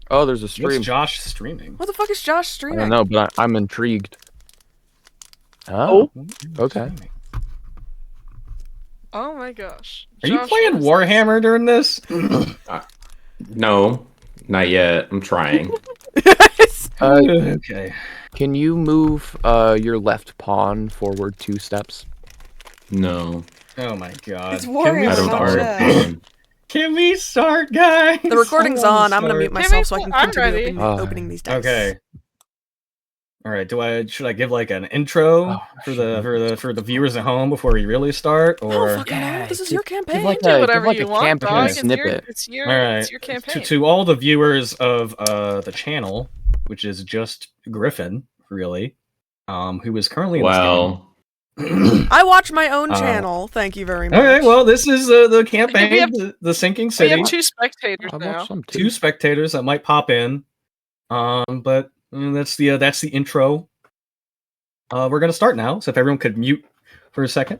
Oh, there's a What's stream. Josh streaming? What the fuck is Josh I streaming? don't know, but I'm intrigued. Oh, okay. Streaming? Oh my gosh. Are you Josh, playing what is this? Warhammer during this? No, not yet. I'm trying. Okay. Can you move your left pawn forward 2 steps? No, Oh my god. It's Can Warhammer, we I don't not start? Chess. Can we start, guys? The recording's I wanna on. I'm gonna start. mute myself so I can I'm continue ready. opening these dice. Okay. All right. Should I give like an intro Oh, for the viewers at home before we really start, Oh, or fucking hell. This is give- your give campaign. like Do a- whatever like you a want, campaign dog. It's snippet. your All right. it's your campaign. to all the viewers of the channel, which is just Griffin, really, who is currently in well, this game. I watch my own Uh, channel. Thank you very much. All right. Well, this is the campaign, We have- the sinking we city. have 2 spectators I now. watched some Two too. spectators that might pop in. But that's the intro. We're gonna start now. So if everyone could mute for a second.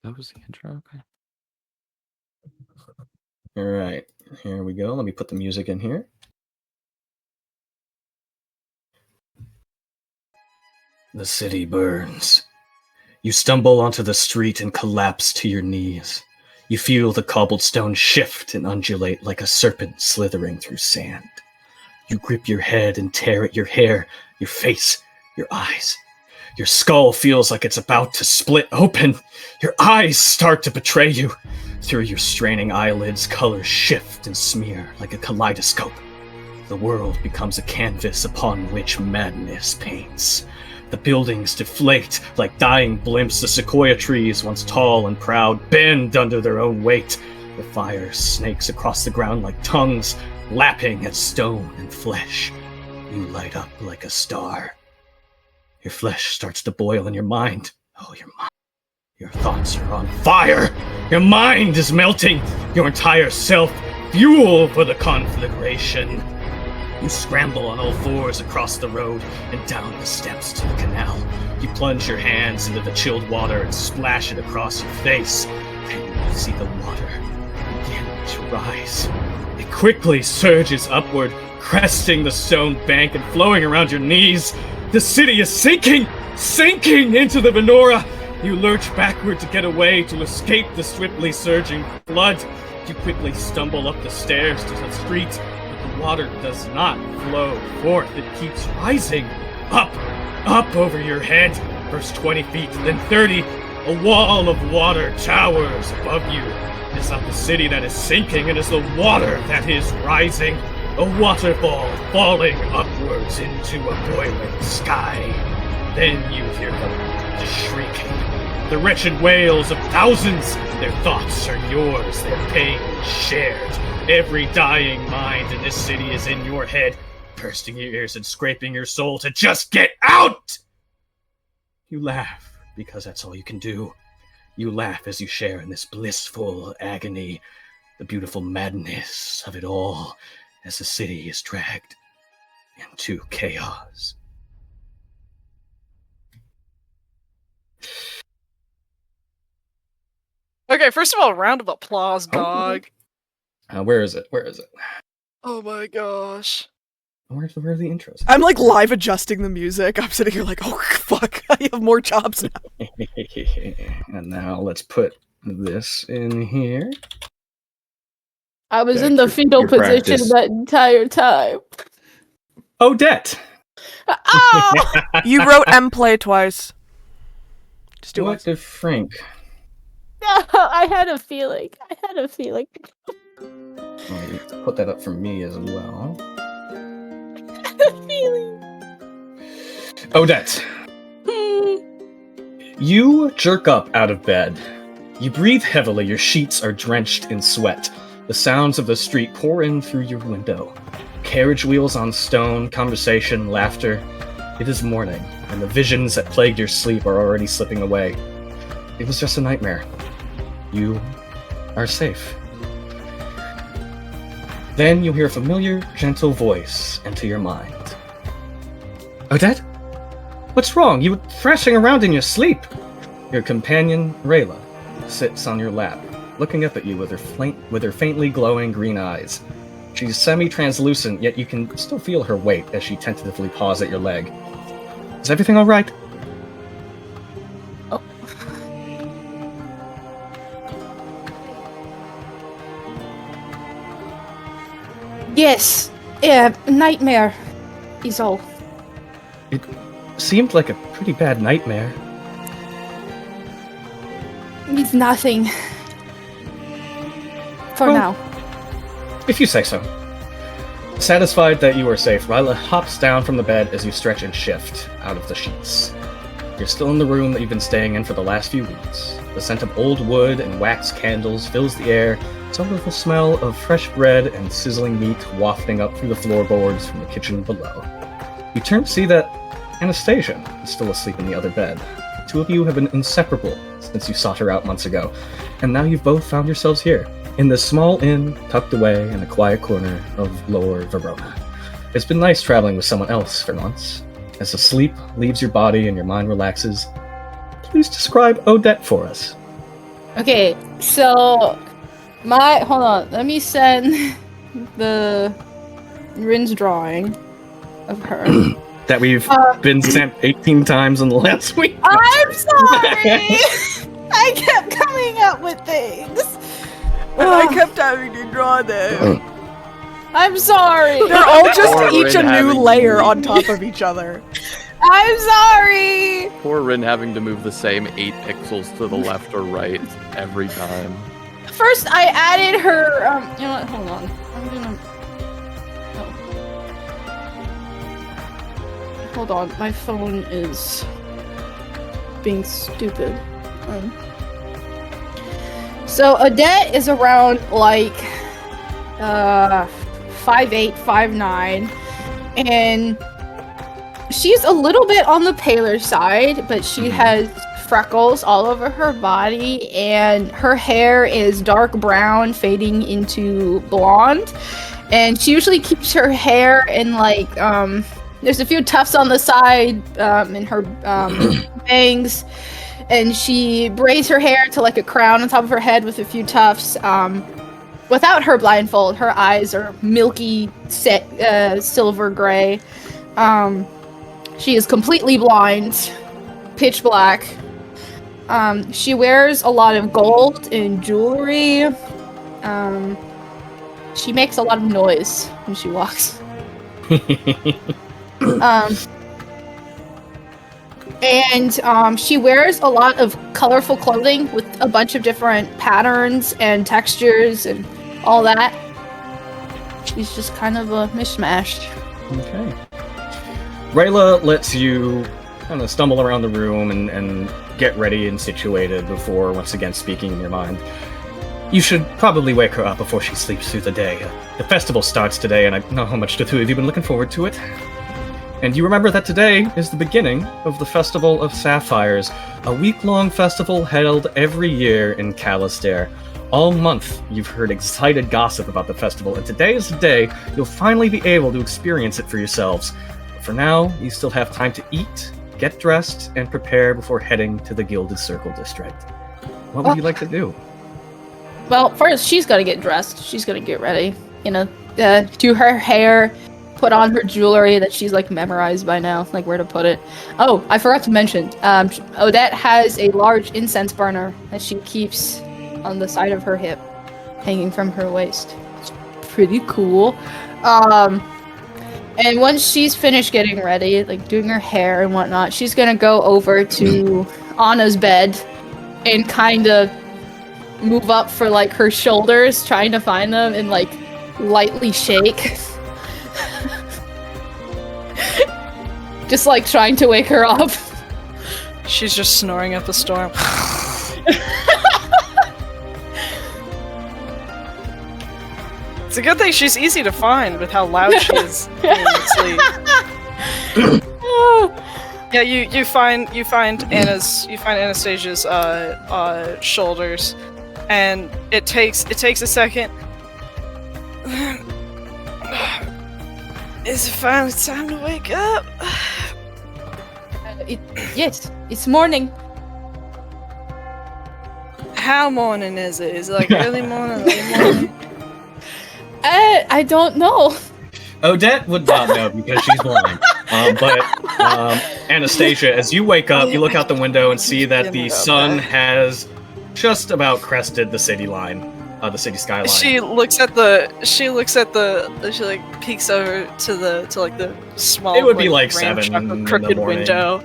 That was the intro. Okay. All right, here we go. Let me put the music in here. The city burns. You stumble onto the street and collapse to your knees. You feel the cobblestone shift and undulate like a serpent slithering through sand. You grip your head and tear at your hair, your face, your eyes. Your skull feels like it's about to split open. Your eyes start to betray you. Through your straining eyelids, colors shift and smear like a kaleidoscope. The world becomes a canvas upon which madness paints. The buildings deflate like dying blimps. The sequoia trees, once tall and proud, bend under their own weight. The fire snakes across the ground like tongues, lapping at stone and flesh. You light up like a star. Your flesh starts to boil in your mind. Oh, your mind. Your thoughts are on fire. Your mind is melting. Your entire self fuel for the conflagration. You scramble on all fours across the road and down the steps to the canal. You plunge your hands into the chilled water and splash it across your face. And you see the water begin to rise. It quickly surges upward, cresting the stone bank and flowing around your knees. The city is sinking into the menorah. You lurch backward to get away, to escape the swiftly surging flood. You quickly stumble up the stairs to the street, but the water does not flow forth. It keeps rising. Up over your head. First 20 feet, then 30. A wall of water towers above you. It is not the city that is sinking, it is the water that is rising. A waterfall falling upwards into a boiling sky. Then you hear the shrieking, the wretched wails of thousands. Their thoughts are yours, their pain is shared. Every dying mind in this city is in your head, bursting your ears and scraping your soul to just get out! You laugh, because that's all you can do. You laugh as you share in this blissful agony, the beautiful madness of it all, as the city is dragged into chaos. Okay, first of all, round of applause, dog. Where is it? Oh my gosh. Where's the intros? I'm like live adjusting the music. I'm sitting here like, oh fuck, I have more jobs now. And now let's put this in here. I was Okay, in the fetal your position practice. that entire time. Odette! Oh! You wrote M play twice. Just do What it. the Frank? No, I had a feeling. Oh, you put that up for me as well. Odette, you jerk up out of bed. You breathe heavily, your sheets are drenched in sweat. The sounds of the street pour in through your window. Carriage wheels on stone, conversation, laughter. It is morning, and the visions that plagued your sleep are already slipping away. It was just a nightmare. You are safe. Then you hear a familiar, gentle voice enter your mind. Odette? What's wrong? You were thrashing around in your sleep. Your companion, Rayla, sits on your lap, looking up at you with her faintly glowing green eyes. She's semi-translucent, yet you can still feel her weight as she tentatively paws at your leg. Is everything all right? Oh. Yes. Yeah, nightmare is all. It seemed like a pretty bad nightmare. It's nothing. For Well- now. If you say so. Satisfied that you are safe, Ryla hops down from the bed as you stretch and shift out of the sheets. You're still in the room that you've been staying in for the last few weeks. The scent of old wood and wax candles fills the air, so with the smell of fresh bread and sizzling meat wafting up through the floorboards from the kitchen below. You turn to see that Anastasia is still asleep in the other bed. The two of you have been inseparable since you sought her out months ago, and now you've both found yourselves here, in this small inn tucked away in a quiet corner of Lower Verona. It's been nice traveling with someone else for once. As the sleep leaves your body and your mind relaxes, please describe Odette for us. Okay, so hold on, let me send the Rin's drawing of her. That we've been sent 18 times in the last week. I'm sorry! I kept coming up with things. And I kept having to draw them. I'm sorry. They're all just Or each a Rin new having layer to- on top of each other. I'm sorry. Poor Rin having to move the same 8 pixels to the left or right every time. First, I added her. You know what? Hold on. I'm gonna. Oh. Hold on. My phone is being stupid. So Odette is around like 5'8", 5'9", and she's a little bit on the paler side, but she has freckles all over her body, and her hair is dark brown fading into blonde, and she usually keeps her hair in like there's a few tufts on the side in her bangs, and she braids her hair to like a crown on top of her head with a few tufts. Without her blindfold, her eyes are milky silver gray. She is completely blind, pitch black. She wears a lot of gold and jewelry. She makes a lot of noise when she walks. She wears a lot of colorful clothing with a bunch of different patterns and textures and all that. She's just kind of a mishmash. Okay. Rayla lets you kind of stumble around the room and get ready and situated before once again speaking in your mind. You should probably wake her up before she sleeps through the day. The festival starts today, and I know how much the two of you have been looking forward to it. And you remember that today is the beginning of the Festival of Sapphires, a week-long festival held every year in Calistair. All month, you've heard excited gossip about the festival, and today is the day you'll finally be able to experience it for yourselves. But for now, you still have time to eat, get dressed, and prepare before heading to the Gilded Circle District. What would you like to do? Well, first, she's gotta get dressed. She's gonna get ready. You know, do her hair, put on her jewelry that she's, like, memorized by now, like, where to put it. Oh, I forgot to mention, Odette has a large incense burner that she keeps on the side of her hip, hanging from her waist. It's pretty cool. And once she's finished getting ready, like, doing her hair and whatnot, she's gonna go over to Anna's bed and kind of move up for like her shoulders, trying to find them, and like lightly shake. Just like trying to wake her up. She's just snoring at the storm. It's a good thing she's easy to find with how loud she is in sleep. Yeah, you find Anastasia's shoulders, and it takes a second. Is it finally time to wake up? Yes, it's morning. How morning is it? Is it like early morning, late morning? I don't know. Odette would not know because she's blind. But Anastasia, as you wake up, you look out the window and see that the sun has just about crested the city line, the city skyline. She like peeks over to the small. It would be like ramshackle 7 in the crooked morning. window.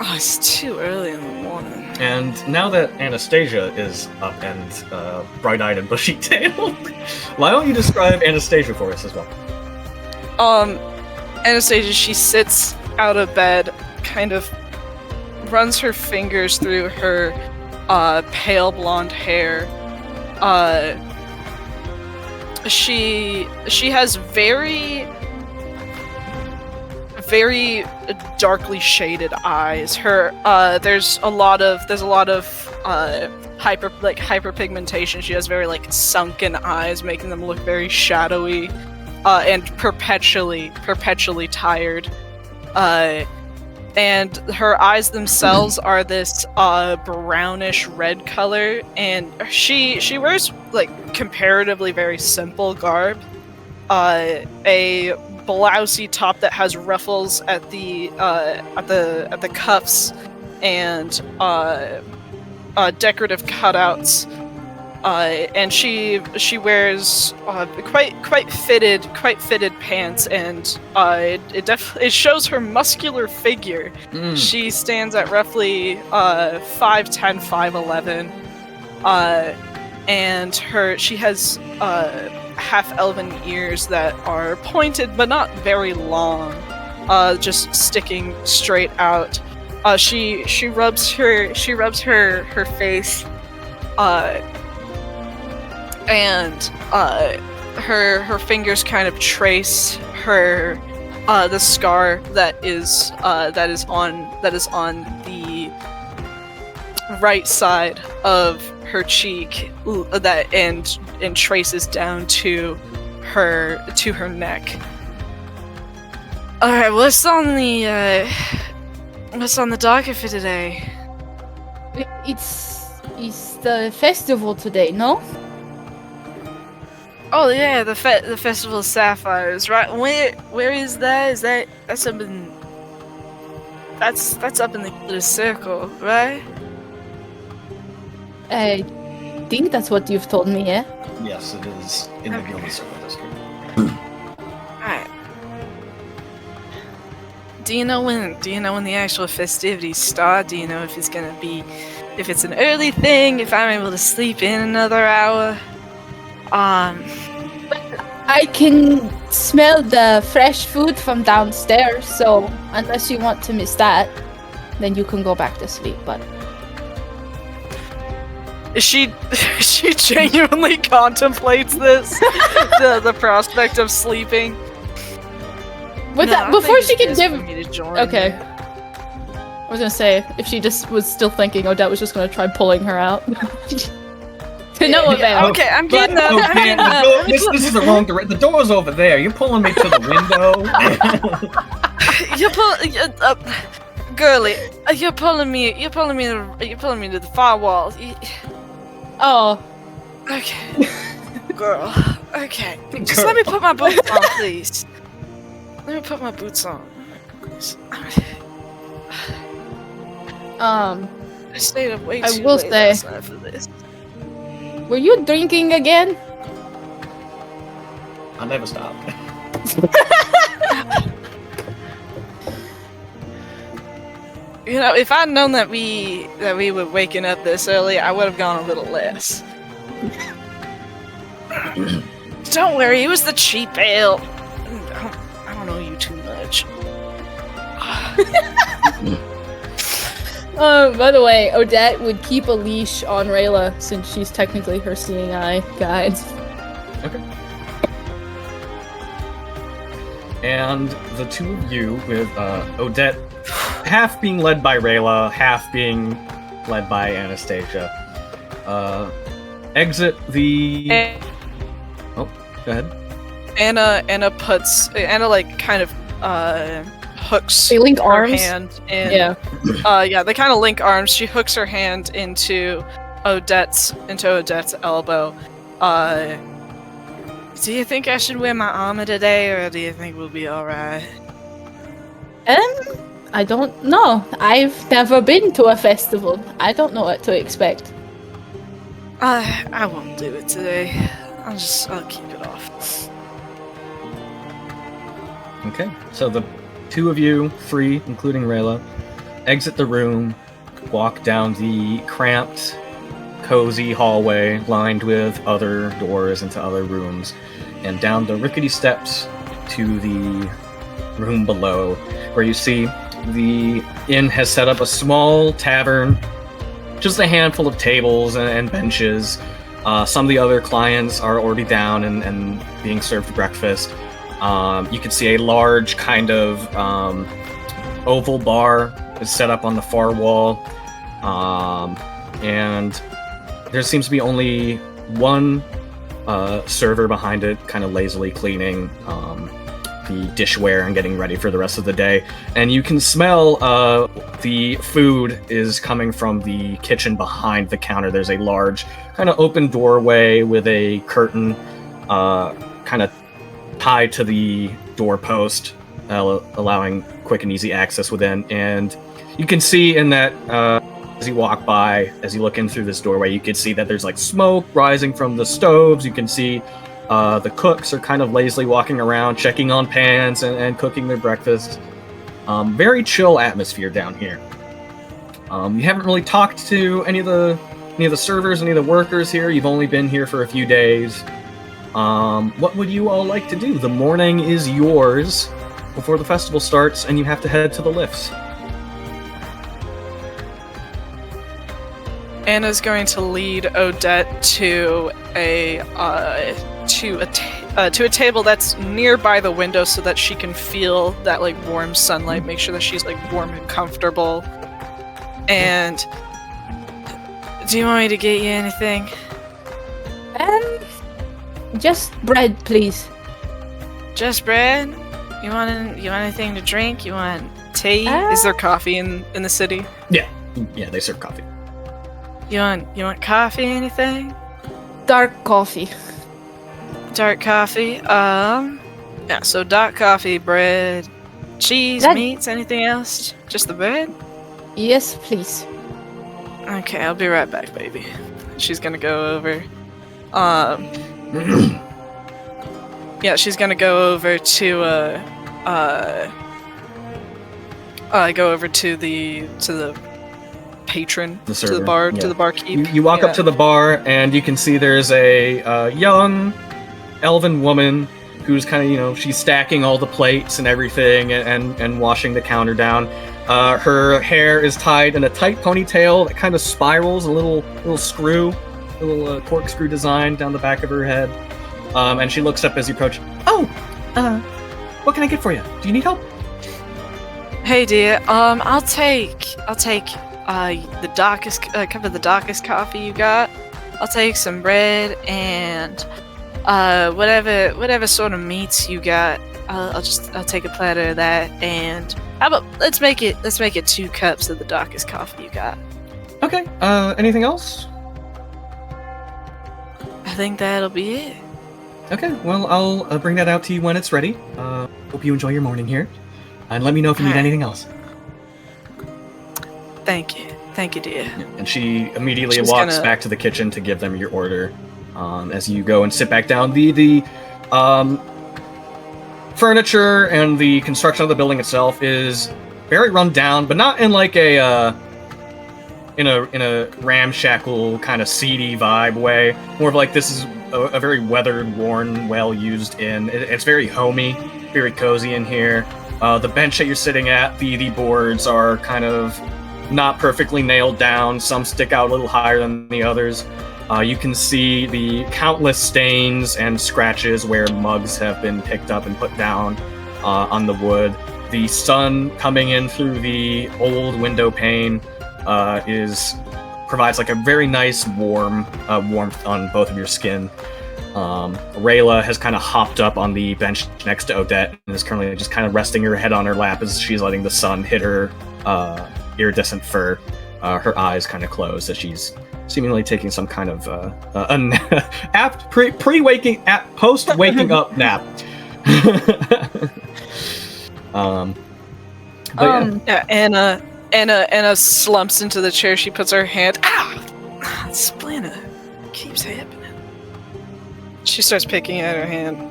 Oh, it's too early in the morning. And now that Anastasia is up and bright-eyed and bushy-tailed, why don't you describe Anastasia for us as well? Anastasia, she sits out of bed, kind of runs her fingers through her pale blonde hair. She has very darkly shaded eyes. Her there's a lot of hyperpigmentation. She has very like sunken eyes, making them look very shadowy and perpetually tired. And her eyes themselves are this brownish red color, and she wears like comparatively very simple garb. A blousey top that has ruffles at the cuffs and decorative cutouts, and she wears quite fitted pants, and it shows her muscular figure. She stands at roughly 5'10", 5'11", and she has half-elven ears that are pointed but not very long, just sticking straight out. She rubs her face, and her fingers kind of trace her the scar that is on the right side of her cheek, that and traces down to her neck. All right, what's on the docket for today? It's the festival today, no? Oh yeah, the Festival of Sapphires, right? Where is that? That's up in the circle, right? I think that's what you've told me, yeah? Yes, it is in the Gilded Circle District. Alright. Do you know when the actual festivities start? Do you know if it's an early thing, if I'm able to sleep in another hour? I can smell the fresh food from downstairs, so unless you want to miss that, then you can go back to sleep, but... She genuinely contemplates this, the prospect of sleeping. Before she can give... Me to join. Okay. I was gonna say, if she just was still thinking, Odette was just gonna try pulling her out. To no avail. Okay, I'm getting up. I'm Okay, getting up. this is the wrong direction. The door's over there. You're pulling me to the window. Girlie, you're pulling me to the far wall. Oh. Okay. Girl. Okay. Just let me put my boots on, please. Let me put my boots on. I stayed up way I too will late say- last night for this. Were you drinking again? I'll never stop. You know, if I'd known that we were waking up this early, I would have gone a little less. Don't worry, it was the cheap ale. I don't know you too much. By the way, Odette would keep a leash on Rayla since she's technically her seeing eye guide. Okay. And the two of you, with Odette half being led by Rayla, half being led by Anastasia, exit the... Oh, go ahead. Anna like kind of hooks They link her arms? hand in. Yeah. Yeah, they kind of link arms. She hooks her hand into Odette's elbow, Do you think I should wear my armor today, or do you think we'll be alright? I don't know. I've never been to a festival. I don't know what to expect. I won't do it today. I'll keep it off. Okay, so the two of you, three, including Rayla, exit the room, walk down the cramped, cozy hallway lined with other doors into other rooms, and down the rickety steps to the room below, where you see the inn has set up a small tavern, just a handful of tables and benches. Some of the other clients are already down and being served breakfast. You can see a large kind of oval bar is set up on the far wall, and there seems to be only one server behind it, kind of lazily cleaning the dishware and getting ready for the rest of the day. And you can smell the food is coming from the kitchen behind the counter. There's a large kind of open doorway with a curtain kind of tied to the doorpost, allowing quick and easy access within. And you can see in that as you walk by, as you look in through this doorway, you can see that there's like smoke rising from the stoves. You can see the cooks are kind of lazily walking around, checking on pans and cooking their breakfast. Very chill atmosphere down here. You haven't really talked to any of the servers, any of the workers here. You've only been here for a few days. What would you all like to do? The morning is yours before the festival starts, and you have to head to the lifts. Anna's going to lead Odette to a table that's nearby the window, so that she can feel that like warm sunlight. Make sure that she's like warm and comfortable. And do you want me to get you anything? Just bread, please. Just bread? You want anything to drink? You want tea? Is there coffee in the city? Yeah, they serve coffee. You want coffee? Anything? Dark coffee. Dark coffee. Yeah. So dark coffee, bread, cheese, meats. Anything else? Just the bread? Yes, please. Okay, I'll be right back, baby. She's gonna go over. Yeah, she's gonna go over to go over to the patron, The server, to the bar, yeah. to the barkeep. You walk up to the bar, and you can see there's a young elven woman who's kind of, she's stacking all the plates and everything and washing the counter down. Her hair is tied in a tight ponytail that kind of spirals, a little screw, a little corkscrew design down the back of her head. And she looks up as you approach. Oh, what can I get for you? Do you need help? Hey, dear. I'll take the darkest cup of the darkest coffee you got. I'll take some bread and whatever sort of meats you got. I'll take a platter of that, and how about let's make it 2 cups of the darkest coffee you got. Okay. Anything else? I think that'll be it. Okay. Well, I'll bring that out to you when it's ready. Hope you enjoy your morning here, and let me know if you need Alright. anything else. Thank you, dear. And she immediately She's walks gonna- back to the kitchen to give them your order. As you go and sit back down, the furniture and the construction of the building itself is very run down, but not in like a in a ramshackle kind of seedy vibe way. More of like this is a very weathered, worn, well-used inn. It's very homey, very cozy in here. The bench that you're sitting at, the boards are kind of not perfectly nailed down. Some stick out a little higher than the others. You can see the countless stains and scratches where mugs have been picked up and put down on the wood. The sun coming in through the old window pane provides like a very nice warmth on both of your skin. Rayla has kind of hopped up on the bench next to Odette and is currently just kind of resting her head on her lap as she's letting the sun hit her iridescent fur. Her eyes kind of closed as she's seemingly taking some kind of post waking up nap. But yeah. Yeah, Anna slumps into the chair. She puts her hand. Ah, splinter keeps happening. She starts picking at her hand.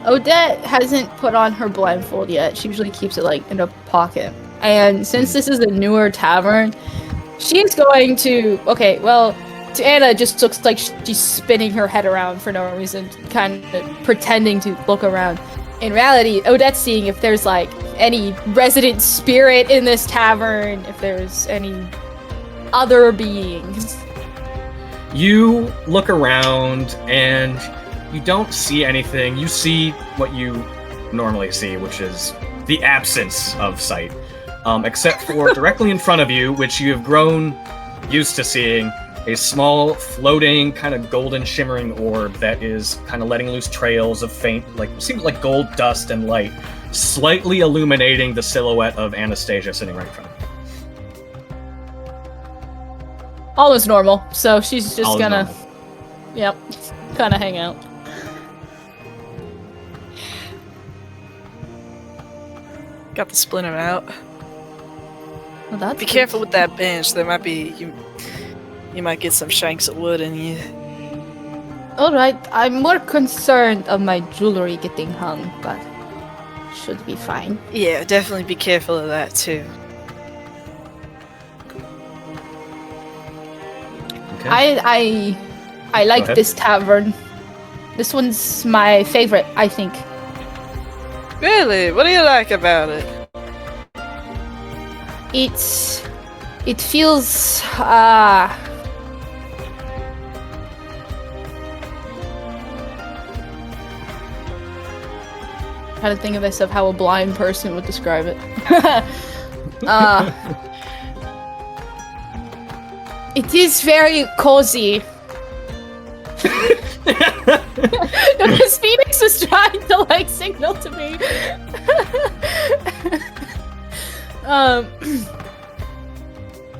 Odette hasn't put on her blindfold yet. She usually keeps it like in a pocket. And since this is a newer tavern, she's going to to Anna, it just looks like she's spinning her head around for no reason, kind of pretending to look around. In reality, Odette's seeing if there's like any resident spirit in this tavern, if there's any other beings. You look around and you don't see anything. You see what you normally see, which is the absence of sight. Except for directly in front of you, which you have grown used to seeing, a small, floating, kind of golden shimmering orb that is kind of letting loose trails of faint, seems like gold dust and light, slightly illuminating the silhouette of Anastasia sitting right in front of you. Almost normal, so she's just All is gonna, normal. yep, kind of hang out. Got the splinter out. Well, that's Be good. careful with that bench. There might be you might get some shanks of wood in you. All right, I'm more concerned of my jewelry getting hung, but should be fine. Yeah, definitely be careful of that too. Okay. I like ahead. this tavern. This one's my favorite, I think. Really? What do you like about it? It feels trying to think of this of how a blind person would describe it. It is very cozy. Because Phoenix is trying to like signal to me.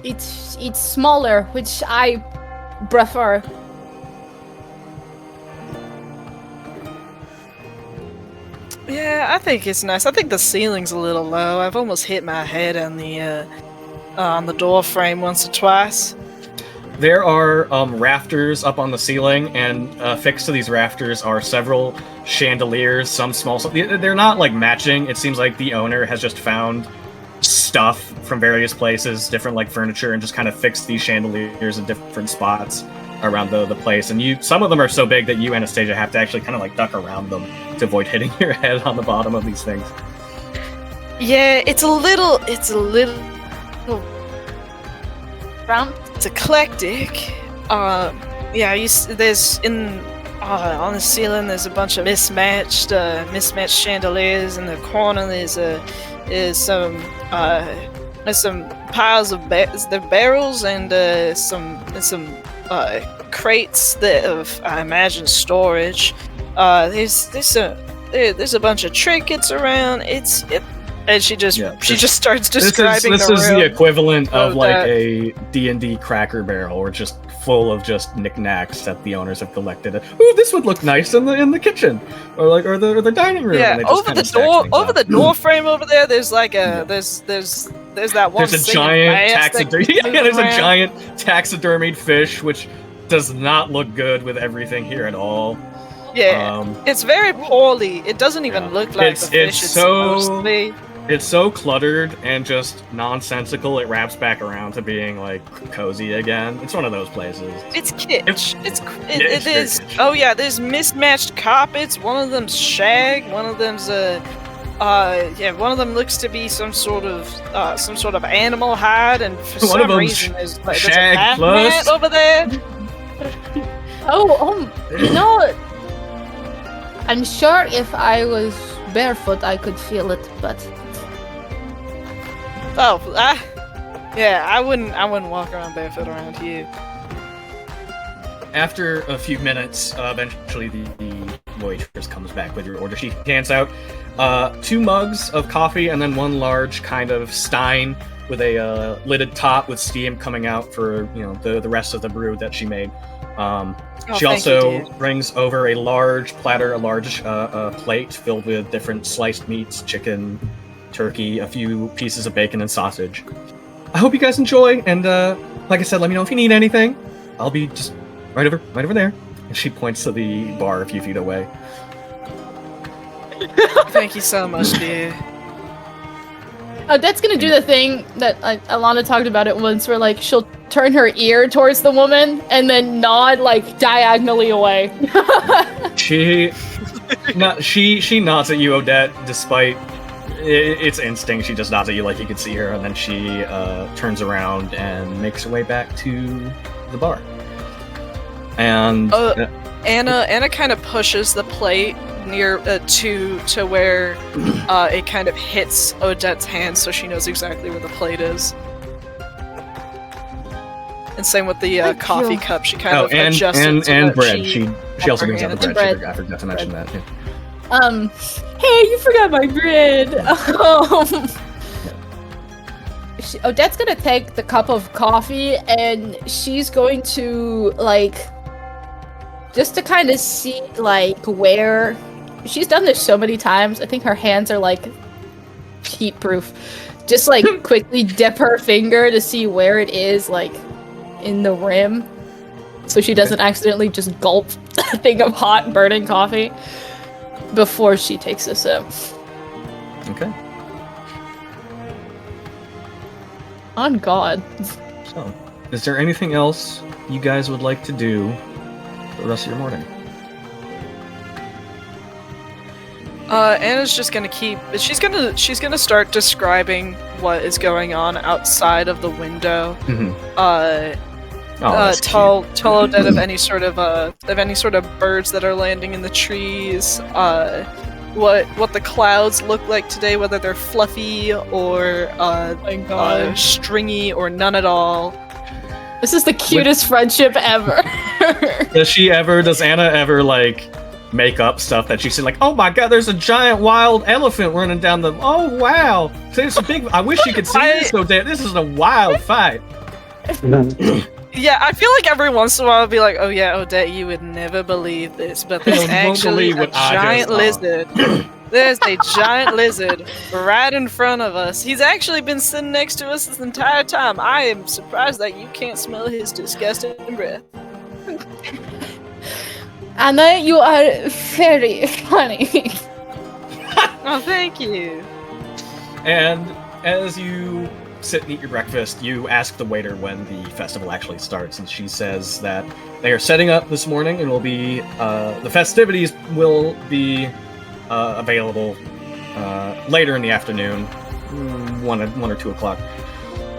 It's smaller, which I prefer. Yeah, I think it's nice. I think the ceiling's a little low. I've almost hit my head on the door frame once or twice. There are rafters up on the ceiling, and affixed to these rafters are several chandeliers, some small. They're not like matching. It seems like the owner has just found stuff from various places, different like furniture, and just kind of fixed these chandeliers in different spots around the place. And some of them are so big that you, Anastasia, have to actually kind of like duck around them to avoid hitting your head on the bottom of these things. Yeah, it's a little Round? it's eclectic. There's on the ceiling there's a bunch of mismatched chandeliers. In the corner there's some piles of barrels and some crates of I imagine storage. There's a bunch of trinkets around. And she just starts describing This the is room. the equivalent of of like that. a D&D Cracker Barrel, or just full of just knicknacks that the owners have collected. Ooh, this would look nice in the kitchen, or the dining room. Yeah, and they just over kinda the stack door, things over up. the door frame over there. There's like a there's that one. There's a singing giant bass that taxidermy. moves Yeah, there's a around. giant taxidermied fish, which does not look good with everything here at all. Yeah, it's very poorly. It doesn't even Yeah. look like It's- the fish it's it's so- supposed to be. It's so cluttered and just nonsensical. It wraps back around to being like cozy again. It's one of those places. It's kitsch. it's It very is. kitsch. Oh yeah, there's mismatched carpets. One of them's shag. One of them's one of them looks to be some sort of animal hide, and for One of some them's reason there's a shag bath plus. mat over there. You know, I'm sure if I was barefoot, I could feel it, but I wouldn't walk around barefoot around here. After a few minutes, eventually the waitress comes back with your order. She hands out 2 mugs of coffee and then 1 large kind of stein with a lidded top with steam coming out for the rest of the brew that she made. She thank you, also dear. brings over a large platter, a large plate filled with different sliced meats, chicken, turkey, a few pieces of bacon and sausage. I hope you guys enjoy, and like I said, let me know if you need anything. I'll be just right over there. And she points to the bar a few feet away. Thank you so much, dear. That's gonna do the thing that Alana talked about it once, where like she'll turn her ear towards the woman and then nod like diagonally away. She nods at you, Odette, despite it's instinct. She just nods at you like you could see her, and then she turns around and makes her way back to the bar. And Anna kind of pushes the plate near to where it kind of hits Odette's hand, so she knows exactly where the plate is. And same with the Thank coffee you. cup. She kind of adjusts it and so and that bread. She also brings out the And bread. bread. I forgot to mention that. Yeah. Hey, you forgot my bread. Odette's gonna take the cup of coffee and she's going to just to kind of see where she's done this so many times. I think her hands are heat proof. Just quickly dip her finger to see where it is in the rim, so she doesn't accidentally just gulp a thing of hot burning coffee before she takes a sip. Okay. On God. So, is there anything else you guys would like to do for the rest of your morning? Anna's just gonna she's gonna start describing what is going on outside of the window. Tell Odette of any sort of birds that are landing in the trees. What the clouds look like today, whether they're fluffy or stringy or none at all. This is the cutest friendship ever. Does Anna ever make up stuff that she said oh my god, there's a giant wild elephant running down the, oh wow, there's a big, I wish you could see this, Odette, this is a wild fight. Yeah, I feel like every once in a while I'll be like, oh yeah, Odette, you would never believe this, but there's You won't actually believe a what I giant just saw." lizard. There's a giant lizard right in front of us. He's actually been sitting next to us this entire time. I am surprised that you can't smell his disgusting breath. Anna, you are very funny. Oh, thank you. And as you sit and eat your breakfast, you ask the waiter when the festival actually starts, and she says that they are setting up this morning and will be the festivities will be available later in the afternoon, 1 or 2 o'clock.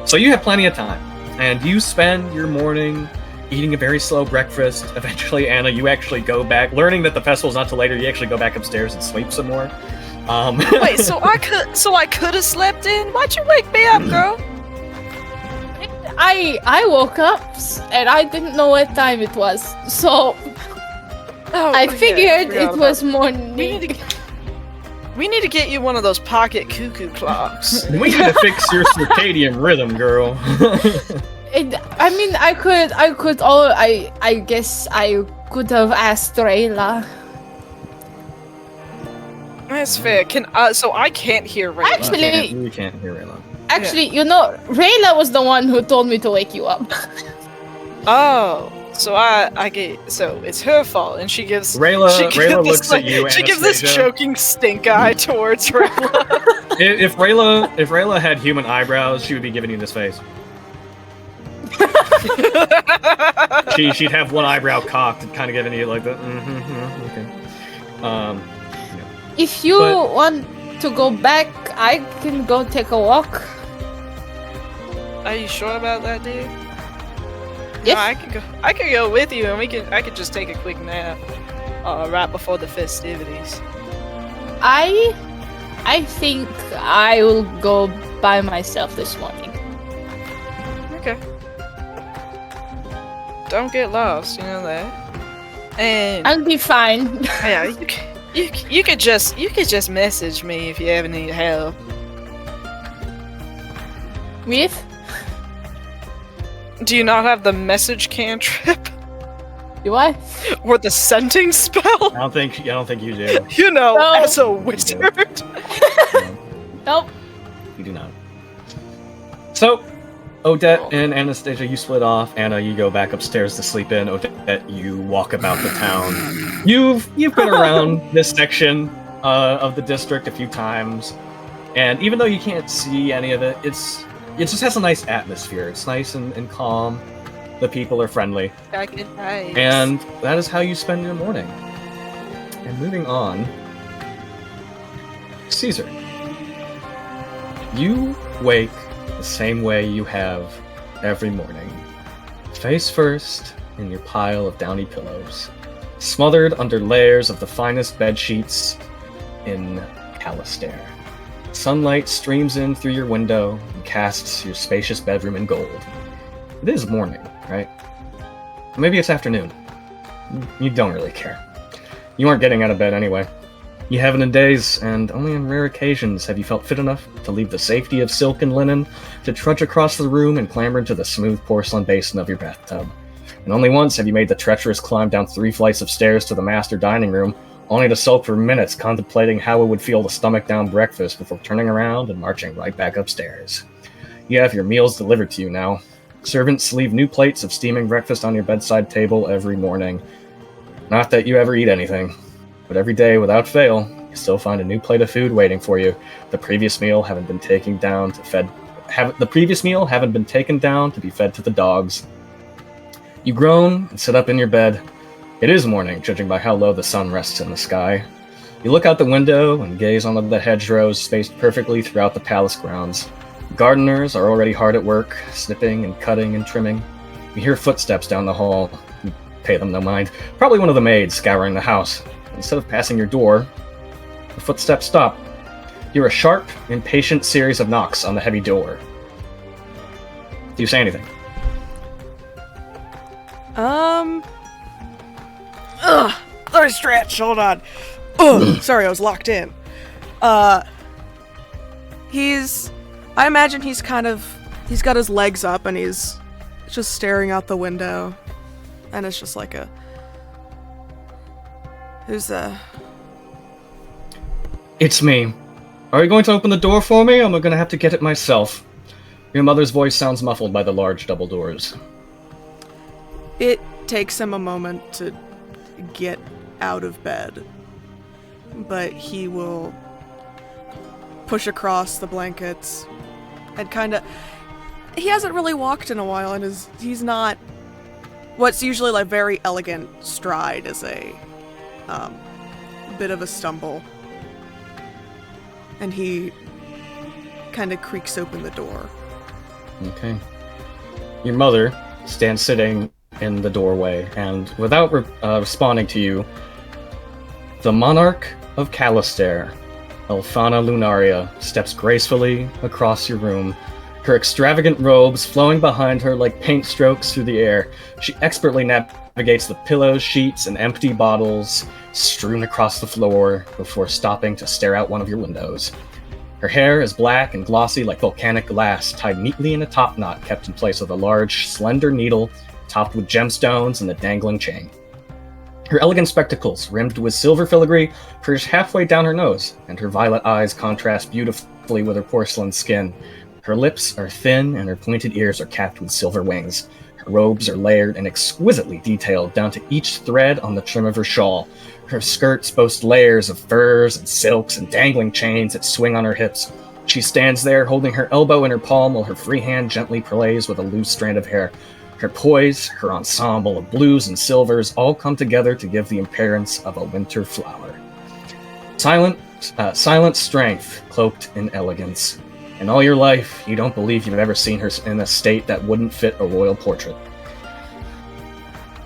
So you have plenty of time, and you spend your morning eating a very slow breakfast. Eventually, Anna, you actually go back, learning that the festival's not till later. You actually go back upstairs and sleep some more. Wait, so I could have slept in? Why'd you wake me up, girl? I woke up and I didn't know what time it was, so Oh, I yeah, figured forgot it was about- morning. We need to get you one of those pocket cuckoo clocks. We need to fix your circadian rhythm, girl. I guess I could have asked Rayla. That's fair. So I can't hear Rayla. Actually- You can't hear Rayla. Actually, Rayla was the one who told me to wake you up. Oh, so I get, so it's her fault, and she gives Rayla this, looks at you, She gives this Anastasia. choking stink eye towards Rayla. If Rayla had human eyebrows, she would be giving you this face. She'd have one eyebrow cocked and kind of giving you like the okay. If you But- want to go back, I can go take a walk. Are you sure about that, dude? Yes. No, I could go with you, and I could just take a quick nap, right before the festivities. I think I will go by myself this morning. Okay. Don't get lost, you know that. And I'll be fine. yeah, you could just message me if you ever need help. With? Do you not have the message cantrip Do I? or the scenting spell? I don't think you do. You know, No. as a wizard. No, Nope. you do not. So, Odette and Anastasia, you split off. Anna, you go back upstairs to sleep in. Odette, you walk about the town. You've been around this section of the district a few times, and even though you can't see any of it, it just has a nice atmosphere. It's nice and calm. The people are friendly, and that is how you spend your morning. And moving on, Caesar, you wake the same way you have every morning. Face first in your pile of downy pillows, smothered under layers of the finest bed sheets in Calistair. Sunlight streams in through your window and casts your spacious bedroom in gold. It is morning, right? Maybe it's afternoon. You don't really care. You aren't getting out of bed anyway. You haven't in days, and only on rare occasions have you felt fit enough to leave the safety of silk and linen to trudge across the room and clamber into the smooth porcelain basin of your bathtub. And only once have you made the treacherous climb down 3 flights of stairs to the master dining room, only to sulk for minutes contemplating how it would feel to stomach down breakfast before turning around and marching right back upstairs. You have your meals delivered to you now. Servants leave new plates of steaming breakfast on your bedside table every morning. Not that you ever eat anything, but every day, without fail, you still find a new plate of food waiting for you. The previous meal haven't been taken down to be fed to the dogs. You groan and sit up in your bed. It is morning, judging by how low the sun rests in the sky. You look out the window and gaze on the hedgerows spaced perfectly throughout the palace grounds. Gardeners are already hard at work, snipping and cutting and trimming. You hear footsteps down the hall. You pay them no mind. Probably one of the maids scouring the house. Instead of passing your door, the footsteps stop. You hear a sharp, impatient series of knocks on the heavy door. Do you say anything? Let me stretch. Hold on. Sorry, I was locked in. I imagine he's got his legs up and he's just staring out the window, and it's just like who's It's me. Are you going to open the door for me, or am I going to have to get it myself? Your mother's voice sounds muffled by the large double doors. It takes him a moment to get out of bed, but he will push across the blankets and he hasn't really walked in a while, and he's not what's usually like very elegant stride is a bit of a stumble, and he kind of creaks open the door. Okay. Your mother stands sitting in the doorway, and without responding to you, the monarch of Calistair, Elfana Lunaria, steps gracefully across your room, her extravagant robes flowing behind her like paint strokes through the air. She expertly navigates the pillows, sheets, and empty bottles strewn across the floor before stopping to stare out one of your windows. Her hair is black and glossy like volcanic glass, tied neatly in a top knot kept in place with a large, slender needle topped with gemstones and a dangling chain. Her elegant spectacles, rimmed with silver filigree, perch halfway down her nose, and her violet eyes contrast beautifully with her porcelain skin. Her lips are thin, and her pointed ears are capped with silver wings. Her robes are layered and exquisitely detailed down to each thread on the trim of her shawl. Her skirts boast layers of furs and silks and dangling chains that swing on her hips. She stands there, holding her elbow in her palm while her free hand gently plays with a loose strand of hair. Her poise, her ensemble of blues and silvers all come together to give the appearance of a winter flower. Silent strength cloaked in elegance. In all your life, you don't believe you've ever seen her in a state that wouldn't fit a royal portrait.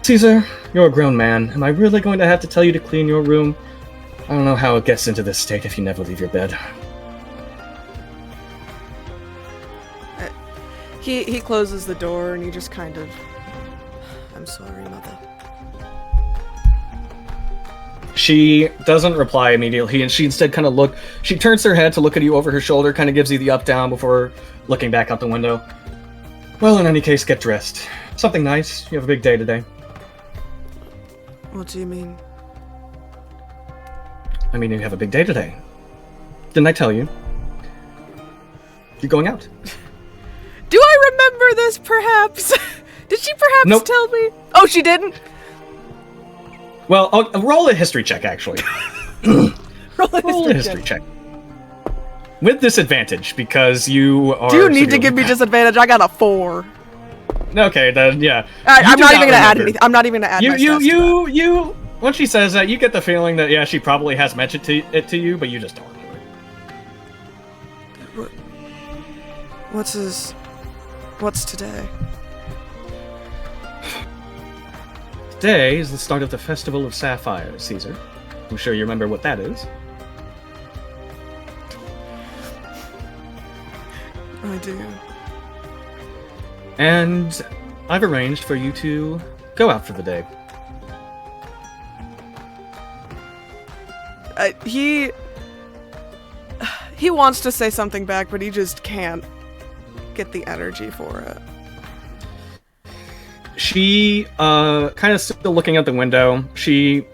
Caesar, you're a grown man. Am I really going to have to tell you to clean your room? I don't know how it gets into this state if you never leave your bed. He closes the door and he just kind of... I'm sorry, Mother. She doesn't reply immediately, and she instead kind of she turns her head to look at you over her shoulder, kind of gives you the up-down before looking back out the window. Well, in any case, get dressed. Something nice. You have a big day today. What do you mean? I mean, you have a big day today. Didn't I tell you? You're going out. Do I remember this, perhaps? Did she perhaps Nope. tell me? Oh, she didn't? Well, I'll roll a history check, actually. Roll a Roll a history check. With disadvantage, because you are... Do you need to severely give me impaired. disadvantage? I got a 4. Okay, then, yeah. I'm do not even gonna add remember. anything. I'm not even gonna add my stats to that. When she says that, you get the feeling that, yeah, she probably has mentioned it to you, but you just don't remember. What's today? Today is the start of the Festival of Sapphire, Caesar. I'm sure you remember what that is. I do. And I've arranged for you to go out for the day. He wants to say something back, but he just can't get the energy for it. She, kind of still looking out the window, she,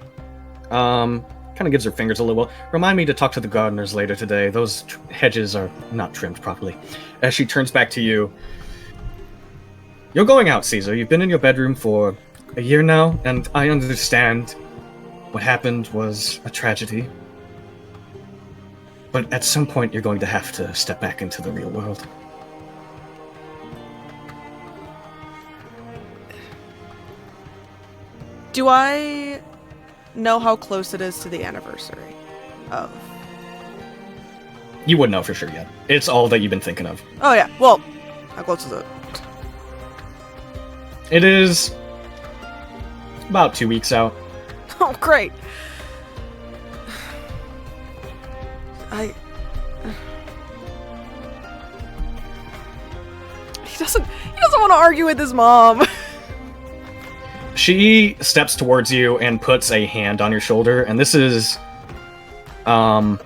kind of gives her fingers a little. Remind me to talk to the gardeners later today. Those hedges are not trimmed properly. As she turns back to you, you're going out, Caesar. You've been in your bedroom for a year now, and I understand what happened was a tragedy. But at some point, you're going to have to step back into the real world. Do I know how close it is to the anniversary of? You wouldn't know for sure yet. It's all that you've been thinking of. Oh yeah. Well, how close is it? It is about 2 weeks out. Oh, great. He doesn't want to argue with his mom. She steps towards you and puts a hand on your shoulder, and this is about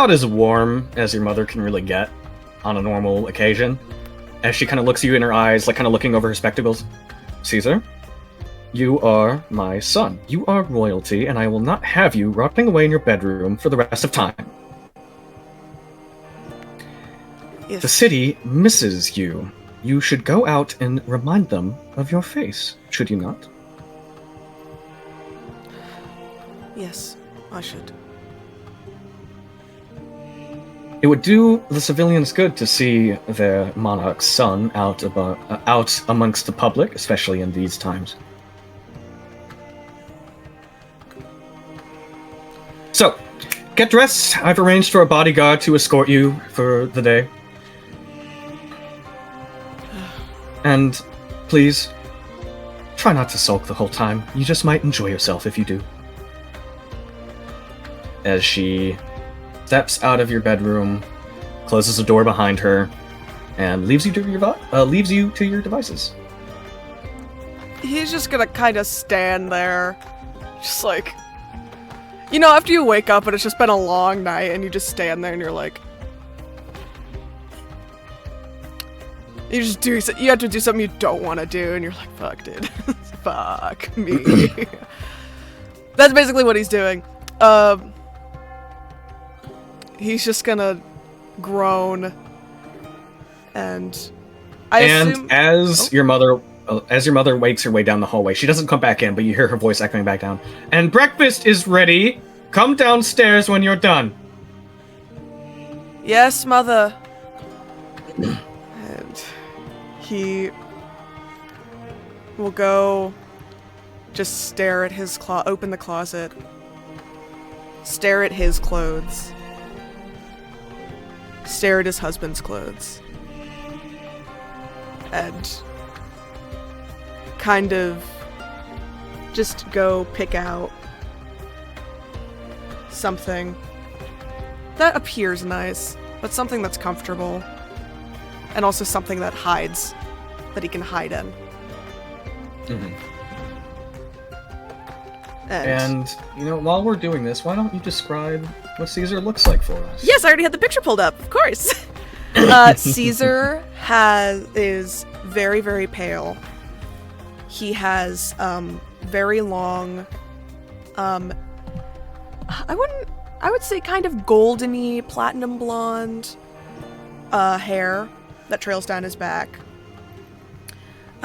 as warm as your mother can really get on a normal occasion. As she kind of looks you in her eyes, like kind of looking over her spectacles. Caesar, you are my son. You are royalty, and I will not have you rotting away in your bedroom for the rest of time. Yes. The city misses you. You should go out and remind them of your face, should you not? Yes, I should. It would do the civilians good to see their monarch's son out amongst the public, especially in these times. So, get dressed. I've arranged for a bodyguard to escort you for the day. And please, try not to sulk the whole time. You just might enjoy yourself if you do. As she steps out of your bedroom, closes the door behind her, and leaves you to your devices. He's just gonna kind of stand there, just like, you know, after you wake up and it's just been a long night, and you just stand there and you're like, you have to do something you don't want to do, and you're like, fuck, dude. Fuck me. That's basically what he's doing. He's just gonna groan, and assume... as your mother wakes her way down the hallway, she doesn't come back in, but you hear her voice echoing back down. And breakfast is ready. Come downstairs when you're done. Yes, mother. And he will go just stare at his open the closet, stare at his clothes, stare at his husband's clothes, and kind of just go pick out something that appears nice, but something that's comfortable, and also something that hides, that he can hide in. And, while we're doing this, why don't you describe what Caesar looks like for us? Yes, I already had the picture pulled up, of course. Caesar is very, very pale. He has very long, I would say kind of goldeny, platinum blonde hair that trails down his back.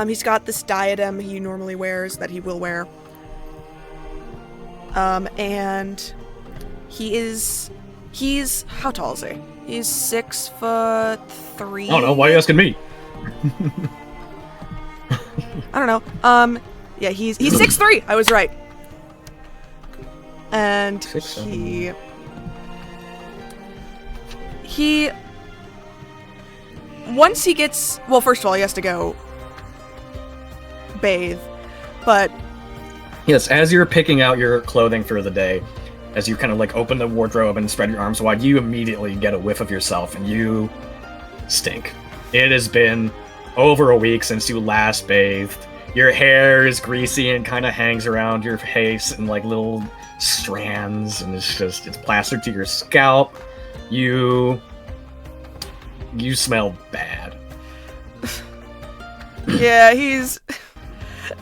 He's got this diadem he normally wears that he will wear. And he's how tall is he? He's 6'3". I don't know, why are you asking me? I don't know. Yeah, he's 6'3". I was right. And 6'7". he once he gets, well, first of all, he has to go bathe, but Yes, as you're picking out your clothing for the day, as you kind of like open the wardrobe and spread your arms wide, you immediately get a whiff of yourself and you stink. It has been over a week since you last bathed. Your hair is greasy and kind of hangs around your face in like little strands, and it's plastered to your scalp. You smell bad. yeah, he just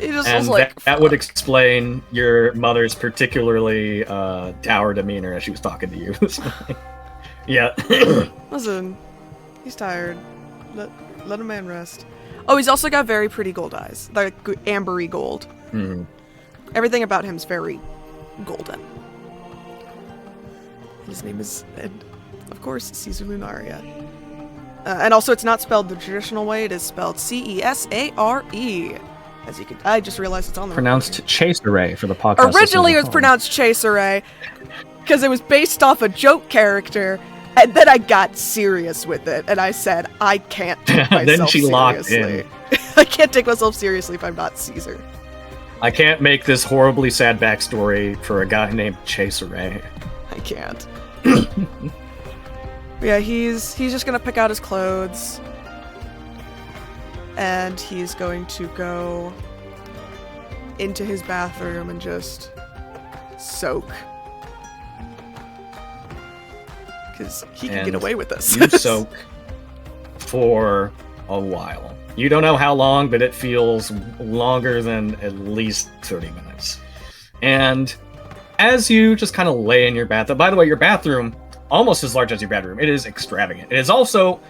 And was like that would explain your mother's particularly dour demeanor as she was talking to you this morning. Yeah. Listen, he's tired. Let a man rest. Oh, he's also got very pretty gold eyes. Like ambery gold. Mhm. Everything about him's very golden. His name is, of course, Caesar Lunaria. And also, it's not spelled the traditional way. It is spelled Cesare. As you can, I just realized it's on the Pronounced Chasere for the podcast. Originally, it was pronounced Chasere because it was based off a joke character, and then I got serious with it, and I said, I can't take myself Then she locked seriously. in. I can't take myself seriously if I'm not Caesar. I can't make this horribly sad backstory for a guy named Chasere. I can't. Yeah, he's just gonna pick out his clothes, and he's going to go into his bathroom and just soak. Because he can get And away with this. You soak for a while. You don't know how long, but it feels longer than at least 30 minutes. And as you just kind of lay in your bathtub, by the way, your bathroom, almost as large as your bedroom, it is extravagant. It is also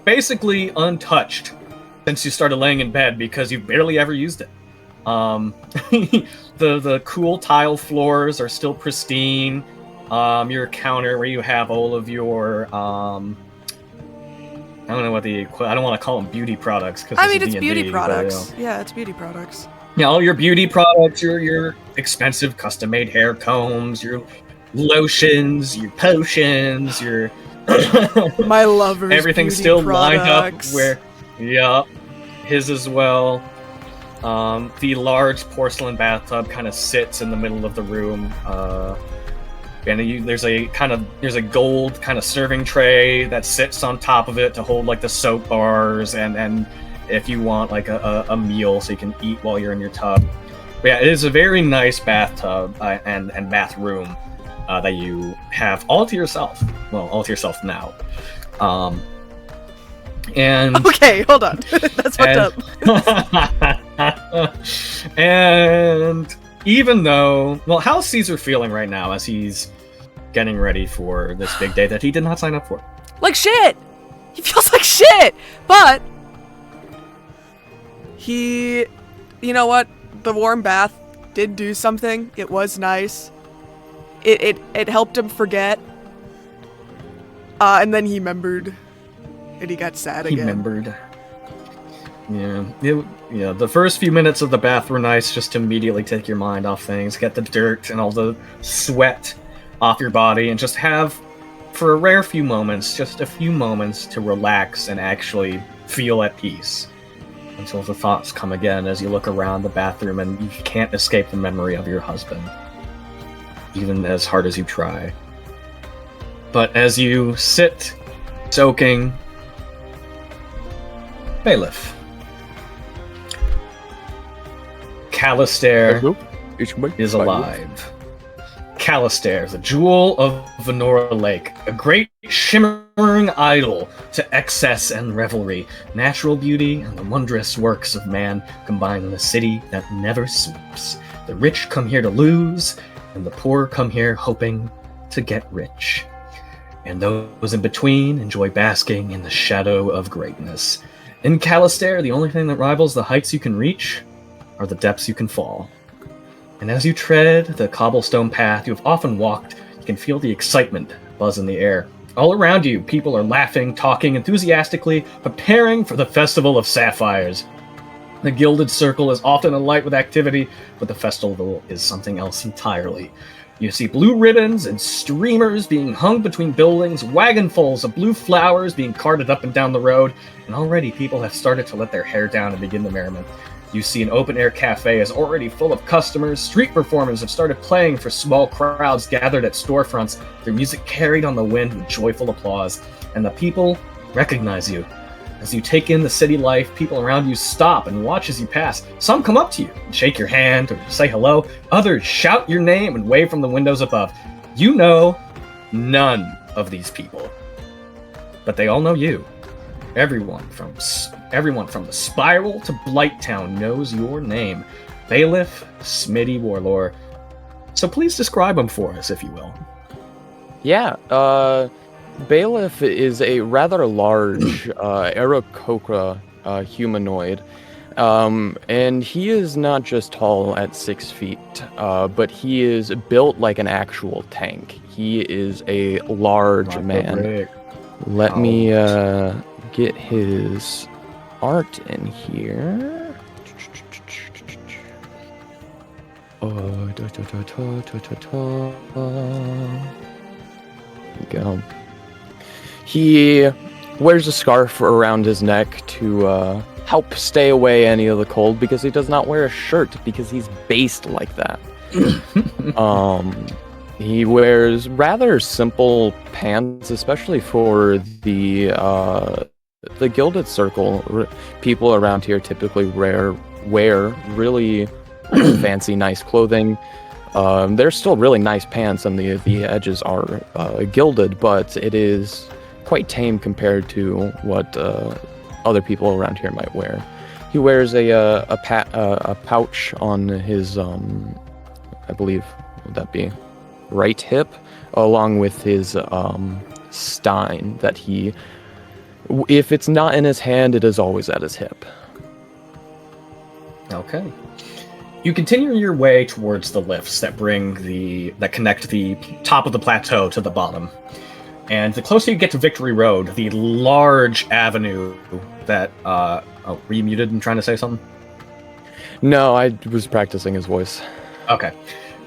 basically untouched since you started laying in bed because you've barely ever used it. The cool tile floors are still pristine. Your counter where you have all of your I don't know what I don't want to call them beauty products because I mean, it's beauty products. Yeah, it's beauty products. Yeah, all your beauty products, your expensive custom-made hair combs, your lotions, your potions, your My lover's everything's beauty still products. lined up where, yeah, his as well. The large porcelain bathtub kind of sits in the middle of the room. And there's a gold kind of serving tray that sits on top of it to hold like the soap bars and if you want like a meal so you can eat while you're in your tub. But yeah, it is a very nice bathtub and bathroom that you have all to yourself. Well, all to yourself now. And Okay, hold on. That's fucked up. and even though, well, how's Caesar feeling right now as he's getting ready for this big day that he did not sign up for? Like shit! He feels like shit! But you know what? The warm bath did do something. It was nice. It helped him forget. And then he remembered. And he got sad He again. remembered. Yeah, the first few minutes of the bath were nice just to immediately take your mind off things, get the dirt and all the sweat off your body, and just have, for a rare few moments, just a few moments to relax and actually feel at peace. Until the thoughts come again as you look around the bathroom and you can't escape the memory of your husband, even as hard as you try. But as you sit, soaking, Bailiff. Calistair, It's my is fire. alive. Calistair, the jewel of Venora Lake, a great shimmering idol to excess and revelry, natural beauty, and the wondrous works of man combined in a city that never sleeps. The rich come here to lose, and the poor come here hoping to get rich. And those in between enjoy basking in the shadow of greatness. In Calistair, the only thing that rivals the heights you can reach are the depths you can fall. And as you tread the cobblestone path you have often walked, you can feel the excitement buzz in the air. All around you, people are laughing, talking enthusiastically, preparing for the Festival of Sapphires. The Gilded Circle is often alight with activity, but the festival is something else entirely. You see blue ribbons and streamers being hung between buildings, wagonfuls of blue flowers being carted up and down the road, and already people have started to let their hair down and begin the merriment. You see an open-air cafe is already full of customers. Street performers have started playing for small crowds gathered at storefronts, their music carried on the wind with joyful applause. And the people recognize you. As you take in the city life, people around you stop and watch as you pass. Some come up to you and shake your hand or say hello. Others shout your name and wave from the windows above. You know none of these people, but they all know you. Everyone from the Spiral to Blighttown knows your name. Bailiff Smitty Warlord. So please describe him for us, if you will. Yeah, Bailiff is a rather large Aarakocra humanoid. And he is not just tall at 6 feet, but he is built like an actual tank. He is a large man. Let me get his art in here. There we go. He wears a scarf around his neck to help stay away any of the cold, because he does not wear a shirt because he's based like that. He wears rather simple pants, especially for the Gilded Circle. People around here typically wear really fancy, nice clothing. They're still really nice pants, and the edges are gilded, but it is quite tame compared to what other people around here might wear. He wears a pouch on his, I believe, would that be right hip, along with his stein that he, if it's not in his hand, it is always at his hip. Okay. You continue your way towards the lifts that connect the top of the plateau to the bottom. And the closer you get to Victory Road, the large avenue that were you muted and trying to say something? No, I was practicing his voice. Okay.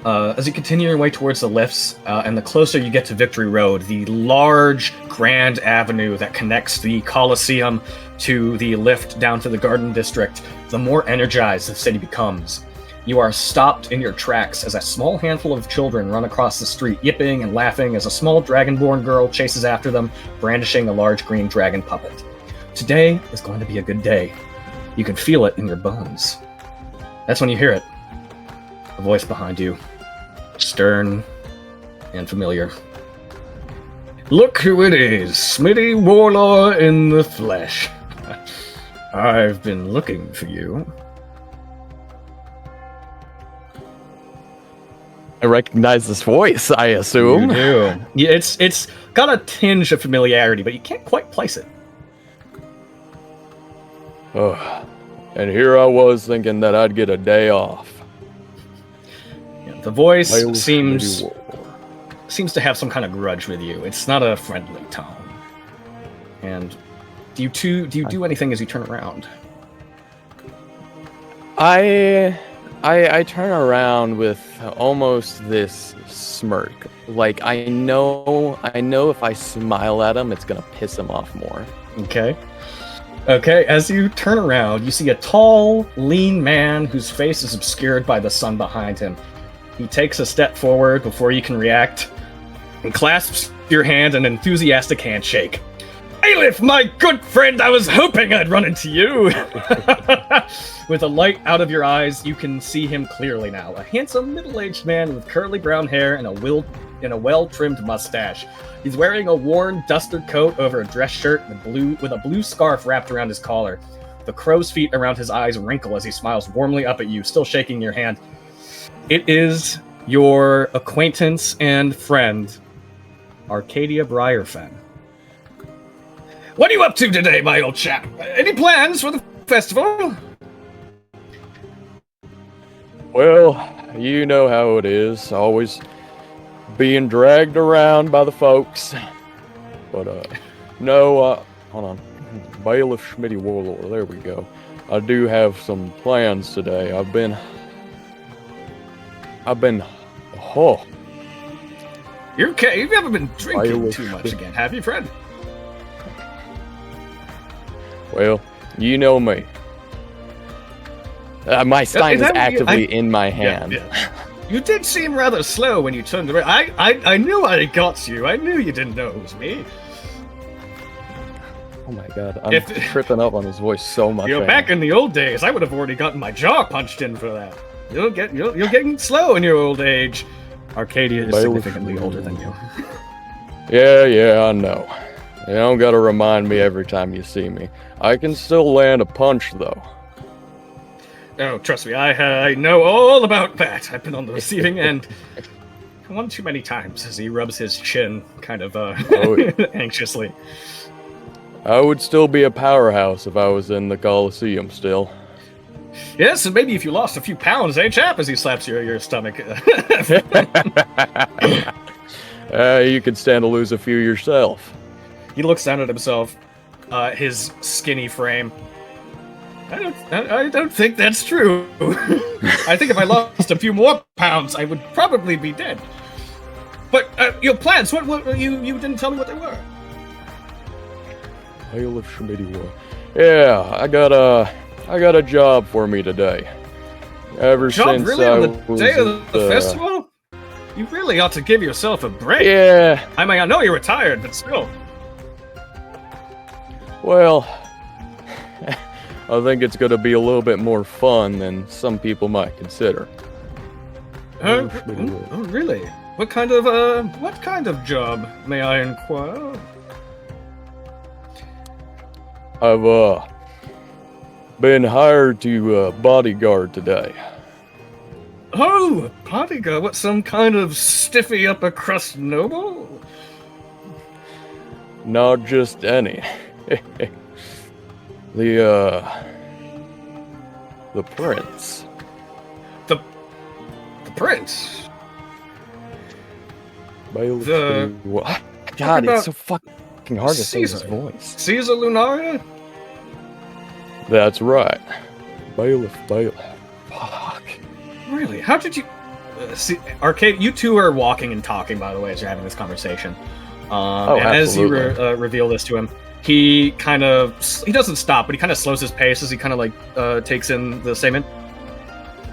As you continue your way towards the lifts, and the closer you get to Victory Road, the large, grand avenue that connects the Colosseum to the lift down to the Garden District, the more energized the city becomes. You are stopped in your tracks as a small handful of children run across the street, yipping and laughing as a small dragonborn girl chases after them, brandishing a large green dragon puppet. Today is going to be a good day. You can feel it in your bones. That's when you hear it. A voice behind you, stern and familiar. Look who it is, Smitty Warlord in the flesh. I've been looking for you. I recognize this voice, I assume. You do. Yeah, it's got a tinge of familiarity, but you can't quite place it. Oh, and here I was thinking that I'd get a day off. Yeah, the voice Hail seems Smitty to have some kind of grudge with you. It's not a friendly tone. And do you do anything as you turn around? I turn around with almost this smirk. Like, I know if I smile at him, it's gonna piss him off more. Okay, as you turn around, you see a tall, lean man whose face is obscured by the sun behind him. He takes a step forward before you can react and clasps your hand in an enthusiastic handshake. Aelif, my good friend, I was hoping I'd run into you. With a light out of your eyes, you can see him clearly now. A handsome, middle-aged man with curly brown hair and a well-trimmed mustache. He's wearing a worn, dustered coat over a dress shirt with a blue scarf wrapped around his collar. The crow's feet around his eyes wrinkle as he smiles warmly up at you, still shaking your hand. It is your acquaintance and friend, Arcadia Briarfen. What are you up to today, my old chap? Any plans for the festival? Well, you know how it is. Always being dragged around by the folks. But, no, hold on. Bailiff Schmitty Warlord, there we go. I do have some plans today. I've been, oh. You're okay. You haven't been drinking Bailiff too much Schmitty. again, have you, Fred? Well, you know me. My stein is that what you- actively in my hand. Yeah. You did seem rather slow when you turned around. I knew I got you. I knew you didn't know it was me. Oh my god, I'm If- tripping up on his voice so much. You know, right back now. in the old days, I would have already gotten my jaw punched in for that. You're getting slow in your old age. Arcadia is Bailiff. significantly older than you. Yeah, I know. You don't gotta remind me every time you see me. I can still land a punch, though. Oh, trust me, I know all about that. I've been on the receiving end one too many times as he rubs his chin, kind of Oh. anxiously. I would still be a powerhouse if I was in the Coliseum still. Yes, and maybe if you lost a few pounds, eh, chap? As he slaps your stomach. You could stand to lose a few yourself. He looks down at himself, his skinny frame. I don't think that's true. I think if I lost a few more pounds, I would probably be dead. But your plans, what you didn't tell me what they were. Bailiff Schmitty War. Yeah, I got a job for me today. Ever Job since really I on the was day of at, the festival? You really ought to give yourself a break. Yeah, I mean, I know you're retired, but still. well, I think it's gonna be a little bit more fun than some people might consider. Oh, really? What kind of job, may I inquire? I've been hired to bodyguard today. Oh, bodyguard, what, some kind of stiffy upper crust noble? Not just any. The prince. The prince? Bailiff The- Schmitty War. God, about it's so fucking hard to say his Caesar. voice. Caesar Lunaria? That's right. Bailiff. Fuck. Really? How did you... see, Arcade, you two are walking and talking, by the way, as you're having this conversation. And as you absolutely. reveal this to him, he kind of... He doesn't stop, but he kind of slows his pace as he kind of, like, takes in the statement.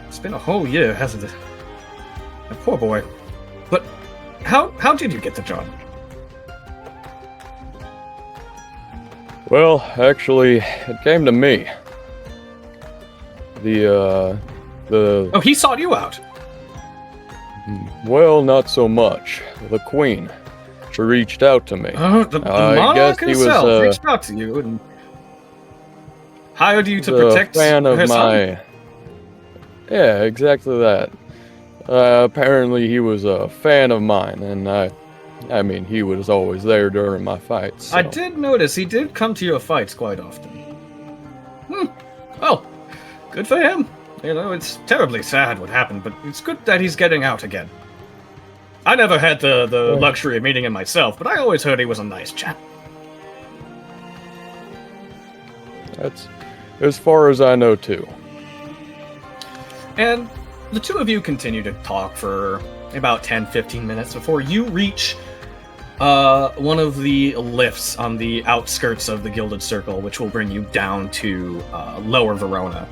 It's been a whole year, hasn't it? A poor boy. But how did you get the job? Well, actually, it came to me. The Oh, he sought you out. well, not so much. The queen. She reached out to me. Oh, the I monarch guess he was, himself reached out to you and hired you to He's a protect fan of her son? my. Yeah, exactly that. Apparently, he was a fan of mine, and I mean, he was always there during my fights. I so- did notice he did come to your fights quite often. Well, good for him. You know, it's terribly sad what happened, but it's good that he's getting out again. I never had the luxury of meeting him myself, but I always heard he was a nice chap. That's as far as I know too. And the two of you continue to talk for about 10-15 minutes before you reach one of the lifts on the outskirts of the Gilded Circle, which will bring you down to Lower Verona.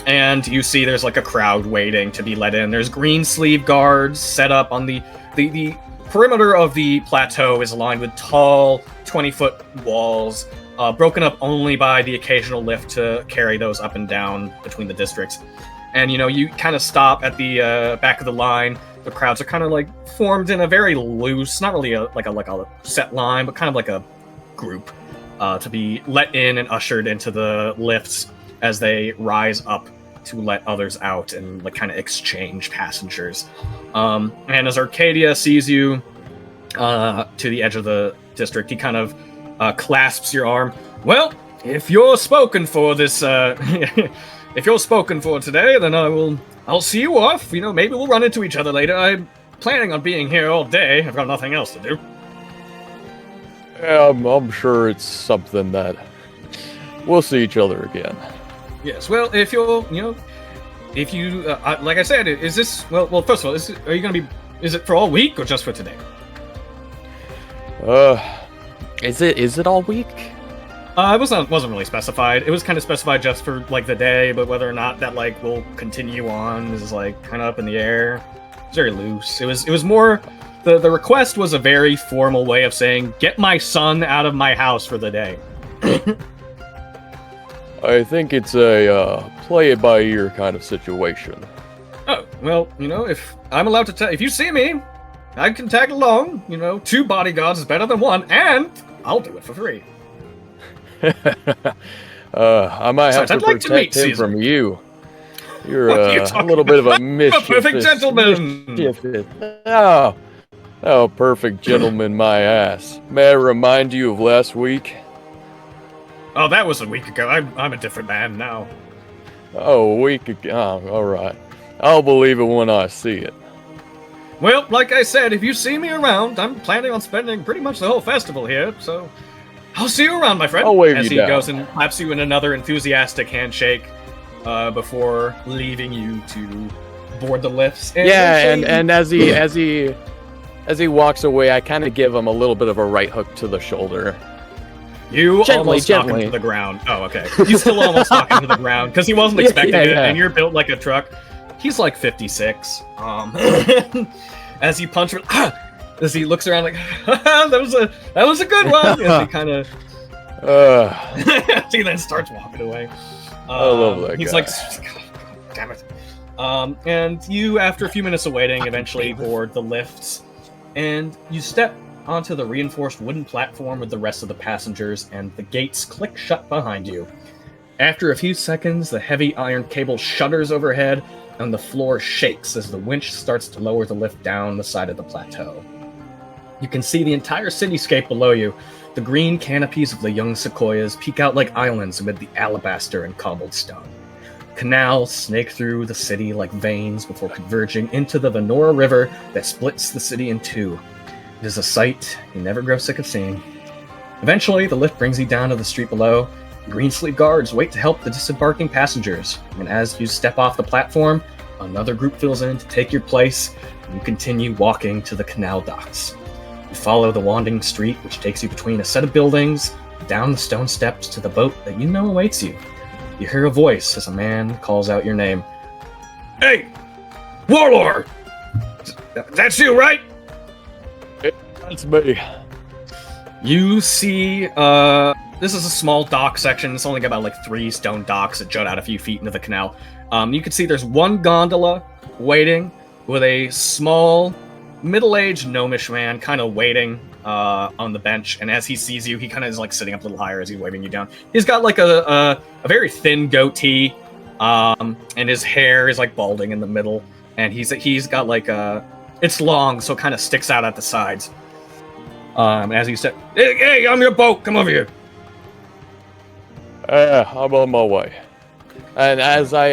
And you see there's like a crowd waiting to be let in. There's green sleeve guards set up on the perimeter of the plateau is lined with tall 20-foot walls, broken up only by the occasional lift to carry those up and down between the districts. And you kind of stop at the back of the line. The crowds are kind of like formed in a very loose, not really like a set line, but kind of like a group to be let in and ushered into the lifts as they rise up to let others out and like kind of exchange passengers. And as Arcadia sees you to the edge of the district, he kind of clasps your arm. Well, if you're spoken for this, if you're spoken for today, then I'll see you off. Maybe we'll run into each other later. I'm planning on being here all day. I've got nothing else to do. Yeah, I'm sure it's something that we'll see each other again. Yes, well, if you're, like I said, is this, well, first of all, are you going to be, is it for all week or just for today? Is it all week? It wasn't really specified. It was kind of specified just for, like, the day, but whether or not that, like, will continue on is, like, kind of up in the air. It's very loose. It was more, the request was a very formal way of saying, get my son out of my house for the day. I think it's a play it by ear kind of situation. Oh, well, if I'm allowed to if you see me, I can tag along. 2 bodyguards is better than 1, and I'll do it for free. I might have I'd to like to protect meet him Caesar. from you. You're What are you a talking little bit of a about? mischievous, A perfect gentleman. mischievous. Oh, perfect gentleman, my ass. May I remind you of last week? Oh, that was a week ago. I'm a different man now. Oh, a week ago. Oh, all right. I'll believe it when I see it. Well, like I said, if you see me around, I'm planning on spending pretty much the whole festival here, so I'll see you around, my friend. I'll wave as you he down. goes and claps you in another enthusiastic handshake before leaving you to board the lifts. And as he walks away, I kind of give him a little bit of a right hook to the shoulder. You Gently, almost knock him gently. to the ground. Oh, okay. You still almost knock him to the ground because he wasn't expecting it, and you're built like a truck. He's like 56. As you punch him, as he looks around like, that was a good one. As he kind of, he then starts walking away. I love that He's guy. like, damn it. And you, after a few minutes of waiting, eventually board the lifts, and you step onto the reinforced wooden platform with the rest of the passengers, and the gates click shut behind you. After a few seconds, the heavy iron cable shudders overhead, and the floor shakes as the winch starts to lower the lift down the side of the plateau. You can see the entire cityscape below you. The green canopies of the young sequoias peek out like islands amid the alabaster and cobbled stone. Canals snake through the city like veins before converging into the Venora River that splits the city in two. It is a sight you never grow sick of seeing. Eventually, the lift brings you down to the street below. Greensleeve guards wait to help the disembarking passengers, and as you step off the platform, another group fills in to take your place, and you continue walking to the canal docks. You follow the winding street, which takes you between a set of buildings, down the stone steps to the boat that you know awaits you. You hear a voice as a man calls out your name. Hey! Warlord! That's you, right? That's me. You see, this is a small dock section. It's only got about like 3 stone docks that jut out a few feet into the canal. You can see there's one gondola waiting with a small, middle-aged gnomish man kind of waiting on the bench. And as he sees you, he kind of is like sitting up a little higher as he's waving you down. He's got like a very thin goatee, and his hair is like balding in the middle. And he's got like it's long, so it kind of sticks out at the sides. As he said, hey, I'm your boat. Come over here. I'm on my way. And as I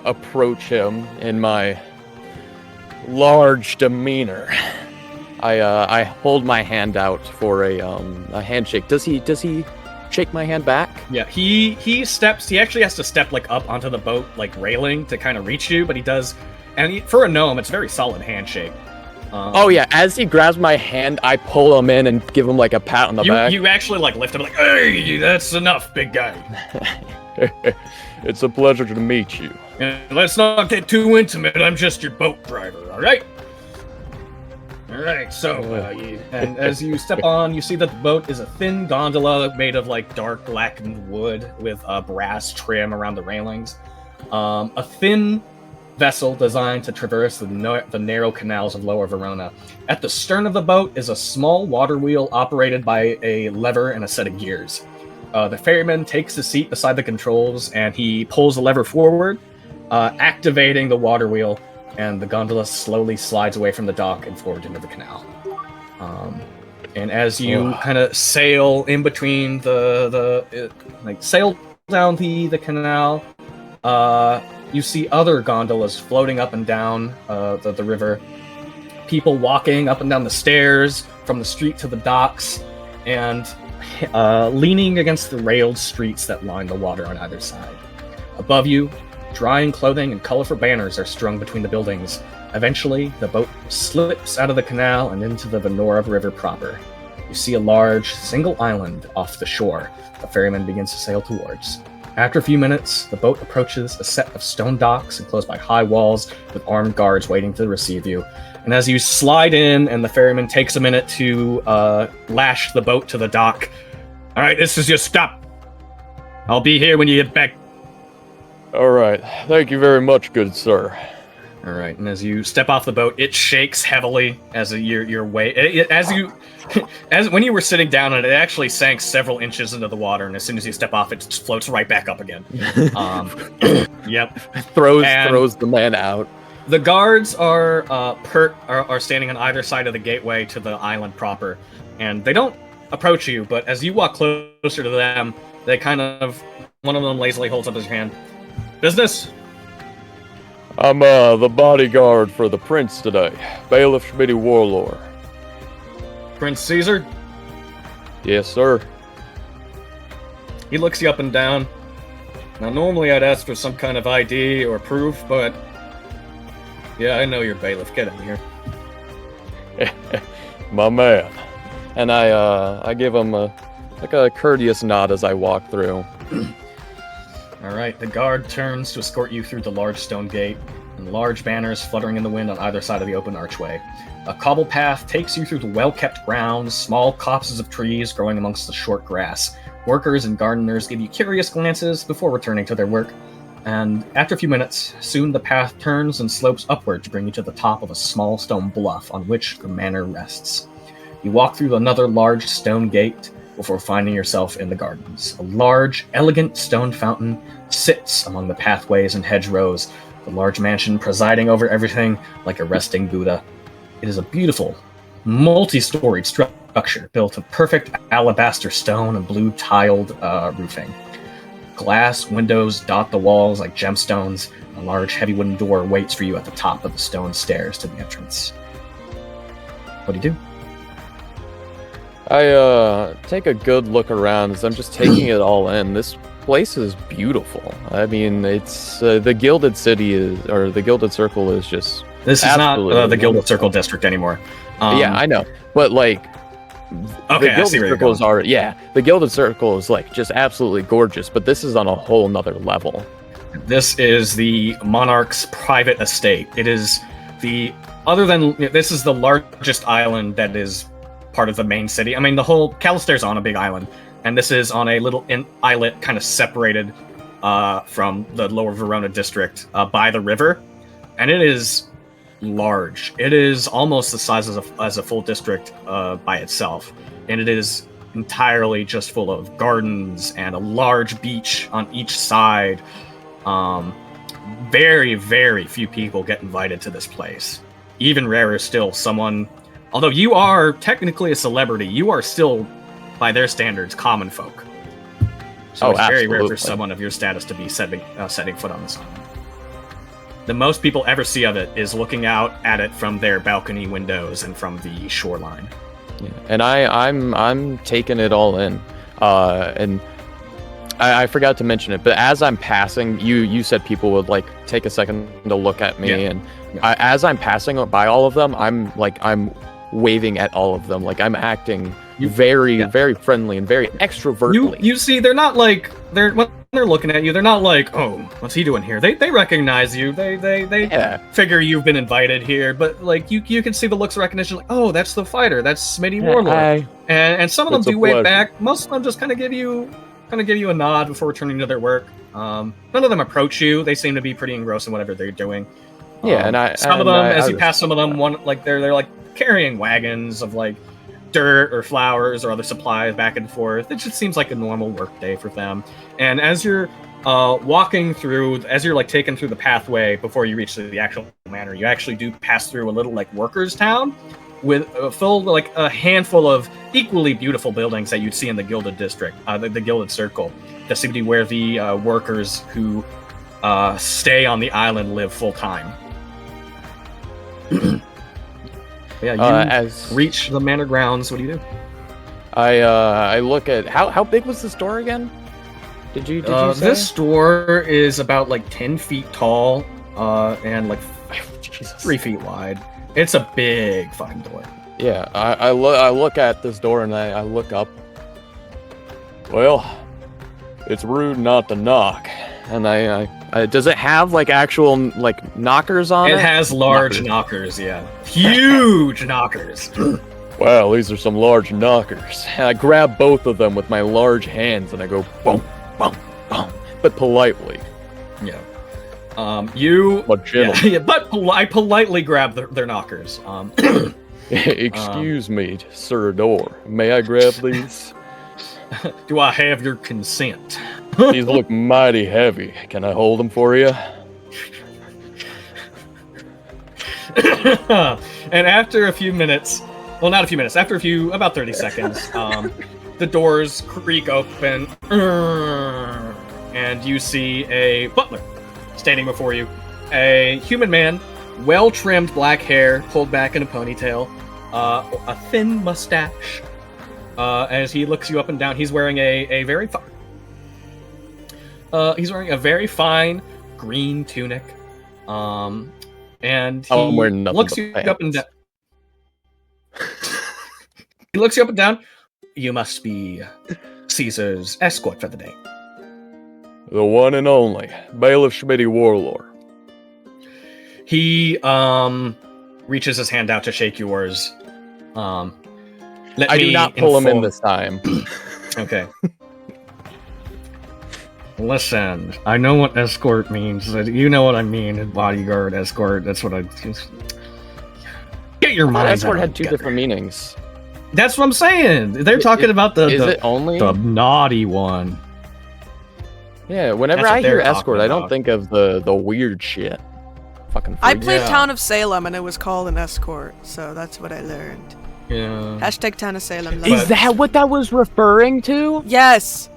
approach him in my large demeanor, I hold my hand out for a handshake. Does he shake my hand back? Yeah, he actually has to step like up onto the boat like railing to kind of reach you, but he does. And for a gnome, it's a very solid handshake. Oh yeah, as he grabs my hand, I pull him in and give him like a pat on the back. You actually like lift him like, hey, that's enough, big guy. It's a pleasure to meet you. And let's not get too intimate. I'm just your boat driver, all right? All right, so and as you step on, you see that the boat is a thin gondola made of like dark blackened wood with brass trim around the railings. A thin vessel designed to traverse the narrow canals of Lower Verona. At the stern of the boat is a small water wheel operated by a lever and a set of gears. The ferryman takes a seat beside the controls and he pulls the lever forward, activating the water wheel, and the gondola slowly slides away from the dock and forward into the canal. And as you kind of sail in between sail down the canal, you see other gondolas floating up and down the river. People walking up and down the stairs from the street to the docks, and leaning against the railed streets that line the water on either side. Above you, drying clothing and colorful banners are strung between the buildings. Eventually, the boat slips out of the canal and into the Venora River proper. You see a large, single island off the shore the ferryman begins to sail towards. After a few minutes, the boat approaches a set of stone docks enclosed by high walls with armed guards waiting to receive you. And as you slide in and the ferryman takes a minute to lash the boat to the dock, all right, this is your stop. I'll be here when you get back. All right. Thank you very much, good sir. All right, and as you step off the boat, it shakes heavily as your weight. As when you were sitting down, it actually sank several inches into the water, and as soon as you step off, it just floats right back up again. Yep. Throws the man out. The guards are standing on either side of the gateway to the island proper, and they don't approach you. But as you walk closer to them, they one of them lazily holds up his hand. Business? I'm the bodyguard for the prince today, Bailiff Schmitty Warlord. Prince Caesar? Yes, sir. He looks you up and down. Now, normally I'd ask for some kind of ID or proof, but yeah, I know you're bailiff. Get in here. My man. And I give him a courteous nod as I walk through. All right, the guard turns to escort you through the large stone gate, and large banners fluttering in the wind on either side of the open archway. A cobble path takes you through the well-kept grounds, small copses of trees growing amongst the short grass. Workers and gardeners give you curious glances before returning to their work, and after a few minutes, soon the path turns and slopes upward to bring you to the top of a small stone bluff on which the manor rests. You walk through another large stone gate before finding yourself in the gardens. A large, elegant stone fountain sits among the pathways and hedgerows, the large mansion presiding over everything like a resting Buddha. It is a beautiful, multi-storied structure built of perfect alabaster stone and blue-tiled roofing. Glass windows dot the walls like gemstones. A large, heavy wooden door waits for you at the top of the stone stairs to the entrance. What do you do? I take a good look around as I'm just taking it all in. This place is beautiful. I mean, it's the Gilded City the Gilded Circle is just. This is not the Gilded Circle district anymore. Yeah, I know, but like, okay, the Gilded Circles are the Gilded Circle is like just absolutely gorgeous, but this is on a whole nother level. This is the monarch's private estate. It is this is the largest island that is part of the main city. I mean, the whole Calister's on a big island, and this is on a little islet kind of separated from the Lower Verona district by the river, and it is large. It is almost the size as a full district by itself, and it is entirely just full of gardens and a large beach on each side. Very, very few people get invited to this place. Even rarer still, although you are technically a celebrity, you are still, by their standards, common folk. So it's very rare for someone of your status to be setting foot on this island. The most people ever see of it is looking out at it from their balcony windows and from the shoreline. Yeah. And I'm taking it all in. And I forgot to mention it, but as I'm passing, you said people would like take a second to look at me, and as I'm passing by all of them, I'm waving at all of them, like I'm acting very friendly and very extrovertly. You see, they're not like when they're looking at you. They're not like, oh, what's he doing here? They recognize you. They Yeah. figure you've been invited here. But like you can see the looks of recognition. Like, oh, that's the fighter. That's Smitty Warlord. Hi. And some of them It's a do wave pleasure. back. Most of them just kind of give you a nod before returning to their work. None of them approach you. They seem to be pretty engrossed in whatever they're doing. Yeah, and some of and them, I as you was- pass some of them, one like they're like carrying wagons of like dirt or flowers or other supplies back and forth. It just seems like a normal work day for them. And as you're walking through, as you're like taken through the pathway before you reach the actual manor, you actually do pass through a little like workers' town with filled like a handful of equally beautiful buildings that you'd see in the Gilded District, the Gilded Circle. That seem to be where the workers who stay on the island live full time. Yeah, you as reach the manor grounds. What do you do? I look at how big was this door again? Did you say? This door is about like 10 feet tall and like 3 feet wide. It's a big fucking door. Yeah, I look at this door and I look up. Well, it's rude not to knock. And I does it have like actual like knockers on it? It has large knockers, yeah. Huge knockers. Wow, these are some large knockers. And I grab both of them with my large hands and I go boom, boom, boom, but politely. Yeah. You. But gentle. Yeah, but I politely grab their knockers. Excuse me, Sir Door. May I grab these? Do I have your consent? These look mighty heavy. Can I hold them for you? And after a few minutes, well, not a few minutes, after about 30 seconds, the doors creak open, and you see a butler standing before you. A human man, well-trimmed black hair, pulled back in a ponytail, a thin mustache. As he looks you up and down, he's wearing a very very fine green tunic. And he I'm wearing nothing looks but you up and pants. down. He looks you up and down. You must be Caesar's escort for the day. The one and only Bailiff Schmitty Warlord. He reaches his hand out to shake yours. I do not pull him in this time. Okay. Listen, I know what escort means. You know what I mean. Bodyguard, escort. That's what I. Get your mind. Escort had two different meanings. That's what I'm saying. They're talking about Is it only? the naughty one. Yeah, whenever That's what I hear they're talking escort, I don't about. think of the weird shit. Fucking I freak. played Yeah. Town of Salem and it was called an escort, so that's what I learned. Yeah. Hashtag Town of Salem. Is that what that was referring to? Yes!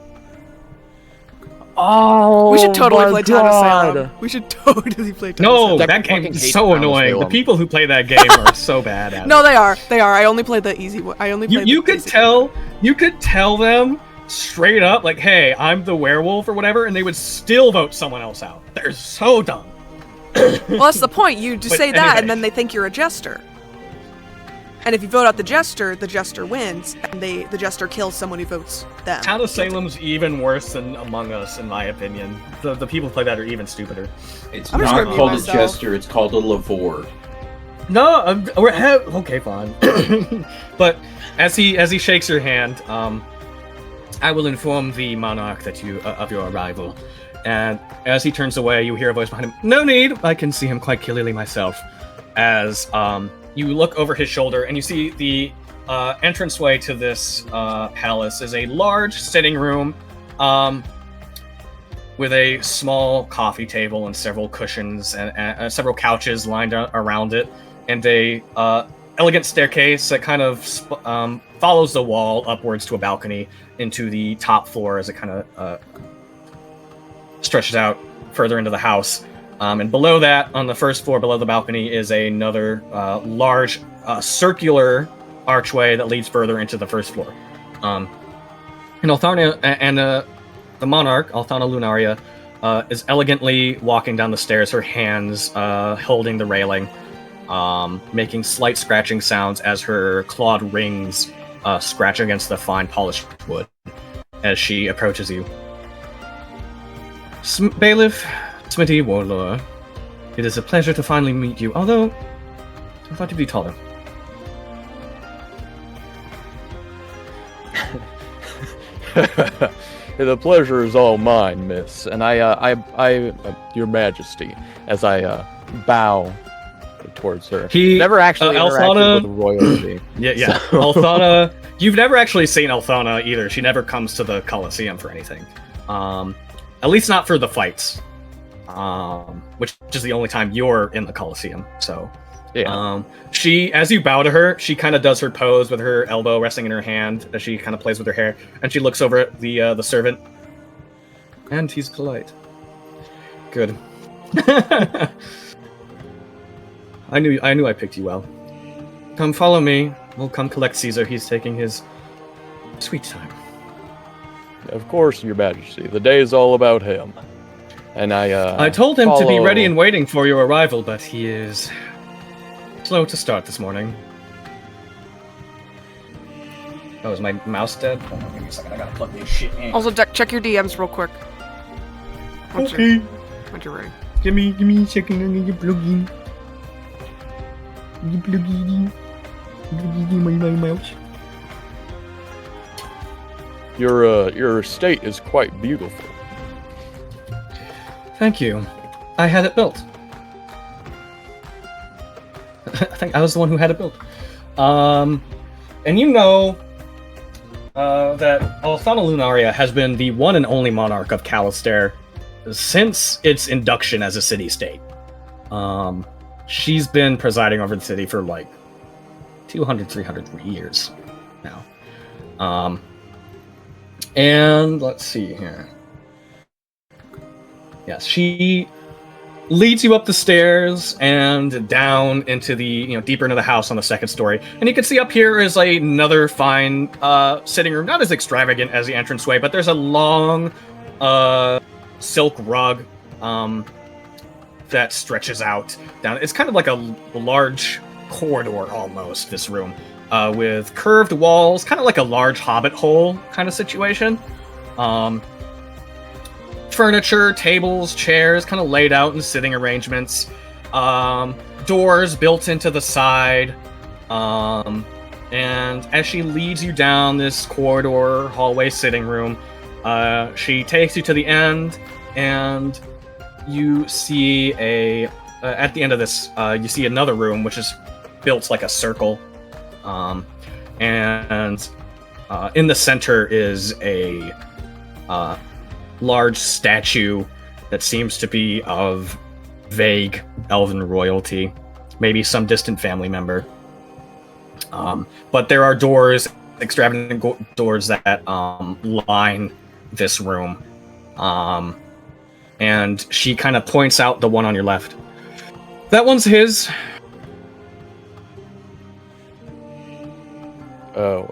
Oh, We should totally my play Town of God. Salem. We should totally play Town of No, Salem. Zach that game fucking is hates so Town of annoying. The Salem. people who play that game are so bad at No, it. they are. They are. I only played the easy one. I only played You the could basic tell. You could tell them straight up, like, "Hey, I'm the werewolf" or whatever, and they would still vote someone else out. They're so dumb. one. Well, that's the point. You just But say that, anyway. and then they think you're a jester. And if you vote out the jester wins, and the jester kills someone who votes them. Town of Salem's even worse than Among Us, in my opinion. The people who play that are even stupider. It's I'm just not gonna mute called a myself. jester, it's called a lavore. No, okay, fine. But as he shakes your hand, I will inform the monarch that you of your arrival. And as he turns away, you hear a voice behind him. No need. I can see him quite clearly myself. As you look over his shoulder and you see the entranceway to this palace is a large sitting room with a small coffee table and several cushions and several couches lined around it, and a elegant staircase that kind of follows the wall upwards to a balcony into the top floor as it kind of stretches out further into the house. And below that, on the first floor below the balcony, is another large circular archway that leads further into the first floor. And Altharna and the monarch, Althana Lunaria, is elegantly walking down the stairs, her hands holding the railing, making slight scratching sounds as her clawed rings scratch against the fine polished wood as she approaches you. Bailiff Smitty Warlord, it is a pleasure to finally meet you, although I thought you'd be taller. The pleasure is all mine, miss. And Your Majesty, as I bow towards her. He never actually Althana, interacted with royalty. Yeah. So- Althana, you've never actually seen Althana either. She never comes to the Colosseum for anything. At least not for the fights. Which is the only time you're in the Colosseum. So, Yeah. she, as you bow to her, she kind of does her pose with her elbow resting in her hand as she kind of plays with her hair, and she looks over at the servant, and he's polite. Good. I knew I picked you well. Come follow me. We'll come collect Caesar. He's taking his sweet time. Of course, Your Majesty. The day is all about him. And I told him to be follow- ready and waiting for your arrival, but he is slow to start this morning. Oh, is my mouse dead? Hold on, give me a second. I gotta plug this shit in. Also, check your DMs real quick. Once Okay, you're ready. give me a second. I need to plug in. Plug in my mouse. Your estate is quite beautiful. Thank you. I had it built. I think I was the one who had it built. And you know that Althana Lunaria has been the one and only monarch of Calistair since its induction as a city-state. She's been presiding over the city for like 200, 300 years now. And let's see here. Yes, she leads you up the stairs and down into the, deeper into the house on the second story. And you can see up here is another fine sitting room, not as extravagant as the entranceway, but there's a long silk rug that stretches out down. It's kind of like a large corridor almost, this room, with curved walls, kind of like a large hobbit hole kind of situation. Furniture, tables, chairs, kind of laid out in sitting arrangements. Doors built into the side. And as she leads you down this corridor, hallway, sitting room, she takes you to the end, and you see at the end of this, you see another room, which is built like a circle. And in the center is a large statue that seems to be of vague elven royalty, maybe some distant family member. But there are doors, extravagant doors that line this room. And she kind of points out the one on your left. That one's his. Oh.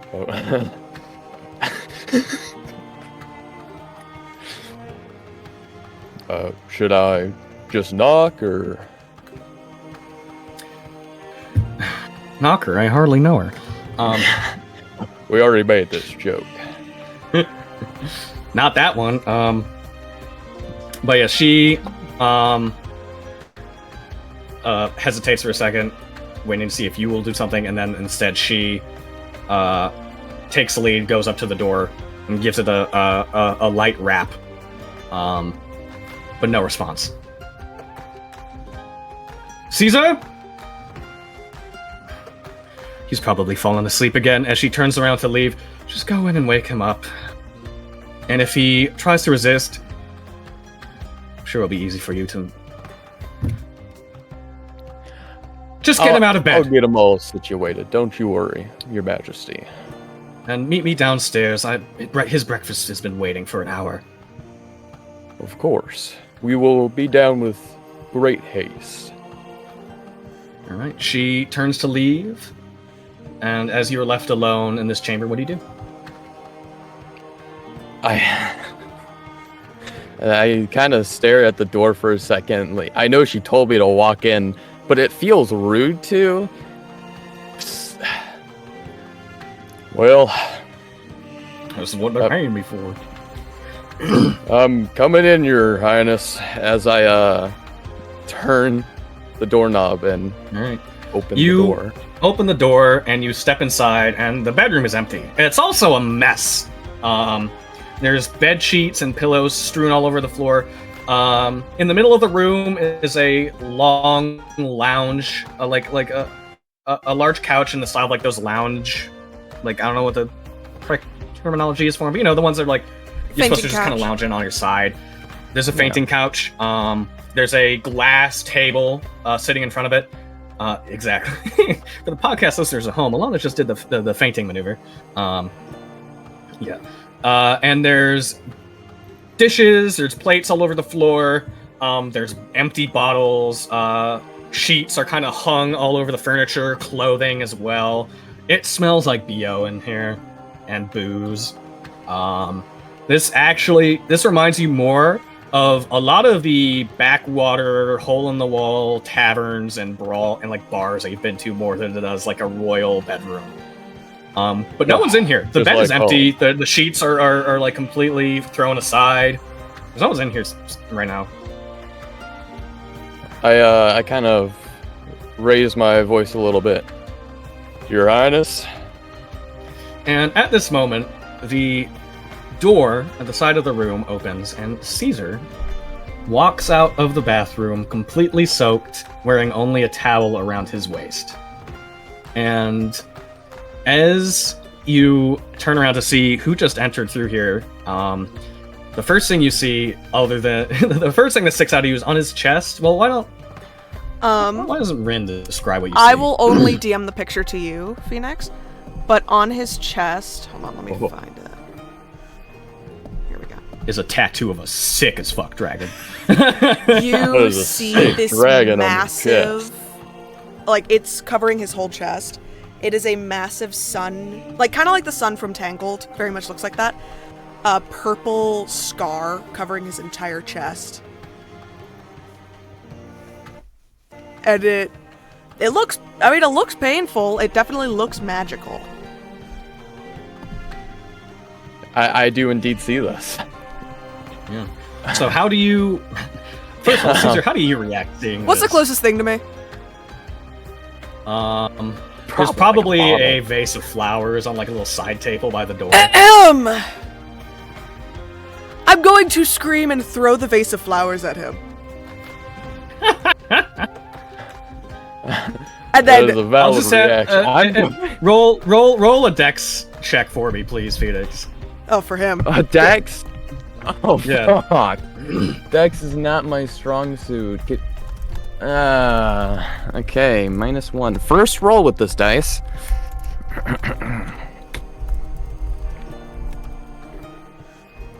Should I just knock, or? Knock her? I hardly know her. We already made this joke. Not that one. But yeah, she hesitates for a second, waiting to see if you will do something, and then instead she takes the lead, goes up to the door, and gives it a light rap. But no response. Caesar? He's probably fallen asleep again. As she turns around to leave, just go in and wake him up. And if he tries to resist, I'm sure it'll be easy for you to just get him out of I'll bed. get him all situated. Don't you worry, Your Majesty. And meet me downstairs. His breakfast has been waiting for an hour. Of course. We will be down with great haste. All right. She turns to leave. And as you're left alone in this chamber, what do you do? I kind of stare at the door for a second. Like, I know she told me to walk in, but it feels rude to. Well, This is what they're paying me for. Coming in, Your Highness, as I turn the doorknob and All right. open You- the door. Open the door and you step inside, and the bedroom is empty. It's also a mess. There's bed sheets and pillows strewn all over the floor. In the middle of the room is a long lounge, like a large couch in the style of like those lounge, like I don't know what the correct terminology is for them, but you know the ones that are like you're supposed to just kind of couch. lounge in on your side. There's a fainting couch. There's a glass table sitting in front of it. Exactly. For the podcast listeners at home, Alana just did the fainting maneuver. Yeah. And there's dishes, there's plates all over the floor, there's empty bottles, sheets are kind of hung all over the furniture, clothing as well. It smells like BO in here, and booze. This reminds you more of a lot of the backwater, hole-in-the-wall taverns and brawl and like bars that you've been to more than it does like a royal bedroom. But no one's in here. The Just bed is like empty. The sheets are like completely thrown aside. There's no one's in here right now. I kind of raise my voice a little bit. Your Highness? And at this moment, the door at the side of the room opens, and Caesar walks out of the bathroom completely soaked, wearing only a towel around his waist. And as you turn around to see who just entered through here, the first thing you see, other than the first thing that sticks out to you, is on his chest. Well, why doesn't Rin describe what you see? I will only DM the picture to you, Phoenix. But on his chest, hold on, let me Whoa. find it. Here we go. Is a tattoo of a sick as fuck dragon. You is a see sick this dragon on the massive, like it's covering his whole chest. It is a massive sun, like kind of like the sun from Tangled. Very much looks like that. A purple scar covering his entire chest, and it looks. I mean, it looks painful. It definitely looks magical. I do indeed see this. Yeah. So how do you... First of all, Caesar, how do you react seeing What's the this? closest thing to me? There's probably a vase of flowers on like a little side table by the door. Ahem! I'm going to scream and throw the vase of flowers at him. And That is a then, valid just say, reaction. roll a dex check for me, please, Phoenix. oh, for him. Dex? Oh, Yeah. fuck. Dex is not my strong suit. Okay, -1. First roll with this dice.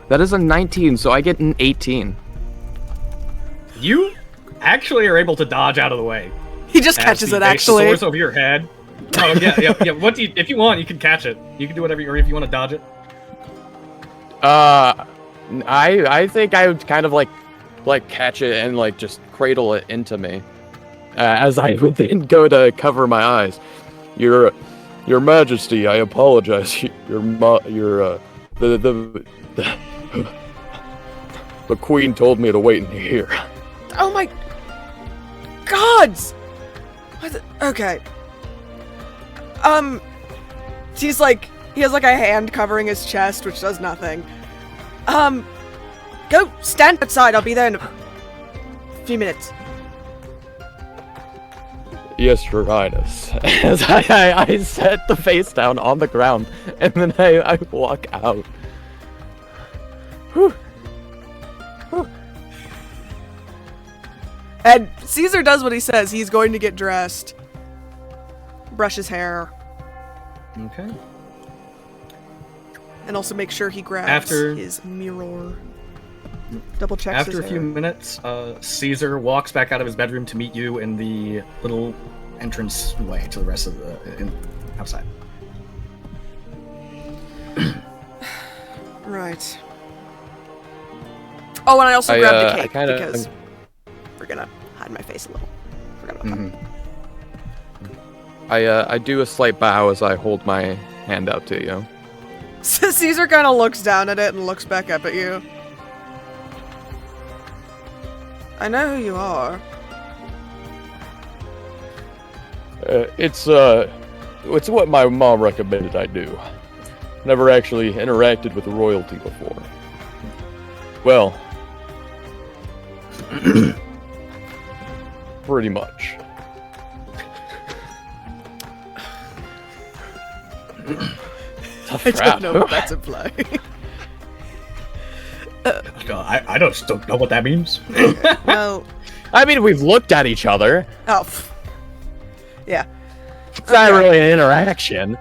That is a 19, so I get an 18. You actually are able to dodge out of the way. He just as catches the it, vase actually. soars over your head. Oh yeah. What do you? If you want, you can catch it. You can do whatever. Or if you want to dodge it. I think I would kind of like catch it and like just cradle it into me, as I would then go to cover my eyes. Your Majesty, I apologize. The Queen told me to wait in here. Oh my gods! Okay. He's like, he has like a hand covering his chest, which does nothing. Go stand outside. I'll be there in a few minutes. Yes, Your Highness. As I set the face down on the ground, and then I walk out. Whew. And Caesar does what he says. He's going to get dressed, brush his hair, Okay. and also make sure he grabs After- his mirror. Double checks After his a few hair. minutes, Caesar walks back out of his bedroom to meet you in the little entrance way to the rest of the outside. Right. Oh, and I also I, grabbed I a cake kinda- because we're gonna hide my face a little. Forgot about that. I do a slight bow as I hold my hand out to you. So Caesar kind of looks down at it and looks back up at you. I know who you are. It's what my mom recommended I do. Never actually interacted with royalty before. Well, pretty much. Tough I crowd. don't know what that's implying. I don't know what that means. Well, I mean, we've looked at each other. oh, yeah. It's not really an interaction.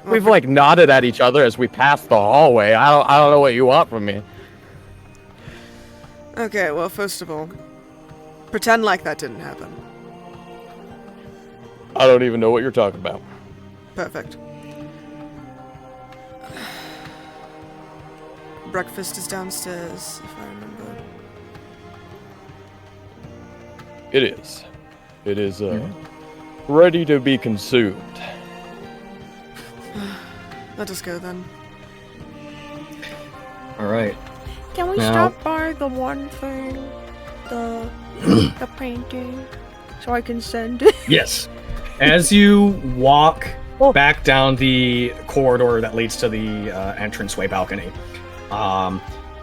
We've like nodded at each other as we passed the hallway. I don't know what you want from me. Okay, well, first of all, pretend like that didn't happen. I don't even know what you're talking about. Perfect. Breakfast is downstairs, if I remember. It is. It is ready to be consumed. Let us go then. All right. Can we Now- stop by the one thing? The painting? So I can send it? Yes. As you walk back down the corridor that leads to the entranceway balcony,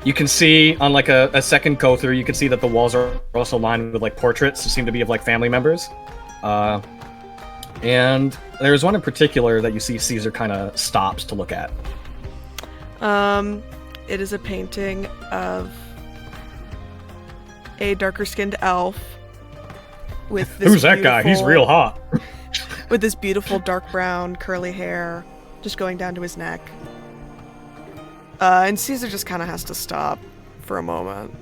you can see on like a second go through, you can see that the walls are also lined with like portraits that seem to be of like family members. And there's one in particular that you see Caesar kind of stops to look at. It is a painting of a darker-skinned elf with this Who's that guy? He's real hot. with this beautiful dark brown curly hair just going down to his neck. And Caesar just kind of has to stop for a moment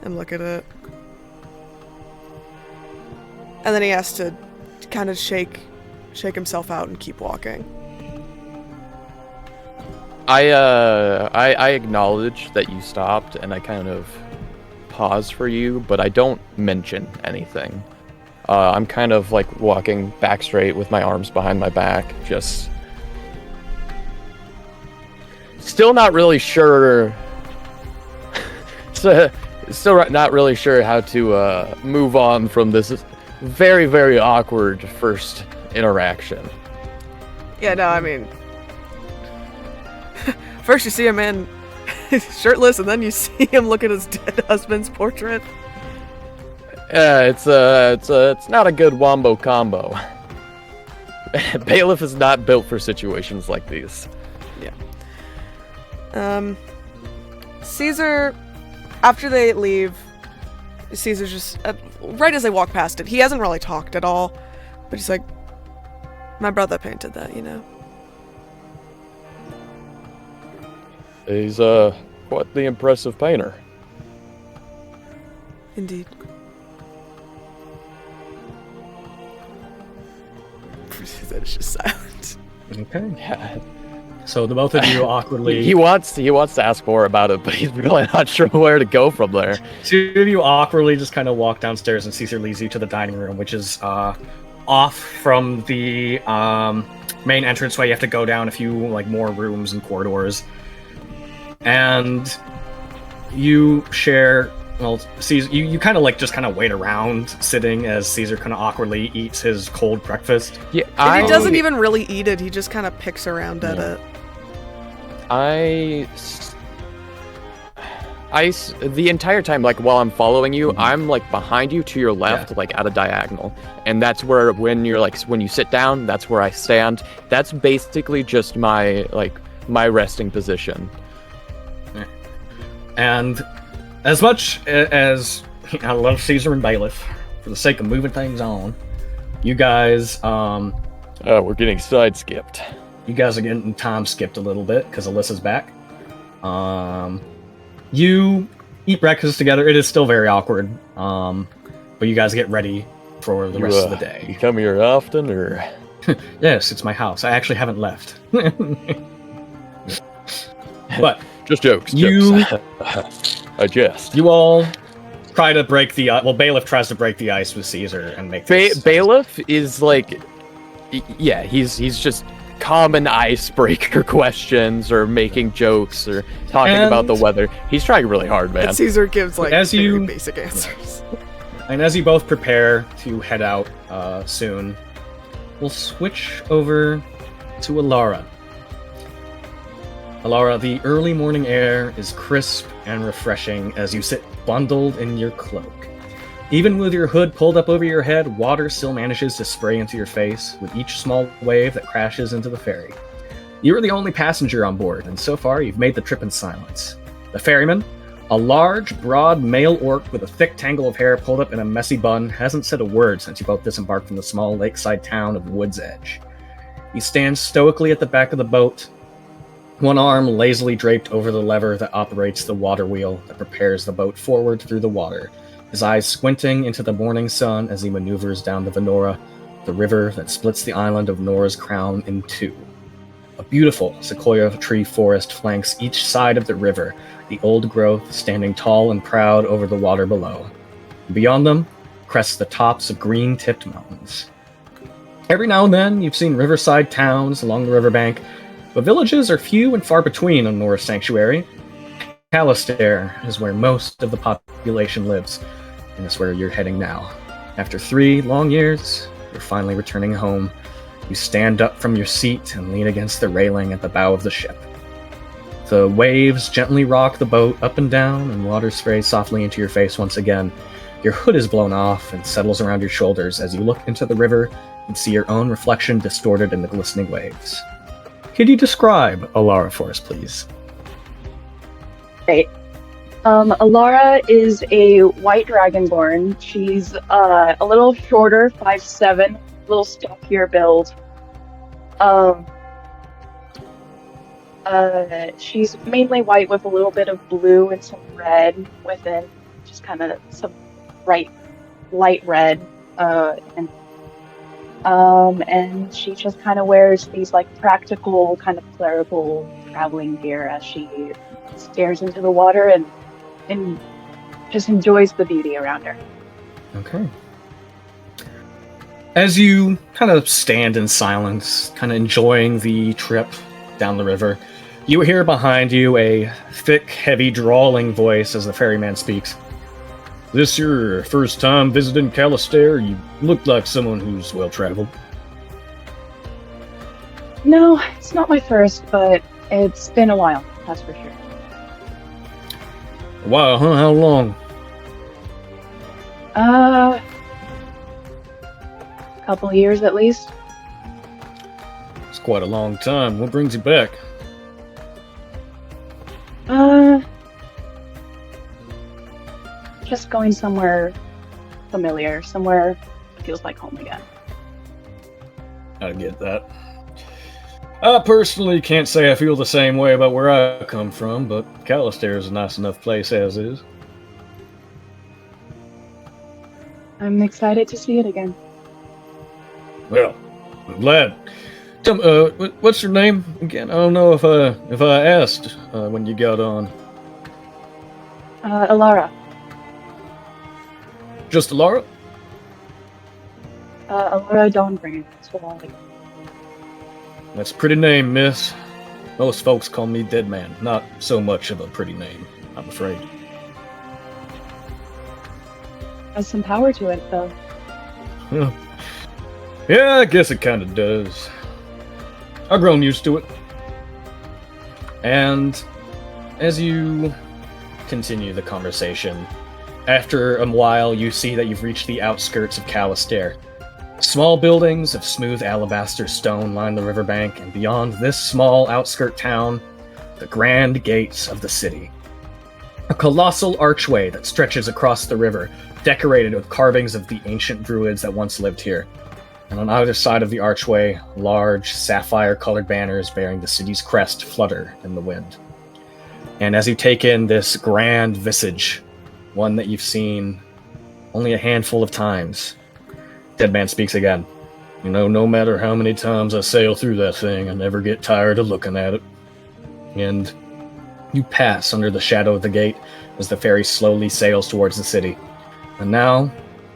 and look at it. And then he has to kind of shake himself out and keep walking. I acknowledge that you stopped, and I kind of pause for you, but I don't mention anything. I'm kind of like walking back straight with my arms behind my back, just still not really sure. Still not really sure how to move on from this very, very awkward first interaction. Yeah, no, I mean, first you see a man shirtless, and then you see him look at his dead husband's portrait. It's not a good wombo combo. Bailiff is not built for situations like these. Caesar, after they leave, Caesar's just, right as they walk past it, he hasn't really talked at all, but he's like, my brother painted that, you know? He's quite the impressive painter. Indeed. That is just silent. Okay. Yeah. So the both of you awkwardly... He wants to ask more about it, but he's really not sure where to go from there. Two of you awkwardly just kind of walk downstairs, and Caesar leads you to the dining room, which is off from the main entranceway. You have to go down a few like more rooms and corridors, and you share. Well, Caesar, you kind of like just kind of wait around, sitting as Caesar kind of awkwardly eats his cold breakfast. Yeah, And he doesn't even really eat it, he just kind of picks around at it. The entire time, like while I'm following you, I'm like behind you to your left, Yeah. like at a diagonal, and that's where when you sit down, that's where I stand. That's basically just my resting position. And as much as I love Caesar and Bailiff, for the sake of moving things on, you guys, We're getting side skipped. you guys are getting time skipped a little bit because Alyssa's back. You eat breakfast together. It is still very awkward, but you guys get ready for the rest of the You day. come here often, or Yes, it's my house. I actually haven't left. But just jokes? You- Jokes. I jest. you all try to break the Bailiff tries to break the ice with Caesar and make this. Bailiff is like, yeah, he's just common icebreaker questions or making jokes or talking about the weather. He's trying really hard, man. And Caesar gives like As very you- basic answers. And as you both prepare to head out soon, we'll switch over to Alara. Alara, the early morning air is crisp and refreshing as you sit bundled in your cloak. Even with your hood pulled up over your head, water still manages to spray into your face with each small wave that crashes into the ferry. You are the only passenger on board, and so far you've made the trip in silence. The ferryman, a large, broad male orc with a thick tangle of hair pulled up in a messy bun, hasn't said a word since you both disembarked from the small lakeside town of Wood's Edge. He stands stoically at the back of the boat, one arm lazily draped over the lever that operates the water wheel that propels the boat forward through the water, his eyes squinting into the morning sun as he maneuvers down the Venora, the river that splits the island of Nora's Crown in two. A beautiful sequoia tree forest flanks each side of the river, the old growth standing tall and proud over the water below. Beyond them, crest the tops of green-tipped mountains. Every now and then, you've seen riverside towns along the riverbank, but villages are few and far between on Nora's Sanctuary. Calistair is where most of the population lives, and it's where you're heading now. After 3 long years, you're finally returning home. You stand up from your seat and lean against the railing at the bow of the ship. The waves gently rock the boat up and down, and water sprays softly into your face once again. Your hood is blown off and settles around your shoulders as you look into the river and see your own reflection distorted in the glistening waves. Could you describe Alara for us, please? Great. Alara is a white dragonborn. She's a little shorter, 5'7", a little stockier build. She's mainly white with a little bit of blue and some red within, just kind of some light red. And she just kind of wears these like practical kind of clerical traveling gear as she stares into the water and just enjoys the beauty around her. Okay. As you kind of stand in silence, kind of enjoying the trip down the river, you hear behind you a thick, heavy, drawling voice as the ferryman speaks. This your first time visiting Calistair? You look like someone who's well-traveled. No, it's not my first, but it's been a while, that's for sure. Wow, huh? How long? Couple years at least. It's quite a long time. What brings you back? Just going somewhere familiar, somewhere that feels like home again. I get that. I personally can't say I feel the same way about where I come from, but Calistair is a nice enough place as is. I'm excited to see it again. Well, I'm glad. Tell me, what's your name again? I don't know if I asked when you got on. Alara. Just Alara? Alara Dawnbringer. That's what I like. That's a pretty name, miss. Most folks call me Deadman. Not so much of a pretty name, I'm afraid. Has some power to it, though. Yeah, I guess it kind of does. I've grown used to it. And as you continue the conversation, after a while you see that you've reached the outskirts of Calistair. Small buildings of smooth alabaster stone line the riverbank, and beyond this small outskirt town, the grand gates of the city. A colossal archway that stretches across the river, decorated with carvings of the ancient druids that once lived here. And on either side of the archway, large, sapphire-colored banners bearing the city's crest flutter in the wind. And as you take in this grand visage, one that you've seen only a handful of times, Deadman speaks again. You know, no matter how many times I sail through that thing, I never get tired of looking at it. And you pass under the shadow of the gate as the ferry slowly sails towards the city. And now,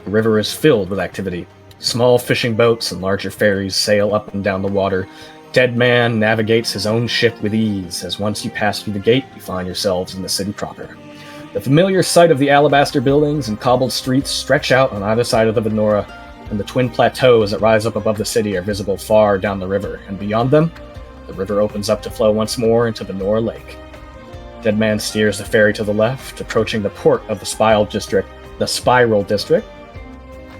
the river is filled with activity. Small fishing boats and larger ferries sail up and down the water, Dead Man navigates his own ship with ease, as once you pass through the gate, you find yourselves in the city proper. The familiar sight of the alabaster buildings and cobbled streets stretch out on either side of the Venora, and the twin plateaus that rise up above the city are visible far down the river, and beyond them, the river opens up to flow once more into the Nora Lake. Dead Man steers the ferry to the left, approaching the port of the Spiral District,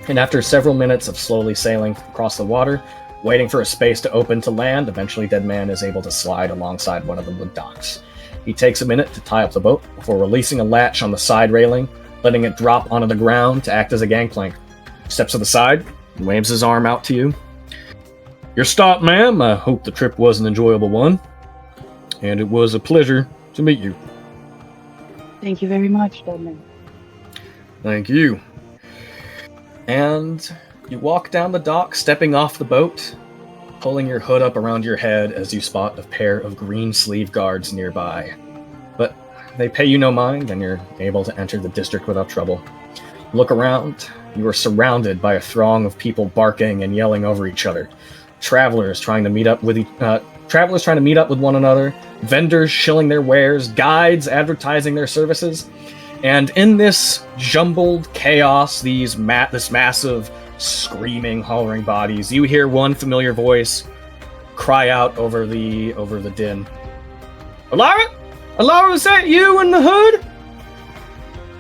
and after several minutes of slowly sailing across the water, waiting for a space to open to land, eventually Dead Man is able to slide alongside one of the wood docks. He takes a minute to tie up the boat before releasing a latch on the side railing, letting it drop onto the ground to act as a gangplank. He steps to the side and waves his arm out to you. "Your stop, ma'am. I hope the trip was an enjoyable one. And it was a pleasure to meet you." Thank you very much, Deadman. "Thank you." And you walk down the dock, stepping off the boat, pulling your hood up around your head as you spot a pair of green sleeve guards nearby. But they pay you no mind, and you're able to enter the district without trouble. Look around. You are surrounded by a throng of people barking and yelling over each other. Travelers trying to meet up with one another, vendors shilling their wares, guides advertising their services. And in this jumbled chaos, this massive screaming, hollering bodies, you hear one familiar voice cry out over the din. "Alara? Alara, is that you in the hood?"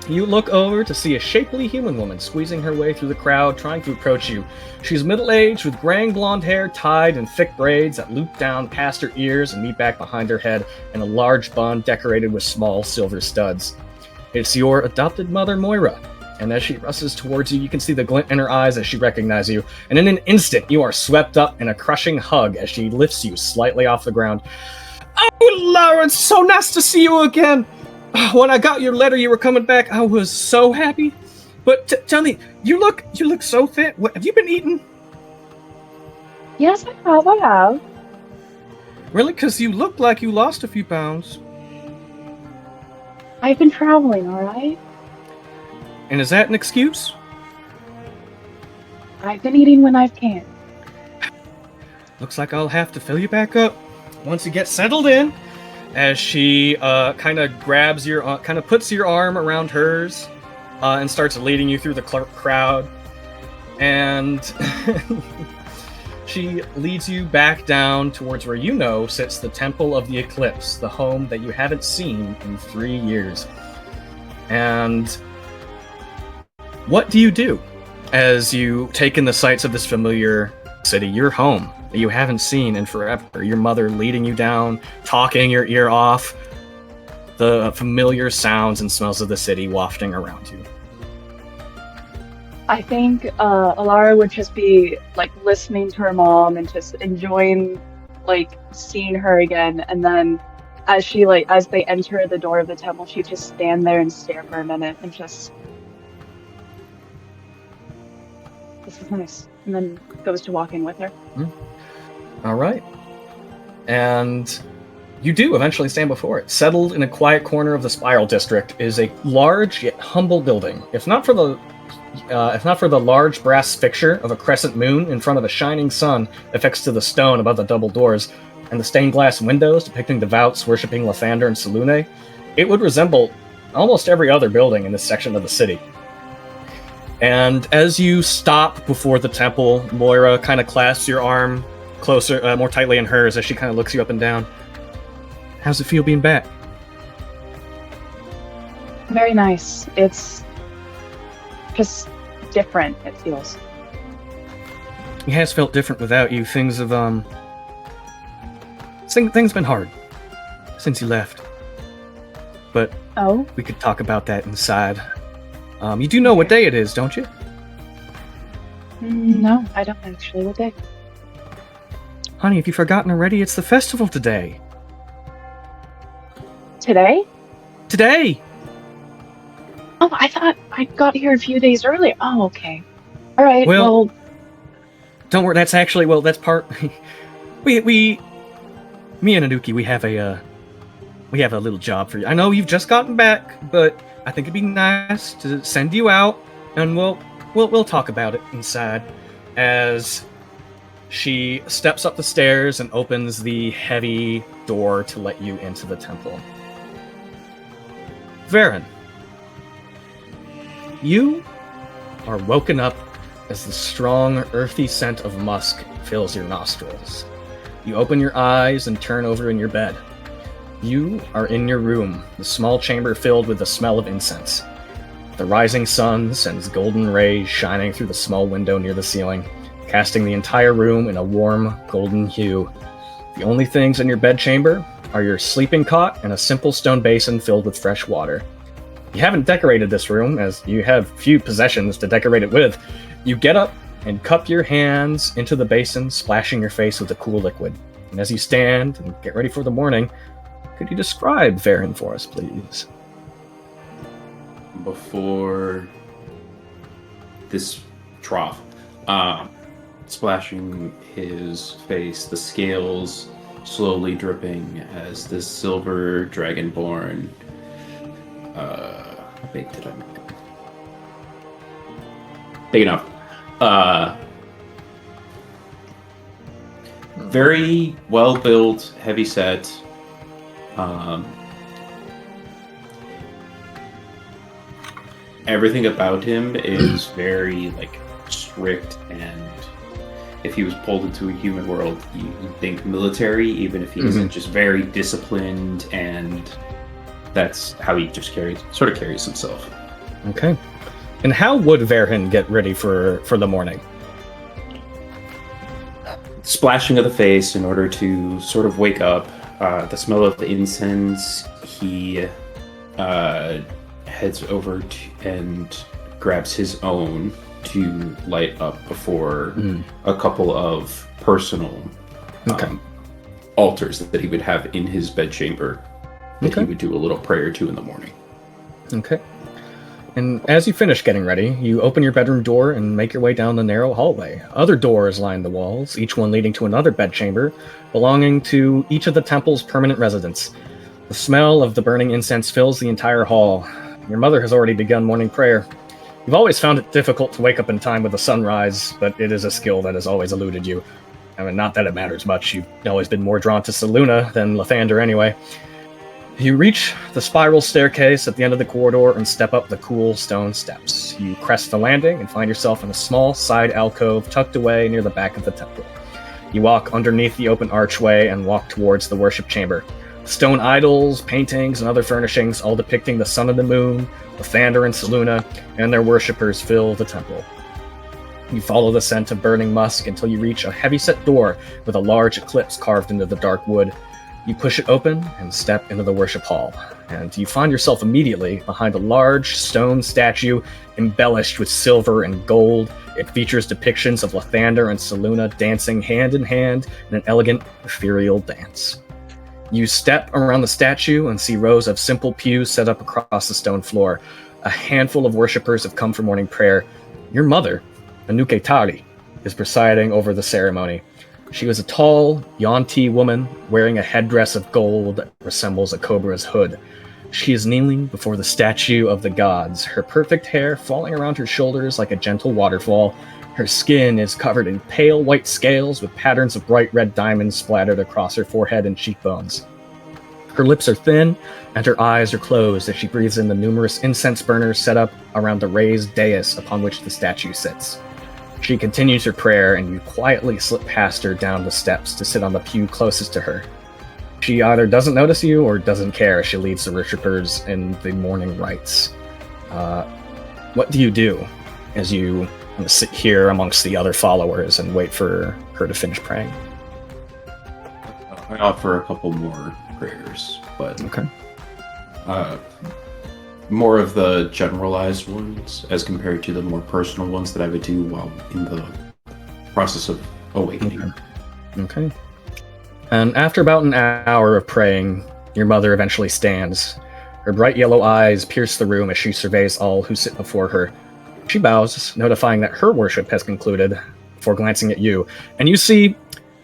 You look over to see a shapely human woman squeezing her way through the crowd, trying to approach you. She's middle-aged, with graying blonde hair tied in thick braids that loop down past her ears and meet back behind her head, and a large bun decorated with small silver studs. It's your adopted mother, Moira, and as she rushes towards you, you can see the glint in her eyes as she recognizes you, and in an instant, you are swept up in a crushing hug as she lifts you slightly off the ground. "Oh, Laura, it's so nice to see you again! When I got your letter you were coming back, I was so happy. But tell me, you look so fit. What, have you been eating?" Yes, I have. "Really? Because you look like you lost a few pounds." I've been traveling, alright? "And is that an excuse?" I've been eating when I can. "Looks like I'll have to fill you back up once you get settled in." As she kind of grabs your, kind of puts your arm around hers and starts leading you through the crowd. And she leads you back down towards where you know sits the Temple of the Eclipse, the home that you haven't seen in 3 years. And what do you do as you take in the sights of this familiar city, your home that you haven't seen in forever? Your mother leading you down, talking your ear off, the familiar sounds and smells of the city wafting around you. I think Alara would just be like listening to her mom and just enjoying like seeing her again, and then as they enter the door of the temple, she'd just stand there and stare for a minute and just, "This is nice," and then goes to walking with her. All right. And you do eventually stand before it. Settled in a quiet corner of the Spiral District is a large yet humble building. If not for the large brass fixture of a crescent moon in front of a shining sun affixed to the stone above the double doors, and the stained glass windows depicting devoutes worshipping Lathander and Selune, it would resemble almost every other building in this section of the city. And as you stop before the temple, Moira kind of clasps your arm closer, more tightly in hers as she kind of looks you up and down. "How's it feel being back?" Very nice. It's just different, it feels. It has felt different without you. Things have, things been hard since you left. But Oh? we could talk about that inside. You do know what day it is, don't you? No, I don't actually. What day? Honey, have you forgotten already? It's the festival today. Today? Today! Oh, I thought I got here a few days earlier. Oh, okay. Alright, Well- well, Don't worry, that's actually, well, that's part... me and Anuki, we have a little job for you. I know you've just gotten back, but I think it'd be nice to send you out, and we'll talk about it inside. As She steps up the stairs and opens the heavy door to let you into the temple. Varen, you are woken up as the strong, earthy scent of musk fills your nostrils. You open your eyes and turn over in your bed. You are in your room, the small chamber filled with the smell of incense. The rising sun sends golden rays shining through the small window near the ceiling, casting the entire room in a warm, golden hue. The only things in your bedchamber are your sleeping cot and a simple stone basin filled with fresh water. You haven't decorated this room, as you have few possessions to decorate it with. You get up and cup your hands into the basin, splashing your face with the cool liquid. And as you stand and get ready for the morning, could you describe Varen for us, please? Before this trough, splashing his face, the scales slowly dripping as this silver dragonborn. How big did I make it? Big enough. Very well built, heavy set. Everything about him is very strict, and if he was pulled into a human world, you'd think military, even if he isn't, just very disciplined, and that's how he just sort of carries himself. Okay. And how would Varen get ready for the morning? Splashing of the face in order to sort of wake up. The smell of the incense, he heads over and grabs his own to light up before a couple of personal altars that he would have in his bedchamber that he would do a little prayer to in the morning. Okay. And as you finish getting ready, you open your bedroom door and make your way down the narrow hallway. Other doors line the walls, each one leading to another bedchamber, belonging to each of the temple's permanent residents. The smell of the burning incense fills the entire hall. Your mother has already begun morning prayer. You've always found it difficult to wake up in time with the sunrise, but it is a skill that has always eluded you. I mean, not that it matters much. You've always been more drawn to Selûne than Lathander anyway. You reach the spiral staircase at the end of the corridor and step up the cool stone steps. You crest the landing and find yourself in a small side alcove tucked away near the back of the temple. You walk underneath the open archway and walk towards the worship chamber. Stone idols, paintings, and other furnishings, all depicting the sun and the moon, Lathander and Selûne, and their worshippers fill the temple. You follow the scent of burning musk until you reach a heavy-set door with a large eclipse carved into the dark wood. You push it open and step into the worship hall, and you find yourself immediately behind a large stone statue embellished with silver and gold. It features depictions of Lathander and Selûne dancing hand in hand in an elegant, ethereal dance. You step around the statue and see rows of simple pews set up across the stone floor. A handful of worshippers have come for morning prayer. Your mother, Anuke Tari, is presiding over the ceremony. She was a tall, Yuan-Ti woman wearing a headdress of gold that resembles a cobra's hood. She is kneeling before the statue of the gods, her perfect hair falling around her shoulders like a gentle waterfall. Her skin is covered in pale white scales with patterns of bright red diamonds splattered across her forehead and cheekbones. Her lips are thin, and her eyes are closed as she breathes in the numerous incense burners set up around the raised dais upon which the statue sits. She continues her prayer, and you quietly slip past her down the steps to sit on the pew closest to her. She either doesn't notice you or doesn't care as she leads the worshippers in the morning rites. What do you do as you sit here amongst the other followers and wait for her to finish praying? I offer a couple more prayers, but more of the generalized ones as compared to the more personal ones that I would do while in the process of awakening. Okay. And after about an hour of praying, your mother eventually stands. Her bright yellow eyes pierce the room as she surveys all who sit before her. She bows, notifying that her worship has concluded, before glancing at you. And you see,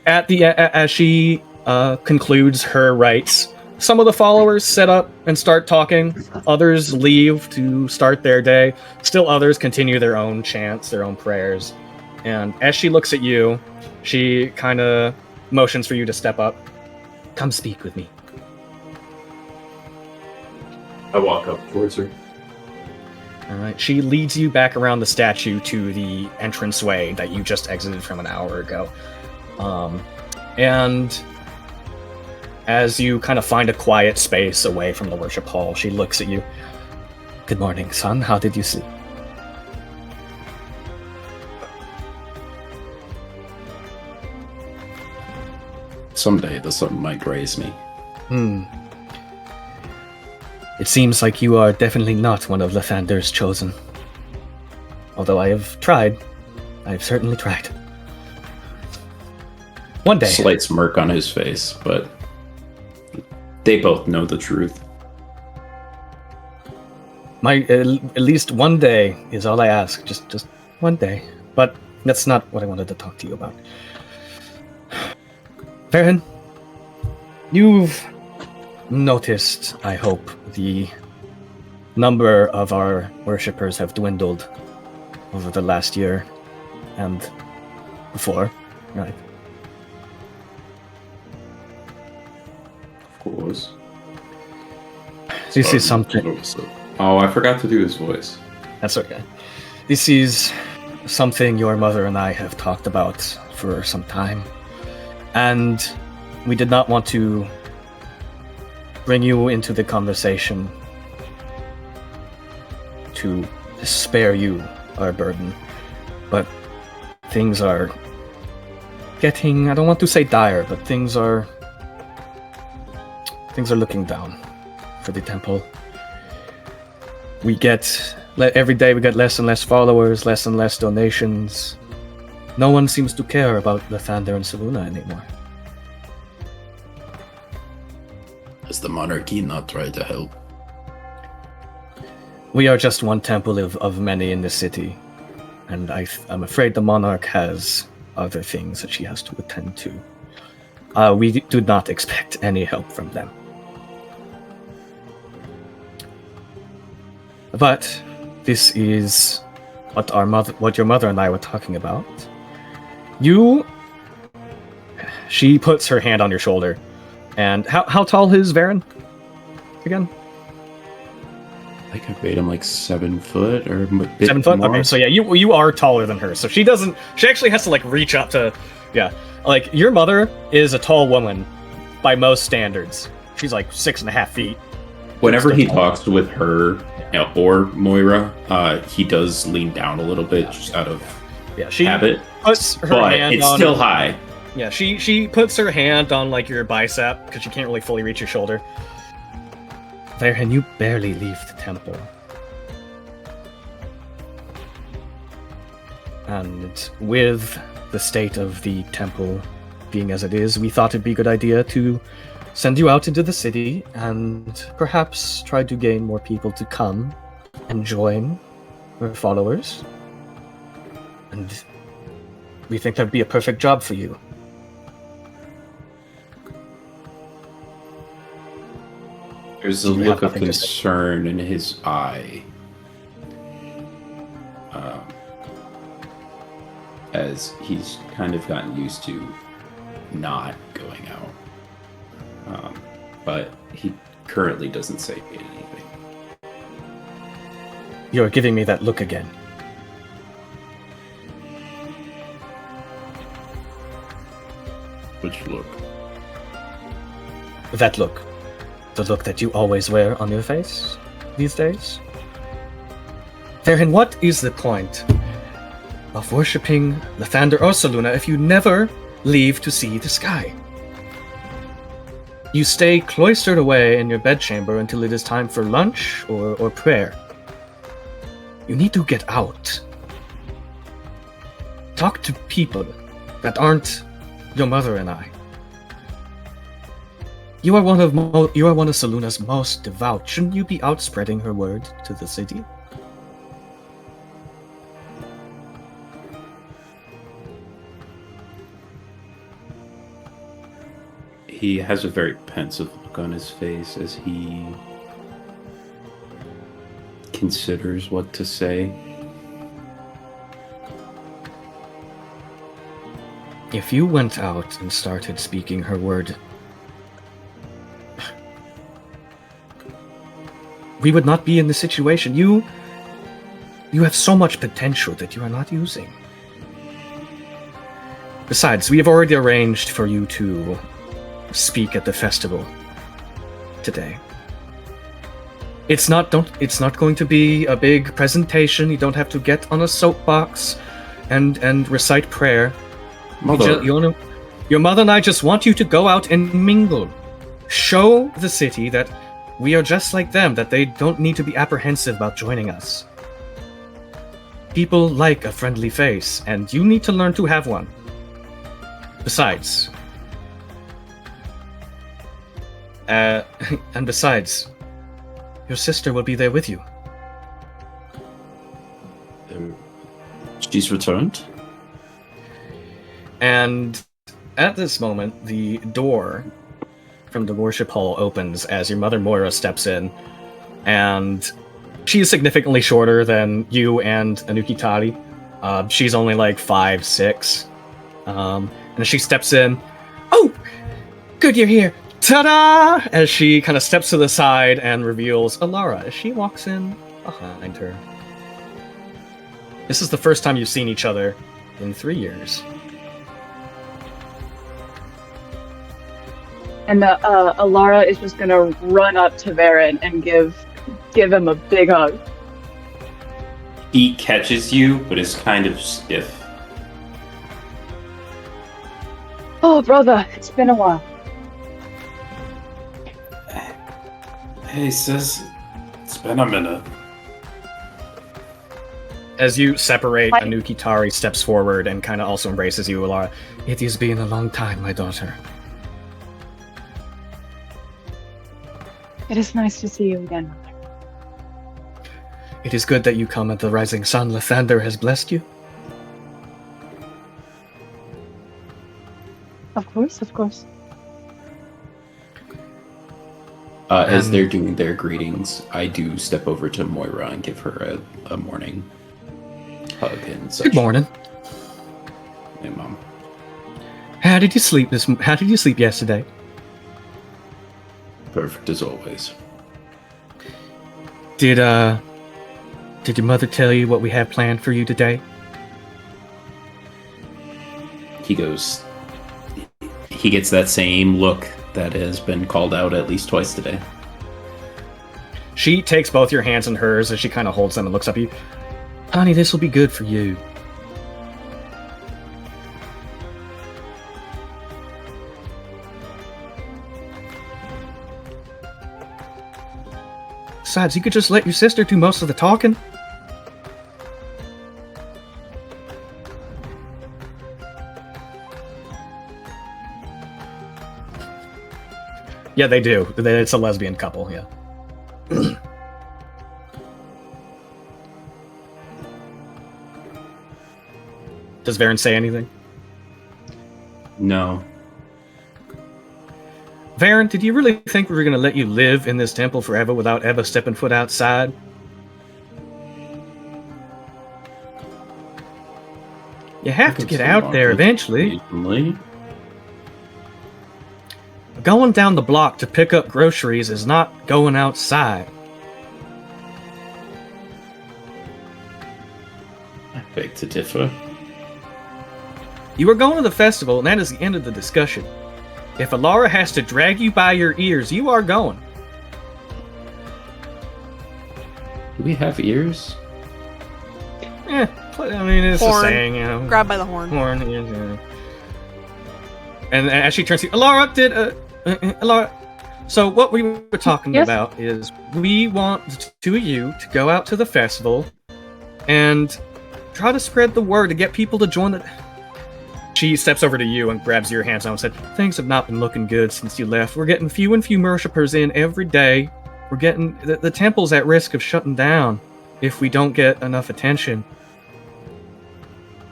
as she concludes her rites, some of the followers set up and start talking. Others leave to start their day. Still others continue their own chants, their own prayers. And as she looks at you, she kind of motions for you to step up. Come speak with me. I walk up towards her. All right. She leads you back around the statue to the entranceway that you just exited from an hour ago. And as you kind of find a quiet space away from the worship hall, she looks at you. Good morning, son. How did you sleep? Someday the sun might graze me. It seems like you are definitely not one of Lathander's chosen. Although I have tried. I have certainly tried. One day. Slight smirk on his face, but they both know the truth. At least one day is all I ask. Just one day. But that's not what I wanted to talk to you about. Farron, you've noticed, I hope, the number of our worshippers have dwindled over the last year and before, right? Of course. This is something. Oh, I forgot to do his voice. That's okay. This is something your mother and I have talked about for some time. And we did not want to bring you into the conversation to spare you our burden. But things are getting, I don't want to say dire, but things are looking down for the temple. Every day we get less and less followers, less and less donations. No one seems to care about Lathander and Selûne anymore. Has the monarchy not tried to help? We are just one temple of many in the city, and I'm afraid the monarch has other things that she has to attend to. We do not expect any help from them. But this is what your mother and I were talking about. She puts her hand on your shoulder. And how tall is Varen? Again? I could rate him like 7 foot or a bit 7 foot? more. Okay, so yeah, you are taller than her. So she actually has to like reach up to, yeah. Like your mother is a tall woman by most standards. She's like 6.5 feet. Whenever he talks with her or Moira, he does lean down a little bit just out of habit. Puts her But hand it's on, still high. Yeah, she puts her hand on like your bicep because she can't really fully reach your shoulder. Varen, you barely leave the temple. And with the state of the temple being as it is, we thought it'd be a good idea to send you out into the city and perhaps try to gain more people to come and join our followers. And we think that'd be a perfect job for you. There's a look of concern in his eye. As he's kind of gotten used to not going out. But he currently doesn't say anything. You're giving me that look again. Which look? That look. The look that you always wear on your face these days? Varen, what is the point of worshipping Lathander or Selûne if you never leave to see the sky? You stay cloistered away in your bedchamber until it is time for lunch or prayer. You need to get out. Talk to people that aren't your mother and I. You are one of Selûne's most devout. Shouldn't you be out spreading her word to the city? He has a very pensive look on his face as he considers what to say. if you went out and started speaking her word, we would not be in this situation. You have so much potential that you are not using. Besides, we have already arranged for you to speak at the festival today. It's not going to be a big presentation. You don't have to get on a soapbox and recite prayer. Mother, Your mother and I just want you to go out and mingle. Show the city that we are just like them, that they don't need to be apprehensive about joining us. People like a friendly face, and you need to learn to have one. Besides, your sister will be there with you. she's returned. And at this moment, the door from the worship hall opens as your mother Moira steps in, and she's significantly shorter than you and Anukitari. She's only like 5'6". And she steps in. Oh, good you're here. Ta-da! As she kind of steps to the side and reveals Alara as she walks in behind her. This is the first time you've seen each other in 3 years. And Alara is just gonna run up to Varen and give him a big hug. He catches you, but is kind of stiff. Oh, brother, it's been a while. Hey, sis. It's been a minute. As you separate, Hi. Anukitari steps forward and kind of also embraces you, Alara. It has been a long time, my daughter. It is nice to see you again, mother. It is good that you come at the rising sun. Lathander has blessed you. Of course, of course. As they're doing their greetings, I do step over to Moira and give her a morning hug and such. Good morning. Hey, Mom. How did you sleep yesterday? Perfect as always. Did your mother tell you what we have planned for you today? He goes. He gets that same look that has been called out at least twice today. She takes both your hands in hers as she kind of holds them and looks up at you. Honey, this will be good for you. Besides, you could just let your sister do most of the talking. Yeah, they do. It's a lesbian couple, yeah. Does Varen say anything? No. Varen, did you really think we were going to let you live in this temple forever without ever stepping foot outside? You have to get out there eventually. Occasionally. Going down the block to pick up groceries is not going outside. I beg to differ. You are going to the festival, and that is the end of the discussion. If Alara has to drag you by your ears, you are going. Do we have ears? I mean, it's Horn. a saying, you know. Grab by the horn. Horn, yeah. And as she turns to you, Alara, Alara, so what we were talking Yes? about is we want the two of you to go out to the festival and try to spread the word to get people to join the... She steps over to you and grabs your hands and said, things have not been looking good since you left. We're getting few and few worshippers in every day. We're getting... The temple's at risk of shutting down if we don't get enough attention.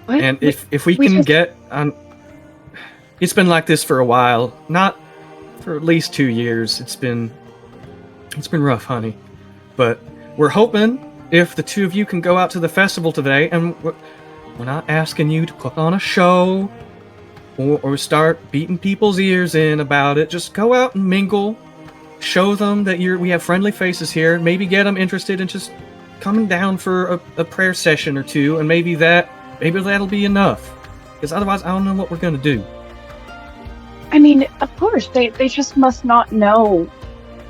What? And if we we can just- get... it's been like this for a while. Not for at least 2 years. It's been rough, honey. But we're hoping if the two of you can go out to the festival today, and we're not asking you to put on a show. or start beating people's ears in about it. Just go out and mingle, show them that we have friendly faces here. Maybe get them interested in just coming down for a prayer session or two, and maybe that'll be enough. Because otherwise, I don't know what we're gonna do. I mean, of course, they just must not know.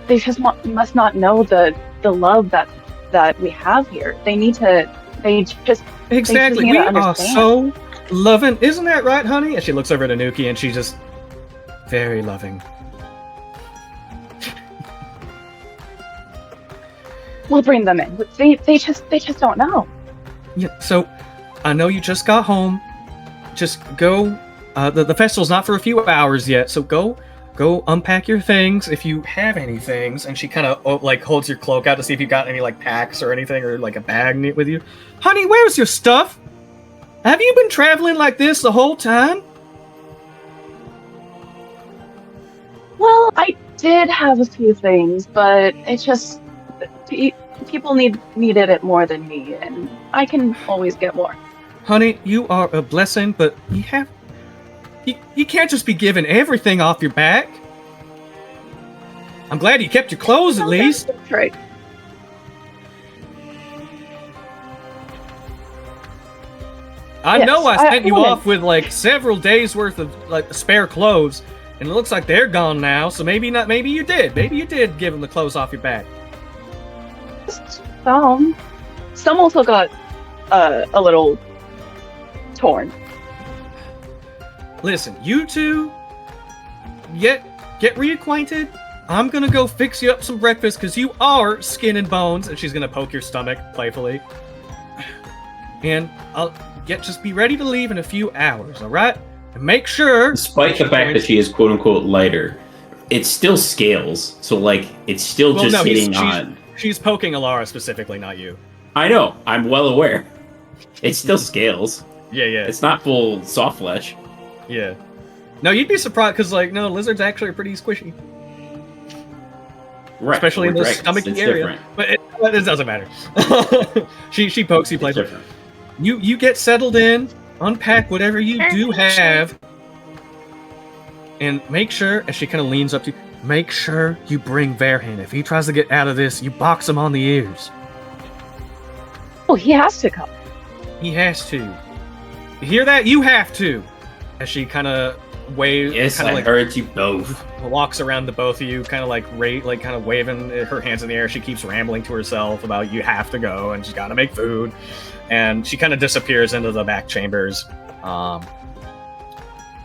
They just must not know the love that we have here. They need to. They just Exactly. need We to are understand. so loving, isn't that right, honey? And she looks over at Anuki, and she's just very loving. We'll bring them in. They just don't know. Yeah. So, I know you just got home. Just go. The festival's not for a few hours yet, so go unpack your things if you have any things. And she kind of holds your cloak out to see if you got any packs or anything, or a bag with you. Honey, where's your stuff? Have you been traveling like this the whole time? Well, I did have a few things, but it's just people needed it more than me, and I can always get more. Honey, you are a blessing, but you can't just be giving everything off your back. I'm glad you kept your clothes at least. That's right. I Yes, know I sent you wanted- off with several days worth of spare clothes, and it looks like they're gone now. So maybe not. Maybe you did. Maybe you did give them the clothes off your back. Some also got a little torn. Listen, you two, get reacquainted. I'm gonna go fix you up some breakfast because you are skin and bones, and she's gonna poke your stomach playfully. And just be ready to leave in a few hours, all right? And make sure. Despite the fact that she is quote unquote lighter, it's still scales. So it's still Well, just no, sitting on. She's poking Alara specifically, not you. I know. I'm well aware. It's still scales. Yeah. It's not full soft flesh. Yeah. No, you'd be surprised because no, lizards actually are pretty squishy. Right. Especially in we're the dragons. stomachy It's area. different. But it doesn't matter. she pokes you It's playfully. different. You get settled in, unpack whatever you do have, and make sure, as she kind of leans up to you, make sure you bring Verhin. If he tries to get out of this, you box him on the ears. Oh, he has to come. He has to. You hear that? You have to. As she kind of waves, Yes, kind I of heard you both. walks around the both of you, kind of kind of waving her hands in the air. She keeps rambling to herself about you have to go and she's got to make food, and she kind of disappears into the back chambers,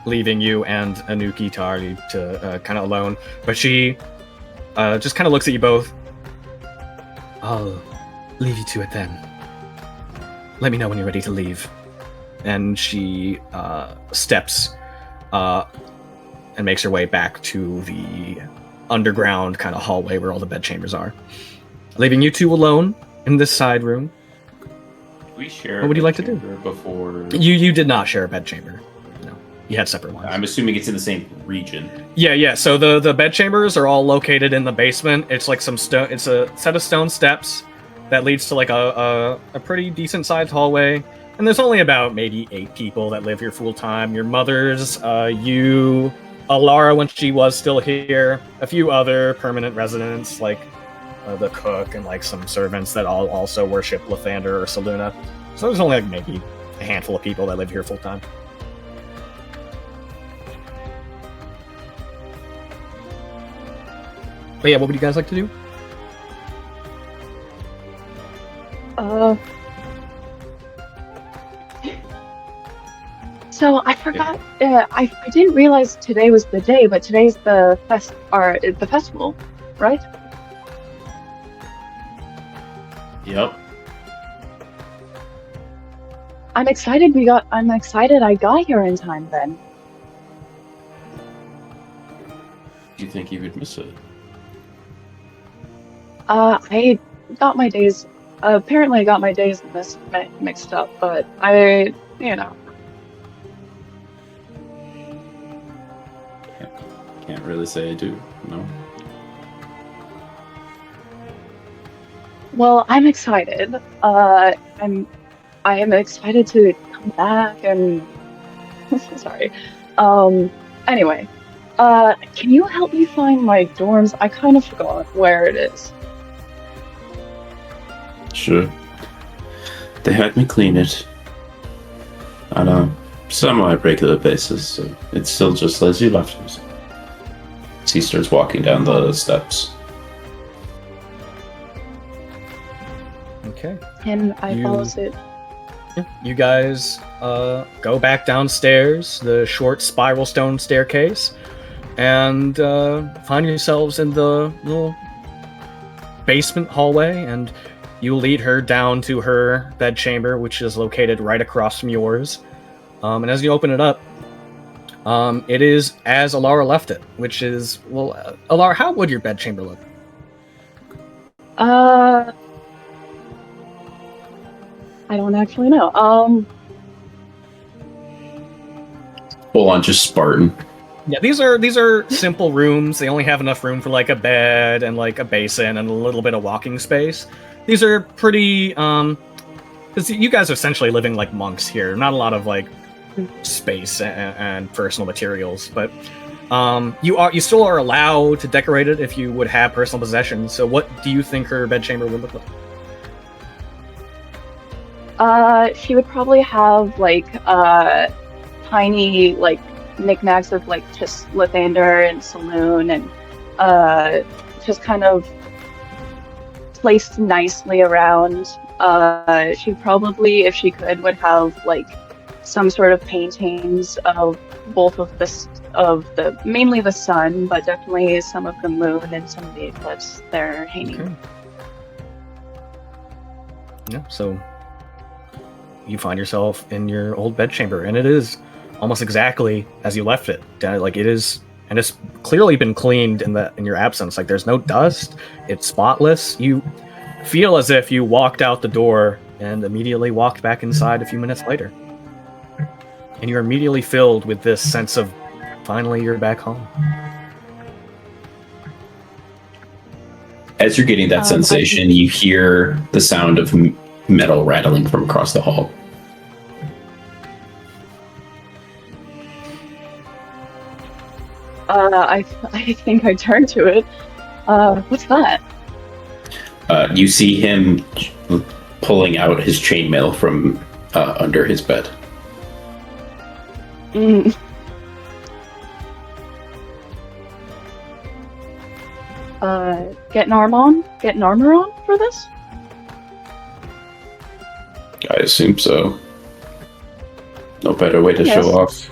leaving you and Anuki Tari to kind of alone. But she just kind of looks at you both. I'll leave you to it then. Let me know when you're ready to leave. And she steps and makes her way back to the underground kind of hallway where all the bed chambers are, leaving you two alone in this side room. We share. What would you like to do? Before You did not share a bed chamber. No, you had separate ones. I'm assuming it's in the same region. Yeah. So the bed chambers are all located in the basement. It's some stone. It's a set of stone steps that leads to a pretty decent sized hallway. And there's only about maybe 8 people that live here full time. Your mother's, you, Alara when she was still here, a few other permanent residents like the cook and some servants that all also worship Lathander or Saluna. So there's only maybe a handful of people that live here full time. But yeah, what would you guys like to do? So I forgot. I didn't realize today was the day, but today's the festival, right? Yep. I'm excited. I'm excited. I got here in time. Then Do you think you would miss it? I got my days. Apparently, I got my days mixed up, but I. Can't really say I do. No. Well, I'm excited. I am excited to come back and Sorry. Anyway, can you help me find my dorms? I kind of forgot where it is. Sure. They had me clean it on a semi-regular basis, so it's still just as you left it. He starts walking down the steps. Okay. And I You- follow suit. You guys go back downstairs, the short spiral stone staircase, and find yourselves in the little basement hallway, and you lead her down to her bedchamber, which is located right across from yours. And as you open it up, it is as Alara left it, which is, well, Alara, how would your bedchamber look? I don't actually know. Full on just Spartan. Yeah, these are simple rooms. They only have enough room for like a bed and like a basin and a little bit of walking space. These are pretty because you guys are essentially living like monks here. Not a lot of like space and personal materials, but you still are allowed to decorate it if you would have personal possessions. So what do you think her bedchamber would look like? She would probably have like tiny like knickknacks of like just Lathander and Saloon and just kind of placed nicely around. She probably, if she could, would have like some sort of paintings of both of the mainly the sun, but definitely some of the moon and some of the eclipse they're hanging. Okay. Yeah, so you find yourself in your old bedchamber, and it is almost exactly as you left it. Like it is, and it's clearly been cleaned in your absence. Like there's no dust. It's spotless. You feel as if you walked out the door and immediately walked back inside a few minutes later, and you're immediately filled with this sense of finally you're back home. As you're getting that sensation, you hear the sound of metal rattling from across the hall. I think I turned to it. What's that? You see him pulling out his chainmail from under his bed. Mm. Get an armor on for this? I assume so. No better way to Yes. show off.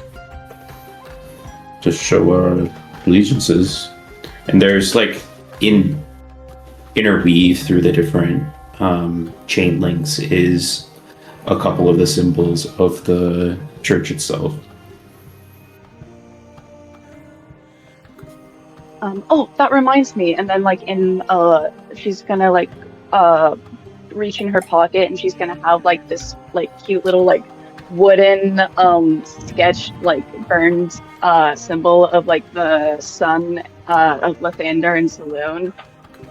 Just show our allegiances. And there's like interweave through the different chain links is a couple of the symbols of the church itself. Oh, that reminds me. And then like she's gonna like reach in her pocket and she's gonna have like this like cute little like wooden sketch like burned symbol of like the sun of Lathander and Saloon.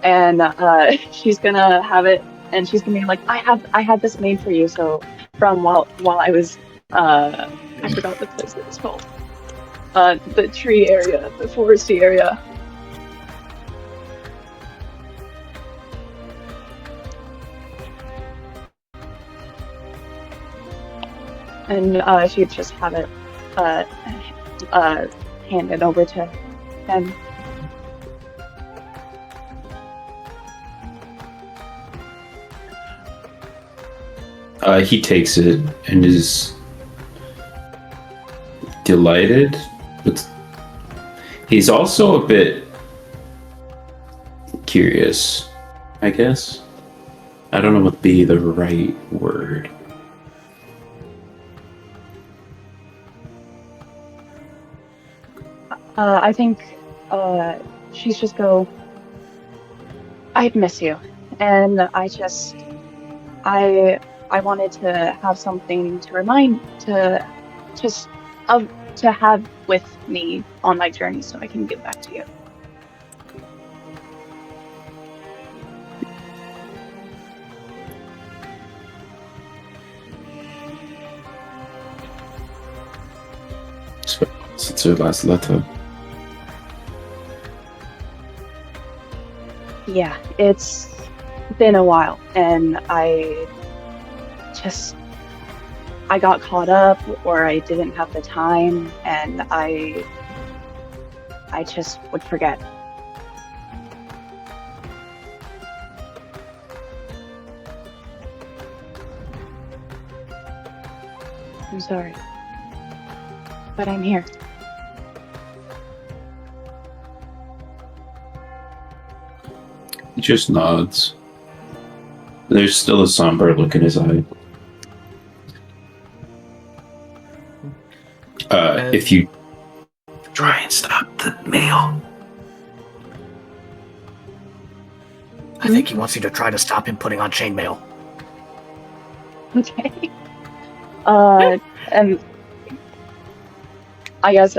And she's gonna have it and she's gonna be like, I had this made for you, so from while I was I forgot the place it was called. The tree area, the foresty area. And she'd just have it handed over to him. He takes it and is delighted, but he's also a bit curious, I guess. I don't know what would be the right word. I think she's just go, I'd miss you. And I wanted to have something to to have with me on my journey so I can give back to you. Since your last letter. Yeah, it's been a while, and I got caught up, or I didn't have the time, and I just would forget. I'm sorry, but I'm here. He just nods. There's still a somber look in his eye. If you try and stop the mail. I think he wants you to try to stop him putting on chainmail. Okay. And I guess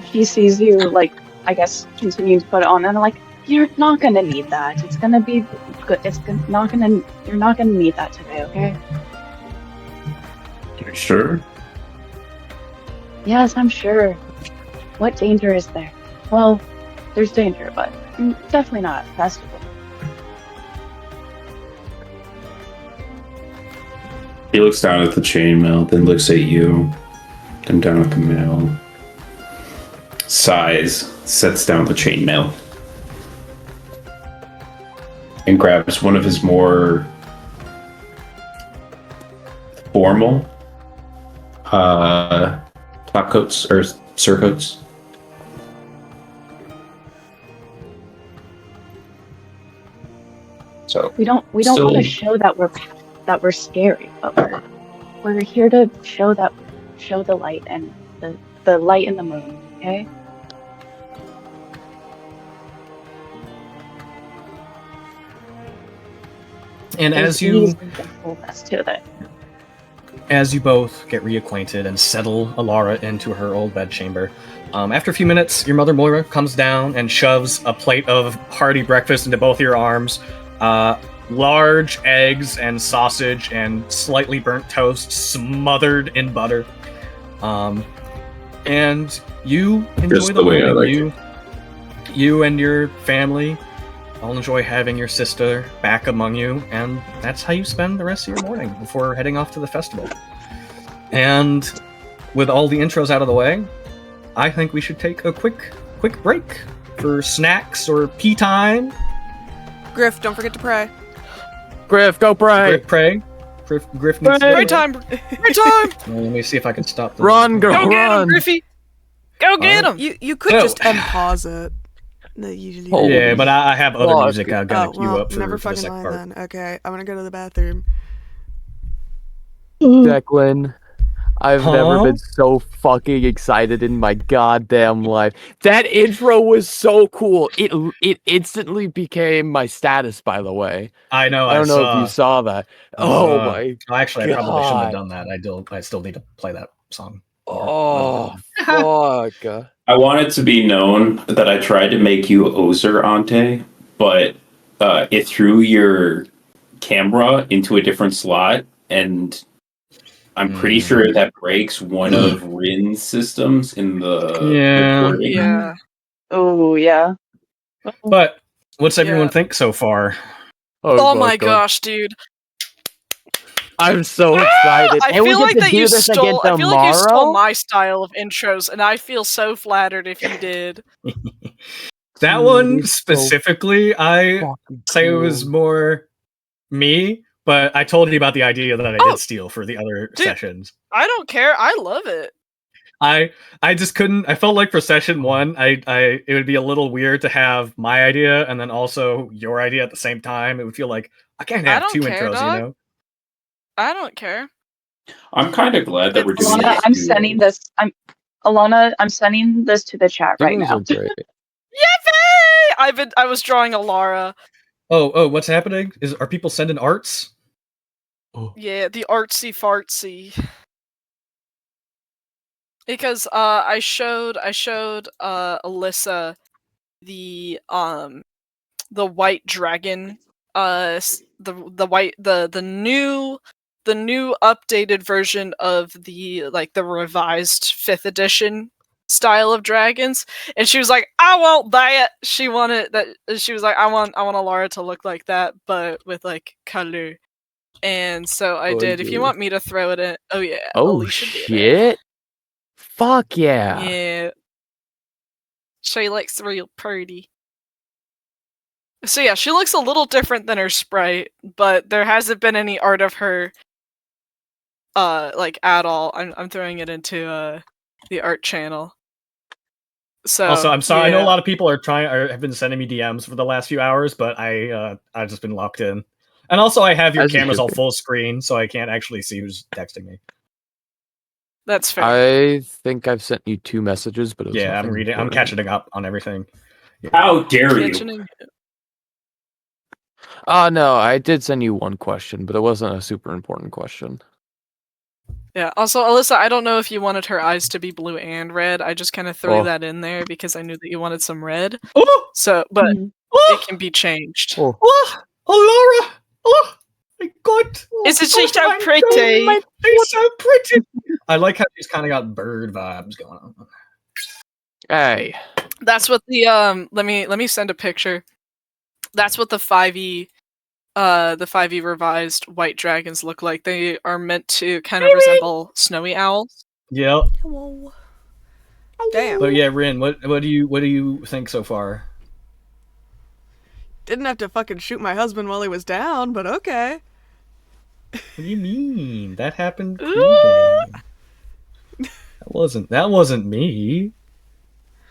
he sees you, like, I guess, continuing to put it on, and I'm like, you're not gonna need that. It's gonna be good. You're not gonna need that today, okay? Are you sure? Yes, I'm sure. What danger is there? Well, there's danger, but definitely not a festival. He looks down at the chainmail, then looks at you, then down at the mail. Sighs, sets down the chainmail, and grabs one of his more formal top coats or surcoats. So We don't Still- want to show that we're scary, but we're here to show the light and the light in the moon, okay? And There's as you ease and fullness to it. as you both get reacquainted and settle Alara into her old bedchamber, after a few minutes, your mother Moira comes down and shoves a plate of hearty breakfast into both your arms. Large eggs and sausage and slightly burnt toast smothered in butter. And you enjoy Just the the way I morning. like You and your family all enjoy having your sister back among you, and that's how you spend the rest of your morning before heading off to the festival. And with all the intros out of the way, I think we should take a quick break for snacks or pee time. Griff, don't forget to pray. Griff, go pray. Griff needs to Pray. Great time! Great time! Let me see if I can stop this. Run, Go girl, get him, run. Griffey! Go get him! You could No. just unpause it. That usually. Oh, Yeah, but I have other fuck. music I've got to Oh, queue well, up for never the fucking second mind part. then. Okay, I'm gonna go to the bathroom. Declan, I've never Huh? been so fucking excited in my goddamn life. That intro was so cool. It instantly became my status, by the way. I know. I don't know saw. if you saw that. Oh Uh, my. Actually, I probably shouldn't have God. done that. I still need to play that song. Oh fuck. I want it to be known that I tried to make you Ozer Ante, but it threw your camera into a different slot, and I'm pretty sure that breaks one of Rin's systems in the Yeah. recording. Yeah. Oh yeah. But what's everyone Yeah. think so far? Oh my God. gosh, dude. I'm so excited. I And we feel get like to that do you this stole. again I feel like you stole tomorrow? my style of intros, and I feel so flattered if you did. That Dude, one it's so specifically, I fucking say it was cool. more me, but I told you about the idea that I Oh. did steal for the other Dude. sessions. I don't care. I love it. I just couldn't. I felt like for session one, it would be a little weird to have my idea and then also your idea at the same time. It would feel like I can't I have don't two care, intros, dog. you know. I don't care. I'm kind of glad that we're doing Alana, this. I'm too. sending this. I'm sending this to the chat right Those now. are great. Yippee! I was drawing Alara. Oh, what's happening? Are people sending arts? Yeah, the artsy fartsy. Because I showed Alyssa the white dragon the new the new updated version of the revised 5th edition style of dragons, and she was like, I want that. She wanted that. She was like, I want Alara to look like that, but with like color. And so I did. If you want me to throw it in, oh yeah. Oh Alicia did it. shit! Fuck yeah! Yeah. She looks real pretty. So yeah, she looks a little different than her sprite, but there hasn't been any art of her at all. I'm throwing it into the art channel. So Also, I'm sorry. I know a yeah. lot of people have been sending me DMs for the last few hours, but I've just been locked in. And also, I have your As you cameras should all be. full screen, so I can't actually see who's texting me. That's fair. I think I've sent you 2 messages, but it was Yeah, I'm nothing reading. I'm important. catching up on everything. How dare you? Kitchening- No, I did send you 1 question, but it wasn't a super important question. Yeah. Also, Alyssa, I don't know if you wanted her eyes to be blue and red. I just kind of threw Oh. that in there because I knew that you wanted some red. Oh, So, but Mhm. it can be changed. Oh. Laura! Oh, my God! Isn't she so I'm pretty? She's so pretty. I like how she's kind of got bird vibes going on. Hey, That's what the let me send a picture. That's what the 5e revised white dragons look like. They are meant to kind of resemble snowy owls. Yep. Hello. Damn. But yeah, Rin, what do you think so far? Didn't have to fucking shoot my husband while he was down, but okay. What do you mean? That happened Ooh. pre-game. That wasn't me.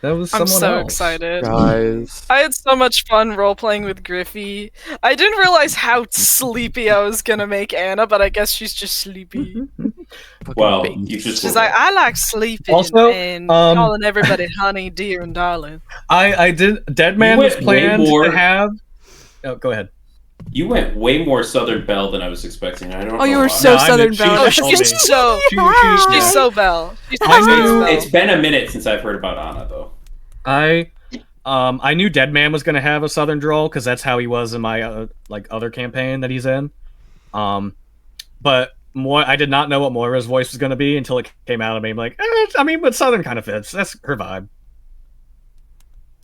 That was I'm someone so else. excited. guys. I had so much fun role playing with Griffey. I didn't realize how sleepy I was gonna make Anna, but I guess she's just sleepy. Fucking Well, babies. you just She's were like, right. I like sleeping Also, and um, calling everybody honey, dear, and darling. I did. Dead Man You was went way planned more- to have. Oh, go ahead. You went way more Southern Belle than I was expecting. I don't. Oh, you know were why. so No, I Southern mean, Belle. Oh, she told me. she's so She's she's so Belle. She's I so knew- Belle. It's been a minute since I've heard about Anna, though. I knew Dead Man was gonna have a Southern drawl because that's how he was in my other campaign that he's in. But I did not know what Moira's voice was gonna be until it came out of me. I'm like, but Southern kind of fits. That's her vibe.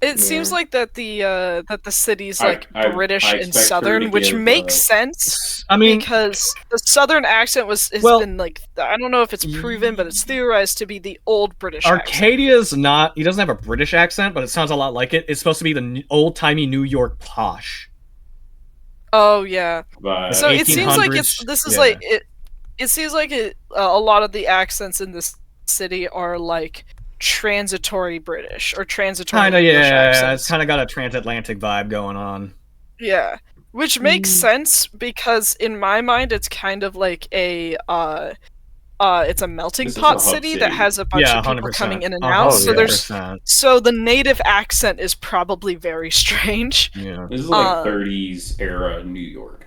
It seems Yeah. like that the city's I- like I British and expect her to Southern, which give, makes sense I mean, because the Southern accent has Well- been like, I don't know if it's proven, but it's theorized to be the old British accent. Arcadia's not. He doesn't have a British accent, but it sounds a lot like it. It's supposed to be the old timey New York posh. Oh yeah. But So it seems like 1800s, this is yeah. like it. It seems like a lot of the accents in this city are like transitory British or transitory Kind of, English yeah. accents. It's kind of got a transatlantic vibe going on. Yeah, which makes sense because in my mind it's kind of like a it's a melting This is a pot hub city that city. has a bunch Yeah, of people 100%. coming in and Oh, out. oh, So yeah. there's 100%. so the native accent is probably very strange. Yeah. this is like uh, 30s era New York.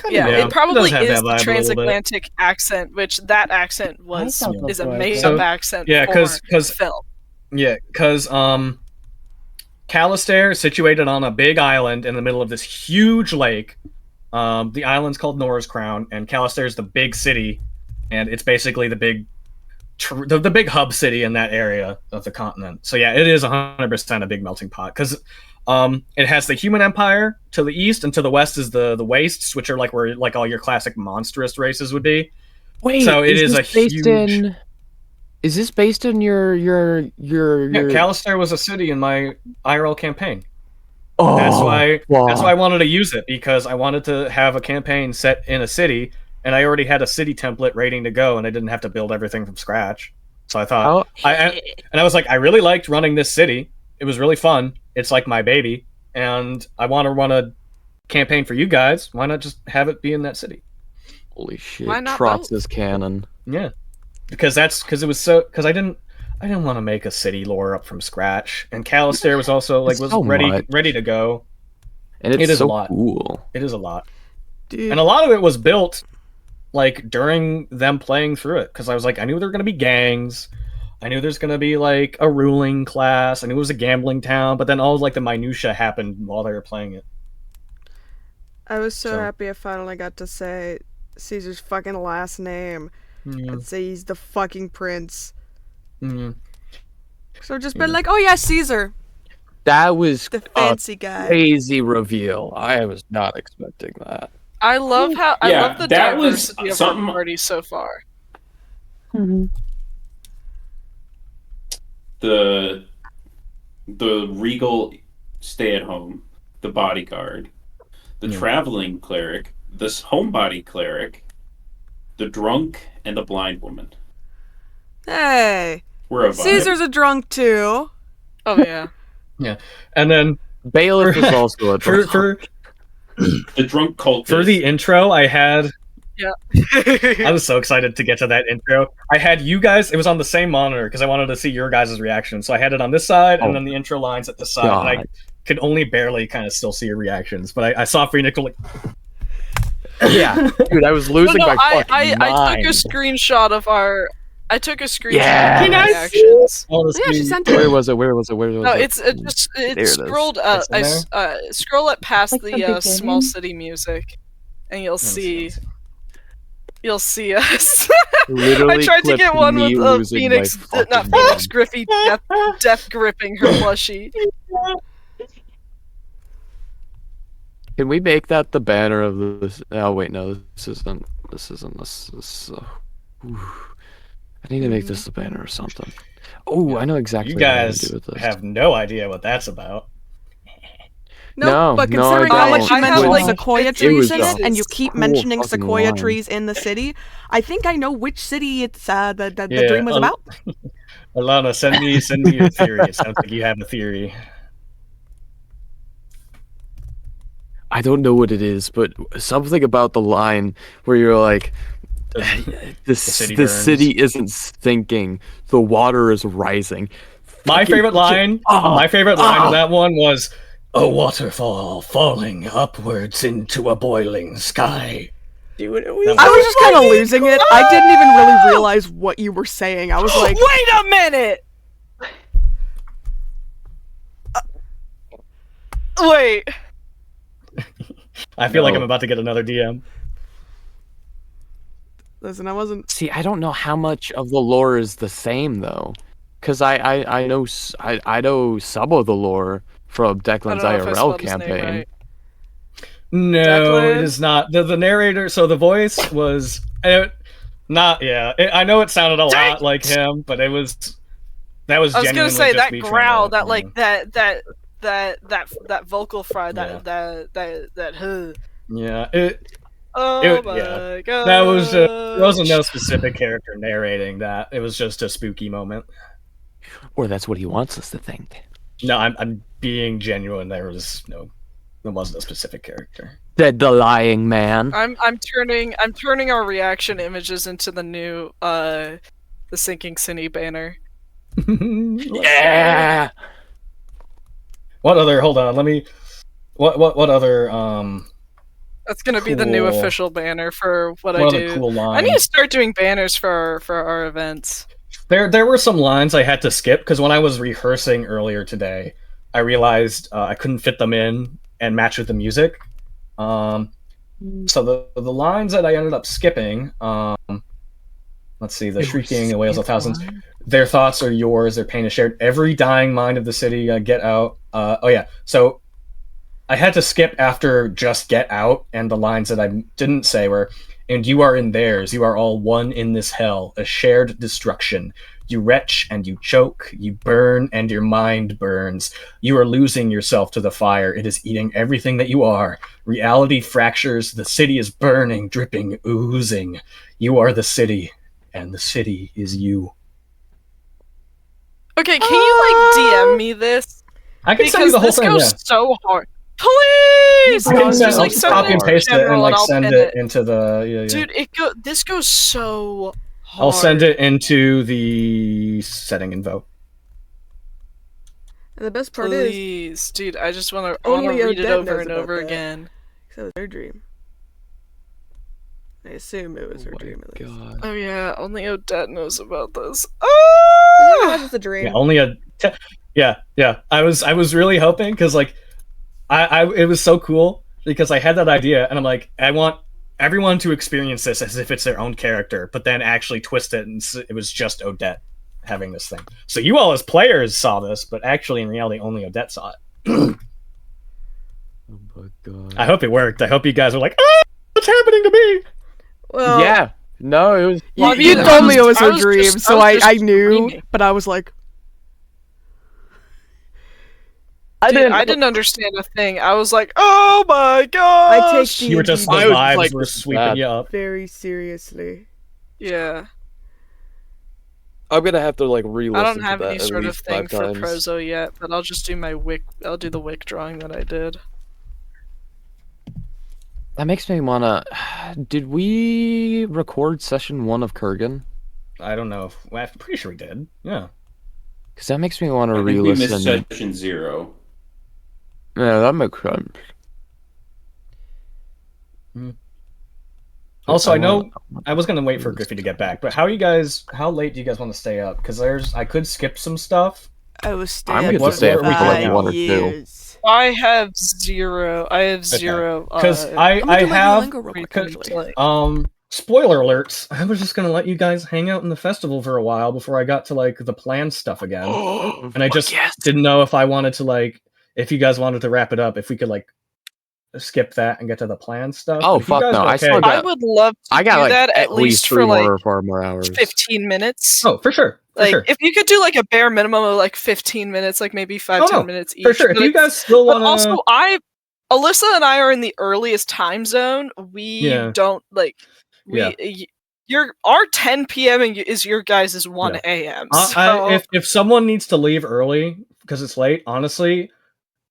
Yeah, Yeah, it probably does have is that the vibe a little bit. transatlantic accent, which that accent was thought that is a was made So- up accent. yeah, for 'cause- film. Yeah, because Calistair is situated on a big island in the middle of this huge lake. The island's called Nora's Crown, and Calistair is the big city, and it's basically the big hub city in that area of the continent. So yeah, it is 100% a big melting pot because it has the Human Empire to the east, and to the west is the Wastes, which are like where like all your classic monstrous races would be. Wait, So it is this a based huge- in? Is this based in your Yeah, Calistair was a city in my IRL campaign. Oh, That's why wow. I wanted to use it, because I wanted to have a campaign set in a city, and I already had a city template ready to go, and I didn't have to build everything from scratch. So I thought, Oh, I was like, I really liked running this city. It was really fun. It's like my baby, and I want to run a campaign for you guys. Why not just have it be in that city? holy shit! Why not Trots both? is canon. Yeah, because I didn't want to make a city lore up from scratch, and Calistair was also like It's was so ready much. to go. And it's It is a so lot. cool. It is a lot. Dude, And a lot of it was built like during them playing through it, because I was like, I knew there were going to be gangs, I knew there's going to be like a ruling class, I knew it was a gambling town, but then all like the minutia happened while they were playing it. I was so So- happy I finally got to say Caesar's fucking last name. I'd say he's the fucking prince. So just been like, oh yeah, Caesar, That was the fancy guy. crazy reveal. I was not expecting that. I love how I Yeah, love the that was diversity of something- our party so far. The regal stay-at-home, the bodyguard, the traveling cleric, this homebody cleric, the drunk, and the blind woman. Hey, We're a vibe. Caesar's a drunk too. Oh yeah. Yeah, and then Bailiff is also a drunk. for The drunk cultist. for the intro, I had. Yeah. I was so excited to get to that intro. I had you guys. It was on the same monitor because I wanted to see your guys' reaction. So I had it on this side, and then the intro lines at the side. And I God. could only barely kind of still see your reactions, but I saw Free Nickel like. Yeah, dude, I was losing my fucking I mind. took a screenshot of our. I took a screenshot Yes. of Can our I reactions. Yeah, she sent Where it. was it? Where was it? Where was No, it? it's just There it it is. scrolled. It's in Scroll it past Like the the small beginning? city music, and you'll Let me see. see. You'll see us. Literally I tried to clipped get one me with losing my Phoenix, not fucking Phoenix mind. Griffey, death gripping her plushie. Can we make that the banner of this? Oh wait, no, this isn't. This isn't. This is. Ooh. I need to make this the banner or something. Oh, I know exactly You what I'm gonna guys do with this. have no idea what that's about. No, No, but no, I considering how much don't. you I mentioned have, like, sequoia it trees was in a it, and you keep cool mentioning fucking sequoia line. trees in the city, I think I know which city it's the Yeah, dream was about. Alana, send me your theory. It sounds like you have a theory. I don't know what it is, but something about the line where you're like, the city the burns. city isn't sinking, the water is rising. My Fucking favorite line. Oh, My favorite line oh. of that one was a waterfall falling upwards into a boiling sky. Dude, it I was just kind of losing it. I didn't even really realize what you were saying. I was like, Wait a minute. Wait. I feel like No. I'm about to get another DM. listen, I wasn't. See, I don't know how much of the lore is the same though, because I know I know some of the lore from I Declan's don't know if I IRL spelled his name campaign. right. No, Declan? it is not. The narrator. So the voice was not. Yeah, I know it sounded a lot like him, but it was. That was. I was gonna genuinely say just that me trying growl, to, that you like know. that vocal fry, that Yeah. It. Oh It- my yeah. god. That was. There wasn't no specific character narrating that. It was just a spooky moment. Or that's what he wants us to think. No, I'm being genuine. There wasn't a specific character. Said the lying man. I'm turning our reaction images into the new the Sinking City banner. Yeah. What other? Hold on. Let me. What other? That's gonna be the new Cool. official banner for what What I other do. cool lines? I need to start doing banners for our events. There were some lines I had to skip because when I was rehearsing earlier today, I realized I couldn't fit them in and match with the music. So the lines that I ended up skipping, let's see, the shrieking, the wails of thousands. Their thoughts are yours. Their pain is shared. Every dying mind of the city. Get out. Oh yeah. So I had to skip after just get out, and the lines that I didn't say were, and you are in theirs. You are all one in this hell, a shared destruction. You retch and you choke, you burn and your mind burns. You are losing yourself to the fire. It is eating everything that you are. Reality fractures. The city is burning, dripping, oozing. You are the city, and the city is you. Okay, can you like DM me this? I can send you Because the whole this thing. goes Yeah. so hard. Please! I can Just send, like I'll send copy it and in paste it general and like I'll send pin it into the. Yeah. Dude, this goes so hard. I'll send it into the setting info. And the best part is, Please, dude, I just want to Only read it Odette over knows and about over that. again. that was her dream. I assume it was her dream at least. God. Oh yeah, only Odette knows about this. It Oh! was just a dream. Yeah, only a. Yeah. I was really hoping because like, I it was so cool because I had that idea and I'm like I want everyone to experience this as if it's their own character, but then actually twist it and it was just Odette having this thing. So you all as players saw this, but actually in reality only Odette saw it. Oh my god. I hope it worked. I hope you guys were like, "Oh, what's happening to me?" Well, Yeah. No, it was. You told me it was a I was dream, just- so I was I just knew, dreaming. but I was like, I didn't understand a thing. I was like, oh my god! I take You were just the I was vibes like, were this is sweeping bad. you up. very seriously. Yeah. I'm gonna have to like re-listen I don't to have that any at sort of least thing 5 for times. Prozo yet, but I'll just do my wick. I'll do the wick drawing that I did. That makes me wanna. Did we record session 1 of Kurgan? I don't know. I'm pretty sure we did. Yeah. Because that makes me want I to think we missed re-listen. session 0. Yeah, that makes sense. Also, I know wanna- I was gonna wait for Griffey to get back, but how late do you guys want to stay up? Because I could skip some stuff. I was staying I'm up good for to stay up for like 5 1 or 2. years. I have 0. I have 0. Because I'm I gonna do my have Duolingo real quick, because- actually. spoiler alerts. I was just gonna let you guys hang out in the festival for a while before I got to like the planned stuff again, and I just didn't know if I wanted to like if you guys wanted to wrap it up, if we could like skip that and get to the planned stuff. Oh, But if you fuck guys no, are I still got- I would love to I got do like that at least for 3 like or 4 more hours. 15 minutes. Oh, for sure. For Like, sure. if you could do like a bare minimum of like 15 minutes, like maybe 5, Oh, 10 no, minutes each. For sure. If but you it's- guys still But want to also, Alyssa and I are in the earliest time zone. We Yeah. don't like. Our 10 p.m. is your guys' 1 Yeah. a.m. So if someone needs to leave early because it's late, honestly,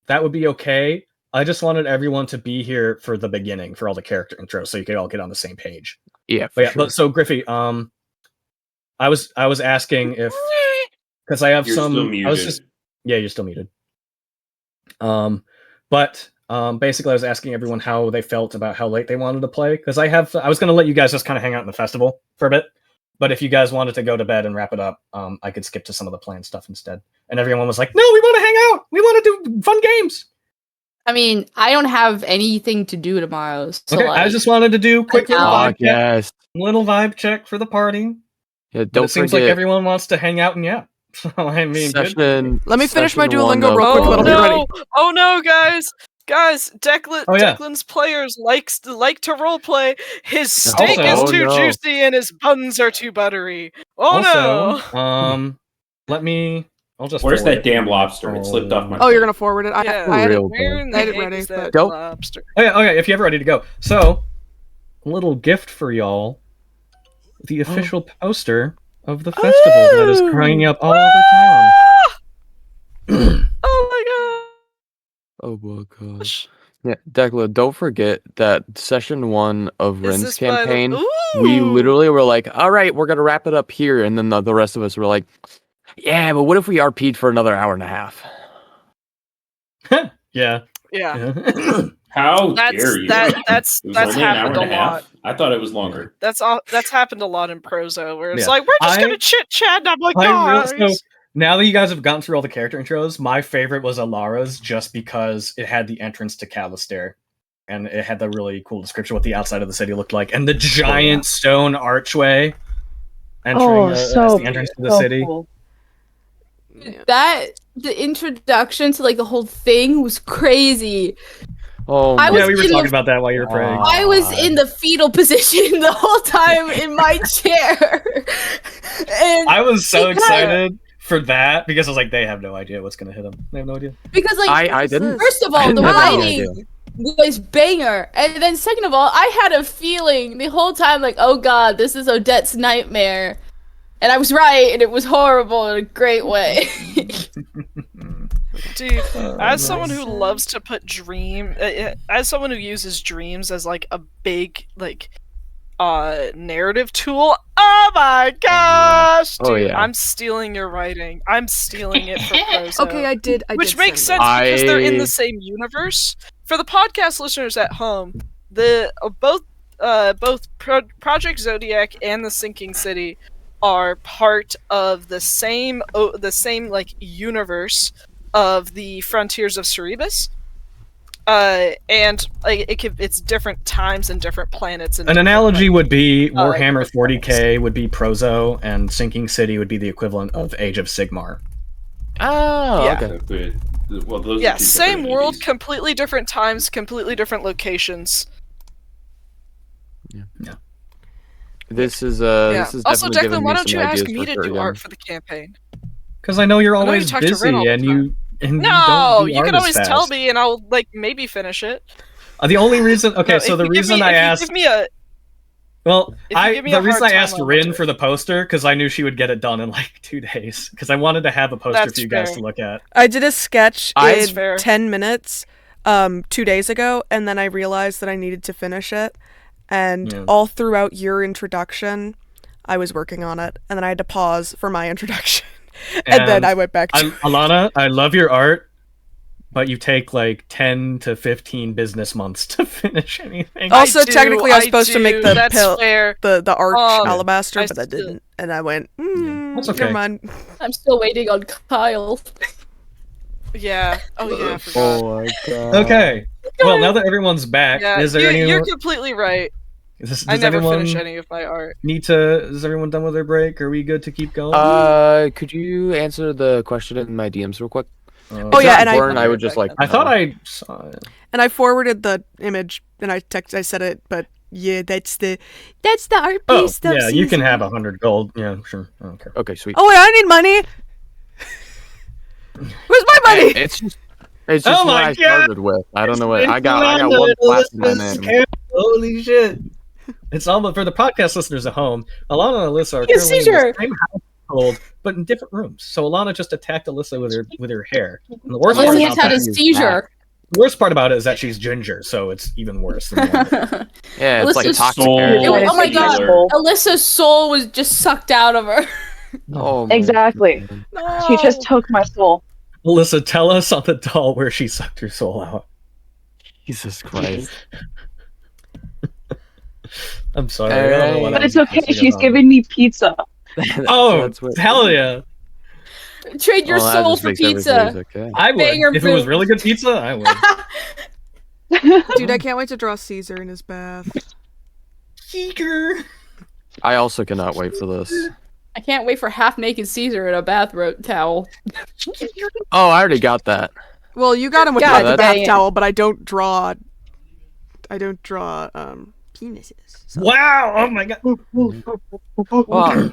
that would be okay. I just wanted everyone to be here for the beginning for all the character intros, so you could all get on the same page. Yeah, for But yeah, sure. but so Griffey, I was asking if because I have You're some. still I was muted. just you're still muted. But basically, I was asking everyone how they felt about how late they wanted to play because I was going to let you guys just kind of hang out in the festival for a bit. But if you guys wanted to go to bed and wrap it up, I could skip to some of the planned stuff instead. And everyone was like, "No, we want to hang out. We want to do fun games." I mean, I don't have anything to do tomorrow, so Okay, like, I just wanted to do quick little Fuck vibe check, yes. little vibe check for the party. Yeah, But don't it seems forget. like everyone wants to hang out and yeah. So I mean, good. session. Let me finish my session 1 Duolingo of real quick, oh that'll be Kurgan. ready. no! Oh no, guys! Declan, Oh, yeah. Declan's players like to roleplay. His steak Also- is too Oh, no. juicy and his buns are too buttery. Oh Also, no! let me. I'll just. Where's forward that it. damn lobster? It slipped off my. Oh, you're plate. gonna forward it? Yeah. I had it. Real Where in I had the it heck ready, is that but- Go. lobster? Okay, if you're ever ready to go. So, a little gift for y'all: the official poster of the festival that is crying up all over town. Oh Oh my gosh. Yeah, Declan, don't forget that session 1 of my god! Is Ren's this by the- campaign. We Ooh! literally were like, all right, we're gonna wrap it up here, and then the rest of us were like, yeah, but what if we RP'd for another hour and a half? Yeah. Yeah, How that's dare you? that's It was that's only an hour happened and a half. lot. I thought it was longer. That's happened a lot in Prozo, where it's Yeah. like we're just I- gonna chit chat, and I'm like, I guys. really, so now that you guys have gotten through all the character intros, my favorite was Alara's just because it had the entrance to Calistair. And it had the really cool description of what the outside of the city looked like. And the giant stone archway entering as the entrance to the city. Cool. the introduction to like the whole thing was crazy. Oh, I my was Yeah, we were in talking the- about that while you were praying. I was in the fetal position the whole time in my chair, and I was so Because- excited for that because I was like, they have no idea what's going to hit them. They have no idea. because like I didn't. first of I all, didn't the have any writing was banger, and then second of all, I had a feeling the whole time like, oh god, this is Odette's nightmare, and I was right, and it was horrible in a great way. Dude, Oh, as someone who loves to put as someone who uses dreams as like a big like narrative tool, oh my gosh, dude, Oh, yeah. I'm stealing your writing. I'm stealing it for Prozo. Okay, I did. Which did makes send sense because they're in I- the same universe. For the podcast listeners at home, the both Project Zodiac and the Sinking City are part of the same like universe of the Frontiers of Cerebus. And like it's different times and different planets. And An analogy would be Warhammer different 40k would be Prozo, and Sinking City would be the equivalent of Age of Sigmar. Oh, Yeah. okay. Well, those Yeah, are two same separate world, movies. completely different times, completely different locations. This is Yeah. this is Also, definitely giving Declan, why me don't some you ask ideas me for to do Kurgan. art for the campaign? Because I know you're I know you always talk to Rin busy, all the and time. you don't No, do you art can as always tell fast. me, and I'll like maybe finish it. The only reason, okay, No, so if the you give reason me- I if you asked, give me a well, if you give me the a reason hard I asked time, I'll Rin do for it. the poster because I knew she would get it done in like 2 days. Because I wanted to have a poster That's for you guys fair. to look at. I did a sketch That's in fair. 10 minutes 2 days ago, and then I realized that I needed to finish it. And Yeah. all throughout your introduction, I was working on it, and then I had to pause for my introduction. And then I went back to Alana, I love your art, but you take like 10 to 15 business months to finish anything. Also, technically, I was supposed to make the That's pill, fair. the arch Um, alabaster, I but I still- didn't, and I went, That's okay. never mind. I'm still waiting on Kyle. Yeah. Oh yeah. I forgot. Oh my god. Okay. Well, now that everyone's back, Yeah, is there you're anyone? completely right. Does I never everyone finish any of my art. need to? Is everyone done with their break? Are we good to keep going? Could you answer the question in my DMs real quick? Oh, yeah, and I would just like. I thought I saw it. And I forwarded the image, and I said it, but yeah, that's the art Oh, piece. that yeah, you sees can me. have 100 gold. Yeah, sure. I don't care. Okay, sweet. Oh wait, I need money. Where's my money? It's just. It's Oh just what my I God! started with. I don't know what I got one class in my name. Holy shit! It's all but for the podcast listeners at home. Alana and Alyssa are Get a currently in seizure. the same household, but in different rooms. So Alana just attacked Alyssa with her hair. And the worst part Alyssa about has had a that, seizure. the worst part about it is that she's ginger, so it's even worse. Than the Yeah, it's like a Alyssa's toxic soul. hair. Oh my god, Singular. Alyssa's soul was just sucked out of her. Oh my Exactly. God. She just took my soul. Alyssa, tell us on the doll where she sucked her soul out. Jesus Christ. I'm sorry. I don't know what But I it's was okay. supposed to She's get on. giving me pizza. Oh, That's what- hell yeah! Trade your Well, that soul just for makes everything pizza. okay. I would. Banger If it was food. really good pizza, I would. Dude, I can't wait to draw Caesar in his bath. Eager. I also cannot wait for this. I can't wait for half-naked Caesar in a bath towel. Oh, I already got that. Well, you got him with God the dang bath it. towel, but I don't draw penises. So, Wow! Oh my god. Wow.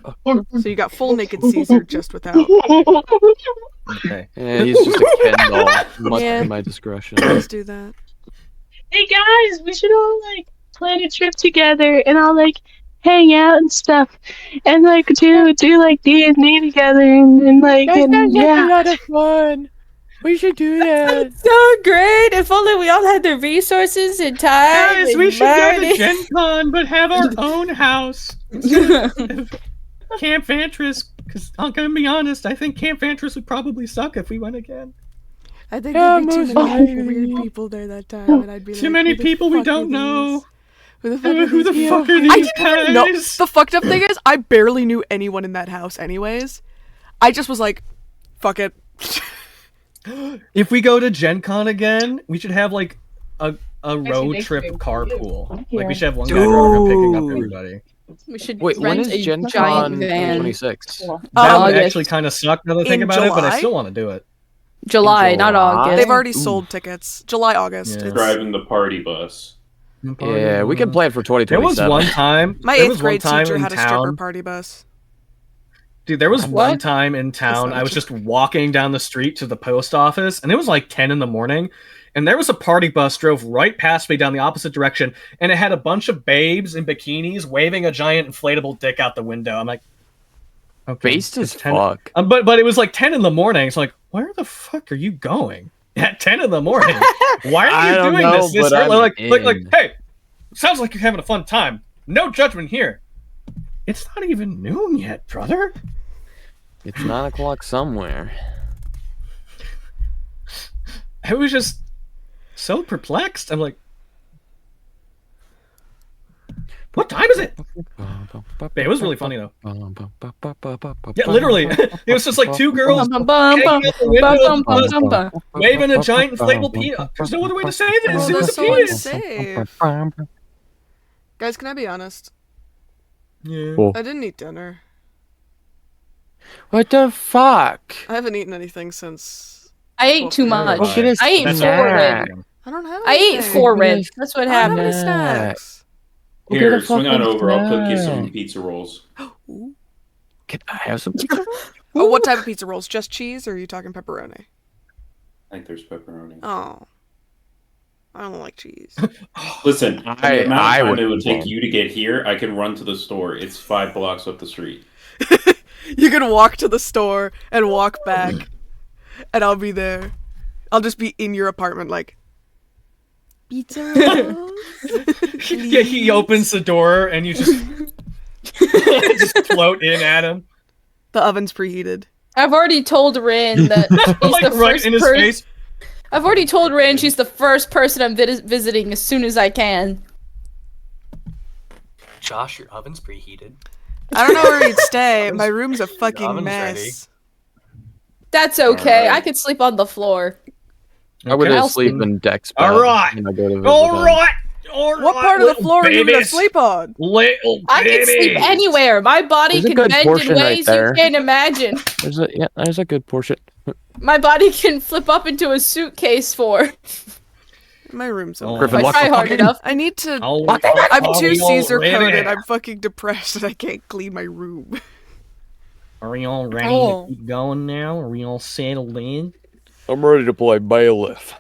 so you got full naked Caesar just without. Okay. Yeah, he's just a Ken doll. Much Yeah. to my discretion. Let's do that. Hey guys, we should all like plan a trip together and all like hang out and stuff, and like do like D&D together and like yeah. lot of fun. We should do that. So great! If only we all had the resources and time. Guys, and we should go to money. Gen Con, but have our own house. Camp Vantris, because I'm gonna be honest, I think Camp Vantris would probably suck if we went again. I think Yeah, there'd be too most many likely. weird people there that time, and I'd be Too like, many "Who the people we fuck don't are know. these? Who the fuck are Who the these fuck people?" are these I didn't even know. guys? The fucked up thing is, I barely knew anyone in that house, anyways. I just was like, "Fuck it." If we go to Gen Con again, we should have like a road thank trip you. carpool. Thank Like we you. should have one guy driving picking up Dude. everybody. We should Wait, when rent is a Gen giant Con van. 26? That would August. actually kind of suck now that I think In about it, but I July? still want to do it. July, In not July? August. They've already Oof. sold tickets. July, August. Yeah. It's- Driving the party bus. Yeah, we can plan for There was 2027. one time. My there 8th was one grade time teacher in had a stripper town. party bus. Dude, there was What? one time in town not I was true. just walking down the street to the post office, and it was like 10 in the morning, and there was a party bus drove right past me down the opposite direction, and it had a bunch of babes in bikinis waving a giant inflatable dick out the window. I'm like, okay, Based as it's 10 fuck. but it was like 10 in the morning. It's like, where the fuck are you going at 10 in the morning? Why are I you don't doing know, this but early? I'm Like, in. hey, sounds like you're having a fun time. No judgment here. It's not even noon yet, brother. It's 9 o'clock somewhere. I was just so perplexed. I'm like, What time is it? It was really funny though. Yeah, literally, it was just like two girls Bum, bum, bum, hanging out the bum, bum, window, bum, bum, bum. waving a giant inflatable penis. There's no other way to say this. Oh, It was that's a so penis. unsafe. Guys, can I be honest? Yeah. Oh. I didn't eat dinner. What the fuck? I haven't eaten anything since. I ate too much. Go get a I ate That's 4 snack. ribs. I don't have. I ate anything. 4 ribs. That's what I don't have happened. any snacks. Go Here, get a swing on fucking over. I'll cook you snack. some pizza rolls. Ooh. Can I have some? Oh, what type of pizza rolls? Just cheese, or are you talking pepperoni? I think there's pepperoni. Oh, I don't like cheese. Listen, I the amount of time would it would take want- you to get here, I can run to the store. It's 5 blocks up the street. You can walk to the store and walk back, and I'll be there. I'll just be in your apartment, like pizza rolls. Yeah, he opens the door and you just just float in at him, The oven's preheated. I've already told Rin that he's like the right first in his person. face. I've already told Rin she's the first person I'm visiting as soon as I can. Josh, your oven's preheated. I don't know where he'd stay. My room's a fucking oven's mess. ready. That's okay. Alright. I could sleep on the floor. I would Okay. have sleep in Deck's bed. All right. when I go to visit All him. right. All What right, part of the little floor are you gonna babies. sleep on? Little I can sleep babies. anywhere. My body There's a can good bend in portion right ways you there. can't imagine. There's a good portion. My body can flip up into a suitcase for My room's a Oh. mess. Griffin, if I lock the try hard fucking- enough. I need to. I'm I'm too Caesar coded. I'm fucking depressed and I can't clean my room. Are we all ready Oh. to keep going now? Are we all settled in? I'm ready to play bailiff.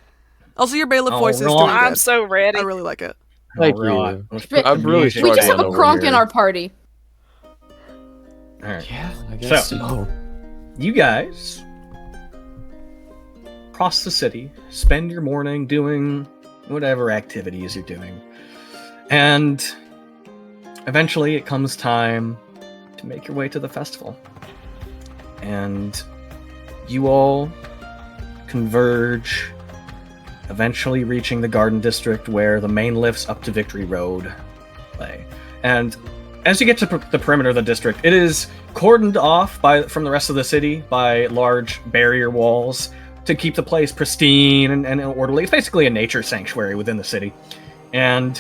Also, your bailiff Oh, voice is right. doing I'm good. so ready. I really like it. Thank All right, you. let's put I'm the really music We just have struggling a over Kronk in here. our party. All right. Yeah, I guess So- so. You guys cross the city, spend your morning doing whatever activities you're doing, and eventually it comes time to make your way to the festival. And you all converge, eventually reaching the Garden District where the main lifts up to Victory Road lay. And as you get to the perimeter of the district, it is cordoned off from the rest of the city by large barrier walls to keep the place pristine and orderly. It's basically a nature sanctuary within the city. And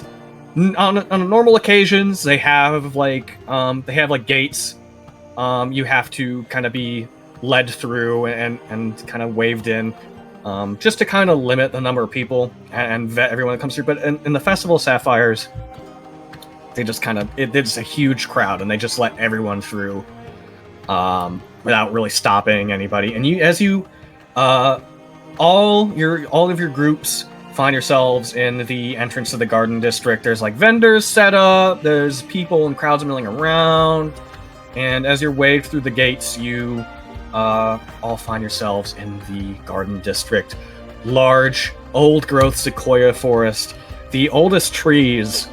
on normal occasions, they have like gates. You have to kind of be led through and kind of waved in, just to kind of limit the number of people and vet everyone that comes through. But in the Festival of Sapphires, they just it's a huge crowd and they just let everyone through without really stopping anybody. And all of your groups find yourselves in the entrance to the Garden District. There's like vendors set up, there's people and crowds milling around, and as you're waved through the gates, you all find yourselves in the Garden District. Large, old-growth sequoia forest, the oldest trees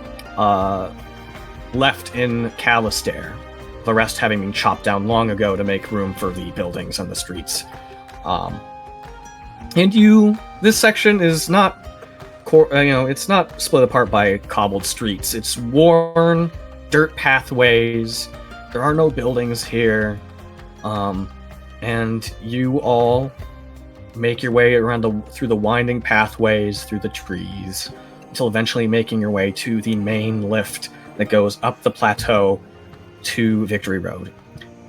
left in Calistair, the rest having been chopped down long ago to make room for the buildings and the streets. This section is not, it's not split apart by cobbled streets. It's worn dirt pathways. There are no buildings here, and you all make your way through the winding pathways, through the trees, until eventually making your way to the main lift that goes up the plateau to Victory Road.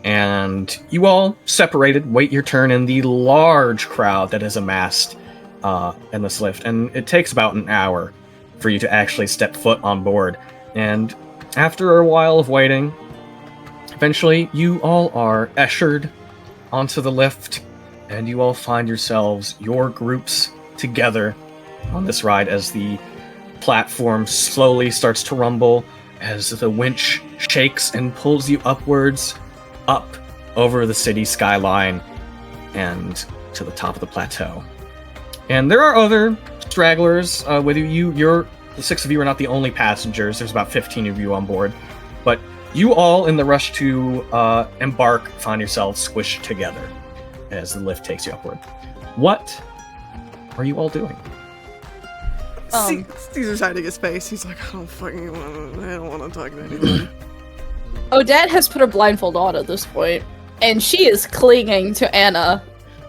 And you all separated, wait your turn in the large crowd that is amassed in this lift. And it takes about an hour for you to actually step foot on board. And after a while of waiting, eventually you all are ushered onto the lift, and you all find yourselves, your groups, together on this ride as the platform slowly starts to rumble, as the winch shakes and pulls you upwards, up over the city skyline and to the top of the plateau. And there are other stragglers with you. The 6 of you are not the only passengers. There's about 15 of you on board. But you all, in the rush to embark, find yourselves squished together as the lift takes you upward. What are you all doing? Caesar's hiding his face. He's like, I don't want to talk to anyone. Odette has put her blindfold on at this point, and she is clinging to Anna,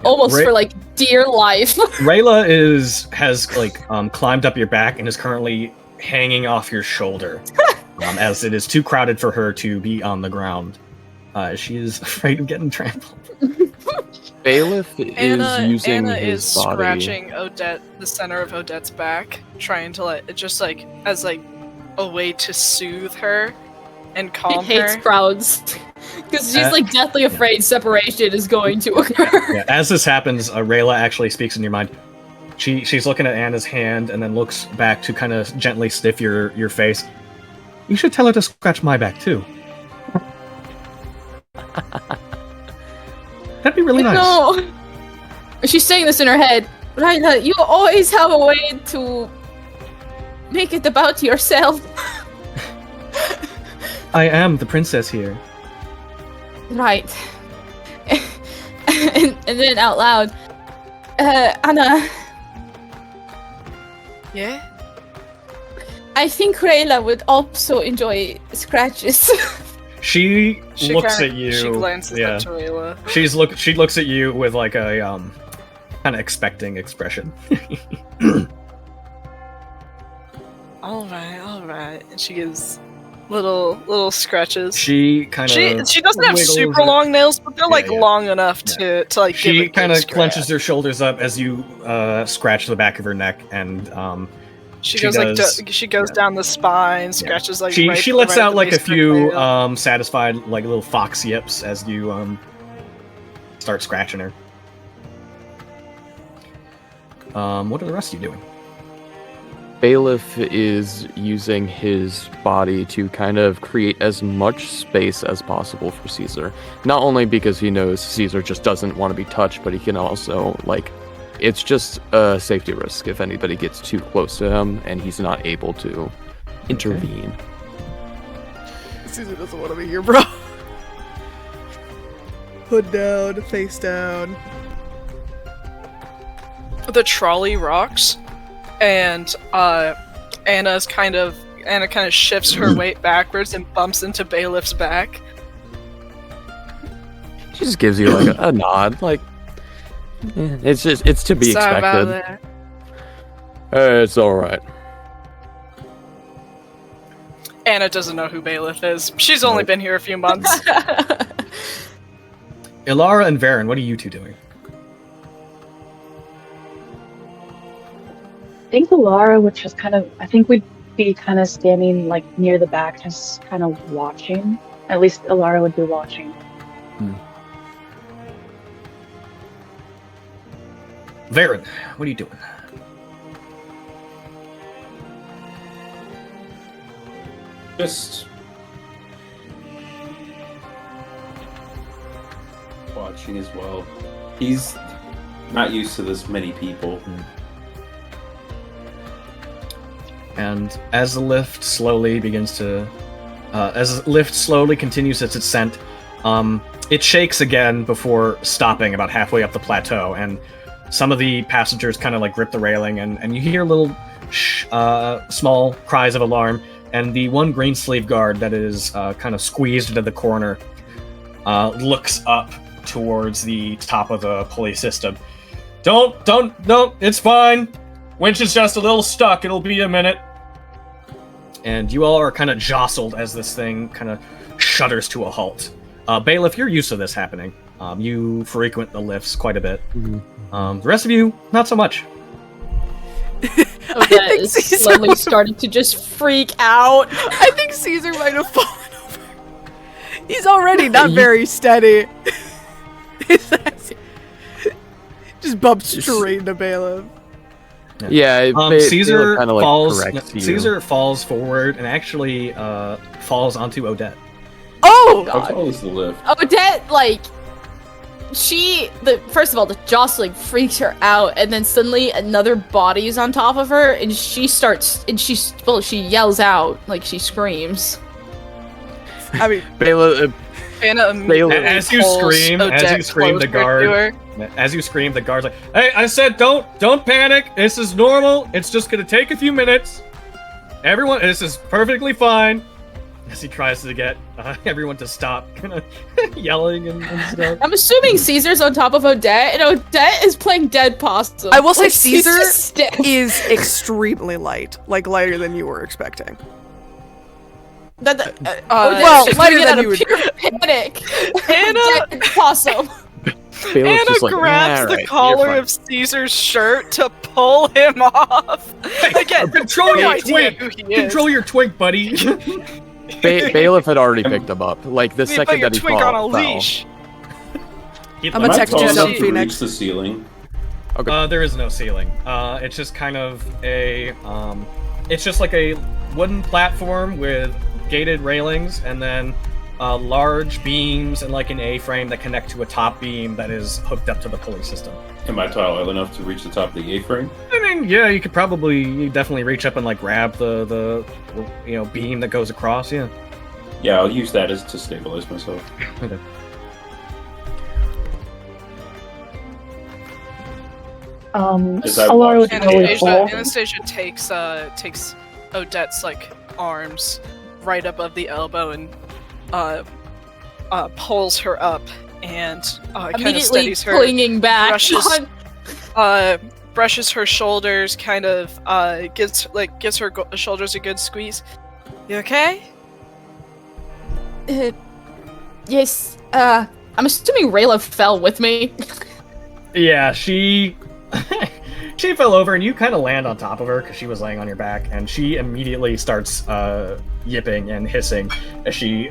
almost for like dear life. Rayla has climbed up your back and is currently hanging off your shoulder, as it is too crowded for her to be on the ground. She is afraid of getting trampled. Bailiff is using Anna his is body. scratching Odette, the center of Odette's back, trying to as a way to soothe her and calm He hates her. crowds because she's deathly afraid separation is going to occur. Yeah, as this happens, Rayla actually speaks in your mind. She's looking at Anna's hand and then looks back to kind of gently sniff your face. You should tell her to scratch my back too. That'd be really nice. No. She's saying this in her head. Rayla, you always have a way to make it about yourself. I am the princess here. Right. and then out loud, Anna, Yeah? I think Rayla would also enjoy scratches. She looks at you. She glances up to Rayla. She looks at you with like a kind of expecting expression. All right. And she gives little scratches. She kind of she doesn't have super long nails, but they're long enough to give She it kind of clenches her shoulders up as you scratch the back of her neck, and she goes down the spine, scratches she lets out like a few satisfied like little fox yips as you start scratching her. What are the rest of you doing? Bailiff is using his body to kind of create as much space as possible for Caesar. Not only because he knows Caesar just doesn't want to be touched, but he can also, it's just a safety risk if anybody gets too close to him and he's not able to intervene. Caesar doesn't want to be here, bro. Hood down, face down. The trolley rocks, and Anna kind of shifts her weight backwards and bumps into Bailiff's back. She just gives you a nod, it's to be Sorry about expected. that. It's all right. Anna doesn't know who Bailiff is. She's only been here a few months. Ilara and Varen, what are you two doing? I think Ilara, which is I think we'd be kind of standing near the back, just kind of watching. At least Ilara would be watching. Varen, what are you doing? Just watching as well. He's not used to this many people. And as the lift slowly continues its ascent, it shakes again before stopping about halfway up the plateau, and some of the passengers kind of grip the railing, and you hear little small cries of alarm, and the one green sleeve guard that is kind of squeezed into the corner looks up towards the top of the pulley system. Don't, it's fine. Winch is just a little stuck. It'll be a minute. And you all are kind of jostled as this thing kind of shudders to a halt. Bailiff, you're used to this happening. You frequent the lifts quite a bit. The rest of you, not so much. Odette is slowly starting to just freak out. I think Caesar might have fallen over. He's already not very steady. Just bumps straight into Bailiff. Yeah, Caesar falls. corrects you. Caesar falls forward and actually falls onto Odette. Oh How god. tall is the lift? Odette, first of all, the jostling freaks her out, and then suddenly another body is on top of her, and she yells out, she screams. I mean, Bailiff Anna immediately As you pulls scream, Odette the closer guard. to her. As you scream, the guard's like, "Hey, I said don't panic. This is normal. It's just gonna take a few minutes. Everyone, this is perfectly fine." As he tries to get everyone to stop kind of yelling and stuff. I'm assuming Caesar's on top of Odette, and Odette is playing dead possum. I will say Like, she's Caesar just stiff. is extremely light, like lighter than you were expecting. Odette well, is lighter doing it than out you of would. pure panic. Anna, Dead possum. Bailiff's Anna just like, grabs "All the right, you're collar fine." of Caesar's shirt to pull him off. Again, Control no your idea twink. who he is. Control your twink, buddy. Bailiff had already picked him up. Like the You put second your that he twink fell. on a leash. I'm gonna text you tall enough something, to Phoenix. reach the ceiling? There is no ceiling. It's just kind of a, it's just like a wooden platform with gated railings, and then large beams and like an A-frame that connect to a top beam that is hooked up to the pulley system. Am I tall enough to reach the top of the A-frame? I mean, yeah, you could definitely reach up and like grab the beam that goes across. Yeah. Yeah, I'll use that as to stabilize myself. Okay. As I Alara watch would it, probably fall. Anastasia takes Odette's like arms right above the elbow and pulls her up and kind of Immediately steadies her. clinging back. Brushes her shoulders, kind of gives her shoulders a good squeeze. You okay? Yes. I'm assuming Rayla fell with me. Yeah, she fell over, and you kind of land on top of her because she was laying on your back, and she immediately starts yipping and hissing as she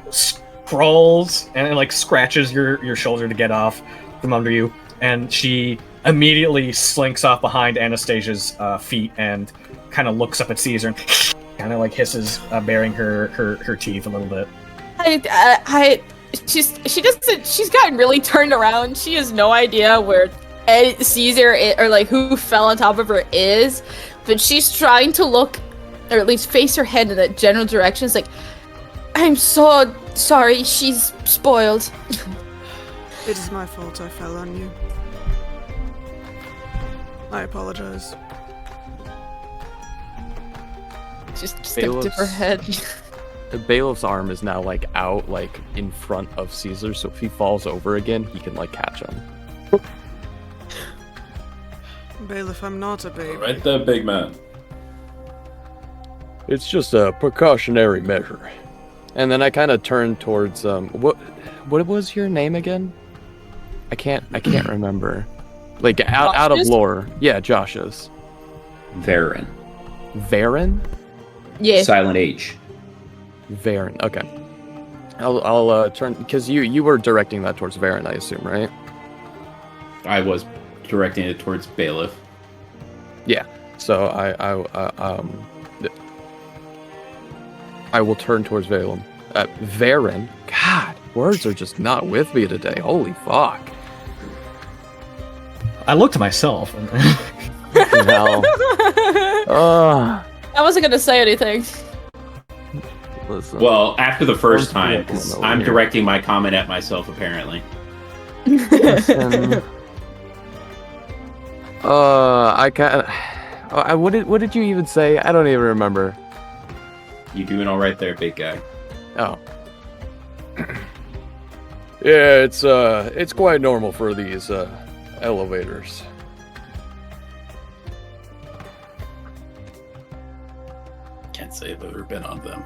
crawls and like scratches your shoulder to get off from under you, and she immediately slinks off behind Anastasia's feet and kind of looks up at Caesar and kind of like hisses, baring her teeth a little bit. She's gotten really turned around. She has no idea where Caesar or like who fell on top of her is, but she's trying to look, or at least face her head in that general direction. It's like, I'm so sorry, she's spoiled. It is my fault I fell on you. I apologize. Just stepped up her head. The bailiff's arm is now like out, like in front of Caesar, so if he falls over again, he can like catch him. Bailiff, I'm not a baby. Right there, big man. It's just a precautionary measure. And then I kind of turn towards what was your name again? I can't remember. Like out of lore. Yeah, Josh's. Varen. Varen? Yeah. Silent H. Varen. Okay. I'll turn because you were directing that towards Varen, I assume, right? I was directing it towards Bailiff. Yeah. So I will turn towards Valen. Varen. God, words are just not with me today. Holy fuck. I looked to myself. And Hell. I wasn't gonna say anything. Listen. Well, after the first Don't time, look because over I'm here. directing my comment at myself, apparently. Listen. I kind of. What did you even say? I don't even remember. You doing all right there, big guy? Oh. Yeah, it's quite normal for these elevators. Can't say I've ever been on them.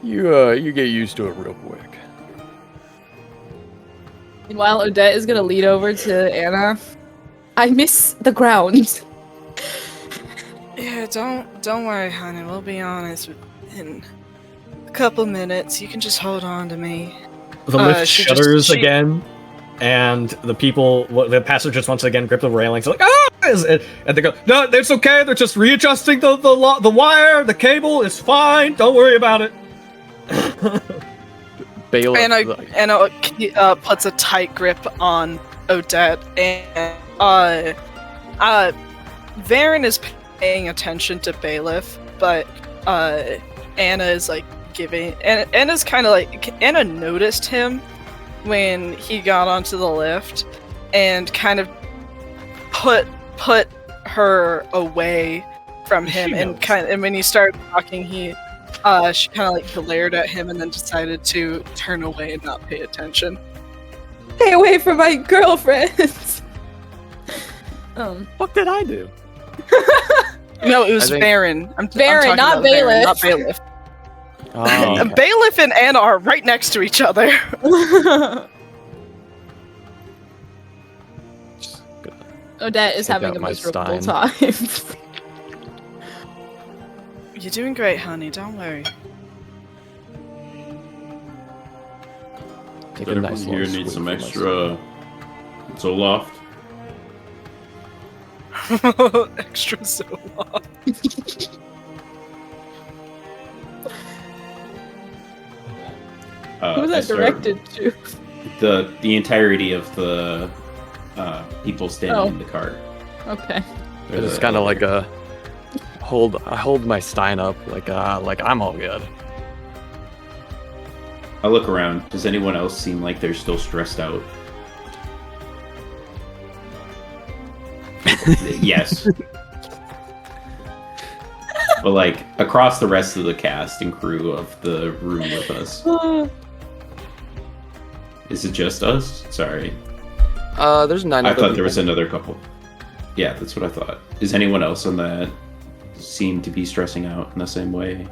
You get used to it real quick. Meanwhile, Odette is gonna lead over to Anna. I miss the ground. Yeah, don't worry, honey. We'll be honest. In a couple minutes, you can just hold on to me. the lift she shudders just- again, and the passengers once again grip the railings. Like, and they go, no, it's okay. They're just readjusting the wire. The cable is fine. Don't worry about it. Bailiff. Anna puts a tight grip on Odette, and Varen is paying attention to Bailiff, but Anna is like giving, and Anna's kind of like, Anna noticed him when he got onto the lift, and kind of put her away from him, and when he started talking, she kind of like glared at him, and then decided to turn away and not pay attention. Stay away from my girlfriends. What did I do? No, it was I think- Baron. I'm Baron, talking not about Baron, Bailiff. not Bailiff. Oh, okay. Bailiff and Anna are right next to each other. Odette is Take having out a my miserable Stein. time. You're doing great, honey. Don't worry. Take a Everyone nice here long needs some swig for extra Zoloft. Extra Zoloft. Who was I that start directed to? the entirety of the people standing Oh. in the cart. Okay. I just kind of like I hold my Stein up like I'm all good. I look around. Does anyone else seem like they're still stressed out? Yes. But like across the rest of the cast and crew of the room with us. Is it just us? Sorry. There's 9 I other thought there people. was another couple. Yeah, that's what I thought. Is anyone else on that seem to be stressing out in the same way?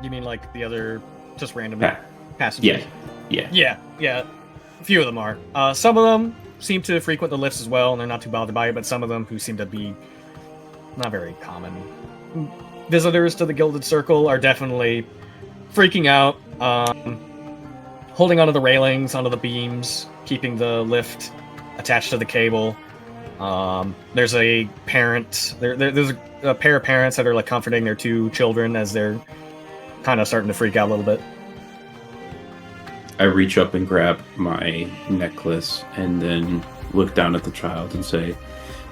You mean like the other, just random Yeah. passengers? Yeah. Yeah. A few of them are. Some of them seem to frequent the lifts as well, and they're not too bothered by it. But some of them, who seem to be not very common visitors to the Gilded Circle, are definitely freaking out, holding onto the railings, onto the beams, keeping the lift attached to the cable. There's a parent. There's a pair of parents that are like comforting their 2 children as they're kind of starting to freak out a little bit. I reach up and grab my necklace and then look down at the child and say,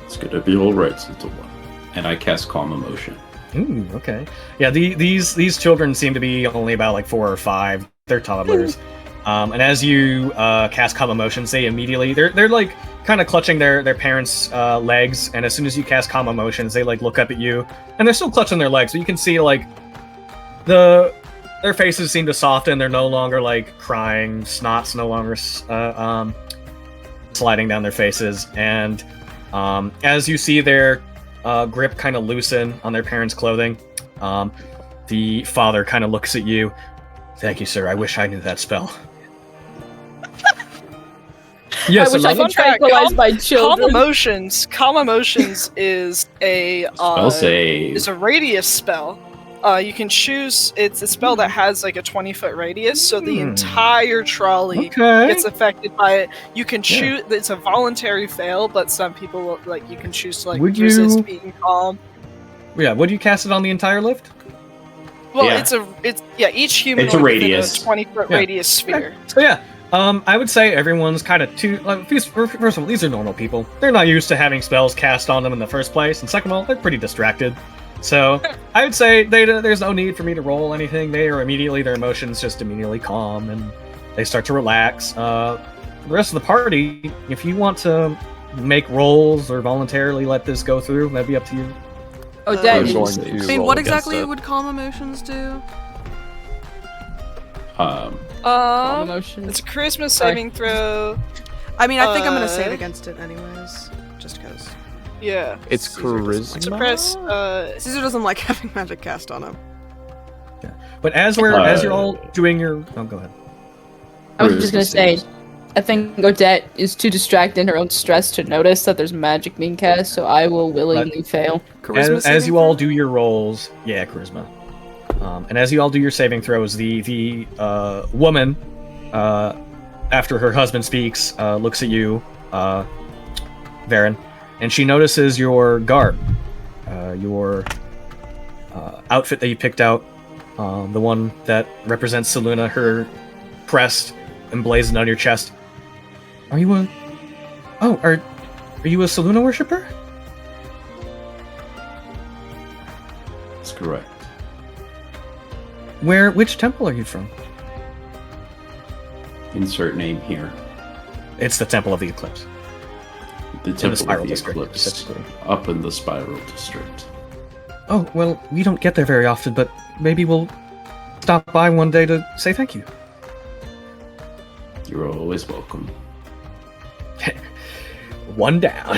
"It's gonna be all right, little one." And I cast Calm Emotion. Ooh, okay. Yeah, these children seem to be only about like 4 or 5. They're toddlers. And as you cast Calm Emotions, they immediately they're like kind of clutching their parents' legs, and as soon as you cast Calm Emotions, they like look up at you, and they're still clutching their legs, but you can see like their faces seem to soften. They're no longer like crying. Snot's no longer sliding down their faces, and as you see their grip kind of loosen on their parents' clothing, the father kind of looks at you. "Thank you, sir. I wish I knew that spell." Yes, I wish I Fun could fact, tranquilize my children. Calm Emotions is a Spell save. is a radius spell. You can choose. It's a spell that has like a 20-foot radius, so the entire trolley Okay. gets affected by it. You can choose. It's a voluntary fail, but some people you can choose to Would resist you- being calm. Yeah, would you cast it on the entire lift? Well, Yeah. each human It's a radius. 20-foot Yeah. radius sphere. So yeah, I would say everyone's kind of too. Like, first of all, these are normal people. They're not used to having spells cast on them in the first place, and second of all, they're pretty distracted. So I would say there's no need for me to roll anything. Their emotions just immediately calm, and they start to relax. The rest of the party, if you want to make rolls or voluntarily let this go through, that'd be up to you. Odette We're is going to I mean, roll what against exactly it. would calm emotions do? emotions. It's a charisma saving throw. I mean, I think I'm gonna Uh, save against it anyways, just because. Yeah. It's Caesar doesn't charisma. Suppress. Caesar doesn't like having magic cast on him. But as you're all doing your, oh, go ahead. I was just gonna say, I think Odette is too distracted in her own stress to notice that there's magic being cast, so I will willingly fail. Charisma As saving you all throw? do your rolls, yeah, charisma. And as you all do your saving throws, the woman, after her husband speaks, looks at you, Varen, and she notices your garb, your outfit that you picked out, the one that represents Seluna, her crest emblazoned on your chest. Are you a Seluna worshipper? That's correct. Which temple are you from? Insert name here. It's the Temple of the Eclipse. The the Temple Spiral of the District, Eclipse. specifically. Up in the Spiral District. Oh, well, we don't get there very often, but maybe we'll stop by one day to say thank you. You're always welcome. One down.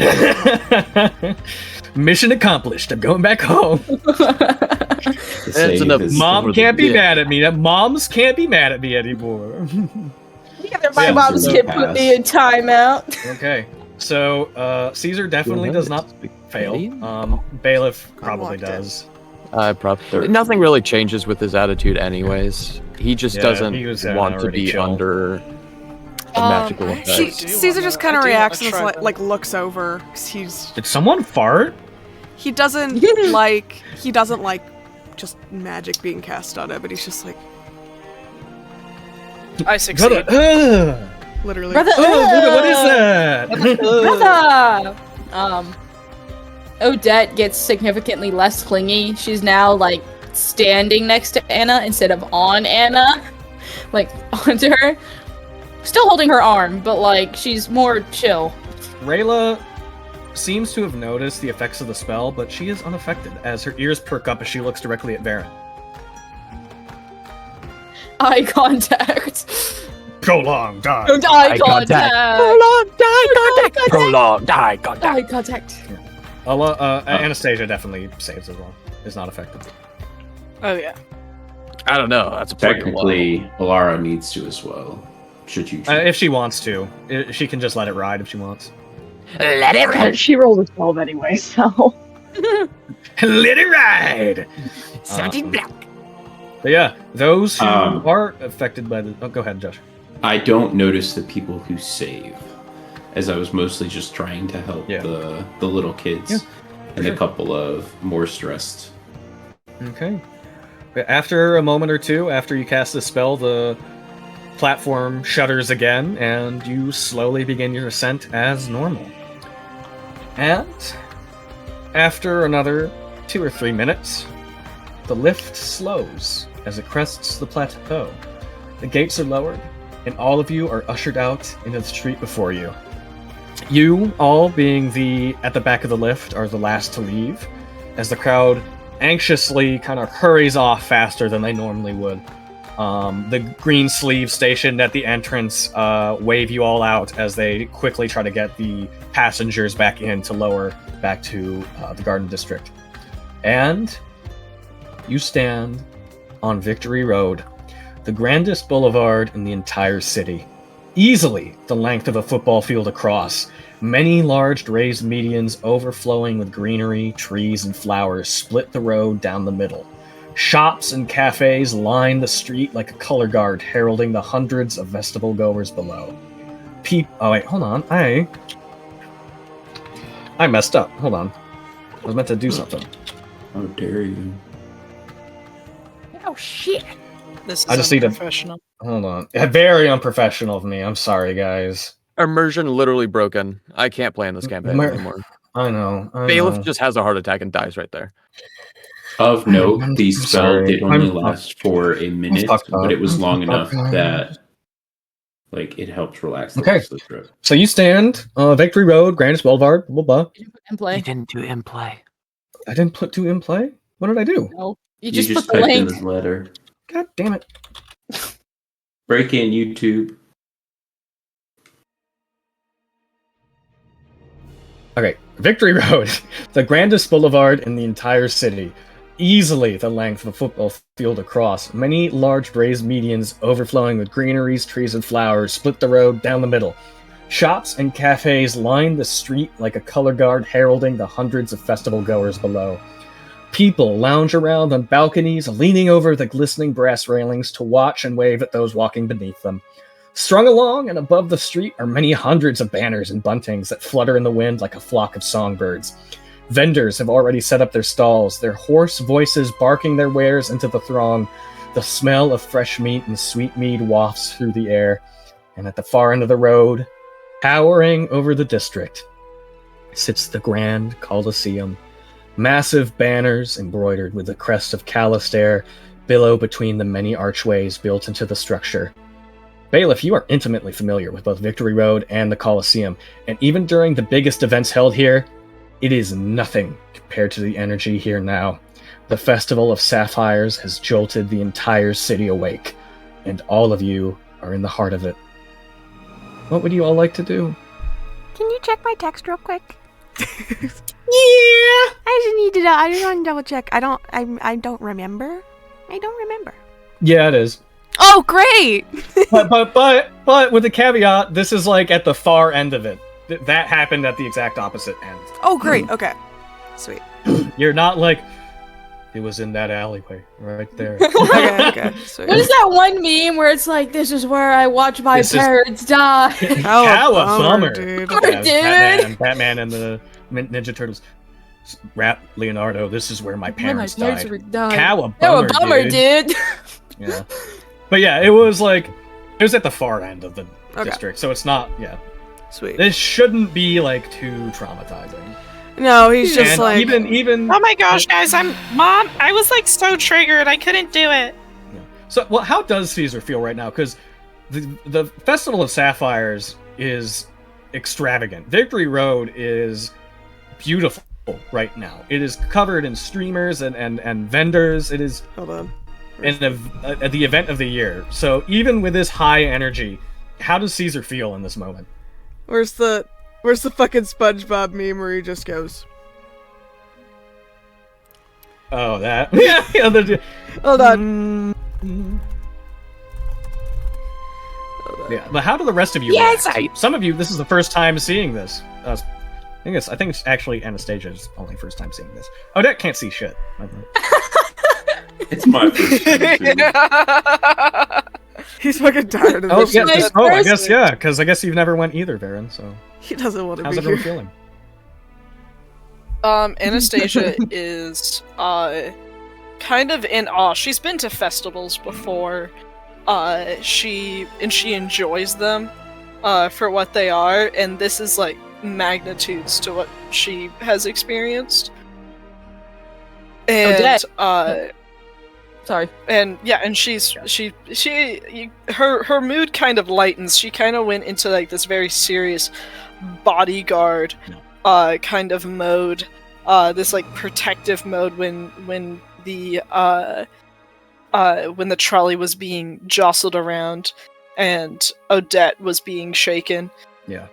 Mission accomplished. I'm going back home. The save enough. is Mom over can't the be bit. mad at me. Moms can't be mad at me anymore. My Yeah, mom's so kid no put me in timeout. Okay. So, Caesar definitely does not fail. Bailiff probably Unlocked it. does. Probably nothing really changes with his attitude, anyways. He just Yeah, doesn't he was, want to already be chill. under the magical She, effects. Caesar just kind of reacts and is try like looks over. 'Cause Did someone fart? he doesn't like just magic being cast on him, but he's just like I succeed. Brother, literally. Brother, what is that? Brother! Odette gets significantly less clingy. She's now, like, standing next to Anna instead of on Anna. Like, onto her. Still holding her arm, but, like, she's more chill. Rayla seems to have noticed the effects of the spell, but she is unaffected as her ears perk up as she looks directly at Varen. Eye contact. Prolonged die. Eye contact. Prolonged eye contact. Eye contact. Anastasia definitely saves as well. Is not affected. Oh yeah. I don't know. That's a pretty Technically, Alara needs to as well. Should you choose. If she wants to. She can just let it ride if she wants. Let it ride. She rolled a 12 anyway, so. Let it ride! 17 black. But yeah, those who Um, are affected by the... Oh, go ahead, Josh. I don't notice the people who save, as I was mostly just trying to help Yeah. the little kids Yeah, and sure. a couple of more stressed. Okay. After a moment or two, after you cast the spell, the platform shudders again, and you slowly begin your ascent as normal. And after another 2 or 3 minutes, the lift slows as it crests the plateau. The gates are lowered, and all of you are ushered out into the street before you. You, all being at the back of the lift, are the last to leave, as the crowd anxiously kind of hurries off faster than they normally would. The green sleeve stationed at the entrance wave you all out as they quickly try to get the passengers back in to lower back to the Garden District. And you stand on Victory Road, the grandest boulevard in the entire city. Easily the length of a football field across. Many large raised medians overflowing with greenery, trees, and flowers split the road down the middle. Shops and cafes line the street like a color guard, heralding the hundreds of festival goers below. Oh wait, hold on. I messed up. Hold on. I was meant to do something. How dare you? Oh shit. This is I just need to- unprofessional. Hold on. Very unprofessional of me. I'm sorry, guys. Immersion literally broken. I can't play in this campaign anymore. I know. Bailiff just has a heart attack and dies right there. Of note, I'm the spell sorry. did only I'm- last for a minute, fucked but up. it was long enough Okay. that it helped relax the Okay. rest of the trip. So you stand, Victory Road, Grandest Boulevard, blah, blah, blah. And play. didn't do in play. I didn't put 2 in play? What did I do? No. You You just just put the typed in link. his letter. God damn it. Break in YouTube. Okay, Victory Road, the grandest boulevard in the entire city. Easily the length of a football field across. Many large raised medians overflowing with greeneries, trees, and flowers split the road down the middle. Shops and cafes line the street like a color guard heralding the hundreds of festival goers below. People lounge around on balconies, leaning over the glistening brass railings to watch and wave at those walking beneath them. Strung along and above the street are many hundreds of banners and buntings that flutter in the wind like a flock of songbirds. Vendors have already set up their stalls, their hoarse voices barking their wares into the throng. The smell of fresh meat and sweet mead wafts through the air. And at the far end of the road, towering over the district, sits the Grand Colosseum. Massive banners embroidered with the crest of Calistair, billow between the many archways built into the structure. Bailiff, you are intimately familiar with both Victory Road and the Colosseum, and even during the biggest events held here, it is nothing compared to the energy here now. The Festival of Sapphires has jolted the entire city awake, and all of you are in the heart of it. What would you all like to do? Can you check my text real quick? Yeah. I just need to know. I just want to double check. I don't remember. I don't remember. Yeah, it is. Oh, great! but with the caveat, this is like at the far end of it. That happened at the exact opposite end. Oh, great. Okay. Sweet. You're not like, it was in that alleyway right there. Okay. Sweet. What is that one meme where it's like, this is where I watch my parents die? How a bummer, dude. Batman and the Ninja Turtles. Rap Leonardo, this is where my parents died. How a bummer, dude. Yeah. But yeah, it was at the far end of the district, so it's not, Sweet. This shouldn't be too traumatizing. No, he's just even. Oh my gosh, guys! Mom. I was so triggered. I couldn't do it. Yeah. So, well, how does Caesar feel right now? Because the Festival of Sapphires is extravagant. Victory Road is beautiful right now. It is covered in streamers and vendors. It is. Hold on. At the event of the year. So even with this high energy, how does Caesar feel in this moment? Where's the fucking SpongeBob meme where he just goes? Oh, that. Yeah. Hold on. Yeah, but how do the rest of you? Yes, Some of you, this is the first time seeing this. I think it's actually Anastasia's only first time seeing this. Odette can't see shit. It's my first time too. He's fucking tired of this. I guess, yeah, because I guess you've never went either, Varen, so. He doesn't want to How's be everyone here. feeling? Anastasia is kind of in awe. She's been to festivals before. She enjoys them for what they are, and this is magnitudes to what she has experienced. And Sorry. And yeah, and her mood kind of lightens. She kind of went into this very serious bodyguard kind of mode, this protective mode when the trolley was being jostled around and Odette was being shaken. Yeah.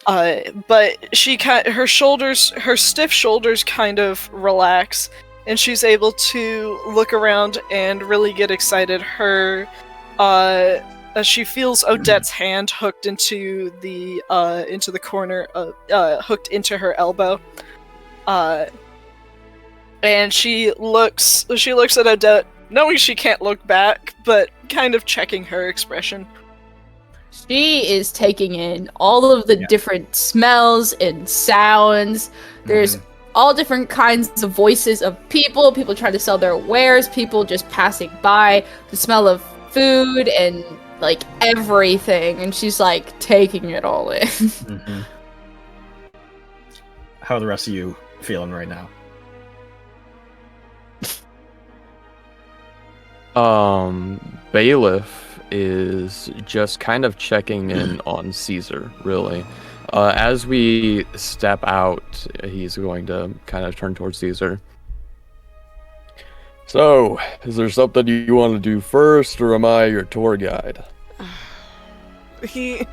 But her stiff shoulders kind of relax, and she's able to look around and really get excited. As she feels Odette's hand hooked into the corner, hooked into her elbow, and she looks at Odette, knowing she can't look back, but kind of checking her expression. She is taking in all of the different smells and sounds. There's all different kinds of voices of people trying to sell their wares, people just passing by, the smell of food and everything, and she's taking it all in. Mm-hmm. How are the rest of you feeling right now? Bailiff is just kind of checking in on Caesar, really. As we step out, he's going to kind of turn towards Caesar. So, is there something you want to do first, or am I your tour guide? He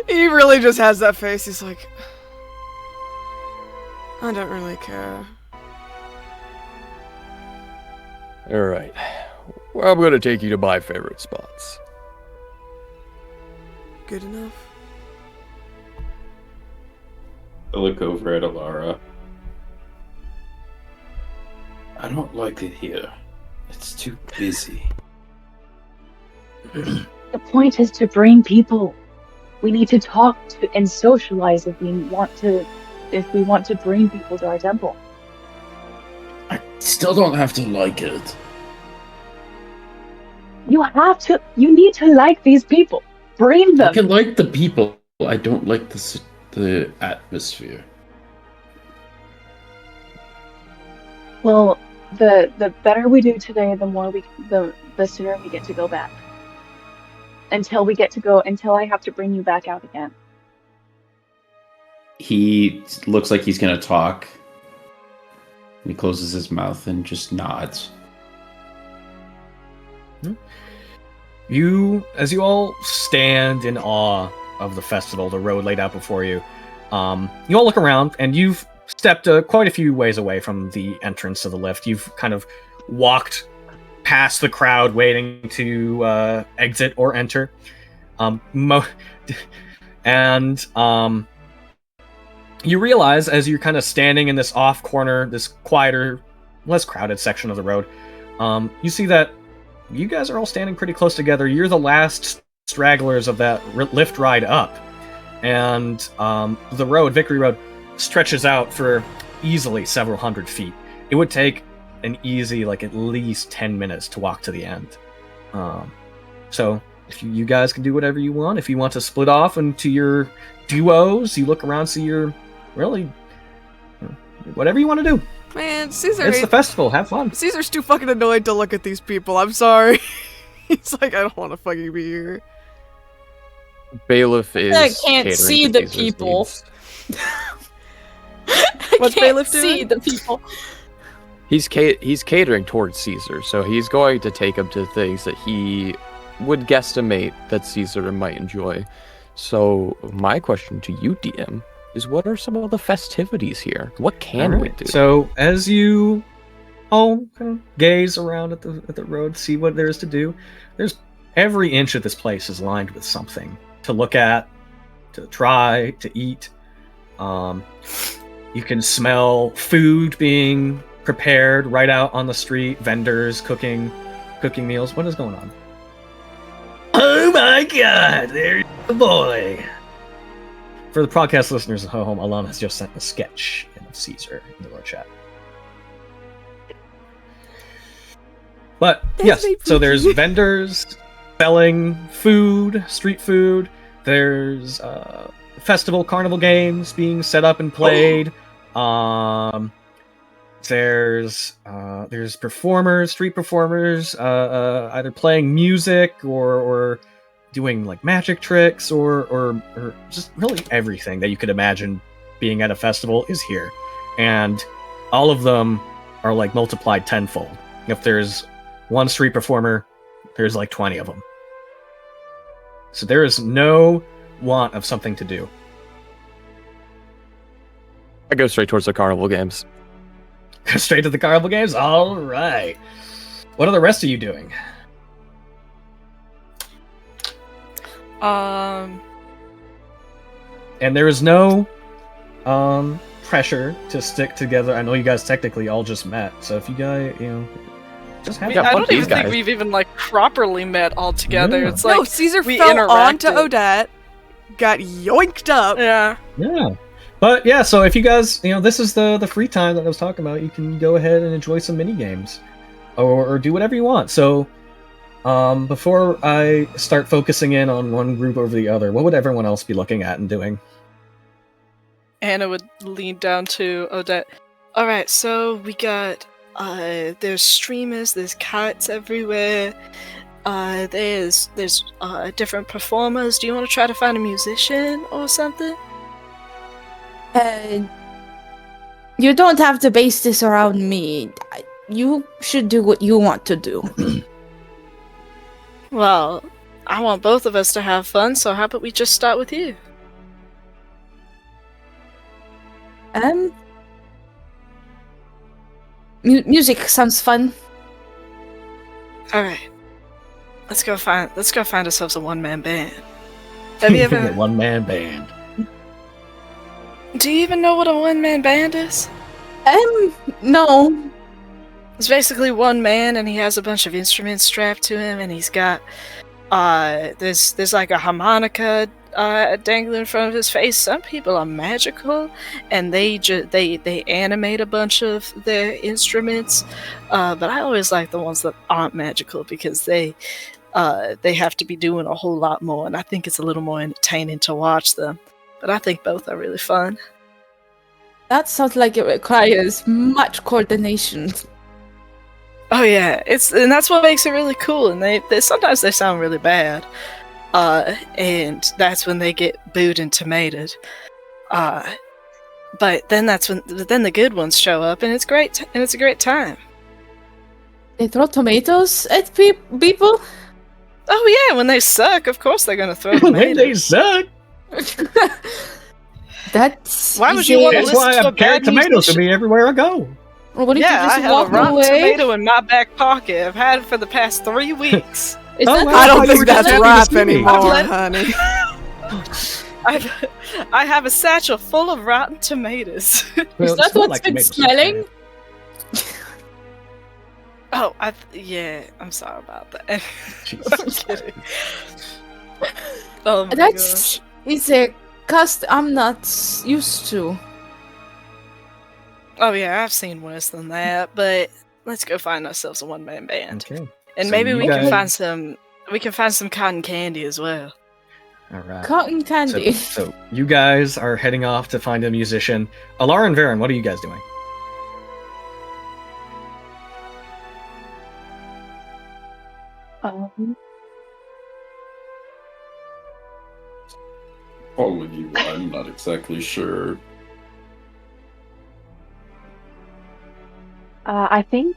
really just has that face. He's like, I don't really care. Alright. Well, I'm going to take you to my favorite spots. Good enough. I look over at Alara. I don't like it here. It's too busy. The point is to bring people. We need to talk to and socialize if we want to bring people to our temple. I still don't have to like it. You need to like these people. Bring them. I can like the people. I don't like the atmosphere. Well, The better we do today, the sooner we get to go back. Until I have to bring you back out again. He looks like he's gonna talk. He closes his mouth and just nods. As you all stand in awe of the festival, the road laid out before you, you all look around, and you've stepped quite a few ways away from the entrance to the lift. You've kind of walked past the crowd waiting to exit or enter. You realize, as you're kind of standing in this off corner, this quieter, less crowded section of the road, you see that you guys are all standing pretty close together. You're the last stragglers of that lift ride up. And the road, Vickery Road, stretches out for easily several hundred feet. It would take an easy, at least 10 minutes to walk to the end. So if you guys can do whatever you want. If you want to split off into your duos, you look around, see your really whatever you want to do. Man, Caesar. It's the festival. Have fun. Caesar's too fucking annoyed to look at these people. I'm sorry. He's like, I don't want to fucking be here. Bailiff is. I can't catering see to the Caesar's people. needs. What's Bailiff doing? See the people. He's catering towards Caesar, so he's going to take him to things that he would guesstimate that Caesar might enjoy. So my question to you, DM, is what are some of the festivities here? What can we do? So as you all kind of gaze around at the road, see what there is to do, there's every inch of this place is lined with something to look at, to try, to eat. You can smell food being prepared right out on the street, vendors cooking meals. What is going on? Oh my god, there's the boy! For the podcast listeners at home, Alana has just sent a sketch of Caesar in the chat. But yes, so there's vendors selling food, street food. There's festival carnival games being set up and played. There's performers, street performers, either playing music or doing magic tricks or just really everything that you could imagine being at a festival is here. And all of them are multiplied tenfold. If there's one street performer, there's 20 of them. So there is no want of something to do. I go straight towards the carnival games. Go straight to the carnival games? All right. What are the rest of you doing? And there is no pressure to stick together. I know you guys technically all just met, so if you guys, just have I don't even think we've even properly met all together. Yeah. It's No, Caesar we fell onto interacted. Odette, got yoinked up. Yeah. Yeah. But yeah, so if you guys, this is the free time that I was talking about, you can go ahead and enjoy some mini games or do whatever you want. So before I start focusing in on one group over the other, what would everyone else be looking at and doing? Anna would lean down to Odette. All right, so we got there's streamers, there's kites everywhere. There's different performers. Do you want to try to find a musician or something? You don't have to base this around me. You should do what you want to do. Well, I want both of us to have fun, so how about we just start with you? Music sounds fun. All right, let's go find ourselves a one-man band. Have you ever? One-man band. Do you even know what a one-man band is? No. It's basically one man, and he has a bunch of instruments strapped to him, and he's got there's a harmonica dangling in front of his face. Some people are magical, and they animate a bunch of their instruments. But I always like the ones that aren't magical because they have to be doing a whole lot more, and I think it's a little more entertaining to watch them. But I think both are really fun. That sounds like it requires much coordination. Oh yeah, and that's what makes it really cool. And they sometimes they sound really bad, and that's when they get booed and tomatoed. But then the good ones show up, and it's great, and it's a great time. They throw tomatoes at people? Oh yeah, when they suck, of course they're gonna throw When tomatoes. they suck. That's Why would you want to That's listen why to a I carry bad tomatoes musician? with me everywhere I go. Well, what if Yeah, you I just have a walk rotten away? tomato in my back pocket. I've had it for the past 3 weeks. Is Oh, that wow. I don't thought you think were just that's happy to rap see me. anymore, I'm honey. I have a satchel full of rotten tomatoes. Is that what's been smelling? Oh, yeah. I'm sorry about that. Jesus I'm kidding. Oh my That's is a cust I'm not used to. Oh yeah, I've seen worse than that. But let's go find ourselves a one-man band, Okay. and So maybe you we can guys- find some. We can find some cotton candy as well. All right. Cotton candy. So you guys are heading off to find a musician. Alara and Varen, what are you guys doing? Following you, I'm not exactly sure. I think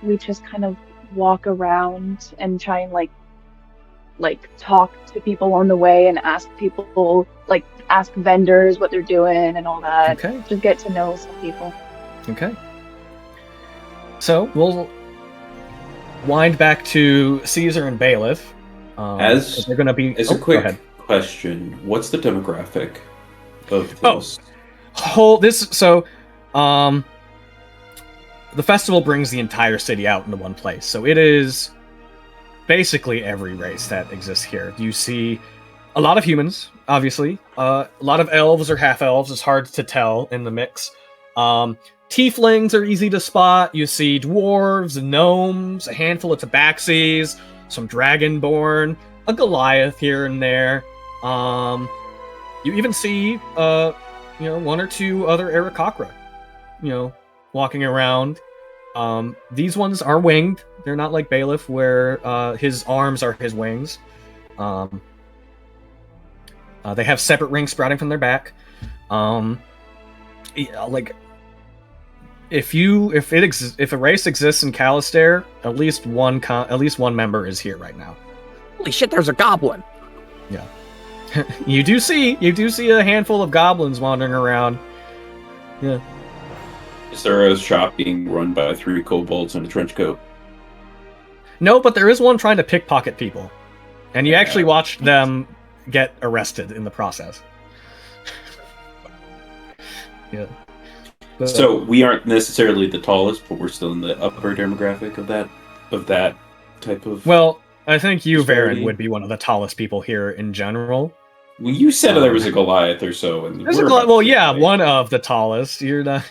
we just kind of walk around and try and like talk to people on the way and ask people, like ask vendors what they're doing and all that. Okay. Just get to know some people. Okay. So we'll wind back to Caesar and Bailiff. As they're going to be. As Oh, a go quick ahead. question, what's the demographic of Oh. this? The festival brings the entire city out into one place. So it is basically every race that exists here. You see a lot of humans, obviously. A lot of elves or half-elves. It's hard to tell in the mix. Tieflings are easy to spot. You see dwarves, gnomes, a handful of tabaxis, some dragonborn, a Goliath here and there. You even see, one or two other Aarakocra, walking around. These ones are winged. They're not like Bailiff, where his arms are his wings. They have separate rings sprouting from their back. If a race exists in Calistair, at least one member is here right now. Holy shit, there's a goblin. Yeah. You do see a handful of goblins wandering around. Yeah. Is there a shop being run by 3 kobolds in a trench coat? No, but there is one trying to pickpocket people. And you actually watched them get arrested in the process. Yeah. But, So we aren't necessarily the tallest, but we're still in the upper demographic of that type of. well, I think you, disparity. Varen, would be one of the tallest people here in general. Well, you said there was a Goliath or so, and There's a we're Goliath, about well, the yeah, same height. one of the tallest. You're not,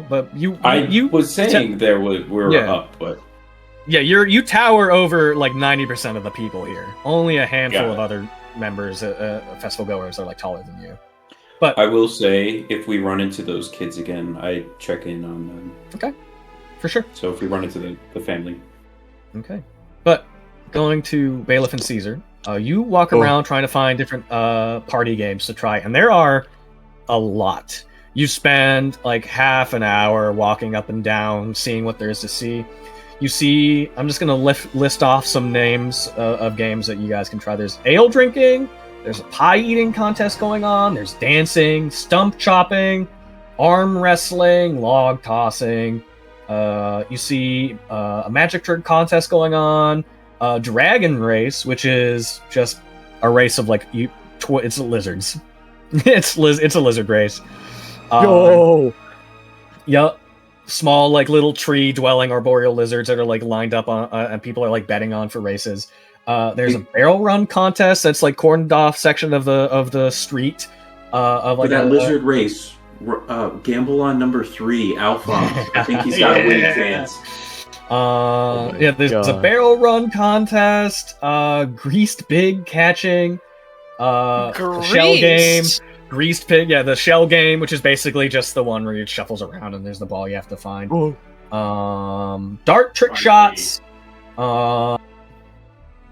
but you. I was saying we're Yeah. up, but Yeah, you tower over like 90% of the people here. Only a handful Got of it. other members, festival goers, are like taller than you. But I will say if we run into those kids again, I check in on them. okay, for sure. So if we run into the family, Okay, but going to Bailiff and Caesar, you walk around trying to find different party games to try, and there are a lot. You spend like half an hour walking up and down, seeing what there is to see. You see, I'm just gonna list off some names of games that you guys can try. There's ale drinking. There's a pie eating contest going on. There's dancing, stump chopping, arm wrestling, log tossing. You see a magic trick contest going on. A dragon race, which is just a race of it's lizards. it's a lizard race. Yo! Yup. Small, little tree dwelling arboreal lizards that are lined up on, and people are betting on for races. There's a barrel run contest that's cordoned off section of the street. for that lizard race, gamble on number 3, Alpha. I think he's got a winning chance. There's a God. barrel run contest. Greased pig catching. The shell game. Greased pig, the shell game, which is basically just the one where it shuffles around and there's the ball you have to find. Dart trick shots.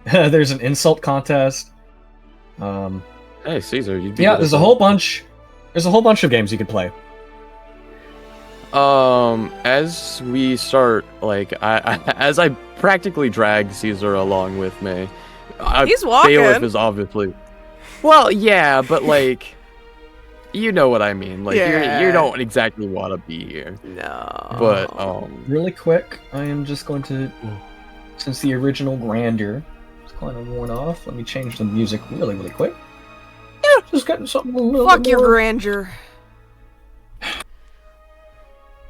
There's an insult contest. Hey, Caesar, you. There's a whole bunch. There's a whole bunch of games you could play. As we start, as I practically drag Caesar along with me, He's walking. Bailiff is obviously. Well, yeah, but you know what I mean. You don't exactly want to be here. No. But really quick, I am just going to, since the original grandeur is kind of worn off, let me change the music really, really quick. Yeah, just getting something a little Fuck bit your more. grandeur.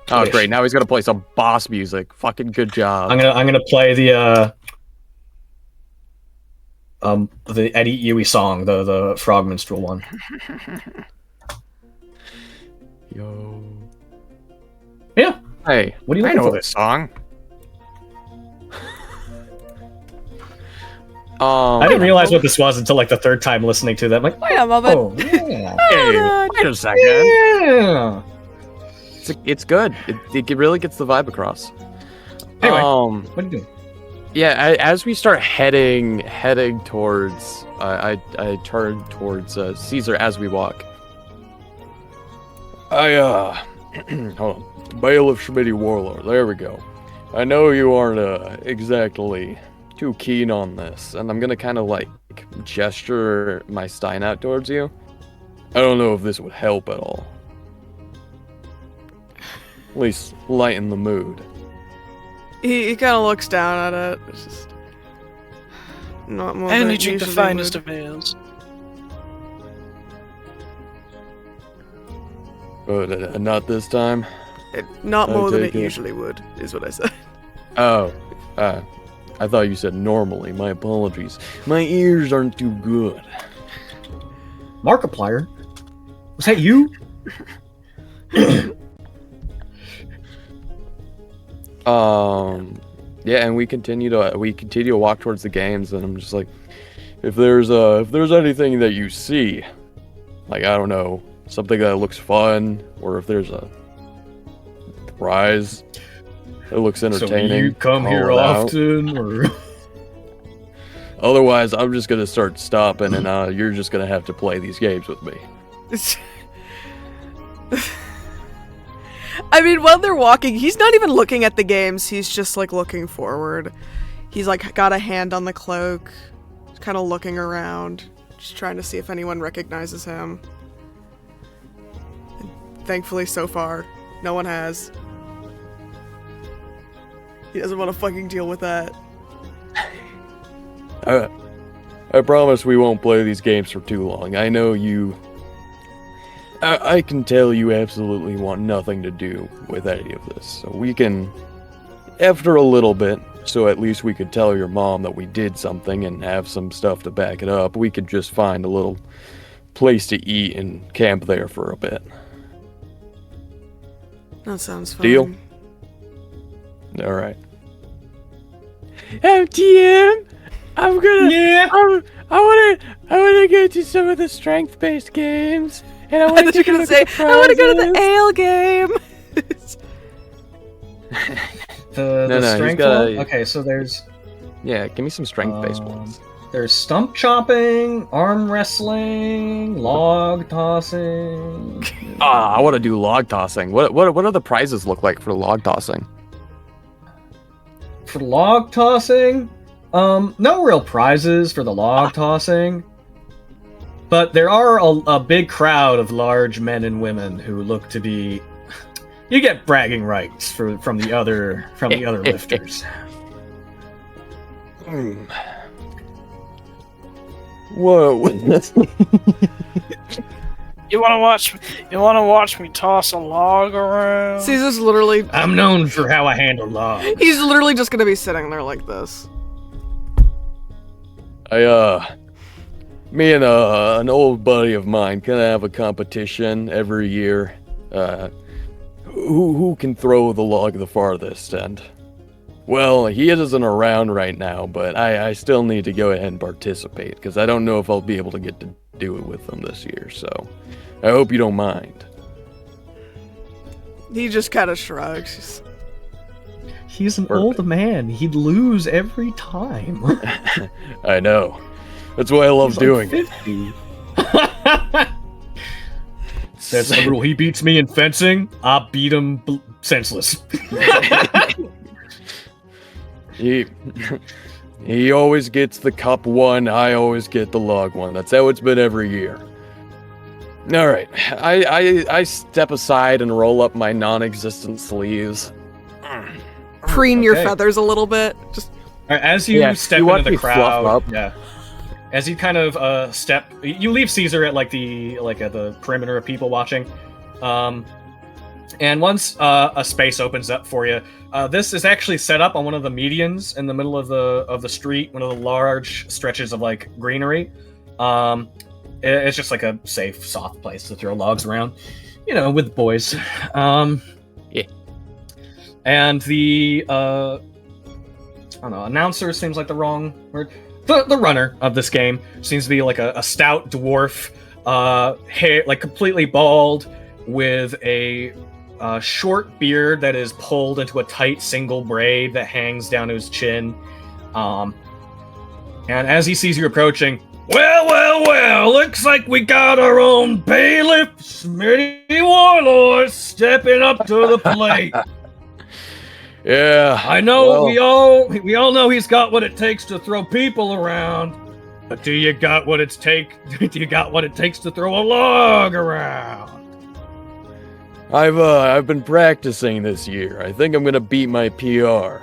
Oh, great! Now he's gonna play some boss music. Fucking good job. I'm gonna play the Eddie Yui song, the Frog Minstrel one. Yo. Yeah. Hey, what do you I looking know for? this song. I didn't realize what this was until the third time listening to that. I'm like, wait a moment. Oh, yeah. Hey, wait a second. Yeah. It's good. It really gets the vibe across. Anyway, what are you doing? Yeah, as we start heading towards, I turn towards Caesar as we walk. Hold on. Bailiff Schmitty Warlord. There we go. I know you aren't exactly too keen on this, and I'm gonna kind of gesture my stein out towards you. I don't know if this would help at all. At least lighten the mood. He kind of looks down at it. It's just not more And than you it drink the usually finest would. of ales. But not this time. Not more than it take it. usually would, is what I said. Oh, I thought you said normally. My apologies. My ears aren't too good. Markiplier? Was that you? Yeah, and we continue to walk towards the games, and I'm just like, if there's anything that you see, I don't know, something that looks fun, or if there's a prize that looks entertaining. So you come call here it out. often, or? Otherwise, I'm just gonna start stopping, and you're just gonna have to play these games with me. I mean, while they're walking, he's not even looking at the games. He's just looking forward. He's got a hand on the cloak, kind of looking around, just trying to see if anyone recognizes him. And thankfully, so far, no one has. He doesn't want to fucking deal with that. I promise we won't play these games for too long. I know you. I can tell you absolutely want nothing to do with any of this. So we can, after a little bit, so at least we could tell your mom that we did something and have some stuff to back it up, we could just find a little place to eat and camp there for a bit. That sounds fun. Deal? Alright. TM, I'm gonna. Yeah. I wanna go to some of the strength-based games, and I I want thought to you were gonna say, I want to go to the ale game. The No, he's strength gotta- one? Okay, so there's Yeah, give me some strength-based ones. there's stump chopping, arm wrestling, log tossing. I want to do log tossing. What do the prizes look like for log tossing? For log tossing, no real prizes for the log tossing, but there are a big crowd of large men and women who look to be. You get bragging rights from the other lifters. Whoa! You wanna watch me toss a log around? Caesar's literally. I'm known for how I handle logs. He's literally just gonna be sitting there like this. Me and an old buddy of mine kind of have a competition every year. Who can throw the log the farthest? And well, he isn't around right now, but I still need to go ahead and participate because I don't know if I'll be able to get to do it with them this year. So I hope you don't mind. He just kind of shrugs. He's an Perfect. old man. He'd lose every time. I know. That's why I love doing it. it. That's the rule. He beats me in fencing. I beat him senseless. He always gets the cup one. I always get the log one. That's how it's been every year. All right, I step aside and roll up my non-existent sleeves. Preen your Okay. feathers a little bit. Just All right, as you Yeah, step you watch into the me fluff crowd, up. yeah. As you kind of step, you leave Caesar at the perimeter of people watching, and once a space opens up for you, this is actually set up on one of the medians in the middle of the street, one of the large stretches of like greenery. It's just like a safe, soft place to throw logs around, with boys. Yeah. And the I don't know, announcer seems like the wrong word. The runner of this game seems to be like a stout dwarf, hair like completely bald, with a short beard that is pulled into a tight single braid that hangs down to his chin. And as he sees you approaching, well, looks like we got our own bailiff, Smitty Warlord, stepping up to the plate. Yeah. I know well, we all know he's got what it takes to throw people around, but do you got what it takes to throw a log around? I've been practicing this year. I think I'm gonna beat my PR.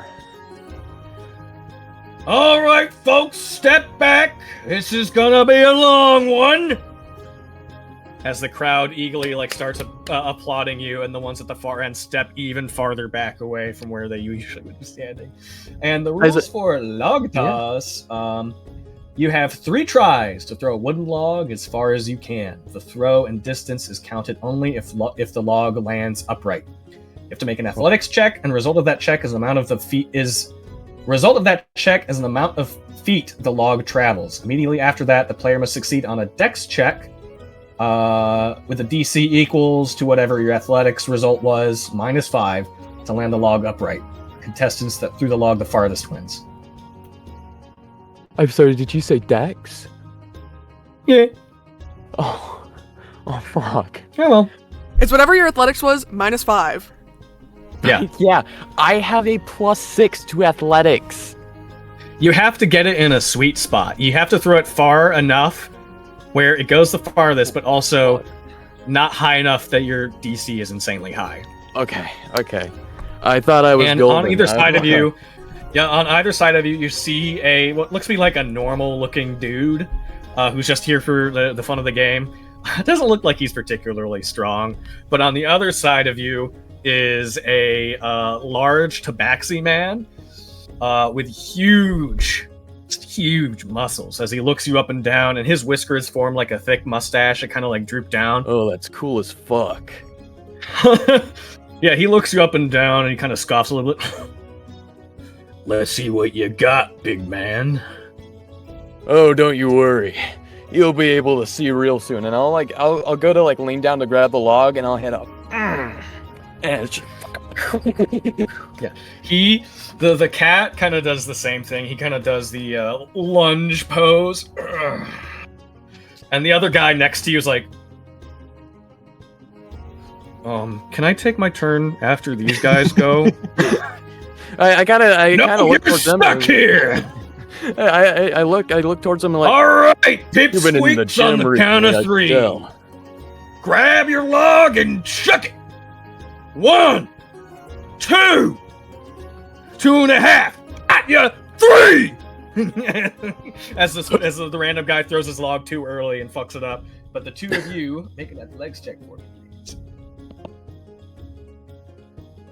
All right, folks, step back. This is gonna be a long one. As the crowd eagerly starts applauding you, and the ones at the far end step even farther back away from where they usually would be standing. And the rules for log toss, you have 3 tries to throw a wooden log as far as you can. The throw and distance is counted only if the log lands upright. You have to make an athletics check, and the result of that check is the amount of feet the log travels. Immediately after that, the player must succeed on a dex check with a DC equals to whatever your athletics result was, -5, to land the log upright. Contestants that threw the log the farthest wins. I'm sorry, did you say Dex? Yeah. Oh fuck. Yeah, well. it's whatever your athletics was -5. Yeah. Yeah, I have a +6 to athletics. You have to get it in a sweet spot. You have to throw it far enough where it goes the farthest, but also not high enough that your DC is insanely high. Okay. I thought I was And golden. on either side of you, you see what looks to be like a normal-looking dude who's just here for the fun of the game. It doesn't look like he's particularly strong, but on the other side of you is a large tabaxi man with huge muscles as he looks you up and down, and his whiskers form like a thick mustache. It kind of droop down. Oh, that's cool as fuck. Yeah, he looks you up and down, and he kind of scoffs a little bit. Let's see what you got, big man. Oh, don't you worry. You'll be able to see real soon. And I'll go to lean down to grab the log, and I'll hit up. And it's Yeah, the cat kind of does the same thing. He kind of does the lunge pose, and the other guy next to you is like, can I take my turn after these guys go? I kind of look towards them. Stuck here. I look towards them and All right, you've been in the pipsqueaks on gym the count recently, I of 3. tell. Grab your log and chuck it. 1, 2, 2.5. At ya, 3. as the random guy throws his log too early and fucks it up, but the two of you make an athletics check for me.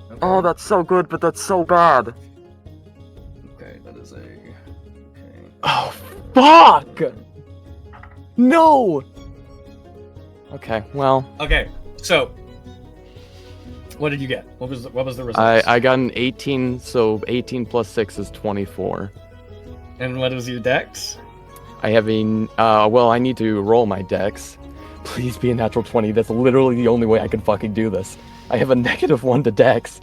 Okay. Oh, that's so good, but that's so bad. Okay, that is a. Okay. Oh, fuck! No! Okay, well. Okay, so. What did you get? What was the result? I got an 18, so 18 plus 6 is 24. And what is your dex? I have I need to roll my dex. Please be a natural 20. That's literally the only way I can fucking do this. I have a -1 to dex.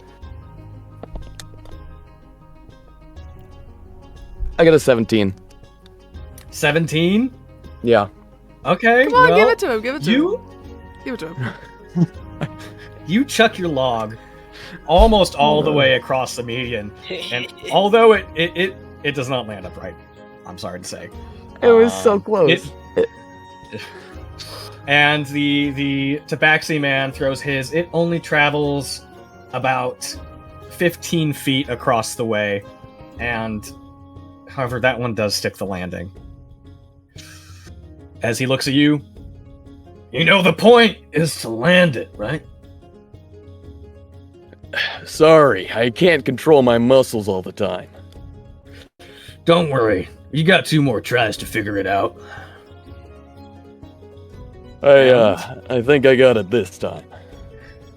I got a 17. 17? Yeah. Okay. Come on, well, give it to him. Give it to you- him. Give it to him. You chuck your log almost all the way across the median, and although it does not land upright, I'm sorry to say. It was so close. And the Tabaxi man throws his. It only travels about 15 feet across the way, and however, that one does stick the landing. As he looks at you, you know the point is to land it, right? Sorry, I can't control my muscles all the time. Don't worry, you got 2 more tries to figure it out. I think I got it this time.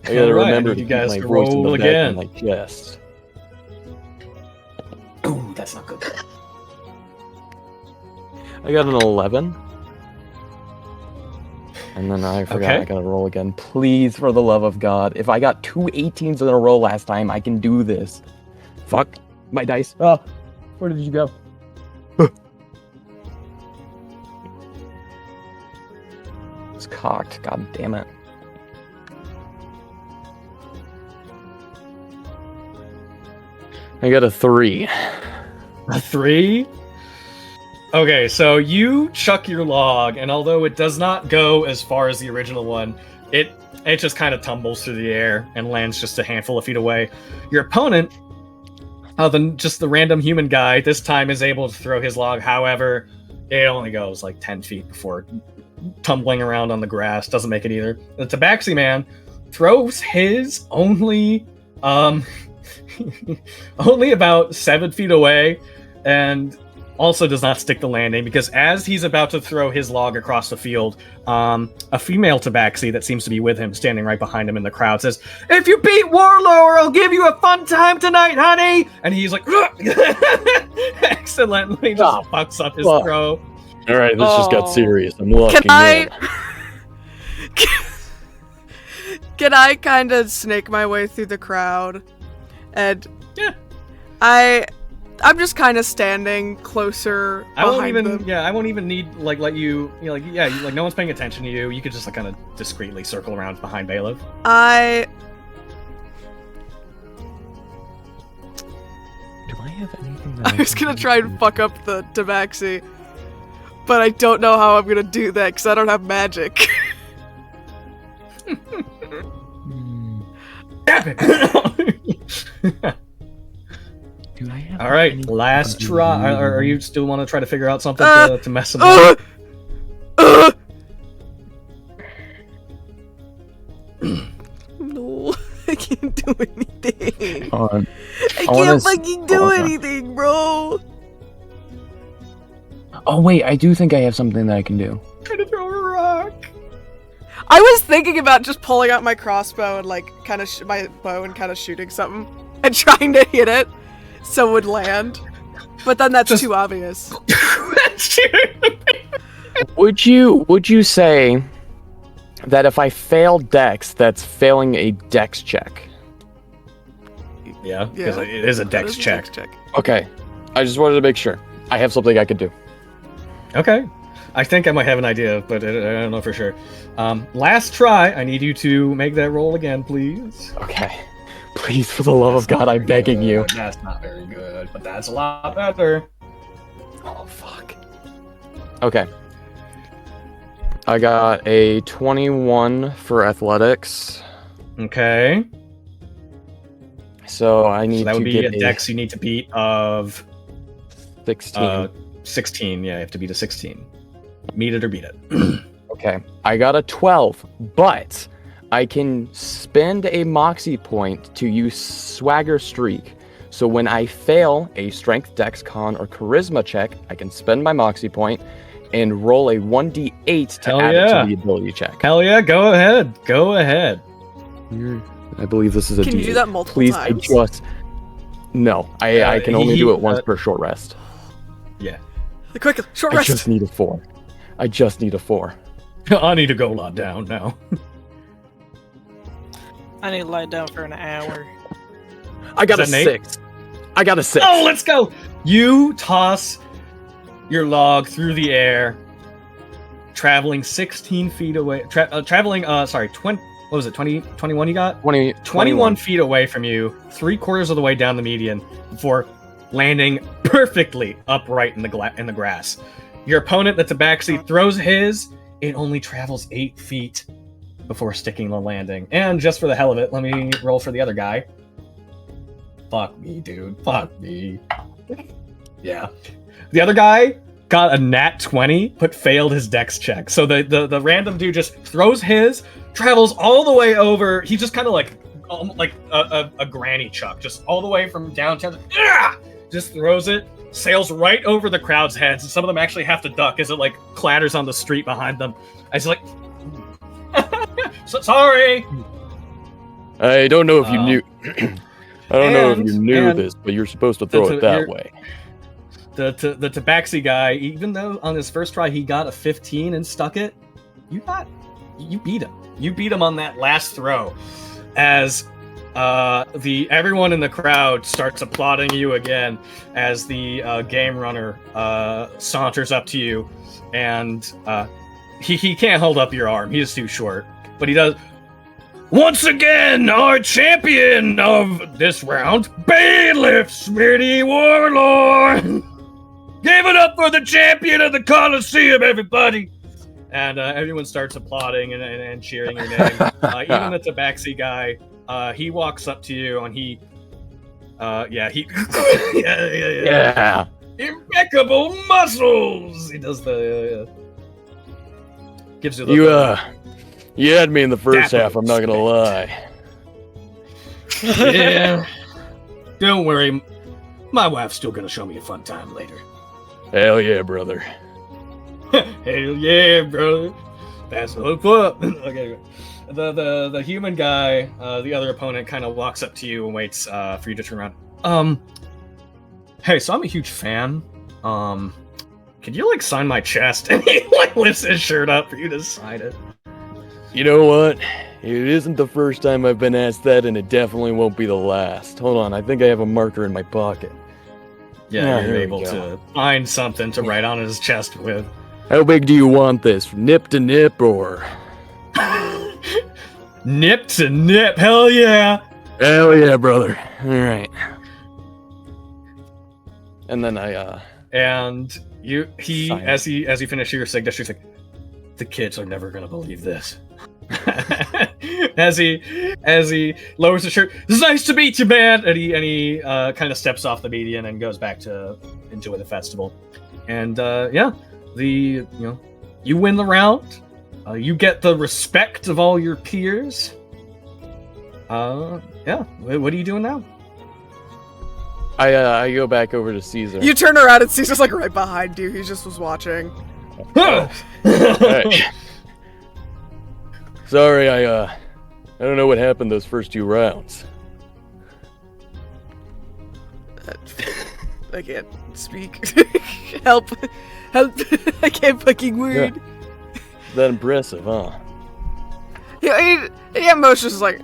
I gotta Alright, remember I to need keep you guys my to voice in roll the back again. of my chest. Ooh, that's not good. I got an 11. And then I forgot Okay. I gotta roll again. Please, for the love of God. If I got 2 18s in a row last time, I can do this. Fuck. My dice. Oh, where did you go? It's cocked. God damn it. I got a 3. A 3? Okay, so you chuck your log, and although it does not go as far as the original one, it just kind of tumbles through the air and lands just a handful of feet away. Your opponent, just the random human guy, this time is able to throw his log. However, it only goes like 10 feet before tumbling around on the grass. Doesn't make it either. The Tabaxi man throws his only only about 7 feet away, and also does not stick the landing, because as he's about to throw his log across the field, a female Tabaxi that seems to be with him, standing right behind him in the crowd, says, "If you beat Warlord, I'll give you a fun time tonight, honey!" And he's like, accidentally just fucks up his throw. Alright, this just got Oh. serious. I'm locking Can I? in. Can I kind of snake my way through the crowd? And Yeah. I'm just kind of standing closer I won't behind even, them. I won't even need let you, no one's paying attention to you. You could just kind of discreetly circle around behind Bailiff. Do I I have anything that I was gonna try and fuck up the Tabaxi, but I don't know how I'm gonna do that because I don't have magic. Do I have All right, any- last try. Are you still want to try to figure out something to mess him Uh, up? No, I can't do anything. on. I wanna can't s- fucking do hold on. anything, bro. Oh wait, I do think I have something that I can do. Trying to throw a rock. I was thinking about just pulling out my crossbow and like kind of my bow and kind of shooting something and trying to hit it so it would land. But then that's too obvious. Would you say that if I fail Dex, that's failing a Dex check? Yeah, because it is a that Dex is a check. Dex check. Okay, I just wanted to make sure. I have something I could do. Okay. I think I might have an idea, but I don't know for sure. Last try. I need you to make that roll again, please. Okay. Please, for the love of God, I'm begging you. That's not very good, but that's a lot better. Oh, fuck. Okay. I got a 21 for athletics. Okay. So I need So that to would be get a Dex you need to beat of 16. 16. Yeah, you have to beat a 16. Meet it or beat it. Okay. I got a 12, but I can spend a Moxie point to use Swagger Streak. So when I fail a Strength, Dex, Con, or Charisma check, I can spend my Moxie point and roll a 1d8 to Hell add yeah. it to the ability check. Hell yeah, go ahead. Go ahead. I believe this is a Can you do D8. that multiple Please, times? I just... No, I can only do it once per short rest. Yeah. Quick, short I rest. just need a 4. I just need a 4. I need to go lie down now. I need to lie down for an hour. I got a Is that Nate? 6. I got a 6. Oh, let's go. You toss your log through the air, traveling 16 feet away. Traveling, 20. What was it? 21 you got? 21 feet away from you, 3/4 of the way down the median, before landing perfectly upright in the grass. Your opponent, the Tabaxi, throws his. It only travels 8 feet before sticking the landing. And just for the hell of it, let me roll for the other guy. Fuck me, dude. Fuck me. Yeah. The other guy got a nat 20, but failed his dex check. So the random dude just throws his, travels all the way over. He just kind of like a granny chuck, just all the way from downtown. Just throws it, sails right over the crowd's heads, and some of them actually have to duck as it like clatters on the street behind them. I was like, sorry. I don't know if you knew. I don't know if you knew this, but you're supposed to throw it that way. The Tabaxi guy, even though on his first try he got a 15 and stuck it, you beat him. You beat him on that last throw, as everyone in the crowd starts applauding you again as the game runner saunters up to you, and he can't hold up your arm. He's too short, but he does. Once again, our champion of this round, Bailiff Smitty Warlord. Give it up for the champion of the Coliseum, everybody! And everyone starts applauding and cheering your name. Even the Tabaxi guy, he walks up to you and he impeccable muscles. He does the gives you the you had me in the first half. I'm not gonna lie. Yeah. Don't worry, my wife's still gonna show me a fun time later. Hell yeah, brother. Hell yeah, brother. That's what's up. Okay. The human guy, the other opponent, kind of walks up to you and waits for you to turn around. Hey, so I'm a huge fan. Could you like sign my chest? And he like lifts his shirt up for you to sign it. You know what? It isn't the first time I've been asked that, and it definitely won't be the last. Hold on, I think I have a marker in my pocket. Yeah, you're able to find something to write on his chest with. How big do you want this? Nip to nip, or? Nip to nip, hell yeah! Hell yeah, brother. Alright. And then and as you finish your signature, he's like, the kids are never gonna believe this. as he lowers his shirt, it's nice to meet you, man, and he kind of steps off the median and goes back to enjoy the festival. And you win the round. You get the respect of all your peers. What are you doing now? I go back over to Caesar. You turn around and Caesar's like right behind you. He just was watching. Hey. Sorry, I don't know what happened those first 2 rounds. I can't speak. Help. I can't fucking word. Yeah. That impressive, huh? Yeah, Moshe's like,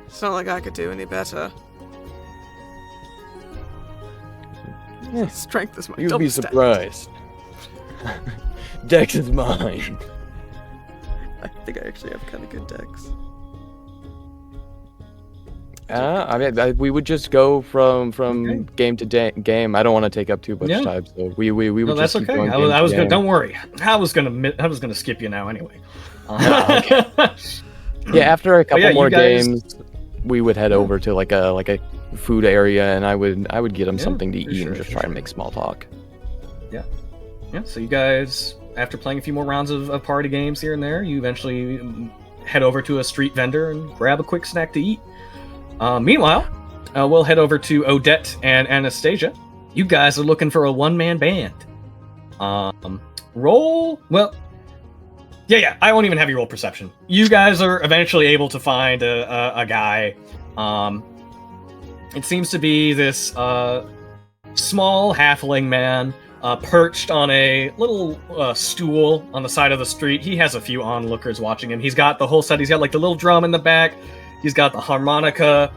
it's not like I could do any better. Yeah. Strength is my You'd double be stat. surprised. Dex is mine. I think I actually have kind of good dex. We would just go from game to game. I don't want to take up too much time, so we would no, just that's keep okay. going. I was gonna. Don't worry. I was gonna skip you now anyway. Okay. Yeah, after a couple more guys... games, we would head over to like a food area, and I would get him something to eat and just try and make small talk. Yeah. So you guys, after playing a few more rounds of party games here and there, you eventually head over to a street vendor and grab a quick snack to eat. Meanwhile, we'll head over to Odette and Anastasia. You guys are looking for a one-man band. Roll. Well, yeah. I won't even have you roll perception. You guys are eventually able to find a guy. It seems to be this small halfling man perched on a little stool on the side of the street. He has a few onlookers watching him. He's got the whole set. He's got like the little drum in the back. He's got the harmonica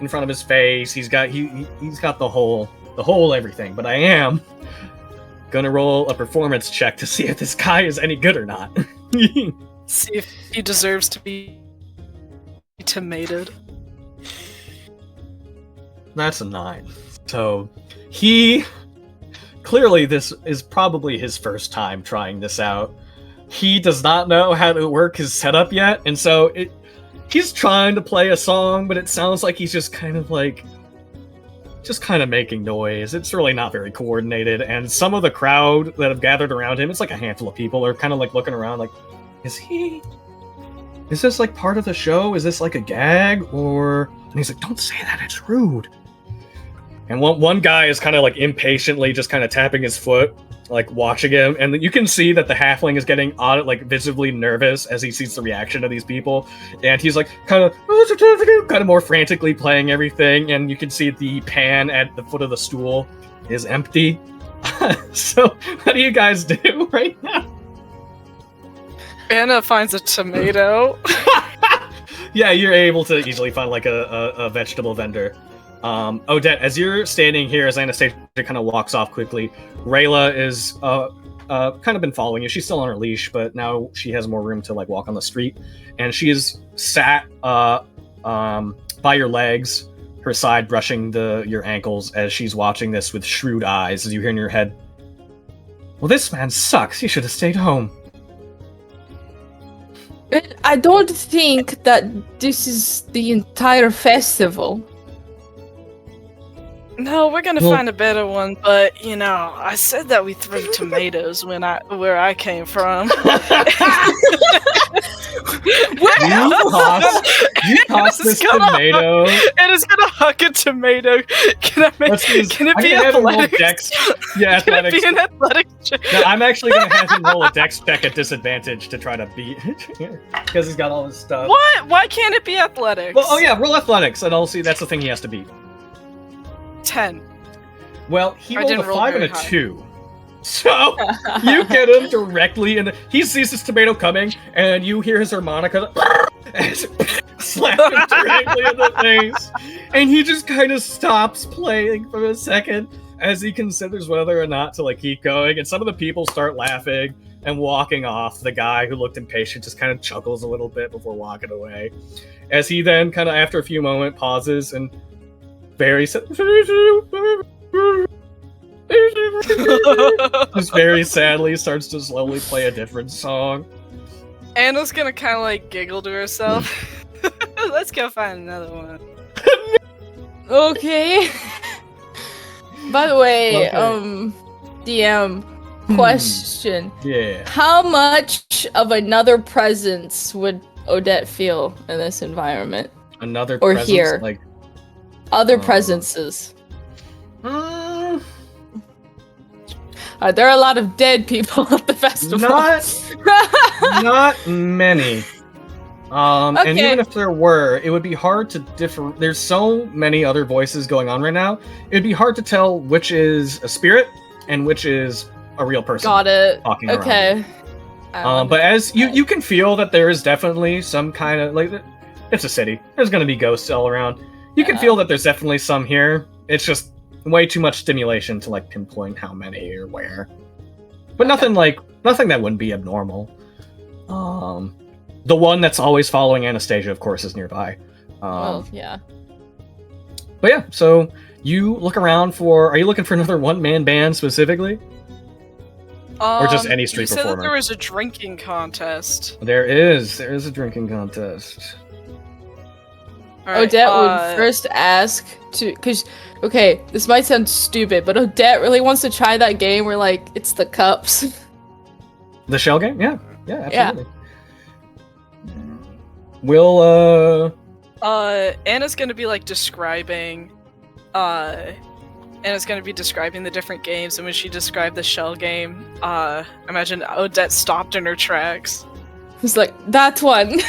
in front of his face. He's got the whole everything. But I am gonna roll a performance check to see if this guy is any good or not. See if he deserves to be tomatoed. That's a 9. So he clearly this is probably his first time trying this out. He does not know how to work his setup yet, and so he's trying to play a song, but it sounds like he's just kind of making noise. It's really not very coordinated, and some of the crowd that have gathered around him, it's like a handful of people, are kind of like looking around like, is this like part of the show? Is this like a gag? And he's like, don't say that, it's rude. And one guy is kind of like impatiently just kind of tapping his foot, like watching him, and you can see that the halfling is getting visibly nervous as he sees the reaction of these people, and he's like kind of more frantically playing everything, and you can see the pan at the foot of the stool is empty. So what do you guys do right now? Anna finds a tomato. Yeah, you're able to easily find like a vegetable vendor. Odette, as you're standing here, as Anastasia kind of walks off quickly, Rayla is kind of been following you. She's still on her leash, but now she has more room to like walk on the street, and she is sat by your legs, her side brushing your ankles as she's watching this with shrewd eyes. As you hear in your head, "Well, this man sucks. He should have stayed home." I don't think that this is the entire festival. No, we're gonna find a better one, but I said that we threw tomatoes where I came from. You toss this tomato. It is gonna huck a tomato. Can it be athletics? Yeah, athletics. Can it be an athletics check? No, I'm actually gonna have him roll a dex check at disadvantage to try to beat, because he's got all his stuff. What? Why can't it be athletics? Well, roll athletics, and I'll see. That's the thing he has to beat. 10. Well, he rolled a 5 and a high. 2. So, you get him directly, and he sees this tomato coming, and you hear his harmonica slap him directly in the face. And he just kind of stops playing for a second as he considers whether or not to keep going. And some of the people start laughing and walking off. The guy who looked impatient just kind of chuckles a little bit before walking away. As he then kind of, after a few moments, pauses and very just very sadly starts to slowly play a different song. Anna's gonna kind of giggle to herself. Let's go find another one. Okay. By the way, Okay. DM question. Yeah. How much of another presence would Odette feel in this environment? Another or presence, here? Other presences. Mm, There are a lot of dead people at the festival. not many. And Okay. even if there were, it would be hard to differ. There's so many other voices going on right now. It'd be hard to tell which is a spirit and which is a real person. Got it. Talking around Okay. But as you can feel that there is definitely some kind of it's a city. There's going to be ghosts all around. You can feel that there's definitely some here. It's just way too much stimulation to pinpoint how many or where. But nothing that wouldn't be abnormal. The one that's always following Anastasia, of course, is nearby. Yeah. But yeah, so you look around for. Are you looking for another one-man band specifically? Or just any street you said performer? that there was a drinking contest. There is a drinking contest. All right, Odette would first ask to, okay, this might sound stupid, but Odette really wants to try that game where it's the cups. The shell game? Yeah, absolutely. We'll Anna's gonna be describing Anna's gonna be describing the different games, and when she described the shell game, imagine Odette stopped in her tracks. It's that one.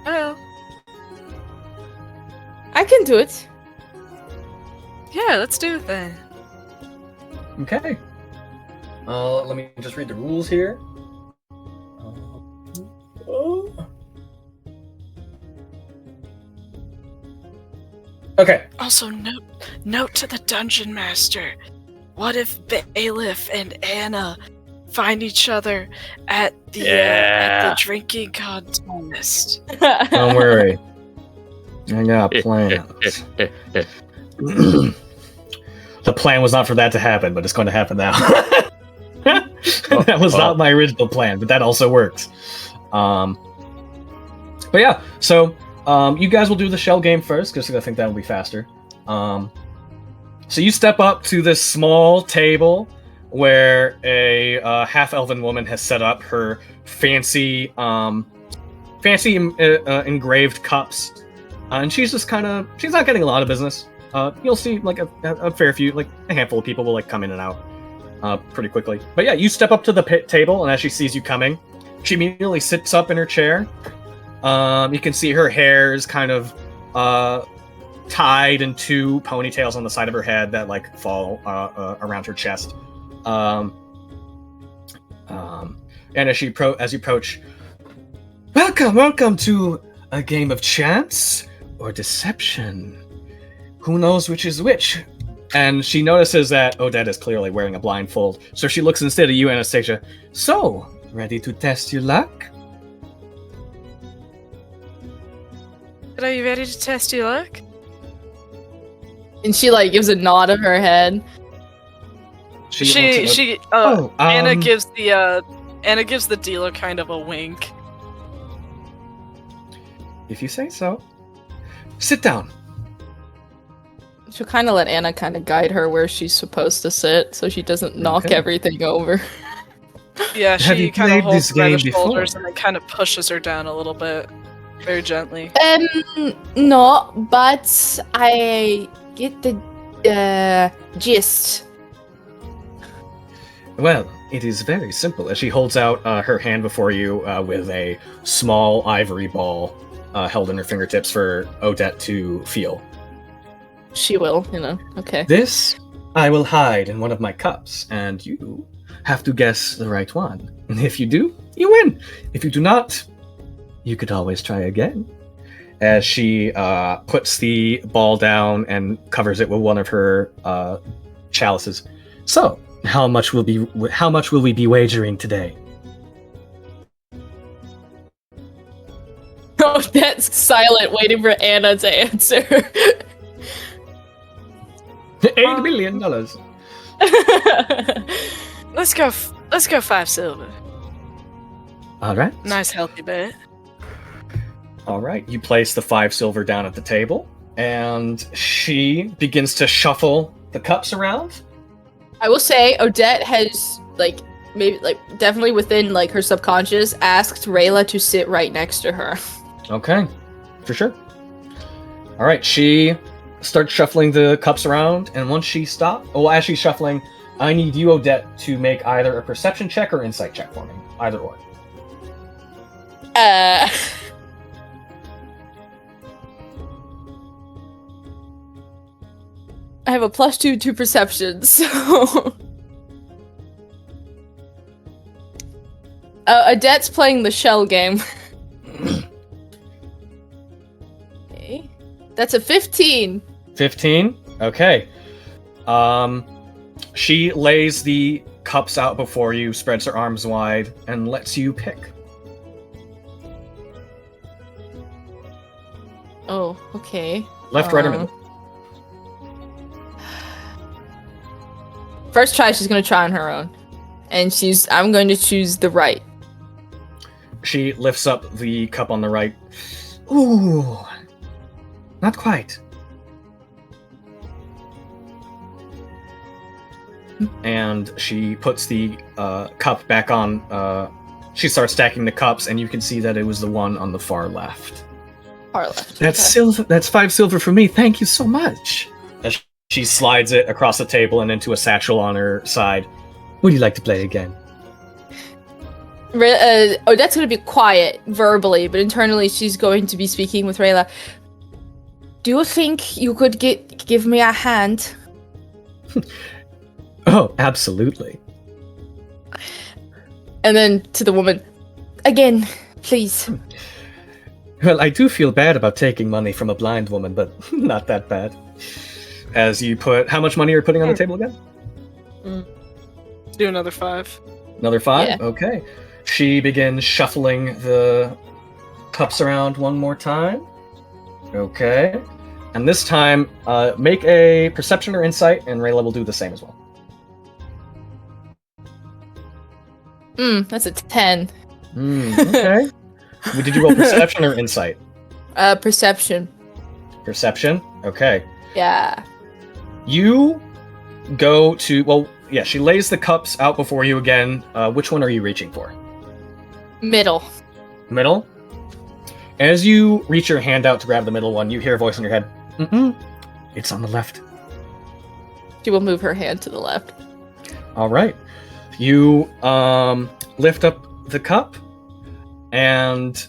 Oh. I can do it. Yeah, let's do it then. Okay. Let me just read the rules here. Okay. Also, note to the dungeon master. What if Bailiff and Anna find each other at the drinking contest? Don't worry. I got plans. The plan was not for that to happen, but it's going to happen now. That was not my original plan, but that also works. But yeah, so you guys will do the shell game first, because I think that will be faster. So you step up to this small table where a half-elven woman has set up her fancy engraved cups, and she's just she's not getting a lot of business. You'll see like a fair few, like a handful of people will like come in and out pretty quickly. But yeah, you step up to the table, and as she sees you coming, she immediately sits up in her chair. You can see her hair is kind of tied in two ponytails on the side of her head that like fall around her chest. And as you approach, welcome to a game of chance or deception. Who knows which is which? And she notices that Odette is clearly wearing a blindfold, so she looks instead at you, Anastasia. So, ready to test your luck? Are you ready to test your luck? And she like gives a nod of her head. Anna gives the dealer kind of a wink. If you say so. Sit down. She'll kind of let Anna kind of guide her where she's supposed to sit, so she doesn't knock everything over. Yeah, Have she you kind of played holds this her by the game before? shoulders and then kind of pushes her down a little bit, very gently. No, but I get the gist. Well, it is very simple. As she holds out her hand before you with a small ivory ball held in her fingertips for Odette to feel. She will, okay. This I will hide in one of my cups, and you have to guess the right one. And if you do, you win. If you do not, you could always try again. As she puts the ball down and covers it with one of her chalices. So, how much will we be wagering today? Oh, that's silent, waiting for Anna to answer. $8 million. Let's go 5 silver. All right. Nice healthy bet. All right. You place the 5 silver down at the table, and she begins to shuffle the cups around. I will say Odette has definitely within her subconscious asked Rayla to sit right next to her. Okay, for sure. All right, she starts shuffling the cups around, and once she stops, as she's shuffling, I need you, Odette, to make either a perception check or insight check for me. Either or. I have a +2 to perception, so... Odette's playing the shell game. Okay. That's a 15. 15? Okay. She lays the cups out before you, spreads her arms wide, and lets you pick. Oh, okay. Left, right, or middle? First try, she's gonna try on her own. And I'm going to choose the right. She lifts up the cup on the right. Ooh. Not quite. And she puts the cup back on. She starts stacking the cups, and you can see that it was the one on the far left. Far left. That's silver. That's 5 silver for me. Thank you so much. As she slides it across the table and into a satchel on her side. Would you like to play again? Odette's going to be quiet verbally, but internally she's going to be speaking with Rayla. Do you think you could give me a hand? Oh, absolutely. And then to the woman, again, please. Well, I do feel bad about taking money from a blind woman, but not that bad. As you put, how much money are you putting on the table again? Do another 5. Another 5? Yeah. Okay. She begins shuffling the cups around one more time. Okay. And this time, make a perception or insight, and Rayla will do the same as well. That's a 10. Okay. Did you roll perception or insight? Perception. Perception? Okay. Yeah. You go to, well, yeah, she lays the cups out before you again. Which one are you reaching for? Middle. Middle? As you reach your hand out to grab the middle one, you hear a voice in your head. It's on the left. She will move her hand to the left. All right. You lift up the cup, and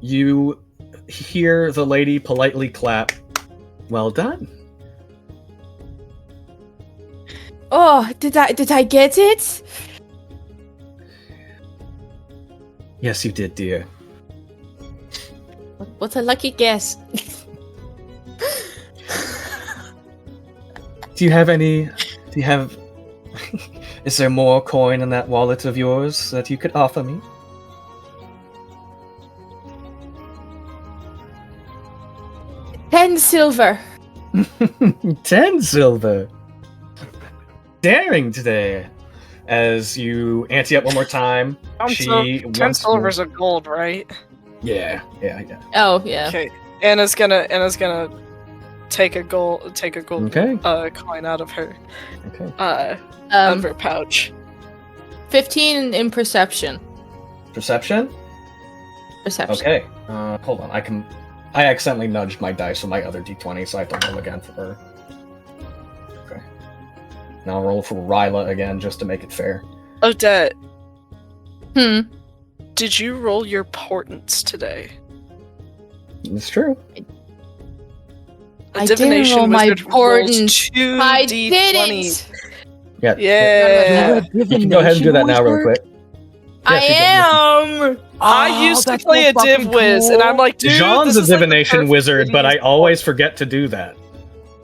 you hear the lady politely clap. Well done. Oh, did I get it? Yes, you did, dear. What's a lucky guess? Do you have is there more coin in that wallet of yours that you could offer me? $10 silver. 10 silver. Daring today. As you ante up one more time, she 10 wants to- silvers of gold, right? Yeah. Oh yeah. Okay. Anna's gonna take a gold Okay. coin out of her Okay. out of her pouch. 15 in perception. Perception? Perception. Okay. Hold on. I accidentally nudged my dice with my other d20, so I have to roll again for her. Okay. Now I'll roll for Ryla again, just to make it fair. Odette, Did you roll your portents today? It's true. I didn't roll my portents. I didn't. Yeah. Yeah. You can go ahead and do that now, real quick. I am. I used to play a div whiz, and I'm like, dude, Jean's this a is like the divination perfect wizard, but I thing. always forget to do that.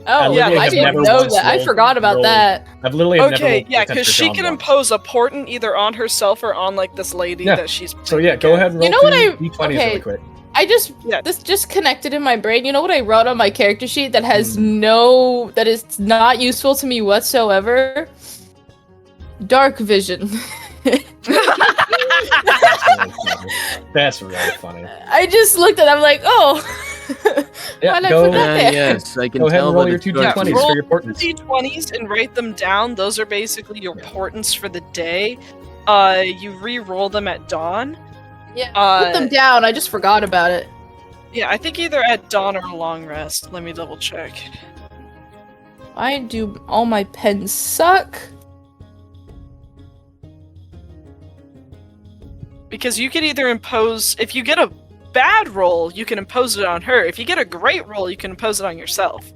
Oh, yeah, I didn't never know once that. I rolled- forgot about rolled- that. I've literally never Okay, rolled yeah, attempt because for she Jean can once. impose a portent either on herself or on like this lady Yeah. that she's. So yeah, go ahead and roll You know what two I- d20s okay. really quick. I just Yeah. this just connected in my brain. You know what I wrote on my character sheet that has that is not useful to me whatsoever? Dark vision. That's really funny. I just looked at it, I'm like, oh. Yeah, Why'd I go, put that there? Yes, I can go ahead tell and roll that your it's two dark d20s vision. roll for your portents. D20s and write them down. Those are basically your portents for the day. You re-roll them at dawn. Yeah, put them down. I just forgot about it. Yeah, I think either at dawn or long rest. Let me double check. Why do all my pens suck? Because you can either impose, if you get a bad roll, you can impose it on her. If you get a great roll, you can impose it on yourself.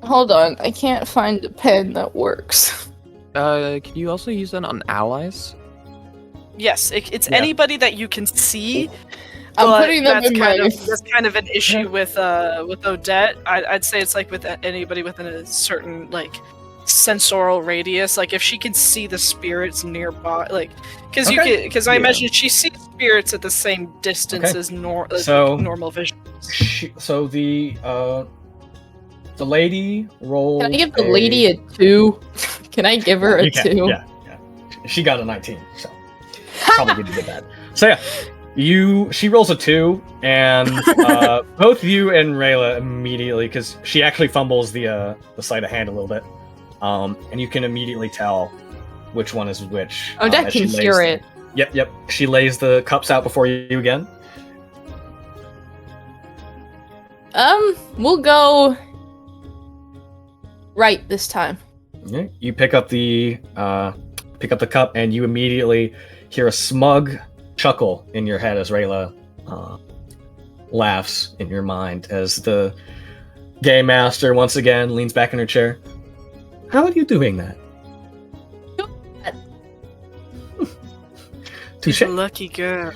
Hold on, I can't find a pen that works. Can you also use that on allies? Yes, it's Yeah. anybody that you can see. I'm but putting them that's in kind my. of that's kind of an issue with Odette. I'd say it's like with anybody within a certain like sensorial radius. Like if she can see the spirits nearby, like because I Yeah. imagine she sees spirits at the same distance Okay. as So- normal vision. So the lady rolled. Can I give the lady a 2? Can I give her a You 2? can, yeah. She got a 19, so probably didn't get that. So yeah, she rolls a 2, and both you and Rayla immediately, because she actually fumbles the sleight of hand a little bit, and you can immediately tell which one is which. Oh, that as she can lays hear the- it. Yep. She lays the cups out before you again. We'll go right this time. Yeah, you pick up the cup, and you immediately hear a smug chuckle in your head as Rayla laughs in your mind as the game master once again leans back in her chair. How are you doing that? She's Touche. a lucky girl.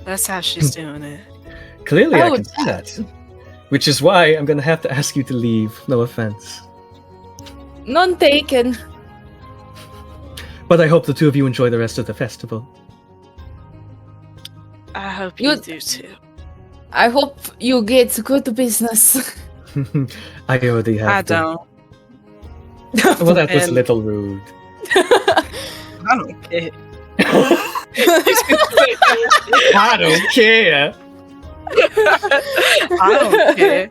That's how she's doing it. Clearly, I Oh, can see that. Which is why I'm gonna have to ask you to leave. No offense. None taken. But I hope the two of you enjoy the rest of the festival. I hope You- you do too. I hope you get good business. I already have. I them. don't. Well, that was a And- little rude. I don't care. I don't care. I don't care.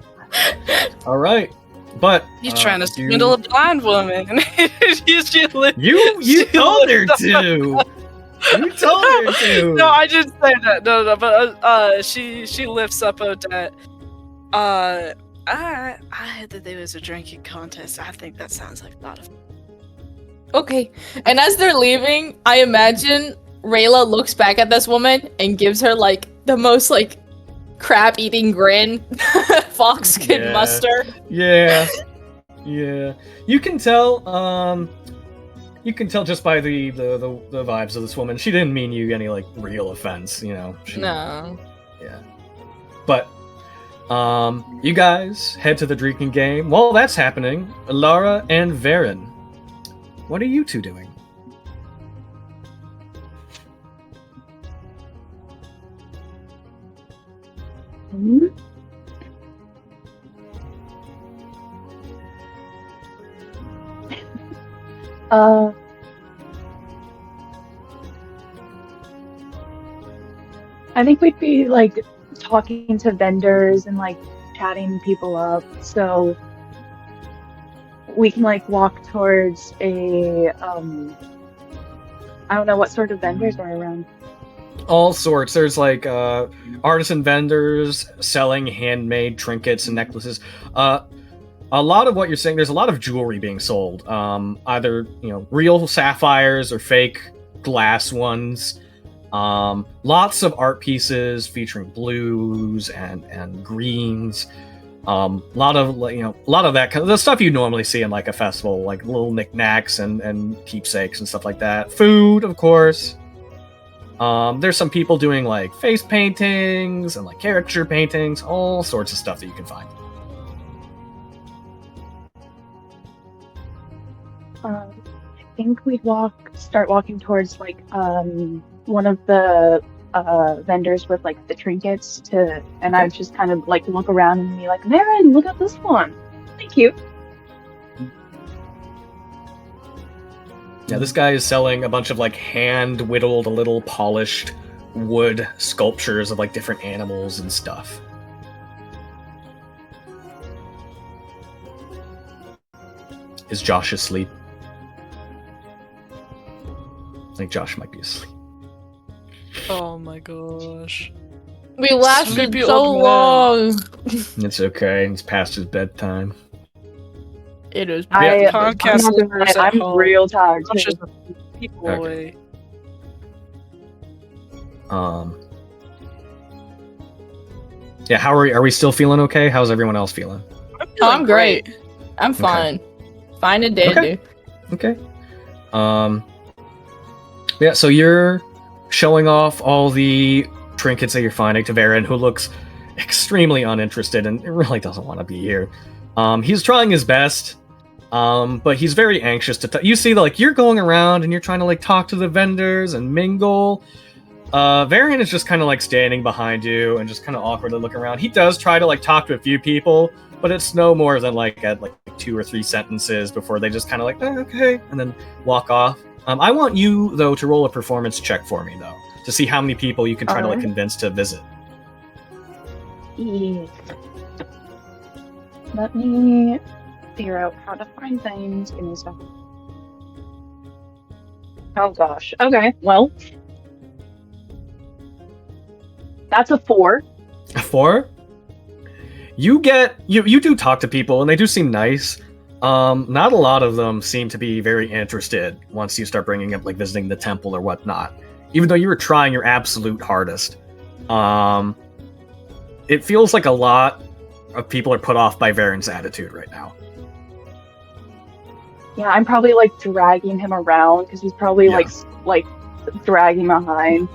All right, but You're trying to you- swindle a blind woman. You You told her to. You told her to. No, I didn't say that. No, but she lifts up Odette. I heard that there was a drinking contest. I think that sounds like a lot of. Okay. And as they're leaving, I imagine Rayla looks back at this woman and gives her like the most like crap eating grin Fox could Yeah. muster. Yeah. Yeah. You can tell. You can tell just by the vibes of this woman. She didn't mean you any like real offense. You know. No. Yeah. But you guys head to the drinking game. While that's happening, Lara and Varen, what are you two doing? I think we'd be like talking to vendors and like chatting people up, so we can like walk towards a I don't know what sort of vendors are around. All sorts. There's like artisan vendors selling handmade trinkets and necklaces. A lot of what you're saying, there's a lot of jewelry being sold. Either real sapphires or fake glass ones. Lots of art pieces featuring blues and greens. A lot of that kind of the stuff you normally see in like a festival, like little knickknacks and keepsakes and stuff like that. Food, of course. There's some people doing like face paintings and like caricature paintings, all sorts of stuff that you can find. I think we'd start walking towards like one of the vendors with like the trinkets and I would just kind of like look around and be like, Marin, look at this one. Thank you. Yeah, this guy is selling a bunch of like hand-whittled, little polished wood sculptures of like different animals and stuff. Is Josh asleep? I think Josh might be asleep. Oh my gosh. We lasted Sleepy so old man. long. It's okay. It's past his bedtime. It is. I'm Podcast not gonna lie, listeners at I'm home. real tired Josh too. is a people Okay. away. Yeah, how are we still feeling okay? How's everyone else feeling? I'm great. I'm fine. Fine and dandy. Okay. Yeah, so you're showing off all the trinkets that you're finding to Varen, who looks extremely uninterested and really doesn't want to be here. He's trying his best, but he's very anxious to you see, like, you're going around and you're trying to, like, talk to the vendors and mingle. Varian is just kind of, like, standing behind you and just kind of awkwardly looking around. He does try to, like, talk to a few people, but it's no more than, like, at, like, 2 or 3 sentences before they just kind of, like, okay, and then walk off. I want you, though, to roll a performance check for me, though, to see how many people you can try to, like, convince to visit. Yeah. Let me figure out how to find things. Give me a second. Oh gosh. Okay, well. That's a 4. A 4? You do talk to people, and they do seem nice. Not a lot of them seem to be very interested once you start bringing up, like, visiting the temple or whatnot. Even though you were trying your absolute hardest. It feels like a lot of people are put off by Varen's attitude right now. Yeah, I'm probably like dragging him around because he's probably like dragging behind.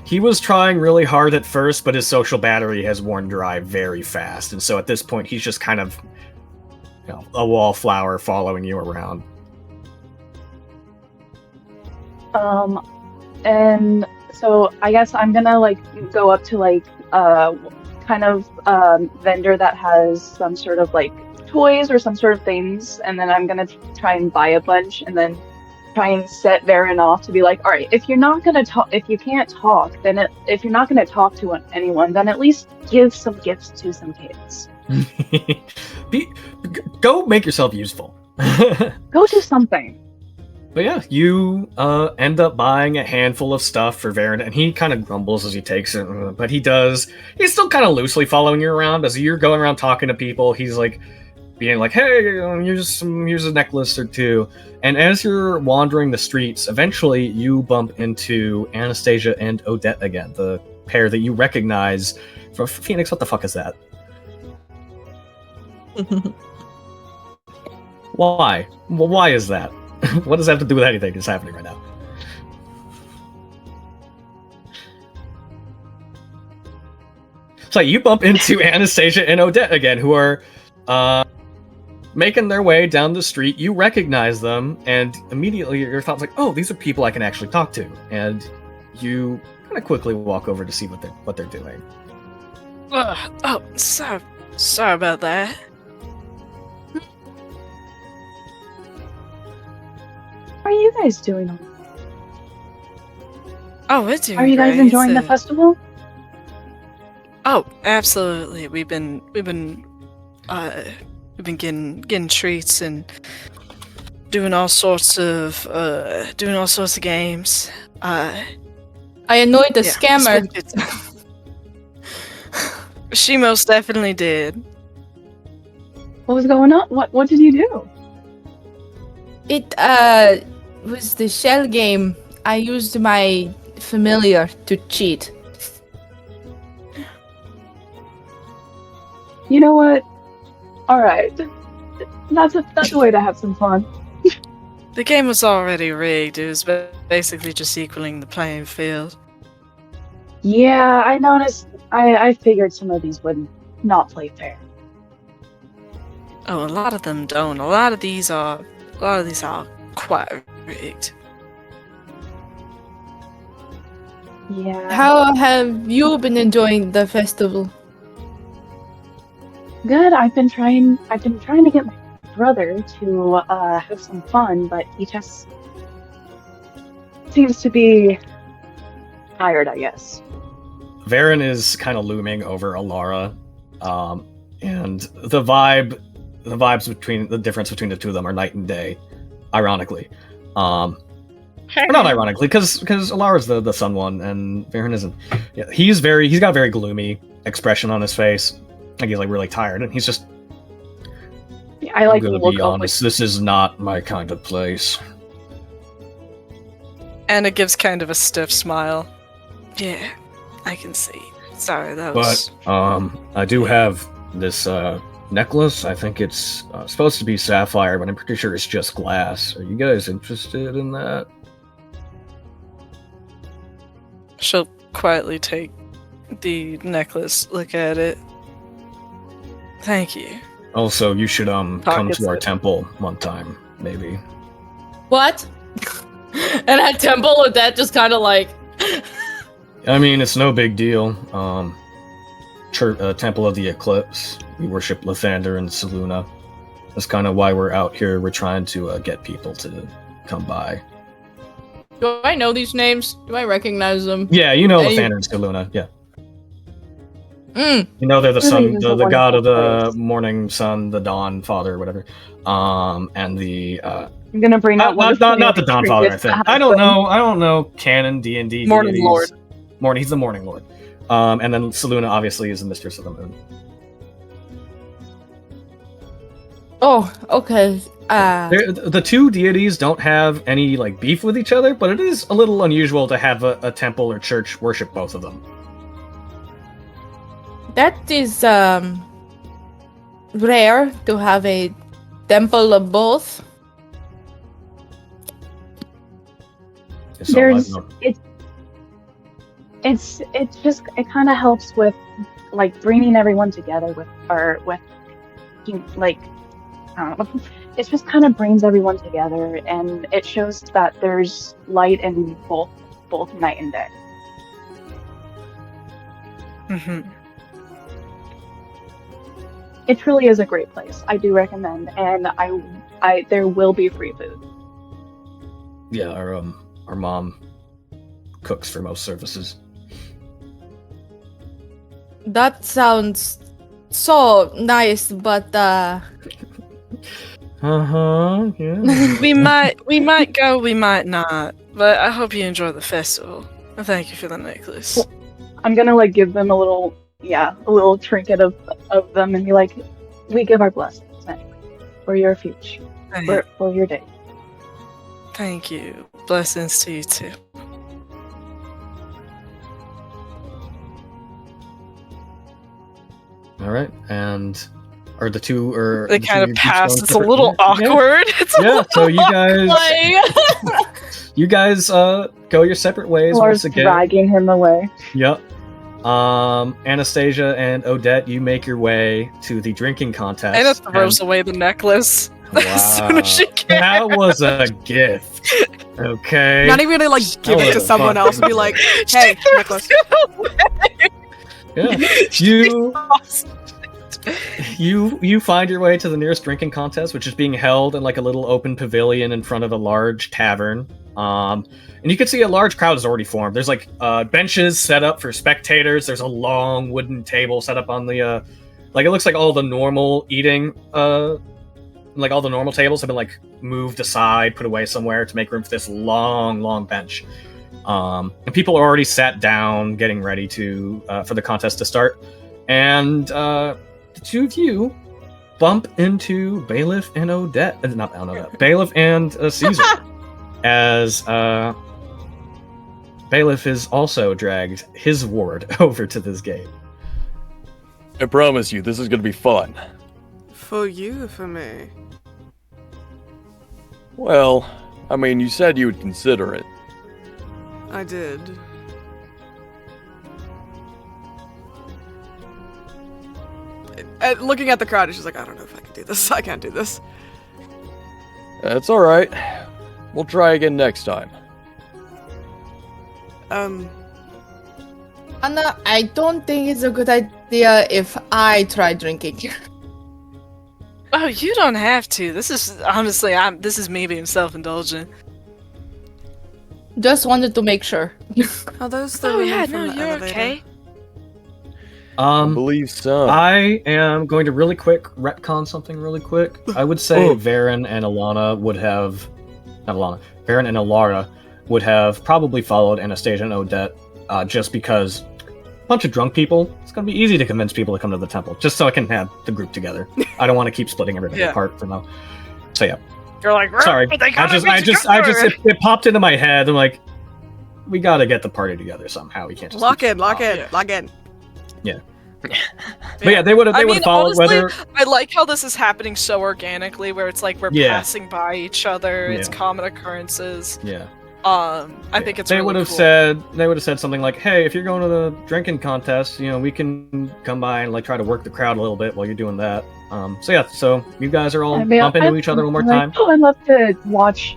he was trying really hard at first, but his social battery has worn dry very fast, and so at this point, he's just kind of, a wallflower following you around. And so I guess I'm gonna go up to kind of vendor that has some sort of toys or some sort of things, and then I'm gonna try and buy a bunch, and then try and set Varen off to be all right, if you're not gonna talk, if you can't talk, then if you're not gonna talk to anyone, then at least give some gifts to some kids. Go make yourself useful. Go do something. But yeah, you end up buying a handful of stuff for Varen, and he kind of grumbles as he takes it, but he's still kind of loosely following you around. As you're going around talking to people, he's being hey, here's a necklace or two. And as you're wandering the streets, eventually you bump into Anastasia and Odette again, the pair that you recognize from Phoenix. What the fuck is that? Why? Well, why is that? What does that have to do with anything that's happening right now? So you bump into Anastasia and Odette again, who are making their way down the street. You recognize them, and immediately your thoughts oh, these are people I can actually talk to. And you kind of quickly walk over to see what they're doing. Sorry about that. How are you guys doing? Oh, we're doing Are you guys great. enjoying the festival? Oh, absolutely. We've been getting treats and doing all sorts of games. I annoyed the scammer. She most definitely did. What was going on? What did you do? It was the shell game. I used my familiar to cheat. You know what? All right, that's a way to have some fun. The game was already rigged. It was basically just equaling the playing field. Yeah, I noticed. I figured some of these would not play fair. Oh, a lot of them don't. A lot of these are quite rigged. Yeah. How have you been enjoying the festival? Good. I've been trying to get my brother to have some fun, but he just seems to be tired, I guess. Varen is kind of looming over Alara, and the difference between the two of them are night and day, ironically. Or not ironically, because Alara's the sun one, and Varen isn't. Yeah, he's got a very gloomy expression on his face. Like he's really tired, and he's just. I I'm gonna be honest. This is not my kind of place. Anna gives kind of a stiff smile. Yeah, I can see. Sorry, that was. But I do have this necklace. I think it's supposed to be sapphire, but I'm pretty sure it's just glass. Are you guys interested in that? She'll quietly take the necklace, look at it. Thank you. Also, you should come Pockets to our it. temple one time, maybe. What? And at temple with that just kind of I mean, it's no big deal. Temple of the Eclipse. We worship Lathander and Selûne. That's kind of why we're out here. We're trying to get people to come by. Do I know these names? Do I recognize them? Yeah, you know Any- Lathander and Selûne. Yeah. Mm. You know they're the sun, Selûne is the a god of the wonderful place. morning sun, the dawn father, whatever. And the I'm gonna bring out one. not the dawn father. I think I don't know canon D&D. Morning deities. Lord. He's the morning lord. And then Selûne obviously is the mistress of the moon. Oh, okay. The two deities don't have any beef with each other, but it is a little unusual to have a temple or church worship both of them. That is rare to have a temple of both. So, There's I don't know. it kind of helps with like bringing everyone together with like I don't know. It just kind of brings everyone together, and it shows that there's light in both night and day. Mm-hmm. It truly is a great place. I do recommend, and I there will be free food. Yeah, our mom cooks for most services. That sounds so nice, but Yeah. We might go, we might not. But I hope you enjoy the festival. And thank you for the necklace. I'm gonna like give them a little trinket of them and be like, we give our blessings anyway for your future, for your day. Thank you. Blessings to you too. All right, and are the two or They the kind two of pass. going It's a separate- little awkward. It's a Yeah, so you guys, like, you guys go your separate ways Laura's once again. dragging him away. Yep. Anastasia and Odette, you make your way to the drinking contest. Anna throws away the necklace as soon as she can. That was a gift. Okay. Not even gonna like give That it to was a someone else and be like, hey, necklace. Yeah. You find your way to the nearest drinking contest, which is being held in like a little open pavilion in front of a large tavern. And you can see a large crowd has already formed. There's like benches set up for spectators. There's a long wooden table set up on the like it looks like all the normal eating like all the normal tables have been like moved aside, put away somewhere to make room for this long bench. And people are already sat down, getting ready to for the contest to start. And the two of you bump into Bailiff and Odette. Not Odette. Bailiff and Caesar. As Bailiff has also dragged his ward over to this game. I promise you, this is gonna be fun. For you, for me. Well, I mean, you said you would consider it. I did. Looking at the crowd, it's just like, I don't know if I can do this. I can't do this. That's alright. We'll try again next time. Anna, I don't think it's a good idea if I try drinking. Oh, you don't have to. This is honestly, this is me being self-indulgent. Just wanted to make sure. Are those the Oh women yeah, from no, the you're elevator? okay. I believe so. I am going to really quick retcon something really quick. I would say Varen and Alana would have... Not Alana. Varen and Alara would have probably followed Anastasia and Odette just because a bunch of drunk people, it's going to be easy to convince people to come to the temple, just so I can have the group together. I don't want to keep splitting everybody apart for now. So yeah. You're like, Sorry. they gotta be It popped into my head. I'm like, we got to get the party together somehow. We can't just Lock keep in, lock splitting in, off. lock in. Yeah. But yeah, they would have followed honestly, whether. I like how this is happening so organically, where it's like we're Yeah. passing by each other. It's Yeah. common occurrences. Yeah. I think it's They really would have cool. said something like, "Hey, if you're going to the drinking contest, you know, we can come by and like try to work the crowd a little bit while you're doing that." So yeah, so you guys are all I mean, bump into I- each other one more I'm like, time. Oh, I'd love to watch.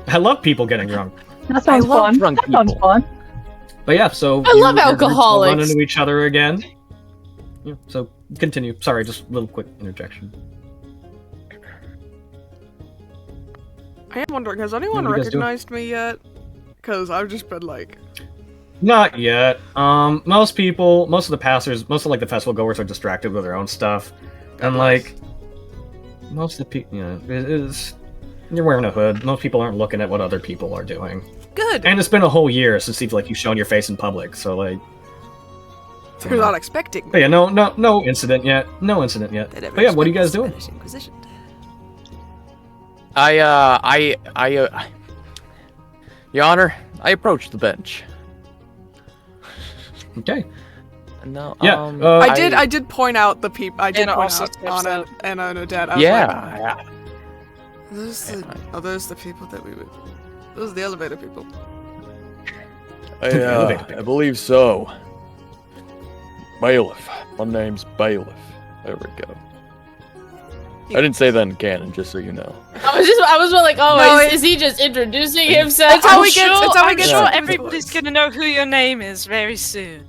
I love people getting drunk. That sounds love fun. drunk That sounds people. fun. But yeah, so I love your groups will alcoholics. Run into each other again. Yeah, so continue. Sorry, just a little quick interjection. I am wondering, has anyone What are you guys doing? recognized me yet? Because I've just been like, Not yet. Most of the passers, most of like the festival goers are distracted with their own stuff, and like most of the people, you're wearing a hood. Most people aren't looking at what other people are doing. good. And it's been a whole year since you've shown your face in public, so like. They're not expecting But me. yeah, no incident yet. No incident yet. They never But yeah, what are you expect guys doing? Spanish Inquisition. Your Honor, I approached the bench. Okay. No, Yeah. I did point out the people. I did Anna point also out steps Anna up. and Odette. I was yeah, like, are those the people that we would? Those are the elevator people. I believe so. Bailiff. My name's Bailiff. There we go. I didn't say that in canon, just so you know. I was like, oh, No, is he just introducing himself? It's how he gets. It's how he I'm gets. sure the everybody's voice. gonna know who your name is very soon.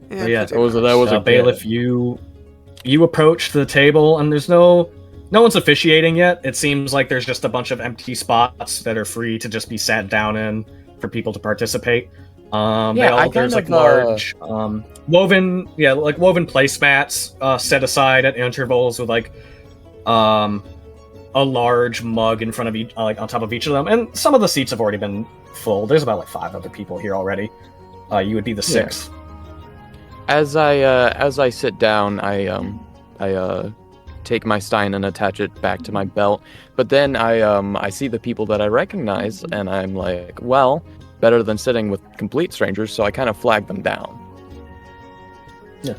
Yeah, That was a bailiff. You approach the table, and there's no one's officiating yet. It seems like there's just a bunch of empty spots that are free to just be sat down in for people to participate. There's like large woven placemats set aside at intervals with like a large mug in front of each, like on top of each of them, and some of the seats have already been full. There's about like 5 other people here already. You would be the 6th. As I sit down, I take my stein and attach it back to my belt. But then I see the people that I recognize, and I'm like, well, better than sitting with complete strangers, so I kind of flag them down. Yeah.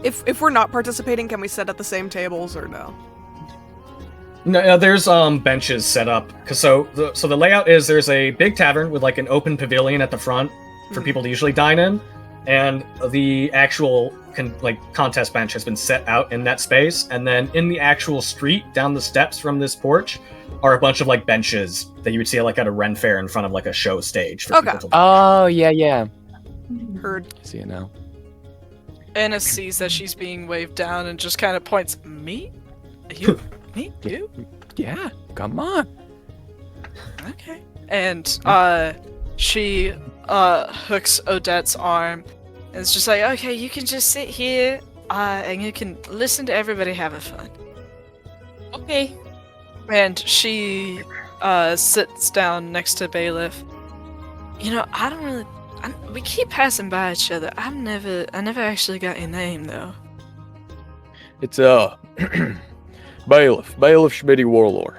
If we're not participating, can we sit at the same tables or no? No, there's benches set up. So the layout is there's a big tavern with like an open pavilion at the front for people to usually dine in, and the actual contest bench has been set out in that space, and then in the actual street down the steps from this porch are a bunch of like benches that you would see like at a Ren fair in front of like a show stage for people to Oh, yeah. Heard. I see it now. Anna sees that she's being waved down and just kind of points, me? You? Me? You? Yeah, come on. Okay. And she hooks Odette's arm and it's just like, okay, you can just sit here and you can listen to everybody having fun. Okay. And she sits down next to Bailiff. You know, we keep passing by each other. I never actually got your name though. It's Bailiff Schmitty Warlord.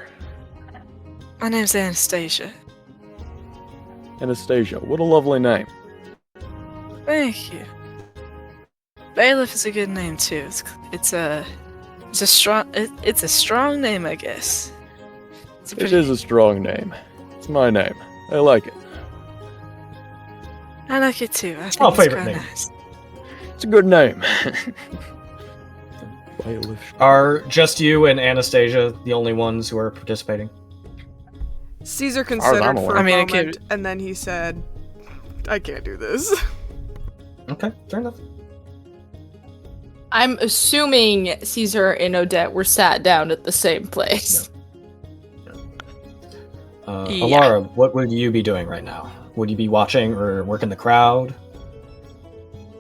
My name's Anastasia. Anastasia, what a lovely name. Thank you. Bailiff is a good name too. It's a strong name, I guess. It is a strong name. It's my name. I like it. I like it too. I think it's favorite quite name. nice. It's a good name. Bailiff. Are just you and Anastasia the only ones who are participating? Caesar as I'm considered aware. for a I mean, it moment, could- and then he said, "I can't do this." Okay, fair enough. I'm assuming Caesar and Odette were sat down at the same place. Yeah. Alara, what would you be doing right now? Would you be watching or working the crowd?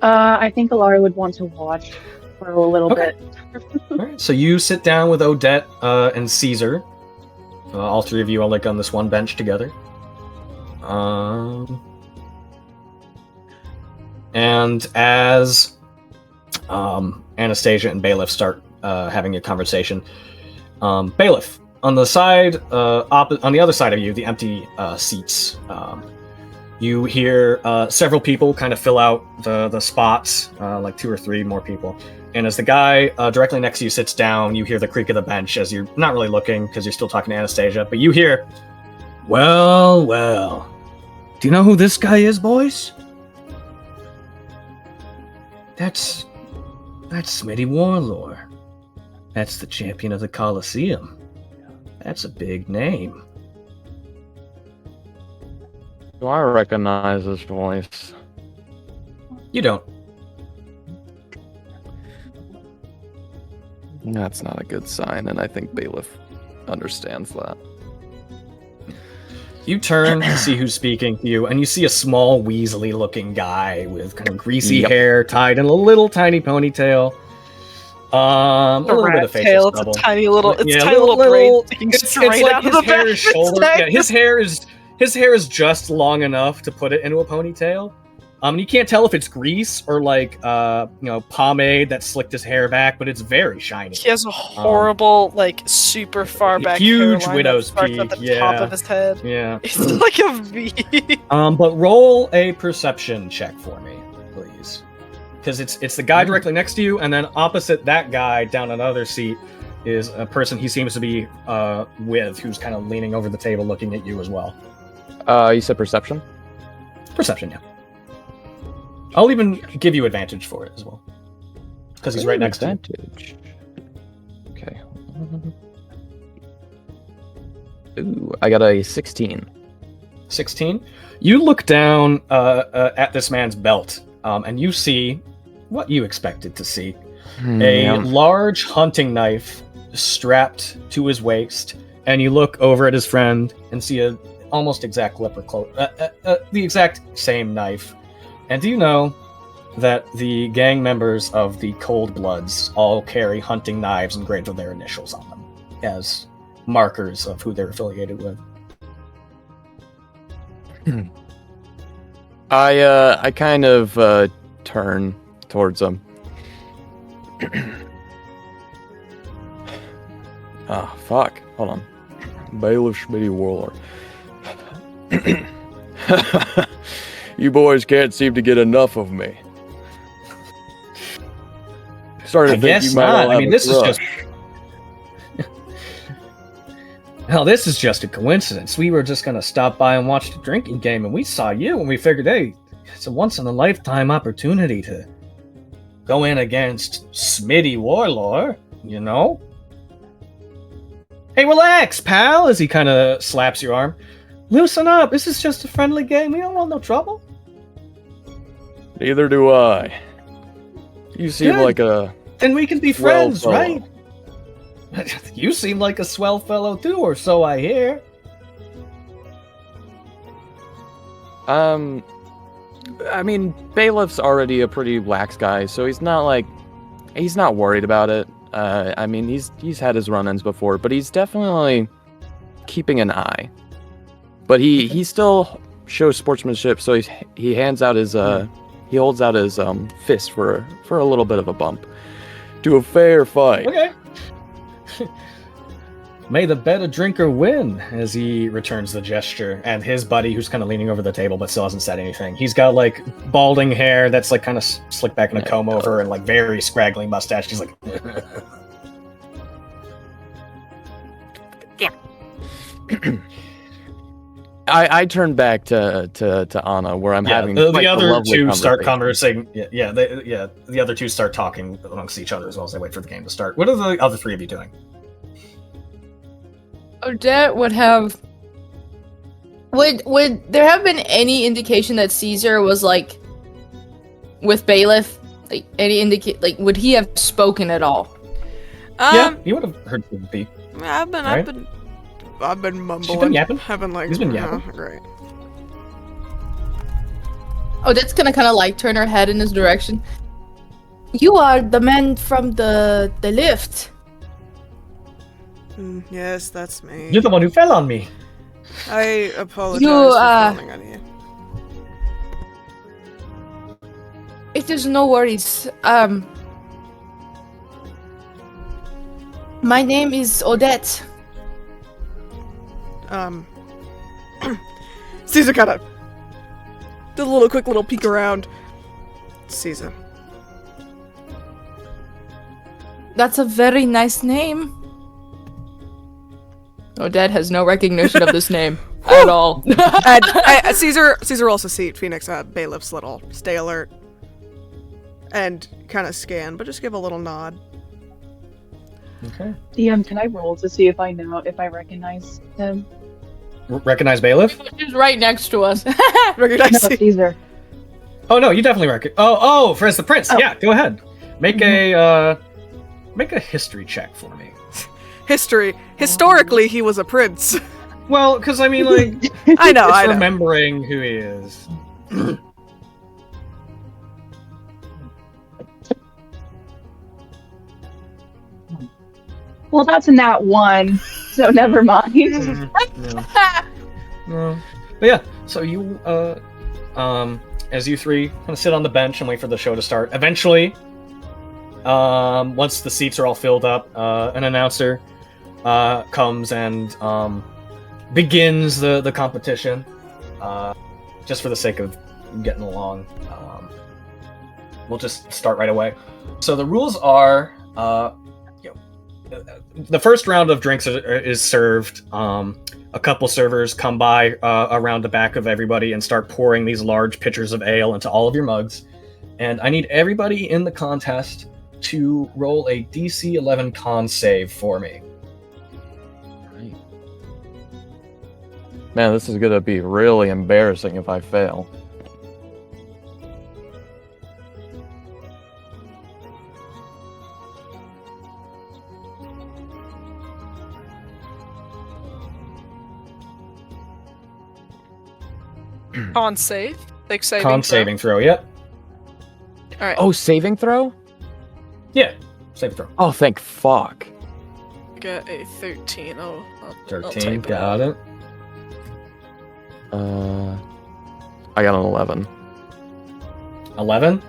I think Alara would want to watch for a little Okay. bit. Alright, so you sit down with Odette and Caesar. All 3 of you are like on this one bench together. And as Anastasia and Bailiff start having a conversation, Bailiff, on the side, on the other side of you, the empty seats, you hear several people kind of fill out the spots, like 2 or 3 more people. And as the guy directly next to you sits down, you hear the creak of the bench as you're not really looking because you're still talking to Anastasia, but you hear, well, do you know who this guy is, boys? That's Smitty Warlord. That's the champion of the Colosseum. That's a big name. Do I recognize this voice? You don't. That's not a good sign, and I think Bailiff understands that. You turn to see who's speaking to you, and you see a small, weaselly-looking guy with kind of greasy Yep. hair tied in a little tiny ponytail. A little bit of facial tail, it's a stubble. tiny little, it's Yeah, tiny little braid sticking It's straight like out his of the hair back is of his shoulder. neck. Yeah, his hair is just long enough to put it into a ponytail. And you can't tell if it's grease or like pomade that slicked his hair back, but it's very shiny. He has a horrible, like, super far back huge hairline widow's that starts at peak, the top yeah. of his head. Yeah. It's like a V. But roll a perception check for me, please. Because it's the guy directly next to you, and then opposite that guy down another seat is a person he seems to be with, who's kind of leaning over the table looking at you as well. You said perception? Perception, yeah. I'll even give you advantage for it as well. Because he's right next to you. Advantage. Okay. Ooh, I got a 16. 16. You look down at this man's belt, and you see what you expected to see. A large hunting knife strapped to his waist, and you look over at his friend and see a almost exact leopard cloak, the exact same knife. And do you know that the gang members of the Cold Bloods all carry hunting knives engraved with their initials on them as markers of who they're affiliated with? I kind of turn towards him. Fuck. Hold on. Bailiff Schmitty Warlord. You boys can't seem to get enough of me. Starting to think guess you might not. all I have mean, a this is crush. just... Hell, this is just a coincidence. We were just going to stop by and watch the drinking game, and we saw you, and we figured, hey, it's a once-in-a-lifetime opportunity to go in against Smitty Warlord, you know? Hey, relax, pal, as he kind of slaps your arm. Loosen up. This is just a friendly game. We don't want no trouble. Neither do I. You seem Good. like a... Then we can be swell friends, fellow. right? You seem like a swell fellow, too, or so I hear. I mean, Bailiff's already a pretty lax guy, so he's not worried about it. I mean, he's had his run-ins before, but he's definitely keeping an eye. But he still shows sportsmanship, so he hands out his he holds out his fist for a little bit of a bump to a fair fight. Okay. May the better drinker win, as he returns the gesture, and his buddy, who's kind of leaning over the table but still hasn't said anything. He's got like balding hair that's like kind of slicked back in a comb over, and like very scraggly mustache. He's like, I turn back to Anna, where I'm having the quite a other lovely two start conversation. conversing. The other two start talking amongst each other as well as they wait for the game to start. What are the other three of you doing? Odette would have. Would there have been any indication that Caesar was like with Bailiff? Like any would he have spoken at all? Yeah, you would have heard the. I've been mumbling. She's been yapping? I've been like, He's been yapping. Great. Odette's gonna kind of like turn her head in his direction. You are the man from the lift. Yes, that's me. You're the one who fell on me. I apologize You, for falling on you. It is no worries. My name is Odette. Caesar kind of did a quick little peek around. Caesar. That's a very nice name. Odette has no recognition of this name at all. And Caesar also see Phoenix Bailiff's little stay alert and kind of scan, but just give a little nod. Okay. DM, can I roll to see if I recognize him? Recognize Bailiff? He's right next to us. Recognize No, Caesar. Oh no, you definitely recognize. Oh, for as the prince. Oh. Yeah, go ahead. Make a history check for me. History. Historically, he was a prince. Well, because I mean, like, I know. remembering who he is. Well, that's a nat 1, so never mind. No. But yeah, so you, as you three kind of sit on the bench and wait for the show to start. Eventually, once the seats are all filled up, an announcer comes and begins the competition. Just for the sake of getting along, we'll just start right away. So the rules are, the first round of drinks is served. A couple servers come by around the back of everybody and start pouring these large pitchers of ale into all of your mugs. And I need everybody in the contest to roll a DC 11 con save for me. Man, this is gonna be really embarrassing if I fail. Con save? Like saving Con throw? saving throw, yep. Alright. Oh, saving throw? Yeah, saving throw. Oh, thank fuck. Get a 13. I'll 13, take got it. I got an 11. 11?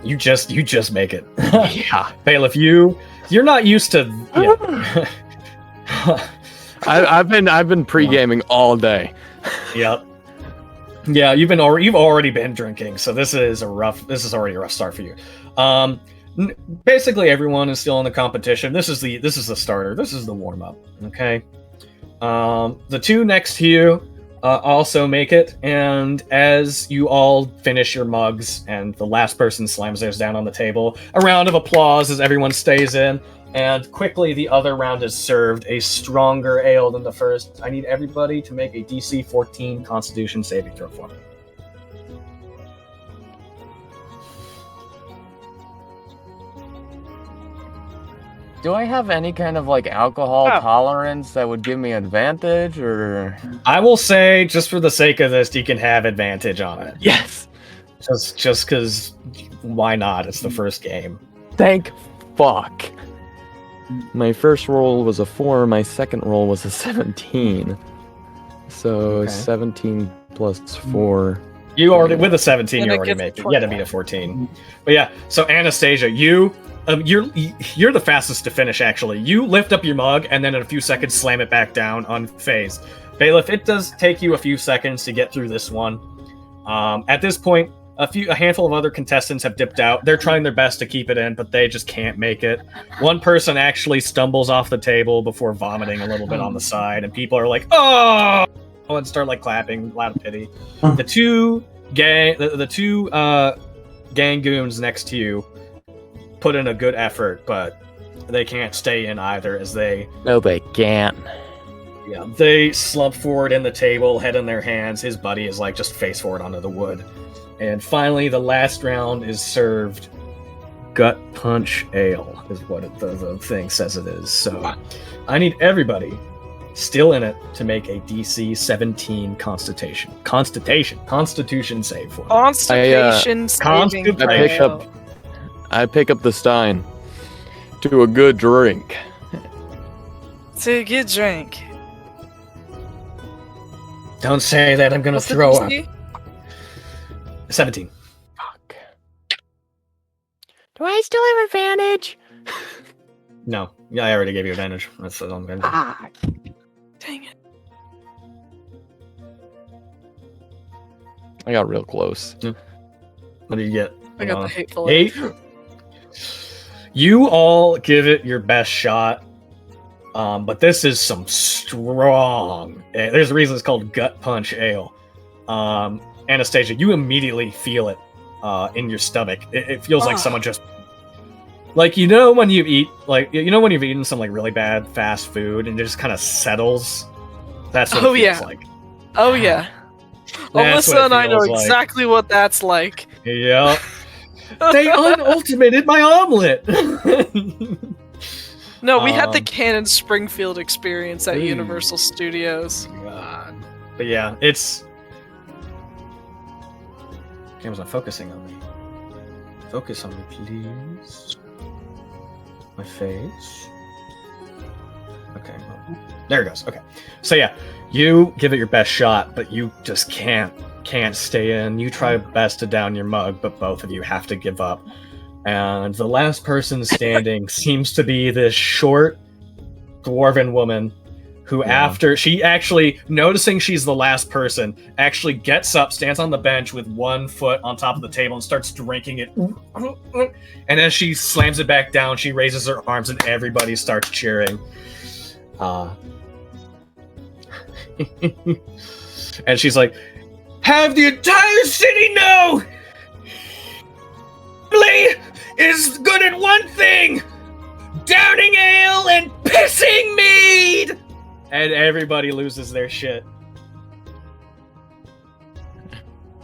You just make it. Yeah. Bailiff, you're not used to... Yeah. I've been pre-gaming all day. Yep. Yeah, you've already been drinking, so this is already a rough start for you. Basically everyone is still in the competition. This is the starter. This is the warm-up. Okay. The two next to you also make it, and as you all finish your mugs and the last person slams theirs down on the table, a round of applause as everyone stays in, and quickly the other round is served, a stronger ale than the first. I need everybody to make a DC 14 Constitution saving throw for me. Do I have any kind of like alcohol tolerance that would give me advantage, or? I will say, just for the sake of this, you can have advantage on it. Yes. Just because, why not? It's the first game. Thank fuck. My first roll was a 4, my second roll was a 17. So Okay. 17 plus 4. You already, with a 17, And you it already gets make it. 20. You had to beat a 14. But yeah, so Anastasia, you're the fastest to finish, actually. You lift up your mug, and then in a few seconds slam it back down unfazed. Bailiff, it does take you a few seconds to get through this one. At this point, a handful of other contestants have dipped out. They're trying their best to keep it in, but they just can't make it. One person actually stumbles off the table before vomiting a little bit on the side, and people are like, "Oh!" and start like clapping, loud pity. The two gang goons next to you put in a good effort, but they can't stay in either, as they can't. Yeah, they slump forward in the table, head in their hands. His buddy is like just face forward onto the wood. And finally, the last round is served. Gut Punch Ale is what the thing says it is. So I need everybody still in it to make a DC 17 Constitution save for me. Constitution saving throw. I pick up the stein to a good drink. To a good drink. Don't say that, I'm gonna What's the throw up. DC? 17. Fuck. Do I still have advantage? No. Yeah, I already gave you advantage. That's what I'm gonna do. Ah. Dang it. I got real close. What do you get? I got the hateful 8. You all give it your best shot. But this is some strong. There's a reason it's called Gut Punch Ale. Anastasia, you immediately feel it in your stomach. It feels like someone just, like, when you eat, like, when you've eaten some like really bad fast food and it just kind of settles. That's what it feels like. Oh yeah. That's what Alyssa it and I know feels like. exactly what that's like. Yeah. They unultimated my omelet. No, we had the Canon Springfield experience at Universal Studios. God. But yeah, it's. Game's not focusing on me. Focus on me, please. My face. Okay, well, there it goes. Okay, so yeah, you give it your best shot, but you just can't stay in. You try best to down your mug, but both of you have to give up. And the last person standing seems to be this short dwarven woman who after she actually, noticing she's the last person, actually gets up, stands on the bench with one foot on top of the table and starts drinking it. And as she slams it back down, she raises her arms and everybody starts cheering. And she's like, have the entire city know Lee is good at one thing, downing ale and pissing mead! And everybody loses their shit.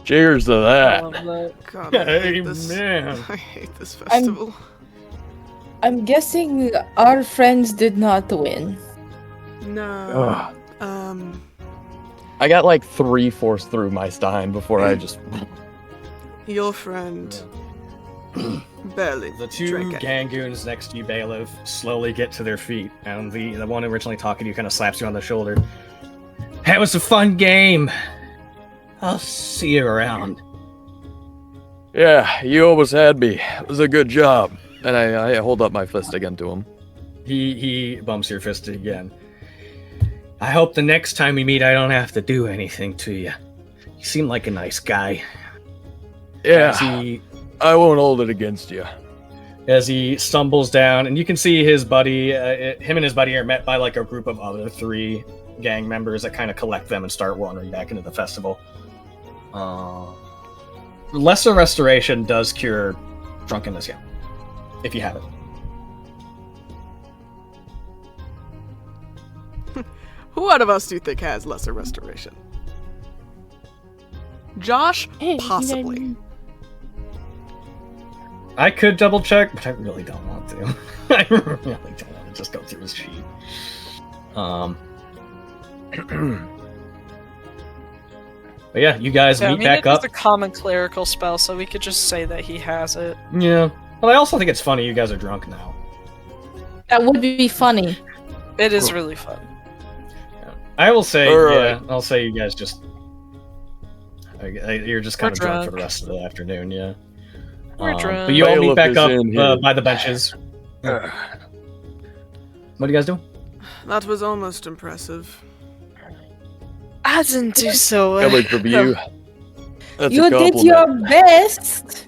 Cheers to that. God, I hate this. Amen. I hate this festival. I'm guessing our friends did not win. No. Ugh. I got like 3/4 through my Stein before I just. Your friend barely The two drank it. gangoons next to you, Bailiff, slowly get to their feet, and the one originally talking to you kind of slaps you on the shoulder. That was a fun game. I'll see you around. Yeah, you almost had me. It was a good job. And I hold up my fist again to him. He bumps your fist again. I hope the next time we meet I don't have to do anything to you. You seem like a nice guy. Yeah, As I won't hold it against you. he stumbles down, and you can see his buddy, him and his buddy are met by like a group of other 3 gang members that kind of collect them and start wandering back into the festival. Lesser Restoration does cure drunkenness, yeah, if you have it. Who out of us do you think has lesser restoration? Josh? Possibly. I could double check, but I really don't want to. I really don't want to just go through his sheet. But yeah, you guys meet back up. It's a common clerical spell, so we could just say that he has it. Yeah. Well, I also think it's funny you guys are drunk now. That would be funny. It is really fun. I will say, Alright. I'll say you guys just... you're just kind We're of drunk for drunk. the rest of the afternoon, yeah. We're drunk. But you all meet Bailiff back is up in here. by the benches. What are you guys doing? That was almost impressive. I didn't do so well. Coming from you. That's You a did compliment. your best.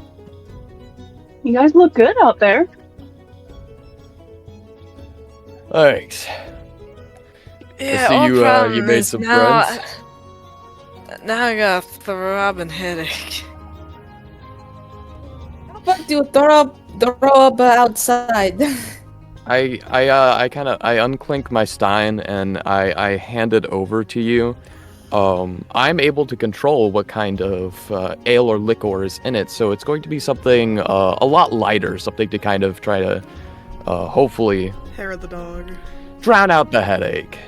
You guys look good out there. Thanks. Yeah, see our you, problem you made is some now friends. now I got a throbbing headache. How about you throw up outside? I kind of unclink my Stein and I hand it over to you. I'm able to control what kind of ale or liquor is in it, so it's going to be something a lot lighter, something to kind of try to hopefully Hair of the dog. drown out the headache,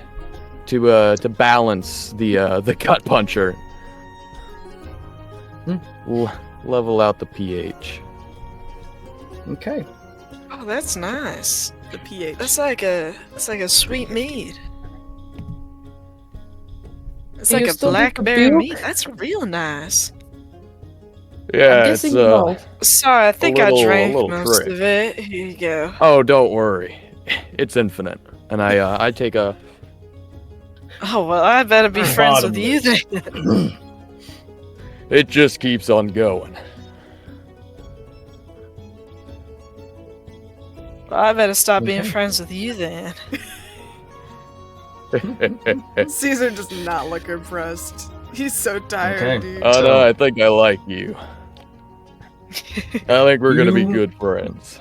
to balance the gut puncher, level out the pH. Okay. Oh, that's nice. The pH. That's like a sweet mead. It's Do like you a still drink blackberry milk? mead. That's real nice. Yeah, I'm it's guessing no. Sorry, I think little- I a drank little most trick. of it. Here you go. Oh, don't worry, it's infinite. And I take a. Oh well, I better be friends with you then. It just keeps on going. Well, I better stop being Okay. friends with you then. Caesar does not look impressed. He's so tired, Okay. dude. Oh no, I think I like you. I think we're gonna be You- good friends.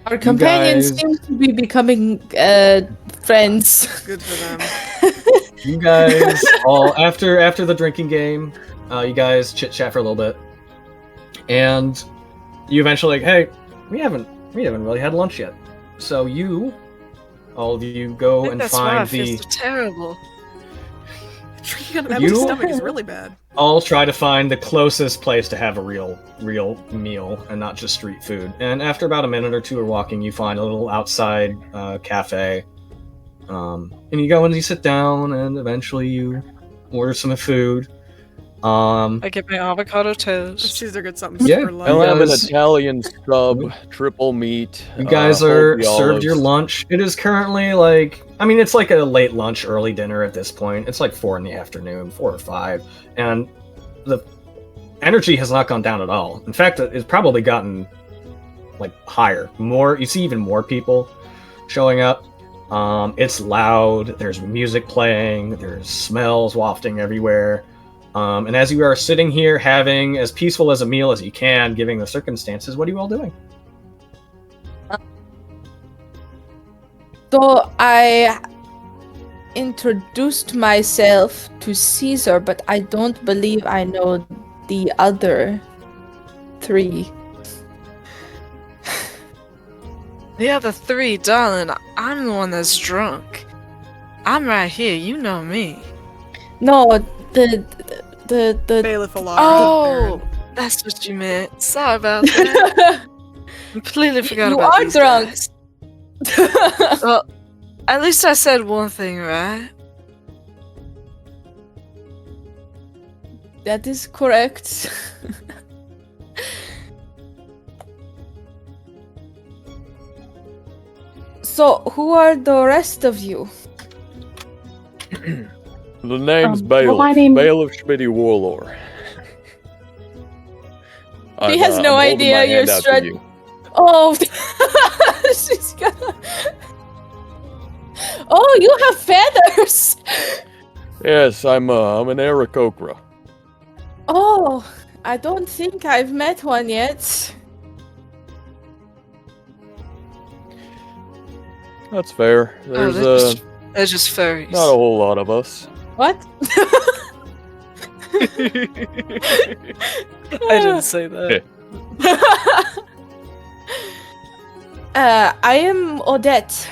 Our companions guys- seem to be becoming friends. Good for them. You guys all after the drinking game, you guys chit chat for a little bit, and you eventually like, hey, we haven't really had lunch yet, so all of you I go think and that's why I find feel the so terrible. Drinking on an empty You- stomach is really bad. all try to find the closest place to have a real meal and not just street food. And after about a minute or two of walking, you find a little outside cafe. And you go and you sit down, and eventually you order some food. I get my avocado toast. Caesar gets something Yeah, super I'll light. have an guys- Italian sub, triple meat. You guys hold are the served your olives. lunch. It is currently like, I mean, it's like a late lunch, early dinner at this point. It's like 4 in the afternoon, 4 or 5, and the energy has not gone down at all. In fact, it's probably gotten like higher. More, you see even more people showing up. It's loud. There's music playing. There's smells wafting everywhere. And as you are sitting here having as peaceful as a meal as you can, given the circumstances, what are you all doing? So I introduced myself to Caesar, but I don't believe I know the other 3. The other 3, darling, I'm the one that's drunk. I'm right here, you know me. No, the Bailiff Alara. Oh, that's what you meant. Sorry about that. Completely forgot you about are these drunk. guys. Well, at least I said one thing, right? That is correct. So, who are the rest of you? The name's well, Bailiff. my name- Bailiff Schmitty Warlord. He has no I'm holding idea my you're hand out to strat- you. Oh, she's gonna. Oh, you have feathers. Yes, I'm an Aarakocra. Oh, I don't think I've met one yet. That's fair. Oh, There's they're just furries. not a whole lot of us. What? I didn't say that. I am Odette.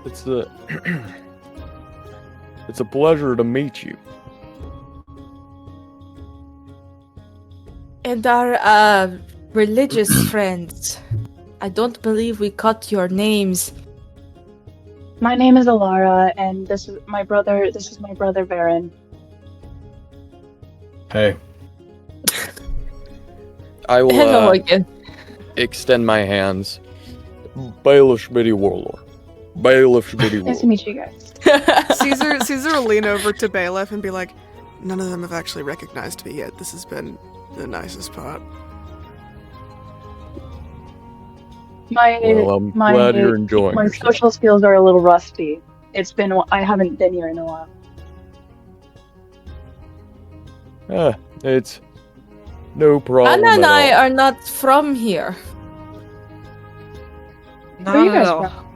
It's a it's a pleasure to meet you. And our religious friends. I don't believe we cut your names. My name is Alara, and this is my brother. This is my brother Varen. Hey. I will Hello again. extend my hands. Bailiff Schmitty Warlord. Bailiff Schmitty Nice to Warlord. meet you guys. Caesar will lean over to Bailiff and be like, none of them have actually recognized me yet. This has been the nicest part. Well, I'm glad you're enjoying my yourself. social skills are a little rusty. It's been I haven't been here in a while. It's no problem Anna and at I all. are not from here. Not Where are you at guys all. from?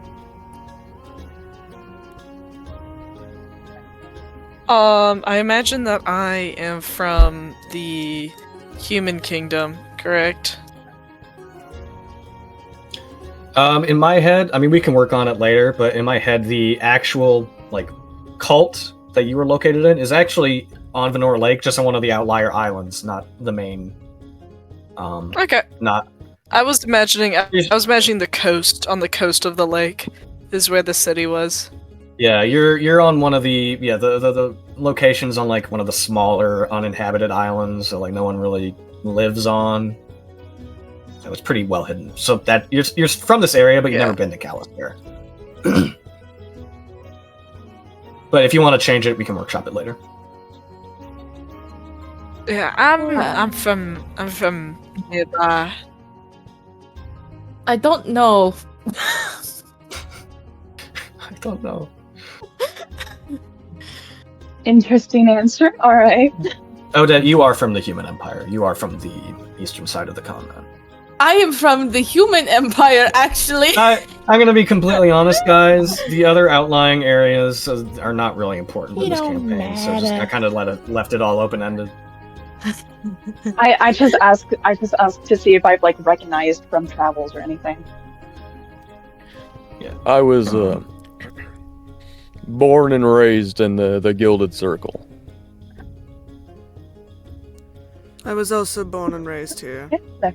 I imagine that I am from the human kingdom, correct? In my head, I mean, we can work on it later, but in my head, the actual, like, cult that you were located in is actually on Venor Lake, just on one of the outlier islands, not the main. Okay. Not. I was imagining the coast, on the coast of the lake is where the city was. Yeah, you're on one of the the locations on like one of the smaller uninhabited islands that like no one really lives on. So it's pretty well hidden. So that you're from this area, but you've Yeah. never been to Calistair. But if you want to change it, we can workshop it later. Yeah, I'm from nearby. I don't know. I don't know. Interesting answer. All right. Odette, you are from the Human Empire. You are from the eastern side of the continent. I am from the human empire, actually. I'm going to be completely honest, guys. The other outlying areas are not really important in It this don't campaign, so just, I matter. kind of left it all open ended. I just asked to see if I've like recognized from travels or anything. I was born and raised in the Gilded Circle. I was also born and raised here. Okay, there.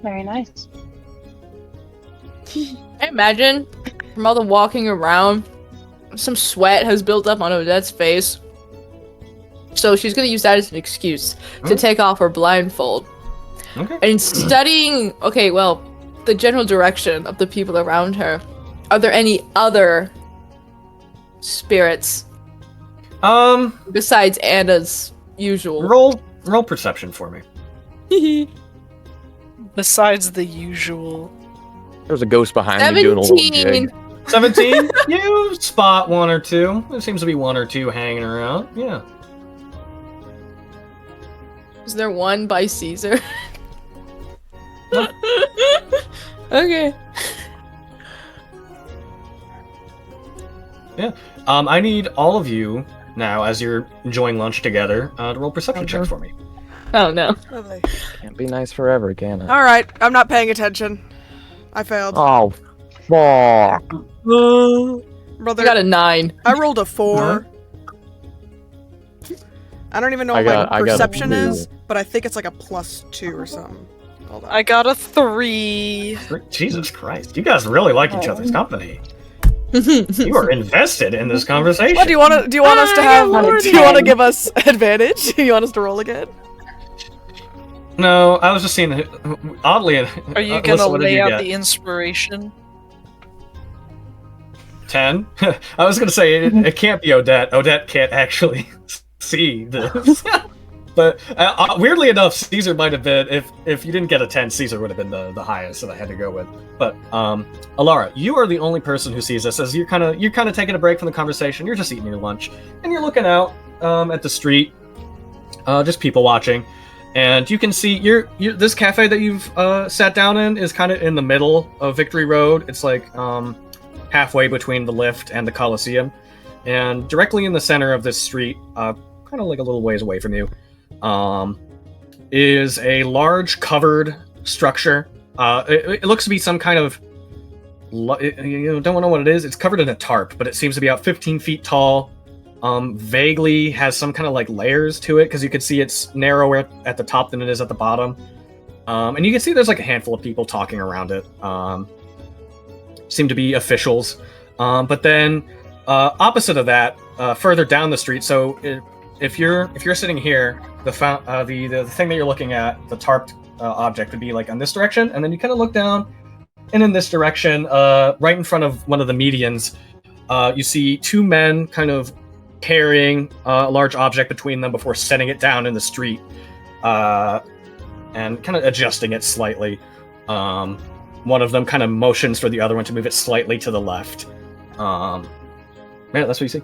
Very nice. I imagine from all the walking around, some sweat has built up on Odette's face. So she's gonna use that as an excuse to take off her blindfold. Okay. And studying, the general direction of the people around her, are there any other spirits besides Anna's usual? Roll perception for me. Besides the usual. There's a ghost behind me doing a little 17. jig. 17? You spot one or two. There seems to be one or two hanging around. Yeah. Is there one by Caesar? Okay. Yeah. I need all of you now, as you're enjoying lunch together, to roll perception checks for me. Oh no. Lovely. Can't be nice forever, can it? All right, I'm not paying attention. I failed. Oh, fuck. Brother, I got a 9. I rolled a 4. I don't even know what my perception is, but I think it's like a +2 or something. Hold on. I got a 3. Jesus Christ. You guys really like each other's company. You are invested in this conversation. What do you want us to have? Do you want to give us advantage? Do you want us to roll again? No, I was just seeing that. Oddly, Are you gonna lay out the inspiration? 10. I was gonna say it can't be Odette. Odette can't actually see this. But weirdly enough, Caesar might have been. If you didn't get a 10, Caesar would have been the highest that I had to go with. But Alara, you are the only person who sees this. As you're kind of taking a break from the conversation. You're just eating your lunch, and you're looking out at the street, just people watching. And you can see this cafe that you've sat down in is kind of in the middle of Victory Road. It's like halfway between the lift and the Coliseum. And directly in the center of this street, kind of like a little ways away from you, is a large covered structure. It looks to be some kind of... don't know what it is. It's covered in a tarp, but it seems to be about 15 feet tall. Vaguely has some kind of like layers to it, because you can see it's narrower at the top than it is at the bottom. And you can see there's like a handful of people talking around it. Seem to be officials. But then opposite of that, further down the street, so if you're sitting here, the thing that you're looking at, the tarped object, would be like on this direction, and then you kind of look down, and in this direction, right in front of one of the medians, you see two men kind of carrying a large object between them before setting it down in the street, and kind of adjusting it slightly. One of them kind of motions for the other one to move it slightly to the left. Yeah, that's what you see.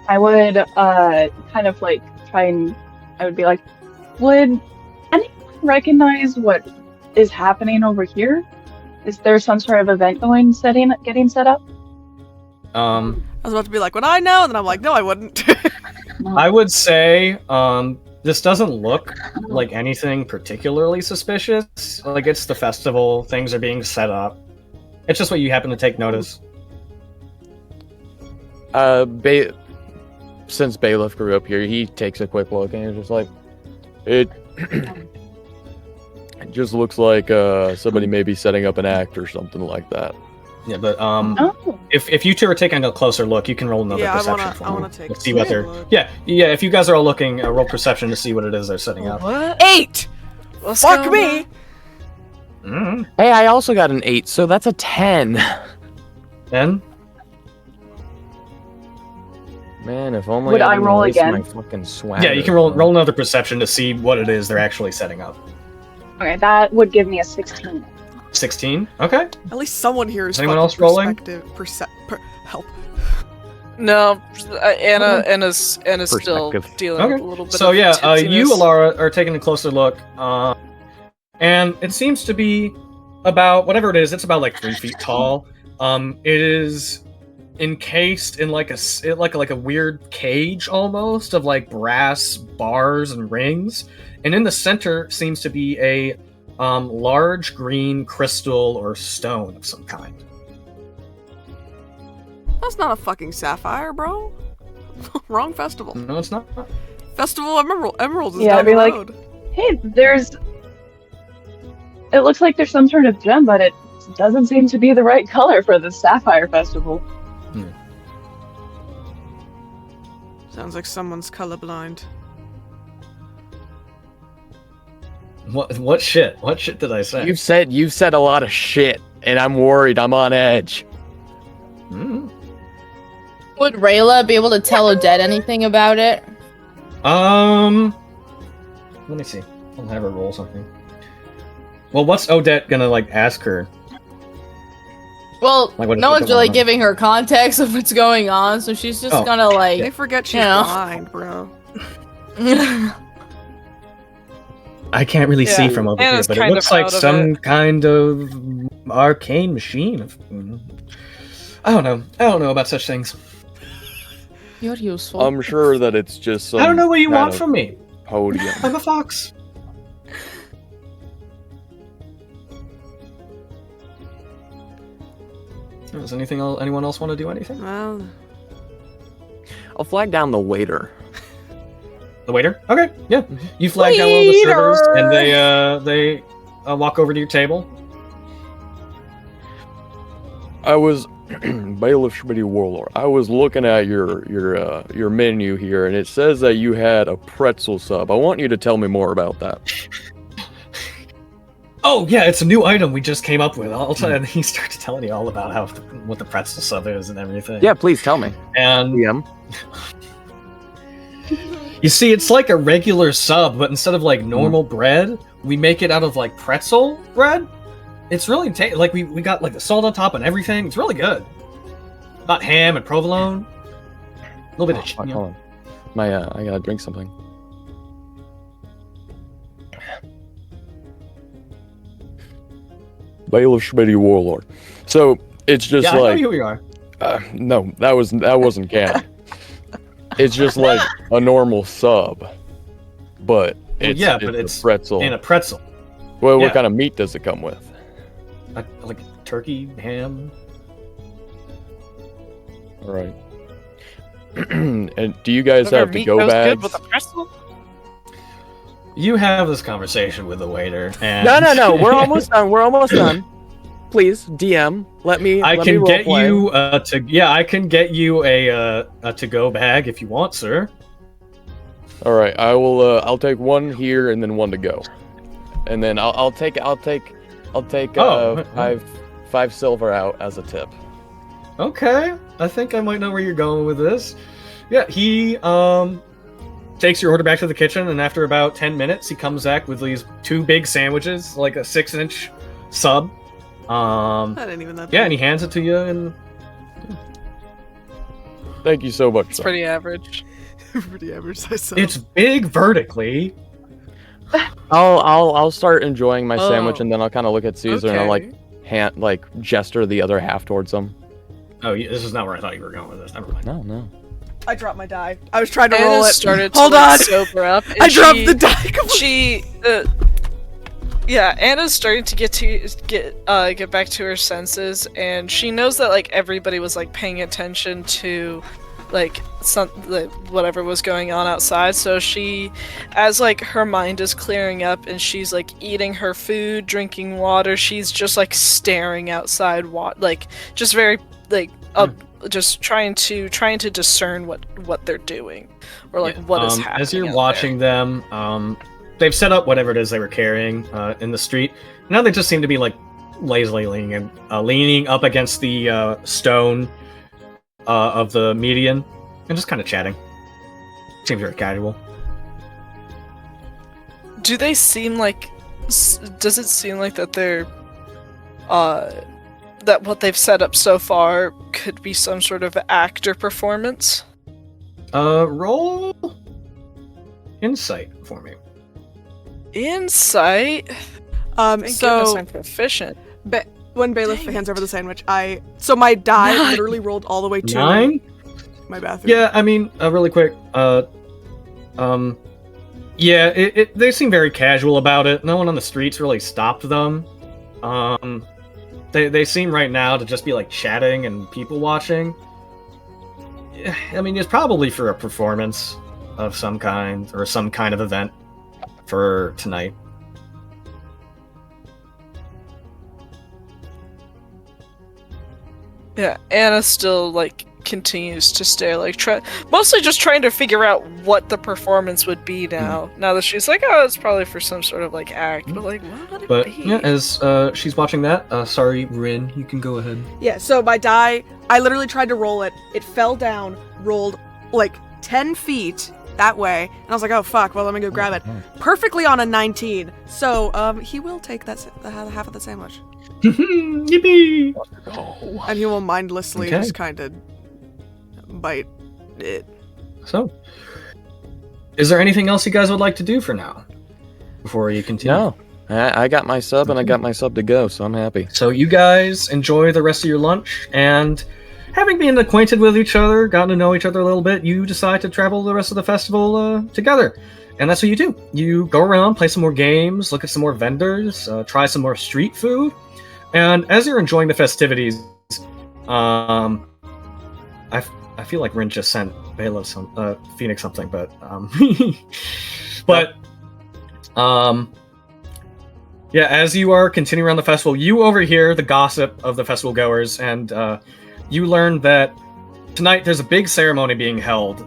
I would kind of like try and I would be like, would anyone recognize what is happening over here? Is there some sort of event getting set up? I was about to be like, would I know? And then I'm like, no, I wouldn't. I would say this doesn't look like anything particularly suspicious. Like, it's the festival, things are being set up. It's just what you happen to take notice. Since Bailiff grew up here, he takes a quick look and he's just like, it just looks like somebody may be setting up an act or something like that. Yeah, but if you two are taking a closer look, you can roll another perception for me. I want to take a see what they're look. Yeah. If you guys are all looking, roll perception to see what it is they're setting up. What? 8! Fuck me! Mm-hmm. Hey, I also got an 8, so that's a 10. 10? Man, if only Would I didn't roll waste again? my fucking swag. Yeah, you can roll another perception to see what it is they're actually setting up. Okay, that would give me a 16. 16? Okay. At least someone here is Anyone fucking else rolling? help. No, Anna's still Perspective. dealing with a little bit So of yeah, you, tipsiness. Alara, are taking a closer look, and it seems to be about, whatever it is, it's about like 3 feet tall. It is encased in like a weird cage almost of like brass bars and rings, and in the center seems to be a large green crystal or stone of some kind. That's not a fucking sapphire, bro. Wrong festival. No, it's not. Festival of Emeralds is Yeah, down I'd be the like, road. hey, it looks like there's some sort of gem, but it doesn't seem to be the right color for the Sapphire Festival. Sounds like someone's colorblind. What shit? What shit did I say? You've said a lot of shit, and I'm worried. I'm on edge. Mm. Would Rayla be able to tell Odette anything about it? Let me see. I'll have her roll something. Well, what's Odette gonna ask her? Well, Like, what is no it one's going really on? giving her context of what's going on, so she's just Oh. gonna They forget she's you know. blind, bro. I can't really see Yeah, from over Anna's here, but it kind looks of like out of some it. kind of arcane machine. I don't know. I don't know about such things. You're useful. I'm sure that it's just some I don't know what you kind want of from me. podium. I'm a fox. Does anyone else want to do anything? Well, I'll flag down the waiter. The waiter? Okay, yeah. You flag down one of the servers, and they walk over to your table. I was Bailiff Schmitty Warlord. I was looking at your menu here, and it says that you had a pretzel sub. I want you to tell me more about that. Oh yeah, it's a new item we just came up with. I'll tell you. And he started telling you all about what the pretzel sub is and everything. Yeah, please tell me. And DM. you see, it's like a regular sub, but instead of normal bread, we make it out of pretzel bread. It's really we got the salt on top and everything. It's really good. Got ham and provolone. A little bit of Fuck, hold on. I gotta drink something. Bailiff Schmitty Warlord. So it's just I know who you are. No, that wasn't canon. It's just like a normal sub, but it's but a it's pretzel. in a pretzel. Well, yeah. what kind of meat does it come with? Like turkey, ham. All right. And do you guys Whatever have meat to-go goes good bags? with a pretzel? You have this conversation with the waiter, and No. We're almost done. We're almost done. Please, DM. Let me. I let me can get roleplay. you I can get you a to-go bag if you want, sir. All right. I will. I'll take one here and then one to go, and then I'll take five silver out as a tip. Okay, I think I might know where you're going with this. Yeah, he takes your order back to the kitchen, and after about 10 minutes, he comes back with these 2 big sandwiches, like a 6-inch sub. that ain't even that. Yeah, and he hands it to you, and Thank you so much. It's sir. pretty average. pretty average size sub. it's big vertically. I'll start enjoying my sandwich, Oh. and then I'll kind of look at Caesar and I'll gesture the other half towards him. Oh, this is not where I thought you were going with this. Never mind. No. I dropped my die. I was trying to roll Anna it. started to Hold on. sober up. and I dropped she- the die. completely. Yeah, Anna's starting to get back to her senses, and she knows that everybody was paying attention to whatever was going on outside. So she, as her mind is clearing up and she's eating her food, drinking water, she's just staring outside, just very just trying to discern what they're doing or what is happening. As you're out watching them, they've set up whatever it is they were carrying in the street. Now they just seem to be lazily leaning up against the stone of the median and just kind of chatting. Seems very casual. there. Do they seem does it seem that they're that what they've set up so far could be some sort of act or performance? Roll insight for me. Insight. Um, Thank so goodness I'm proficient. when Bailiff Dang hands it. over the sandwich, so my die 9. literally rolled all the way to 9? my bathroom. Yeah, I mean, really quick. Yeah, they seem very casual about it. No one on the streets really stopped them. They seem right now to just be chatting and people watching. Yeah, I mean, it's probably for a performance of some kind or some kind of event for tonight. Yeah, Anna still like continues to stare, like mostly just trying to figure out what the performance would be now. Now that she's like, oh, it's probably for some sort of like act, but like, what would it But be? yeah, as she's watching that, sorry, Rin, you can go ahead. Yeah, so my die, I literally tried to roll it. It fell down, rolled like 10 feet that way, and I was like, oh fuck, well let me go grab it. Perfectly on a 19. So he will take that half of the sandwich. Yippee! And he will mindlessly Okay. just kind of bite it. So, is there anything else you guys would like to do for now? Before you continue? No, I got my sub and I got my sub to go, so I'm happy. So you guys enjoy the rest of your lunch, and having been acquainted with each other, gotten to know each other a little bit, you decide to travel the rest of the festival together. And that's what you do. You go around, play some more games, look at some more vendors, try some more street food. And as you're enjoying the festivities, I feel like Rin just sent Bela Phoenix something, but yeah, as you are continuing around the festival, you overhear the gossip of the festival goers, and you learn that tonight there's a big ceremony being held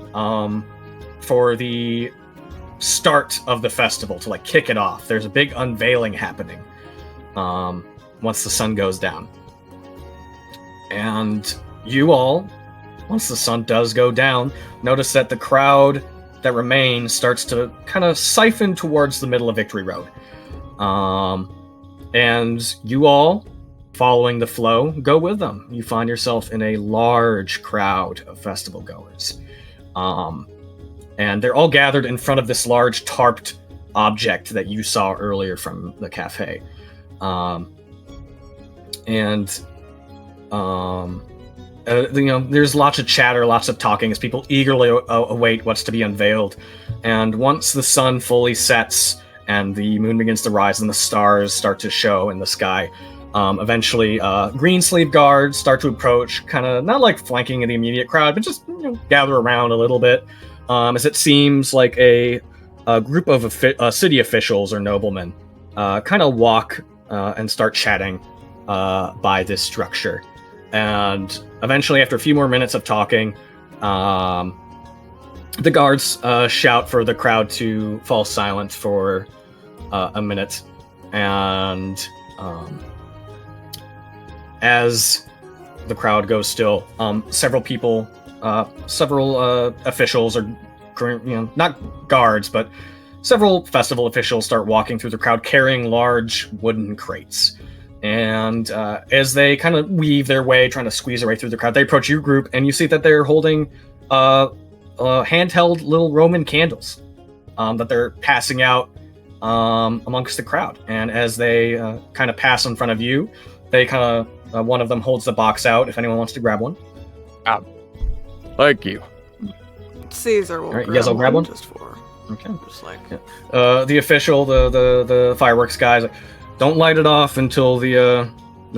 for the start of the festival, to like kick it off. There's a big unveiling happening once the sun goes down. And you all, once the sun does go down, notice that the crowd that remains starts to kind of siphon towards the middle of Victory Road. And you all, following the flow, go with them. You find yourself in a large crowd of festival goers. And they're all gathered in front of this large tarped object that you saw earlier from the cafe. There's lots of chatter, lots of talking as people eagerly await what's to be unveiled. And once the sun fully sets and the moon begins to rise and the stars start to show in the sky, eventually green sleeve guards start to approach, kind of not like flanking in the immediate crowd, but just gather around a little bit, as it seems like a group of city officials or noblemen kind of walk and start chatting by this structure. And eventually, after a few more minutes of talking, the guards shout for the crowd to fall silent for a minute. And as the crowd goes still, several officials, or not guards, but several festival officials start walking through the crowd carrying large wooden crates. And as they kind of weave their way, trying to squeeze their way through the crowd, they approach your group, and you see that they're holding handheld little Roman candles that they're passing out amongst the crowd. And as they kind of pass in front of you, they kind of one of them holds the box out if anyone wants to grab one. Thank you. Caesar will. All right, you guys all grab one? Just for. Okay. Just like. Yeah. The official, the fireworks guys, don't light it off until the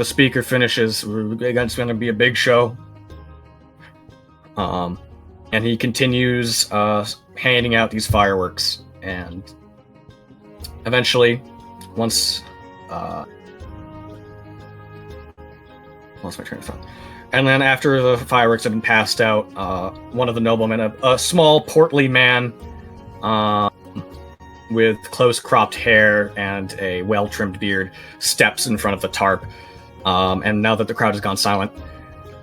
speaker finishes. It's going to be a big show. And he continues handing out these fireworks, and eventually, once lost my train of thought. And then after the fireworks have been passed out, one of the noblemen, a small, portly man, with close cropped hair and a well-trimmed beard, steps in front of the tarp. And now that the crowd has gone silent,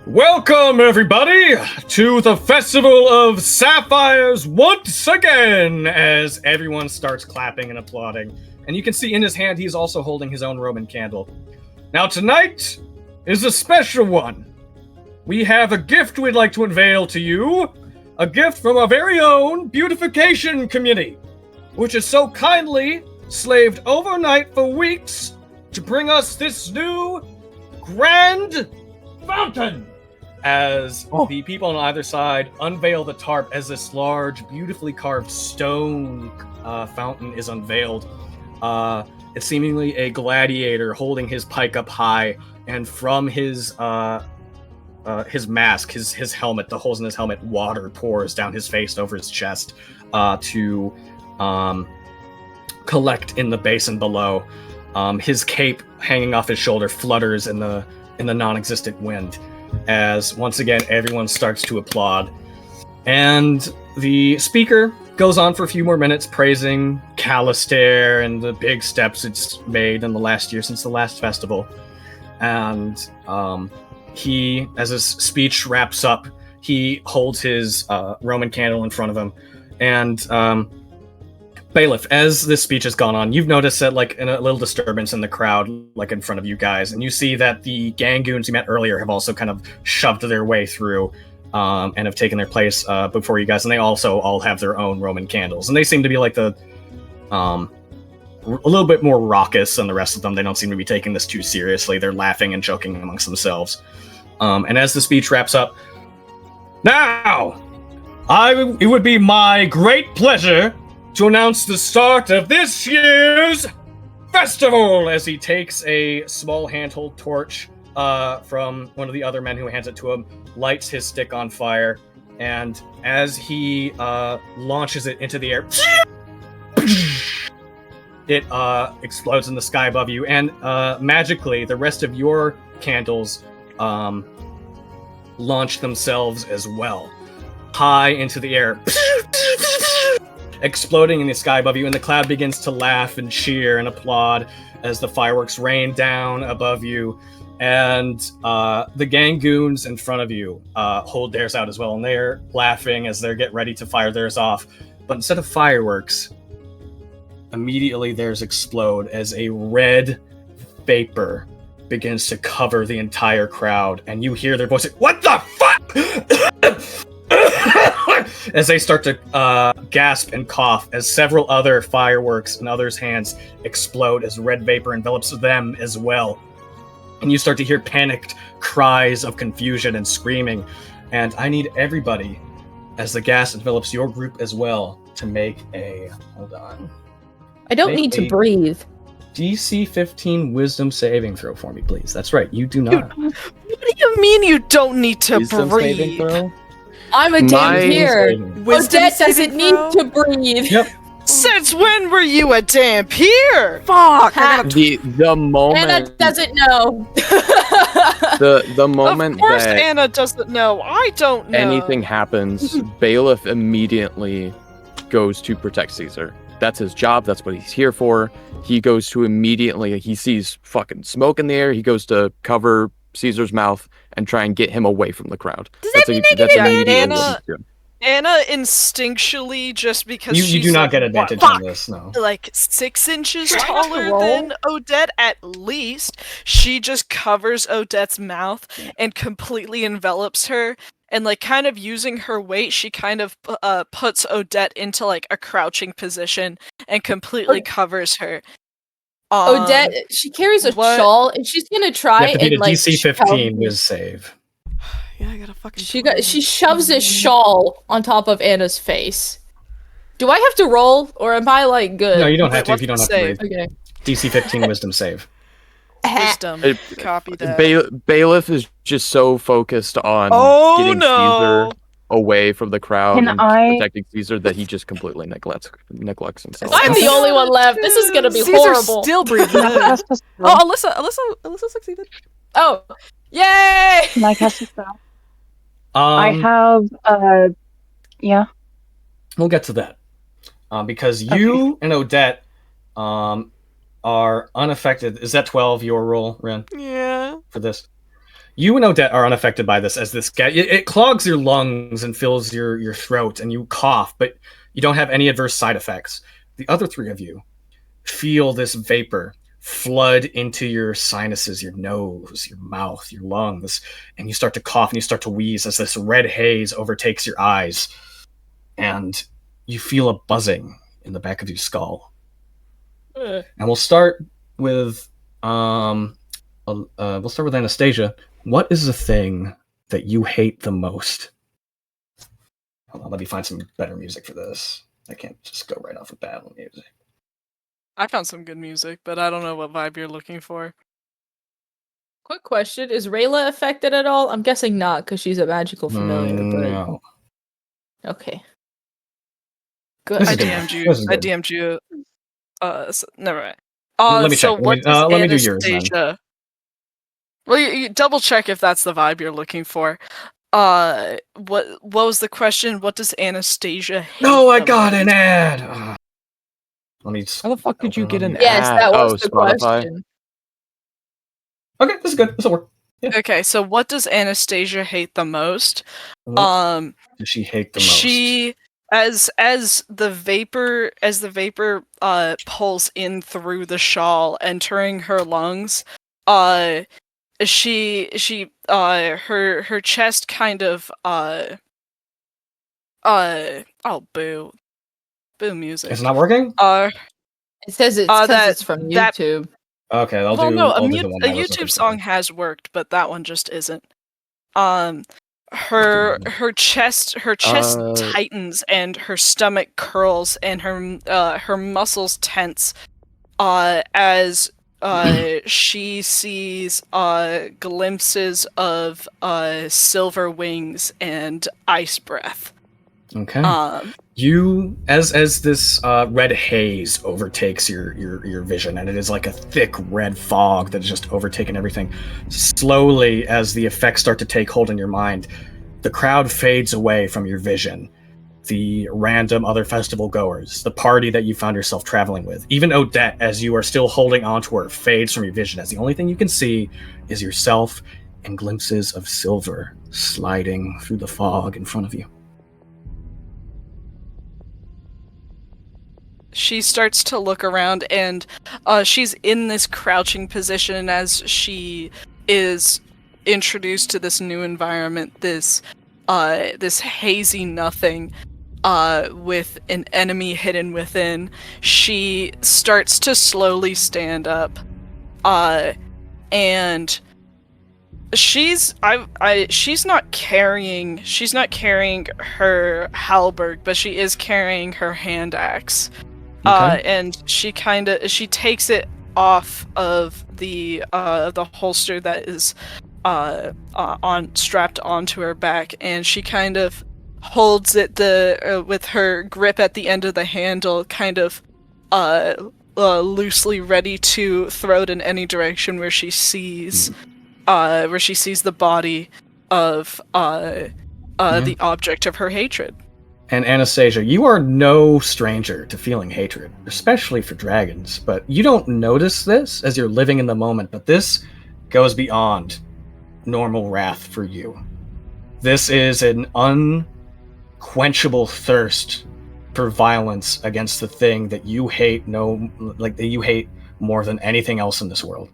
welcome everybody to the Festival of Sapphires once again, as everyone starts clapping and applauding. And you can see in his hand he's also holding his own Roman candle. Now tonight is a special one. We have a gift we'd like to unveil to you. A gift from our very own beautification committee, which has so kindly slaved overnight for weeks to bring us this new grand fountain. As the people on either side unveil the tarp, as this large, beautifully carved stone fountain is unveiled. It's seemingly a gladiator holding his pike up high, and from his mask, his helmet, the holes in his helmet, water pours down his face over his chest to collect in the basin below. His cape hanging off his shoulder flutters in the non-existent wind. as once again everyone starts to applaud. And the speaker goes on for a few more minutes praising Calistair and the big steps it's made in the last year since the last festival. And he, as his speech wraps up, he holds his Roman candle in front of him. And Bailiff, as this speech has gone on, you've noticed that like a little disturbance in the crowd, like in front of you guys, and you see that the Gangoons you met earlier have also kind of shoved their way through and have taken their place before you guys, and they also all have their own Roman candles, and they seem to be like the a little bit more raucous than the rest of them. They don't seem to be taking this too seriously. They're laughing and joking amongst themselves. And as the speech wraps up, now, it would be my great pleasure to announce the start of this year's festival, as he takes a small handheld torch from one of the other men who hands it to him, lights his stick on fire, and as he launches it into the air, it explodes in the sky above you, and magically the rest of your candles launch themselves as well, high into the air, exploding in the sky above you, and the cloud begins to laugh and cheer and applaud as the fireworks rain down above you. And the Gangoons in front of you hold theirs out as well, and they're laughing as they get ready to fire theirs off. But instead of fireworks, immediately theirs explode as a red vapor begins to cover the entire crowd, and you hear their voices, "What the fuck?" as they start to gasp and cough as several other fireworks in others' hands explode as red vapor envelops them as well. And you start to hear panicked cries of confusion and screaming. And I need everybody, as the gas envelops your group as well, to make a... Hold on. I don't need to breathe. DC 15 wisdom saving throw for me, please. That's right, you do not. What do you mean you don't need to Wisdom saving breathe? throw? I'm a Dampier. Wisdom Odette doesn't saving need throw? to breathe. Yep. Since when were you a Dampier? Fuck! I gotta The moment Anna doesn't know. the moment Of course that Anna doesn't know. I don't know. anything happens, Bailiff immediately goes to protect Caesar. That's his job. That's what he's here for. He goes to immediately, he sees fucking smoke in the air. He goes to cover Caesar's mouth and try and get him away from the crowd. Does That's that mean that's I get immediately advantage? what he's doing. Anna instinctually, just because You she's do not like, get advantage what, on this, no. like 6 inches Do I have to taller roll? than Odette at least, she just covers Odette's mouth and completely envelops her. And like kind of using her weight, she kind of puts Odette into like a crouching position and completely covers her. Odette, she carries a what- shawl, and she's gonna You try have to beat and a like DC shove- 15 whiz save. Yeah, I gotta fucking. She shoves a shawl on top of Anna's face. Do I have to roll, or am I like good? No, you don't have to if what's you don't the have save? to read. Okay. DC 15 wisdom save. Wisdom. It- Copy that. Bailiff is just so focused on Oh, getting no. Caesar away from the crowd Can and I- protecting Caesar that he just completely neglects himself. I'm the only one left. This is gonna be Caesar's horrible. still breathing. Can I cast a spell? Oh, Alyssa succeeded. Oh, yay! Can I cast a spell? Um, I have, yeah. We'll get to that. Because you and Odette are unaffected. Is that 12 your roll, Ren, Yeah. for this? You and Odette are unaffected by this, as this gas, it clogs your lungs and fills your throat, and you cough, but you don't have any adverse side effects. The other three of you feel this vapor flood into your sinuses, your nose, your mouth, your lungs, and you start to cough and you start to wheeze as this red haze overtakes your eyes, and you feel a buzzing in the back of your skull. And we'll start with Anastasia. What is the thing that you hate the most? Hold on, let me find some better music for this. I can't just go right off of battle music. I found some good music, but I don't know what vibe you're looking for. Quick question: is Rayla affected at all? I'm guessing not, because she's a magical familiar. No. But okay, This good. is I a good one. DM'd you. This is I good. DM'd you. Never mind. Let me So check. what Let me do yours, then. Anastasia? Well, you double check if that's the vibe you're looking for. What was the question? What does Anastasia hate? No, I got an ad. Let me. How the fuck did you get an Yes, ad? that was Oh, the Spotify. question. Okay, this is good. This will work. Okay, so what does Anastasia hate the most? What does she hate the most? She as the vapor pulls in through the shawl, entering her lungs, her chest kind of oh boo music. It's not working. It says it's because it's from YouTube. Okay, I'll well, do. no, I'll a do the one I was looking YouTube for. song has worked, but that one just isn't. Her chest tightens and her stomach curls and her muscles tense as she sees glimpses of silver wings and ice breath. Okay. You, as this red haze overtakes your vision, and it is like a thick red fog that has just overtaken everything. Slowly, as the effects start to take hold in your mind, the crowd fades away from your vision. The random other festival goers, the party that you found yourself traveling with, even Odette, as you are still holding onto her, fades from your vision, as the only thing you can see is yourself and glimpses of silver sliding through the fog in front of you. She starts to look around, and she's in this crouching position as she is introduced to this new environment, this hazy nothing, with an enemy hidden within. She starts to slowly stand up, and she's not carrying her halberd, but she is carrying her hand axe. Okay. And she takes it off of the holster that is strapped onto her back, and she kind of holds it with her grip at the end of the handle, kind of loosely ready to throw it in any direction where she sees the body of the object of her hatred. And Anastasia, you are no stranger to feeling hatred, especially for dragons, but you don't notice this as you're living in the moment, but this goes beyond normal wrath for you. This is an unquenchable thirst for violence against the thing that you hate that you hate more than anything else in this world.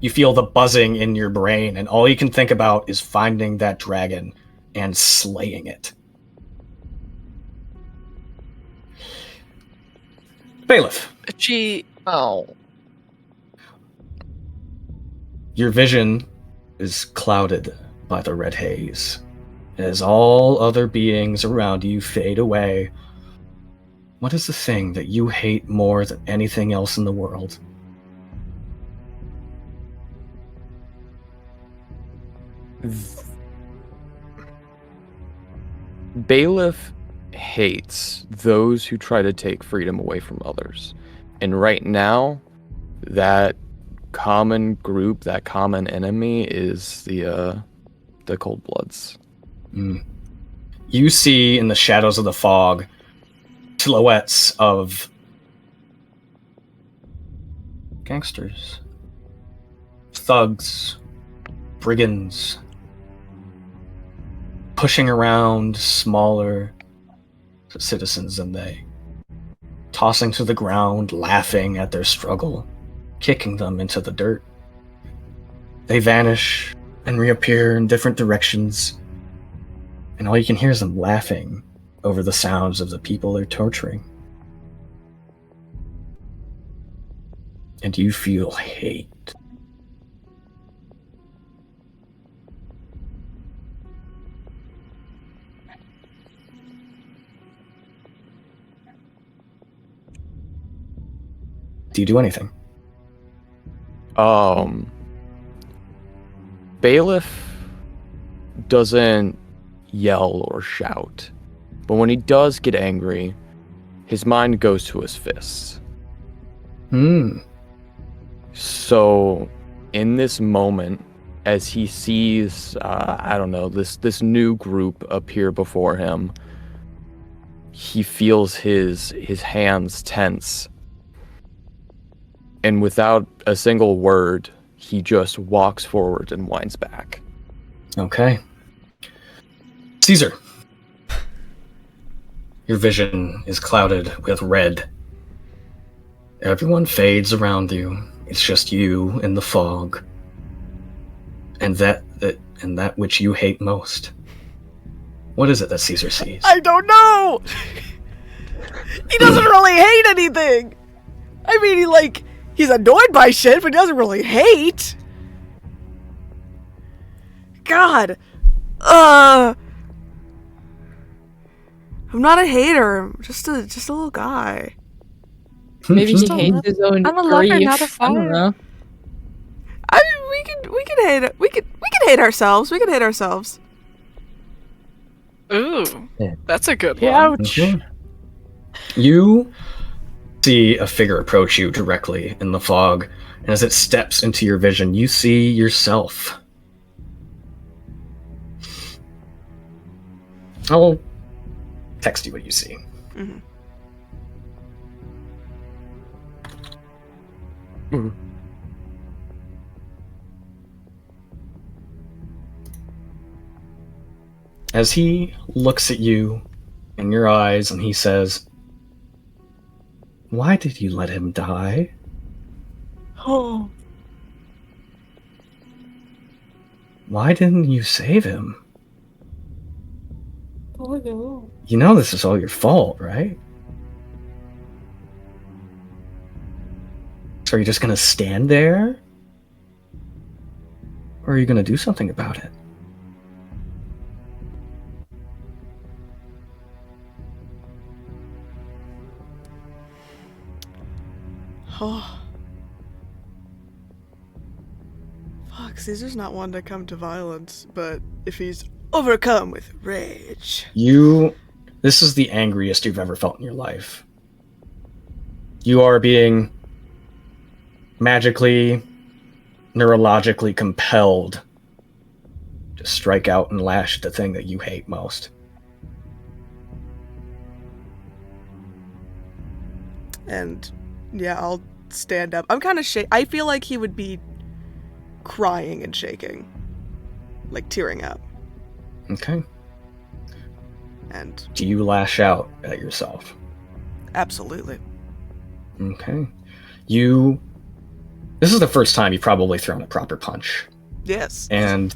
You feel the buzzing in your brain, and all you can think about is finding that dragon and slaying it. Bailiff. Your vision is clouded by the red haze. As all other beings around you fade away, what is the thing that you hate more than anything else in the world? Bailiff hates those who try to take freedom away from others. And right now, that common group, that common enemy is the Cold Bloods. You see in the shadows of the fog silhouettes of gangsters, thugs, brigands, pushing around smaller citizens than they, tossing to the ground, laughing at their struggle, kicking them into the dirt. They vanish and reappear in different directions, and all you can hear is them laughing over the sounds of the people they're torturing. And you feel hate. Do you do anything? Bailiff doesn't yell or shout, but when he does get angry, his mind goes to his fists. So, in this moment, as he sees, this new group appear before him, he feels his hands tense. And without a single word, he just walks forward and winds back. Okay. Caesar. Your vision is clouded with red. Everyone fades around you. It's just you in the fog. And that which you hate most. What is it that Caesar sees? I don't know! He doesn't really hate anything! I mean, he's annoyed by shit, but he doesn't really hate! God! I'm not a hater, I'm just a little guy. Maybe he hates his own I'm a lover, grief. not a I don't fighter. know. I mean, we can hate it. We can hate ourselves. We can hate ourselves. Ooh, that's a good one. Okay. You see a figure approach you directly in the fog, and as it steps into your vision, you see yourself. I'll text you what you see. Mm-hmm. As he looks at you in your eyes and he says, "Why did you let him die?" Oh. Why didn't you save him? Oh no. You know this is all your fault, right? So are you just gonna stand there? Or are you gonna do something about it? Oh. Fuck, Caesar's not one to come to violence, but if he's overcome with rage. This is the angriest you've ever felt in your life. You are being magically, neurologically compelled to strike out and lash at the thing that you hate most. And yeah, I'll stand up. I'm kind of I feel like he would be crying and shaking. Like tearing up. Okay. And Do you lash out at yourself? absolutely. Okay. This is the first time you've probably thrown a proper punch. Yes. And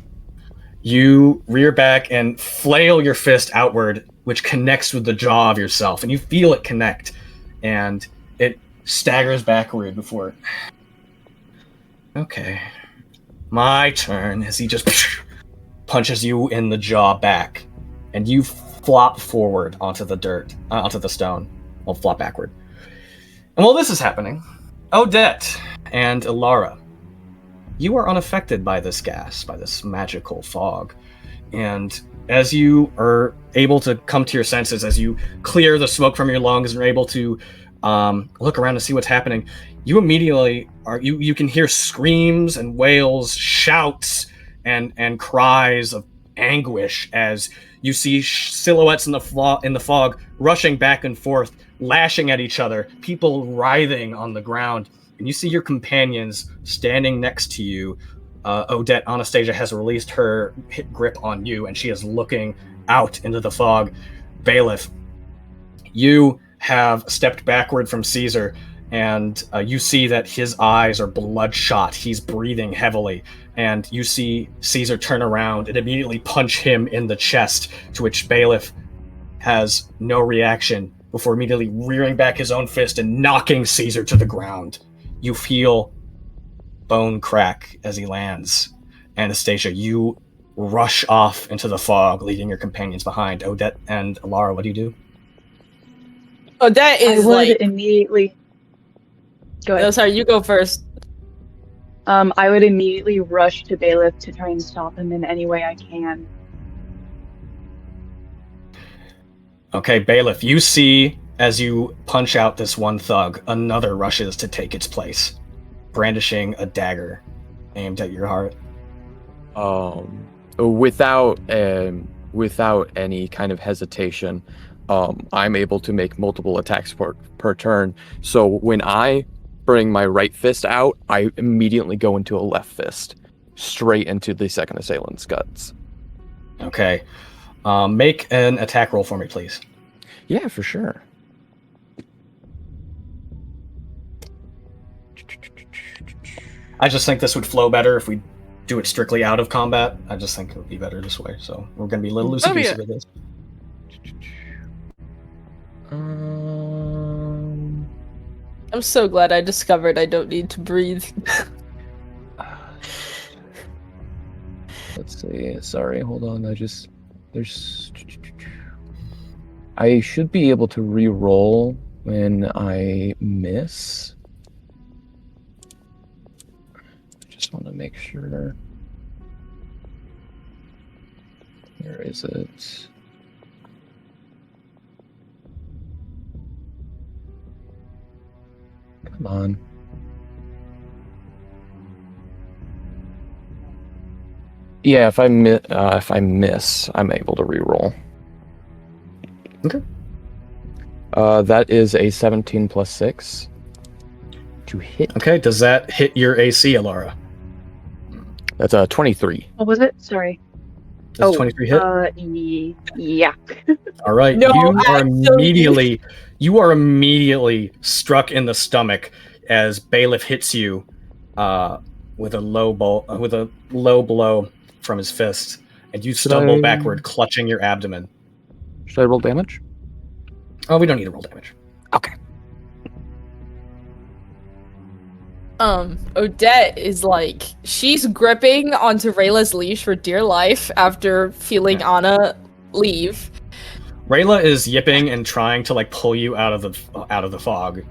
you rear back and flail your fist outward, which connects with the jaw of yourself, and you feel it connect, and it staggers backward before. Okay. My turn, as he just punches you in the jaw back, and you flop forward onto the dirt, onto the stone. Well, flop backward. And while this is happening, Odette and Ilara, you are unaffected by this gas, by this magical fog. And as you are able to come to your senses, as you clear the smoke from your lungs and are able to look around to see what's happening, you immediately you can hear screams and wails, shouts, and cries of anguish as you see silhouettes in the fog rushing back and forth, lashing at each other, people writhing on the ground. And you see your companions standing next to you. Odette, Anastasia has released her hit grip on you, and she is looking out into the fog. Bailiff, you have stepped backward from Caesar, and you see that his eyes are bloodshot. He's breathing heavily, and you see Caesar turn around and immediately punch him in the chest, to which Bailiff has no reaction before immediately rearing back his own fist and knocking Caesar to the ground. You feel bone crack as he lands. Anastasia, you rush off into the fog, leaving your companions behind. Odette and Ilara, what do you do? Odette is I would like. immediately. Go ahead. Oh, sorry, you go first. I would immediately rush to Bailiff to try and stop him in any way I can. Okay, Bailiff, you see as you punch out this one thug, another rushes to take its place. brandishing a dagger aimed at your heart. Without any kind of hesitation, I'm able to make multiple attacks per turn. So when I bring my right fist out, I immediately go into a left fist, straight into the second assailant's guts. Okay. Make an attack roll for me, please. Yeah, for sure. I just think this would flow better if we do it strictly out of combat. I just think it would be better this way. So we're going to be a little loosey-goosey with this. I'm so glad I discovered I don't need to breathe. Let's see. Sorry, hold on. I should be able to re-roll when I miss. I just want to make sure. Where is it? Come on. Yeah, if I miss, I'm able to re-roll. Okay. That is a 17 plus 6 to hit. Okay, does that hit your AC, Alara? That's a 23. What was it? Sorry. Does 23 hit? Yeah. All right. No, You are immediately struck in the stomach as Bailiff hits you with a low blow from his fist, and you stumble backward, clutching your abdomen. Should I roll damage? Oh, we don't need to roll damage. Okay. Odette is like, she's gripping onto Rayla's leash for dear life after feeling Anna leave. Rayla is yipping and trying to like pull you out of the fog.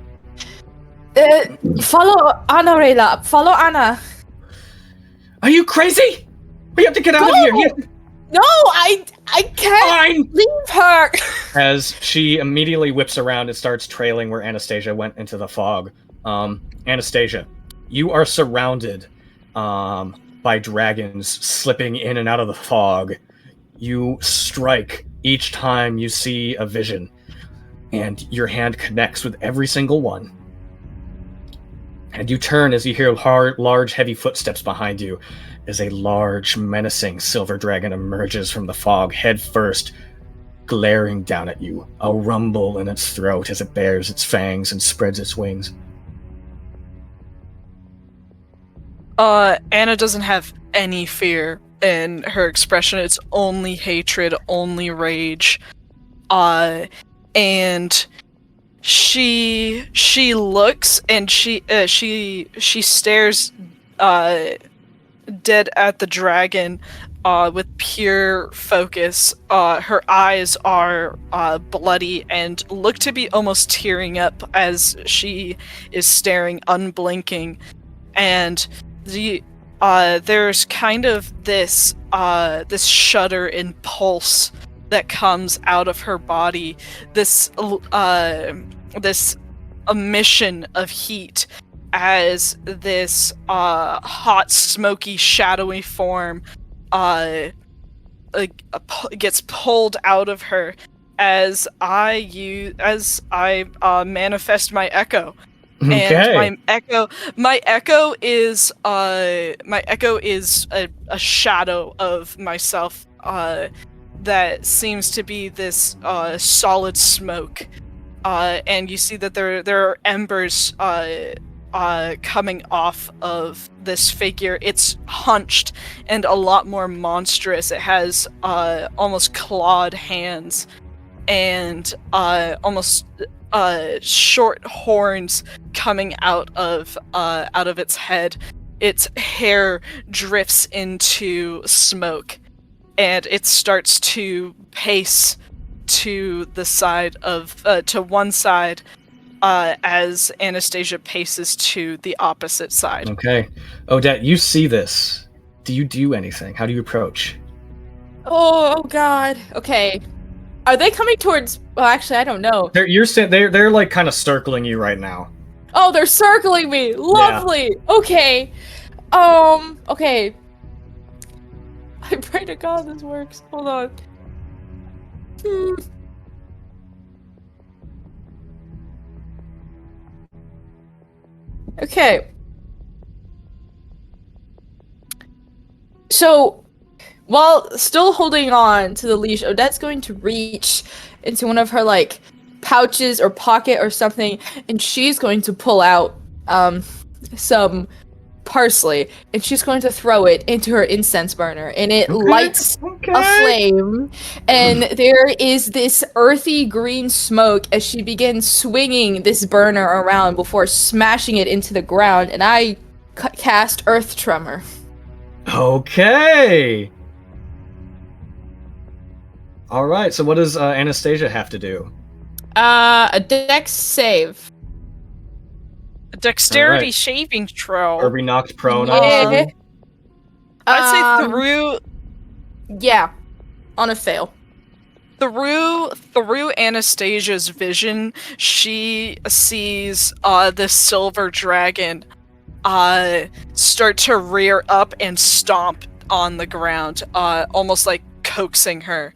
Follow Anna, Rayla. Follow Anna. Are you crazy? We have to get out of here. No, I can't leave her. As she immediately whips around and starts trailing where Anastasia went into the fog. Anastasia, you are surrounded by dragons slipping in and out of the fog. You strike each time you see a vision, and your hand connects with every single one. And you turn as you hear large, heavy footsteps behind you as a large, menacing silver dragon emerges from the fog, head first, glaring down at you, a rumble in its throat as it bares its fangs and spreads its wings. Anna doesn't have any fear in her expression. It's only hatred, only rage. And she looks and she stares dead at the dragon with pure focus. Her eyes are bloody and look to be almost tearing up as she is staring unblinking. And there's kind of this shudder and pulse that comes out of her body, this emission of heat as this hot, smoky, shadowy form gets pulled out of her as I manifest my echo. Okay. And my echo is a shadow of myself that seems to be this solid smoke, and you see that there are embers coming off of this figure. It's hunched and a lot more monstrous. It has almost clawed hands and almost short horns coming out of its head. Its hair drifts into smoke, and it starts to pace to the side of to one side as Anastasia paces to the opposite side. Okay. Odette, you see this. Do you do anything? How do you approach? Oh God. Okay. Are they coming towards? Well, actually, I don't know. They're like kind of circling you right now. Oh, they're circling me. Lovely. Okay. Okay. I pray to God this works. Hold on. Okay. So, while still holding on to the leash, Odette's going to reach into one of her, like, pouches or pocket or something, and she's going to pull out, some parsley, and she's going to throw it into her incense burner, and it lights a flame, and there is this earthy green smoke as she begins swinging this burner around before smashing it into the ground, and I cast Earth Tremor. Okay. All right. So what does Anastasia have to do? A dex save. A dexterity Alright. shaving throw. Are we knocked prone? Yeah. I'd say through Yeah, on a fail. Through Anastasia's vision, she sees the silver dragon start to rear up and stomp on the ground, almost like coaxing her.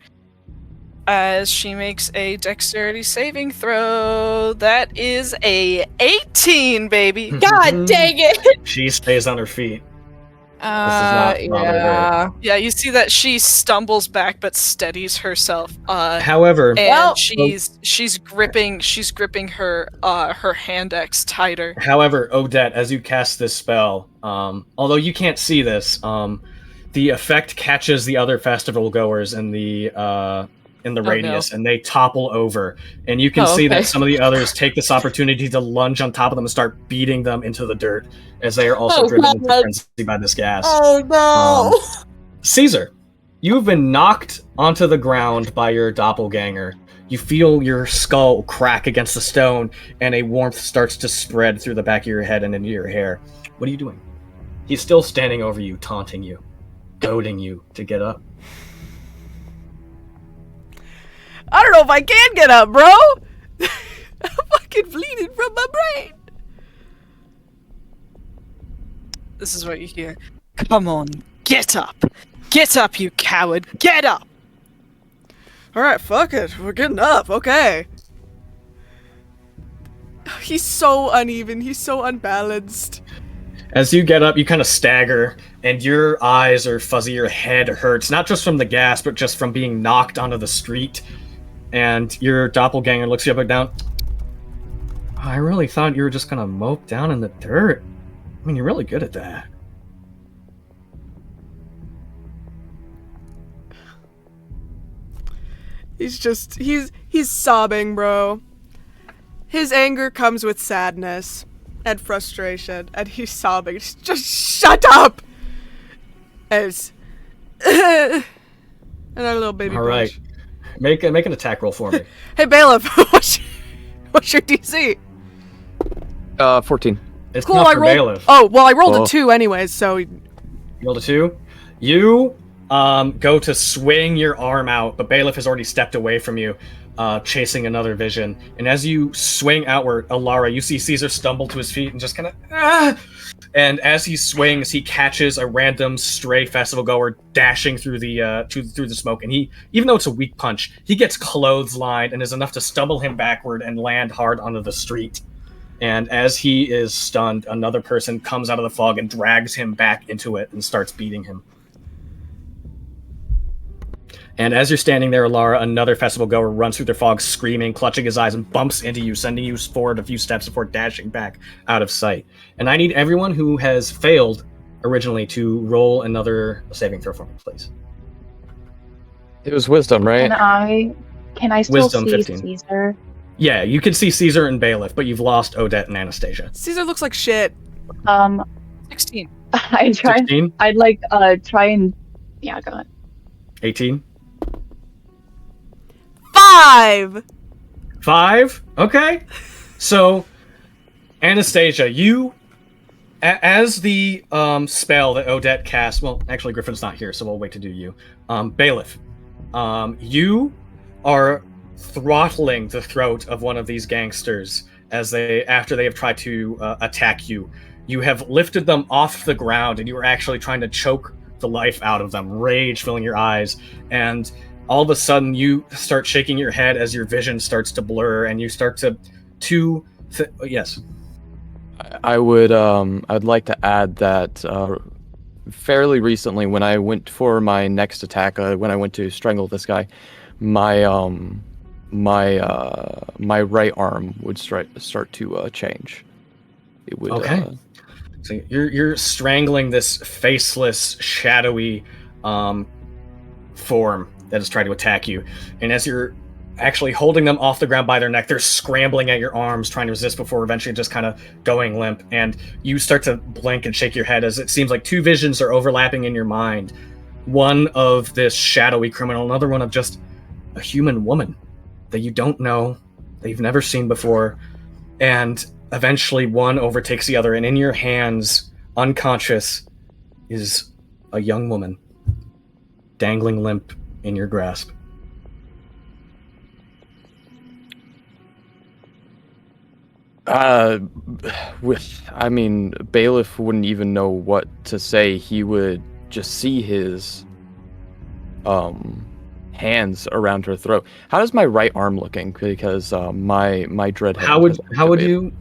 As she makes a dexterity saving throw, that is a 18, baby. God dang it! She stays on her feet. not Yeah. Yeah, you see that she stumbles back but steadies herself. However, and she's gripping her her hand axe tighter. However, Odette, as you cast this spell, although you can't see this, the effect catches the other festival goers in the radius, and they topple over. And you can see that some of the others take this opportunity to lunge on top of them and start beating them into the dirt, as they are also driven into frenzy by this gas. Oh no! Caesar, you've been knocked onto the ground by your doppelganger. You feel your skull crack against the stone, and a warmth starts to spread through the back of your head and into your hair. What are you doing? He's still standing over you, taunting you, goading you to get up. I don't know if I can get up, bro. I'm fucking bleeding from my brain. This is what you hear. Come on, get up! Get up, you coward! Get up! Alright, fuck it. We're getting up, okay. He's so uneven, he's so unbalanced. As you get up, you kind of stagger, and your eyes are fuzzy, your head hurts, not just from the gas, but just from being knocked onto the street. And your doppelganger looks you up and down. I really thought you were just gonna mope down in the dirt. I mean, you're really good at that. He's sobbing, bro. His anger comes with sadness and frustration, and he's sobbing. Just shut up! As and a little baby. All right, make an attack roll for me. Hey bailiff, what's your DC? 14. It's Cool. not I for rolled. bailiff. Oh well, I rolled a 2 anyways. So You rolled a 2. You go to swing your arm out, but bailiff has already stepped away from you, chasing another vision. And as you swing outward, Alara, you see Caesar stumble to his feet and just kind of And as he swings, he catches a random stray festival goer dashing through the through the smoke. And he, even though it's a weak punch, he gets clotheslined and is enough to stumble him backward and land hard onto the street. And as he is stunned, another person comes out of the fog and drags him back into it and starts beating him. And as you're standing there, Alara, another festival goer runs through the fog, screaming, clutching his eyes, and bumps into you, sending you forward a few steps before dashing back out of sight. And I need everyone who has failed originally to roll another saving throw for me, please. It was wisdom, right? Can I still Wisdom, see 15. Caesar? Yeah, you can see Caesar and Bailiff, but you've lost Odette and Anastasia. Caesar looks like shit. 16. I try. 16? I'd like try and yeah, go ahead. 18? 5. 5? Okay. So, Anastasia, you, as the spell that Odette cast, well, actually Griffin's not here, so we'll wait to do you. Bailiff, you are throttling the throat of one of these gangsters after they have tried to attack you. You have lifted them off the ground, and you are actually trying to choke the life out of them, rage filling your eyes, and all of a sudden you start shaking your head as your vision starts to blur, and you start yes. I would I'd like to add that fairly recently, when I went for my next attack, when I went to strangle this guy, my my right arm would start to change. It would. Okay. So you're strangling this faceless, shadowy form that is trying to attack you, and as you're actually holding them off the ground by their neck, they're scrambling at your arms, trying to resist before eventually just kind of going limp. And you start to blink and shake your head as it seems like two visions are overlapping in your mind. One of this shadowy criminal, another one of just a human woman that you don't know, that you've never seen before. And eventually one overtakes the other, and in your hands, unconscious, is a young woman, dangling limp in your grasp. Bailiff wouldn't even know what to say. He would just see his hands around her throat. How is my right arm looking? Because my dread. How would your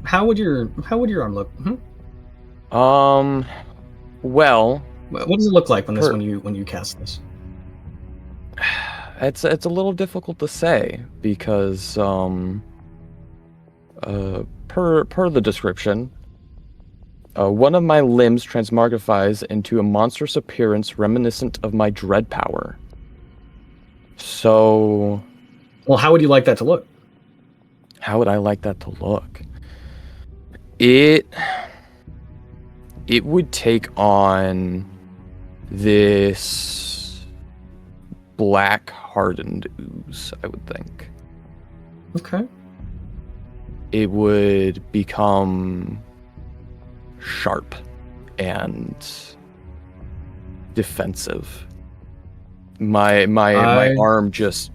arm look? Well, what does it look like when you cast this? It's a little difficult to say because per the description, one of my limbs transmogrifies into a monstrous appearance reminiscent of my dread power. So, well, how would you like that to look? How would I like that to look? It would take on this black hardened ooze, I would think. Okay. It would become sharp and defensive. My arm just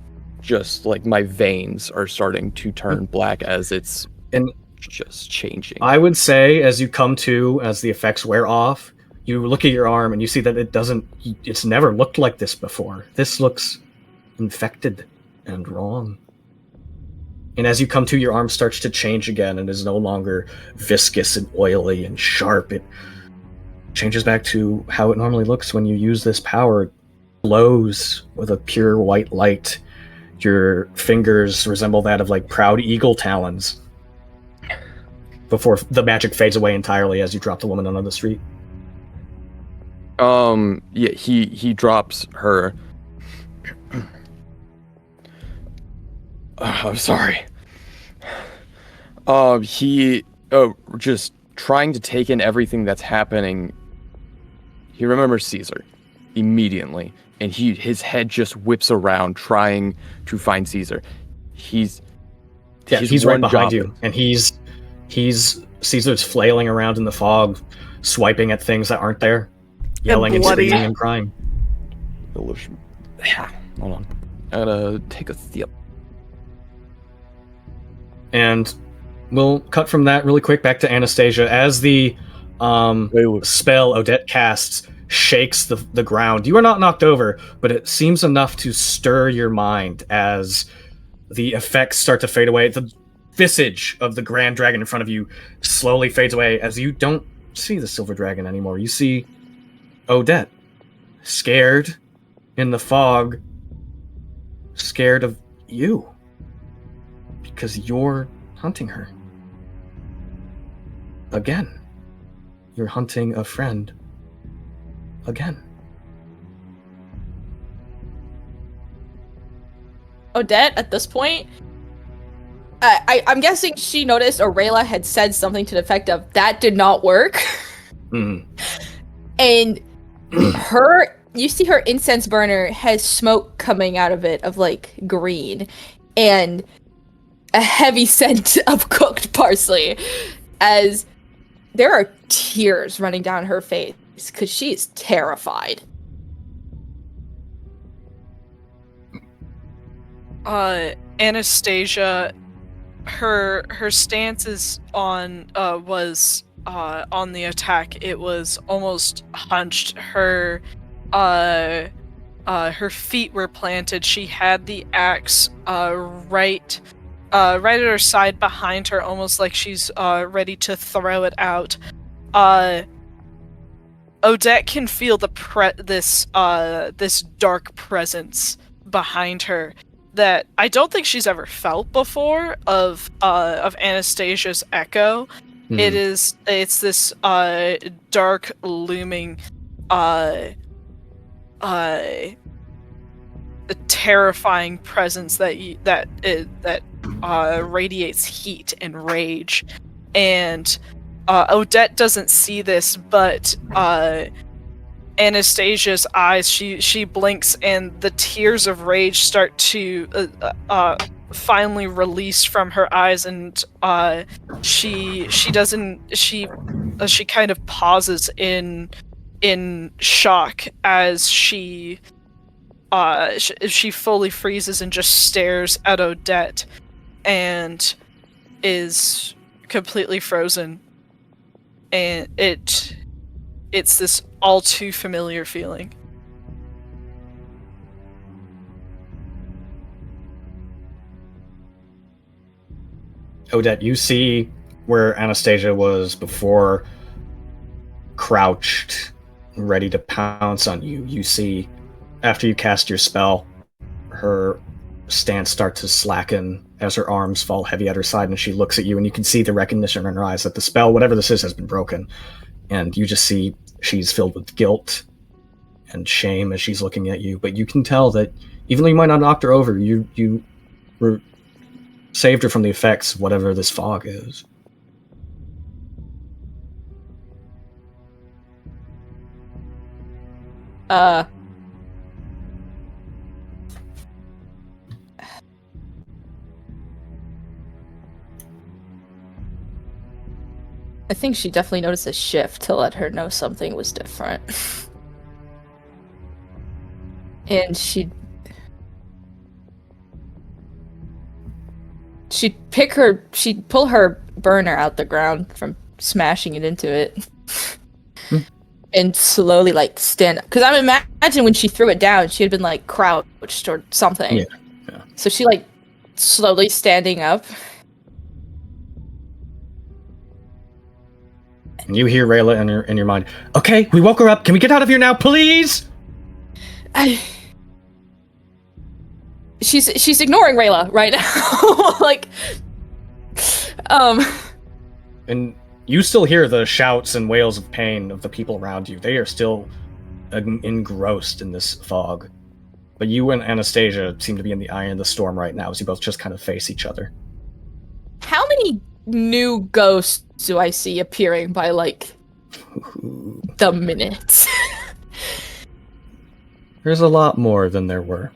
like my veins are starting to turn black as it's just changing. I would say as you come to, as the effects wear off, you look at your arm and you see that it's never looked like this before. This looks infected and wrong. And as you come to, your arm starts to change again and is no longer viscous and oily and sharp. It changes back to how it normally looks when you use this power. It glows with a pure white light. Your fingers resemble that of like proud eagle talons. Before the magic fades away entirely as you drop the woman onto the street. Yeah, he drops her. I'm sorry. He just trying to take in everything that's happening. He remembers Caesar immediately, and his head just whips around trying to find Caesar. He's right behind you, and he's Caesar's flailing around in the fog, swiping at things that aren't there, yelling and screaming and crying. Hold on, I gotta take a sip. And we'll cut from that really quick back to Anastasia. As the spell Odette casts shakes the ground, you are not knocked over, but it seems enough to stir your mind as the effects start to fade away. The visage of the Grand Dragon in front of you slowly fades away as you don't see the Silver Dragon anymore. You see Odette, scared in the fog, scared of you. Because you're hunting her. Again. You're hunting a friend. Again. Odette, at this point, I'm guessing she noticed Aurelia had said something to the effect of, that did not work. Mm. And you see her incense burner has smoke coming out of it of like green. And a heavy scent of cooked parsley as there are tears running down her face because she's terrified. Anastasia, her stance is was on the attack. It was almost hunched. Her feet were planted. She had the axe right at her side behind her, almost like she's ready to throw it out. Odette can feel this dark presence behind her that I don't think she's ever felt before of Anastasia's echo. It's this dark looming terrifying presence that radiates heat and rage, and Odette doesn't see this, but Anastasia's eyes, she blinks, and the tears of rage start to finally release from her eyes, and she kind of pauses in shock as she fully freezes and just stares at Odette and is completely frozen. And it's this all too familiar feeling. Odette, you see where Anastasia was before, crouched, ready to pounce on you. You see, after you cast your spell, her stance starts to slacken as her arms fall heavy at her side, and she looks at you, and you can see the recognition in her eyes that the spell, whatever this is, has been broken. And you just see she's filled with guilt and shame as she's looking at you. But you can tell that even though you might not knocked her over, you saved her from the effects of whatever this fog is. I think she definitely noticed a shift to let her know something was different. And she'd pull her burner out the ground from smashing it into it. And slowly, stand up. Because I imagine when she threw it down, she had been, crouched or something. Yeah. So she, slowly standing up. And you hear Rayla in your mind, okay, we woke her up. Can we get out of here now, please? She's ignoring Rayla right now. And you still hear the shouts and wails of pain of the people around you. They are still engrossed in this fog. But you and Anastasia seem to be in the eye of the storm right now as you both just kind of face each other. How many new ghosts do I see appearing by, the minute? There's a lot more than there were.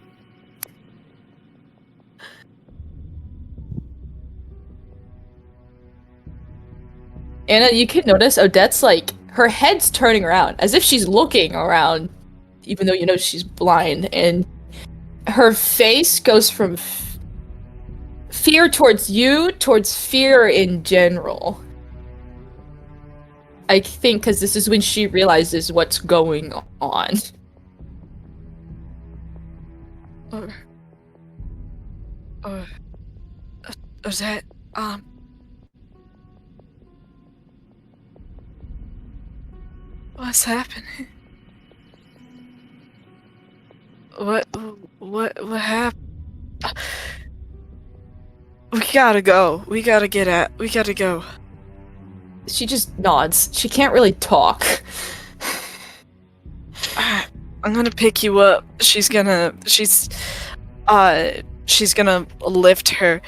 Anna, you can notice Odette's, her head's turning around, as if she's looking around, even though you know she's blind, and her face goes from fear towards you, towards fear in general. I think because this is when she realizes what's going on. Odette, what's happening? What happened? We gotta go. We gotta go. She just nods. She can't really talk. I'm gonna pick you up. She's gonna lift her.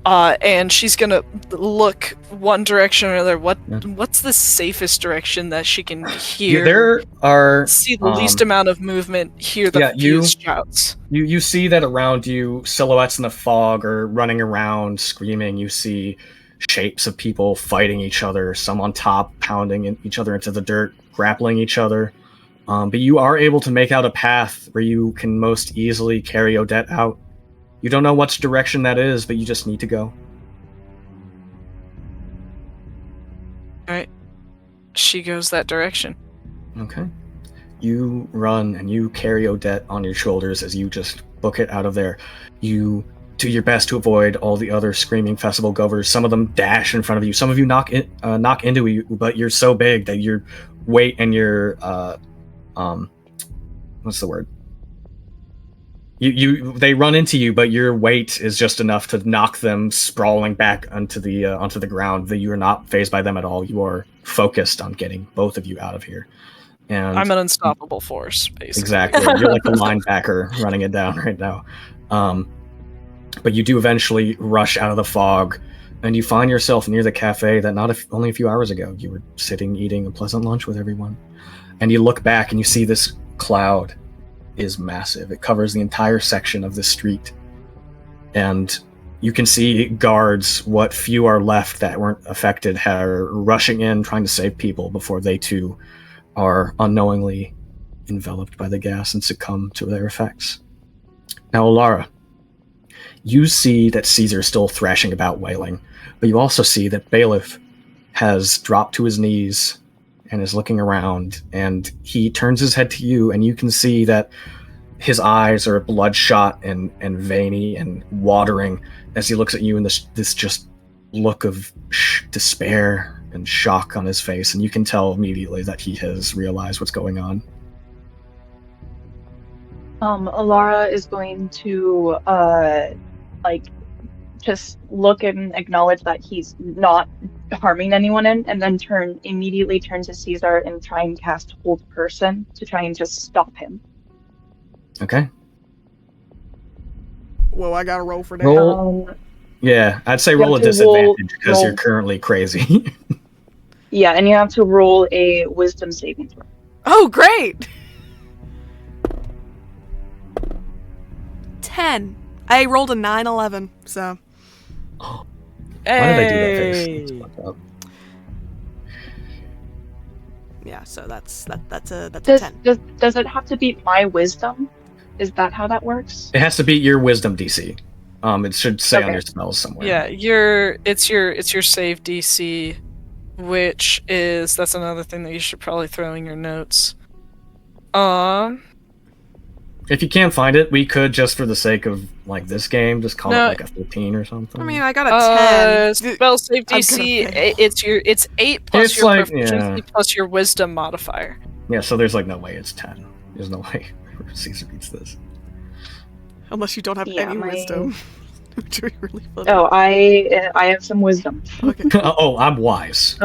And she's gonna look one direction or another. What's the safest direction that she can hear? There are see the least amount of movement. Hear the fewest shouts. You see that around you, silhouettes in the fog are running around, screaming. You see shapes of people fighting each other. Some on top, pounding each other into the dirt, grappling each other. But you are able to make out a path where you can most easily carry Odette out. You don't know which direction that is, but you just need to go. Alright. She goes that direction. Okay. You run and you carry Odette on your shoulders as you just book it out of there. You do your best to avoid all the other screaming festival goers. Some of them dash in front of you. Some of you knock into you, but you're so big that your weight and your what's the word? They run into you, but your weight is just enough to knock them sprawling back onto the ground. That you are not fazed by them at all. You are focused on getting both of you out of here. And I'm an unstoppable force, basically. exactly, you're like a linebacker running it down right now. But you do eventually rush out of the fog, and you find yourself near the cafe that only a few hours ago you were sitting eating a pleasant lunch with everyone. And you look back and you see this cloud is massive. It covers the entire section of the street. And you can see guards, what few are left that weren't affected, are rushing in, trying to save people before they too are unknowingly enveloped by the gas and succumb to their effects. Now, Alara, you see that Caesar is still thrashing about, wailing, but you also see that Bailiff has dropped to his knees and is looking around, and he turns his head to you, and you can see that his eyes are bloodshot and veiny and watering as he looks at you in this just look of despair and shock on his face, and you can tell immediately that he has realized what's going on. Alara is going to just look and acknowledge that he's not harming anyone and then immediately turn to Caesar and try and cast Hold Person to try and just stop him. Okay. Whoa, I gotta roll for that. Roll. Yeah, I'd say roll a disadvantage because you're currently crazy. Yeah, and you have to roll a Wisdom saving throw. Oh, great! 10. I rolled a 9/11, so. Why did I do that face? That's fucked up. Yeah, so that's a 10. Does it have to beat my Wisdom? Is that how that works? It has to beat your Wisdom DC. It should say on your spells somewhere. Yeah, it's your save DC, which is that's another thing that you should probably throw in your notes. If you can't find it, we could, just for the sake of like this game, just call it like a 15 or something. I mean, I got a 10. Spell save DC. It's 8 plus It's your like, proficiency plus your Wisdom modifier. Yeah, so there's like no way it's 10. There's no way Caesar beats this. Unless you don't have any wisdom. Which would be really funny. Oh, I have some wisdom. Okay. Oh, I'm wise.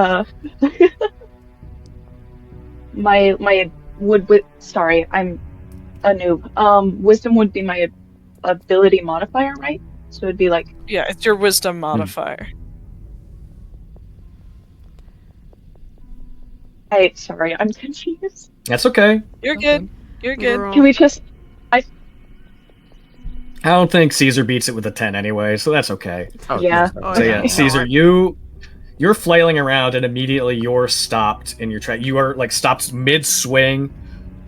Sorry, I'm a noob. Wisdom would be my ability modifier, right? So it'd be like... Yeah, it's your Wisdom modifier. Sorry, I'm confused. That's okay. You're good. You're good. Can we just... I don't think Caesar beats it with a 10 anyway, so that's okay. Yeah. So yeah, Caesar, you're flailing around and immediately you're stopped in your track. You are like stopped mid-swing,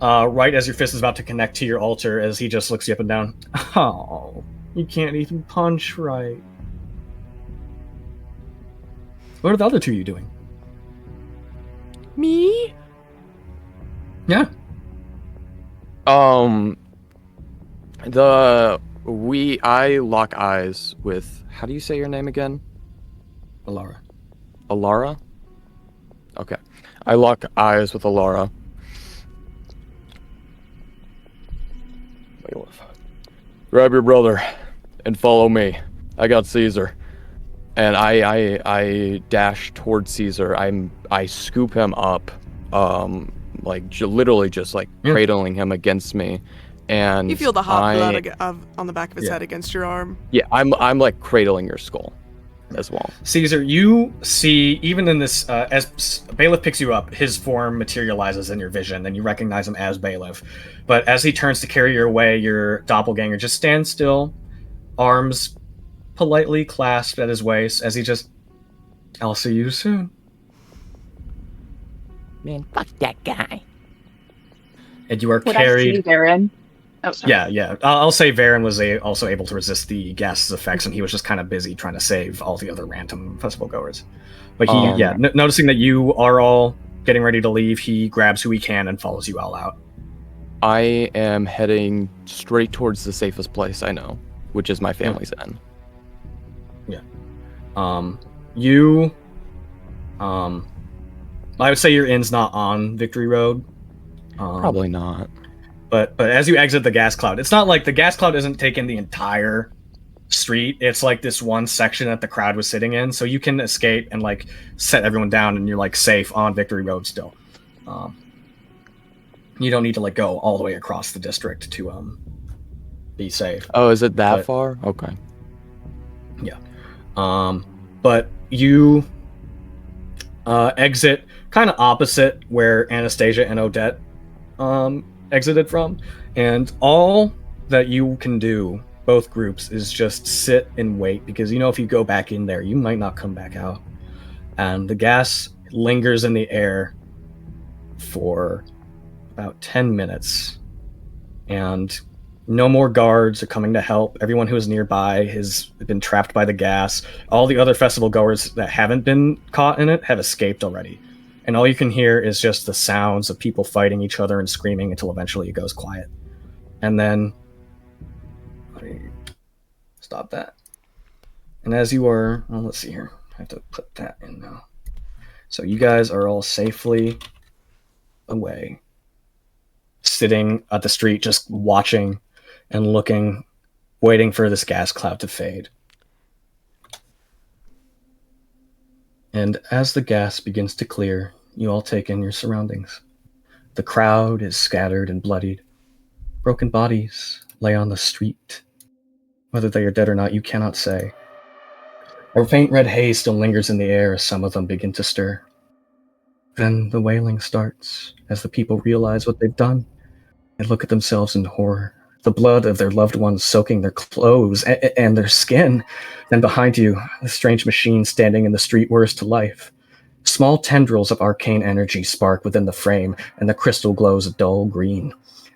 right as your fist is about to connect to your altar, as he just looks you up and down. Oh, you can't even punch right. What are the other two you doing? Me? Yeah. I lock eyes with, how do you say your name again? Alara. Alara? Okay. I lock eyes with Alara. Grab your brother and follow me. I got Caesar. And I dash towards Caesar. I scoop him up, literally just cradling him against me. And you feel the hot blood on the back of his head against your arm. Yeah, I'm like cradling your skull as well. Caesar, you see, even in this, as Bailiff picks you up, his form materializes in your vision, and you recognize him as Bailiff. But as he turns to carry you away, your doppelganger just stands still, arms politely clasped at his waist, as he just, I'll see you soon. Man, fuck that guy. And you are Would carried... I see Darren? Oh, sorry. Yeah. I'll say Varen was also able to resist the gas's effects, and he was just kind of busy trying to save all the other random festival goers. But he, noticing that you are all getting ready to leave, he grabs who he can and follows you all out. I am heading straight towards the safest place I know, which is my family's inn. I would say your inn's not on Victory Road. Probably not. But as you exit the gas cloud, it's not like the gas cloud isn't taking the entire street. It's like this one section that the crowd was sitting in, so you can escape and like set everyone down, and you're like safe on Victory Road still. You don't need to like go all the way across the district to be safe. Oh, is it that far? Okay. Yeah. But you exit kind of opposite where Anastasia and Odette exited from, and all that you can do, both groups, is just sit and wait, because you know if you go back in there, you might not come back out. And the gas lingers in the air for about 10 minutes, and no more guards are coming to help. Everyone who is nearby has been trapped by the gas. All the other festival goers that haven't been caught in it have escaped already. And all you can hear is just the sounds of people fighting each other and screaming until eventually it goes quiet. And then... let me stop that. And as you are... well, let's see here. I have to put that in now. So you guys are all safely away, sitting at the street, just watching and looking, waiting for this gas cloud to fade. And as the gas begins to clear, you all take in your surroundings. The crowd is scattered and bloodied. Broken bodies lay on the street. Whether they are dead or not, you cannot say. A faint red haze still lingers in the air as some of them begin to stir. Then the wailing starts as the people realize what they've done and look at themselves in horror. The blood of their loved ones soaking their clothes and their skin. Then behind you, a strange machine standing in the street whirs to life. Small tendrils of arcane energy spark within the frame, and the crystal glows a dull green.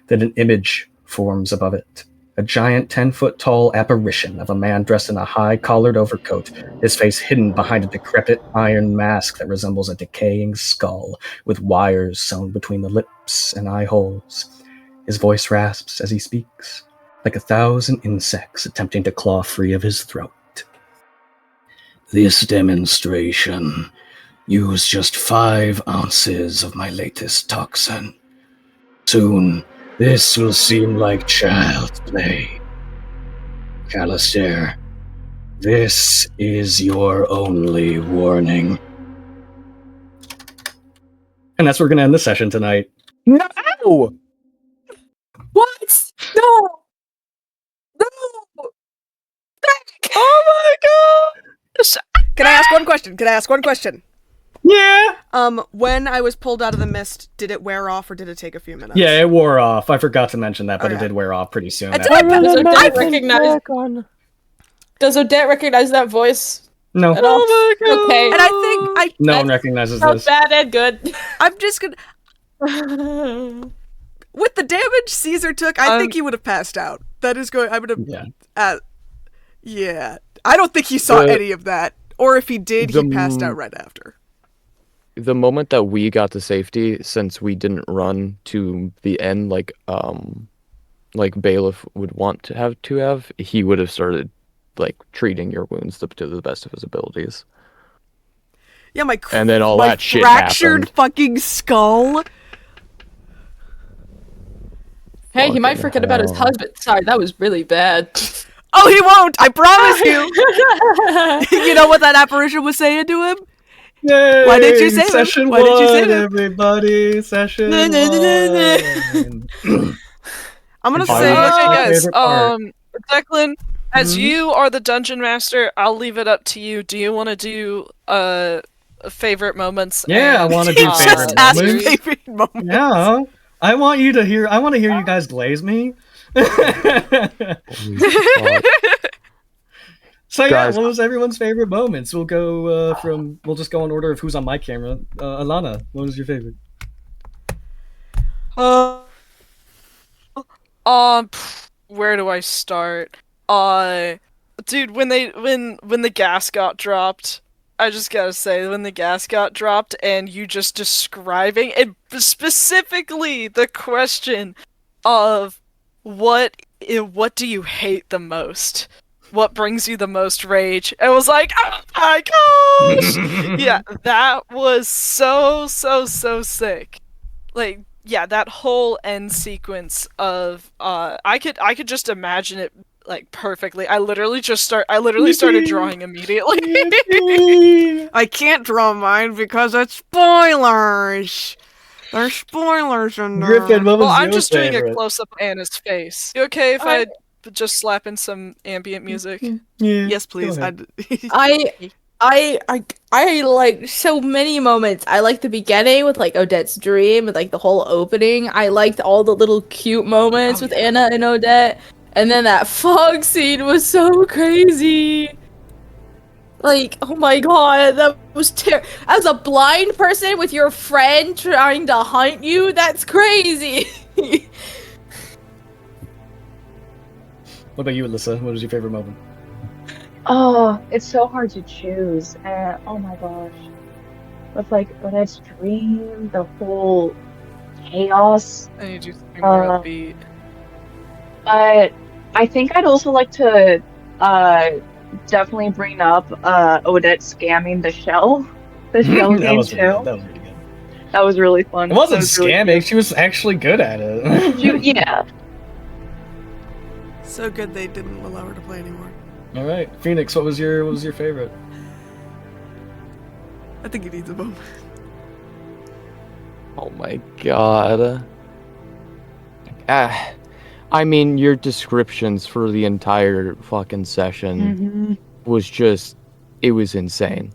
Then an image forms above it. A giant 10-foot-tall apparition of a man dressed in a high collared overcoat, his face hidden behind a decrepit iron mask that resembles a decaying skull with wires sewn between the lips and eye holes. His voice rasps as he speaks, like 1,000 insects attempting to claw free of his throat. This demonstration used just 5 ounces of my latest toxin. Soon, this will seem like child's play. Calistair, this is your only warning. And that's where we're going to end the session tonight. No! What? No! No! Oh my god! Can I ask one question? Yeah! When I was pulled out of the mist, did it wear off or did it take a few minutes? Yeah, it wore off. I forgot to mention that, but it Okay. did wear off pretty soon. Does after- Odette recognize that voice No. at all? Oh my god! Okay. And I think No one recognizes Sounds this. bad and good. I'm just gonna... With the damage Caesar took, I think he would have passed out. That is going... I would have... Yeah. Yeah. I don't think he saw any of that. Or if he did, he The- passed out right after. The moment that we got to safety, since we didn't run to the end like Bailiff would want to have, he would have started like treating your wounds to the best of his abilities. Yeah, and then all my that shit fractured happened. fucking skull. Hey, he might Fucking forget about his hell. husband. Sorry, that was really bad. Oh, he won't! I promise you! You know what that apparition was saying to him? Yay! Why didn't you save him? Session Why didn't you save one, him? everybody! Session No, no, no, one. I'm gonna Fine. say... What's Okay, your guys. favorite part? Declan, as Mhm. you are the dungeon master, I'll leave it up to you. Do you want to do favorite moments? Yeah, I and, want to do Just favorite ask moments. favorite moment. Yeah, I want you to hear. I want to hear you guys glaze me. So yeah, Guys. what was everyone's favorite moments? We'll go from. We'll just go in order of who's on my camera. Alana, what was your favorite? Where do I start? Dude, when the gas got dropped, I just gotta say, when the gas got dropped and you just describing, and specifically the question of what do you hate the most? What brings you the most rage? It was like, oh my gosh! Yeah, that was so sick. Like, yeah, that whole end sequence of I could just imagine it like perfectly. I literally started drawing immediately. I can't draw mine because it's spoilers. There's spoilers in there. Griffin, what was Well, I'm your just doing favorite? a close up of Anna's face. You okay if I just slap in some ambient music? Yeah, Yes, please. go ahead. I like so many moments. I like the beginning with like Odette's dream, with like the whole opening. I liked all the little cute moments with Anna and Odette, and then that fog scene was so crazy. Like, oh my god, that was as a blind person with your friend trying to hunt you, that's crazy. What about you, Alyssa? What was your favorite moment? Oh, it's so hard to choose. And oh my gosh. With like Odette's dream, the whole chaos. I need you to think more upbeat. But I think I'd also like to definitely bring up Odette scamming the shell. The shell That game was too. really good. That was really good. That was really fun. It wasn't That was really scamming. She was actually good at it. yeah. So good they didn't allow her to play anymore. All right, Phoenix. What was your favorite? I think he needs a moment. Oh my god. I mean, your descriptions for the entire fucking session was just, it was insane.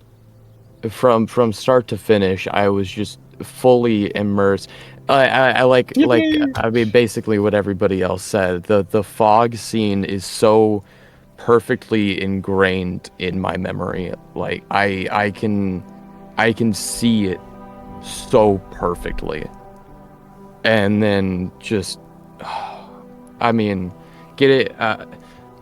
From start to finish, I was just fully immersed. I mean, basically what everybody else said. The fog scene is so perfectly ingrained in my memory. Like I can see it so perfectly. And then just, I mean, get it. A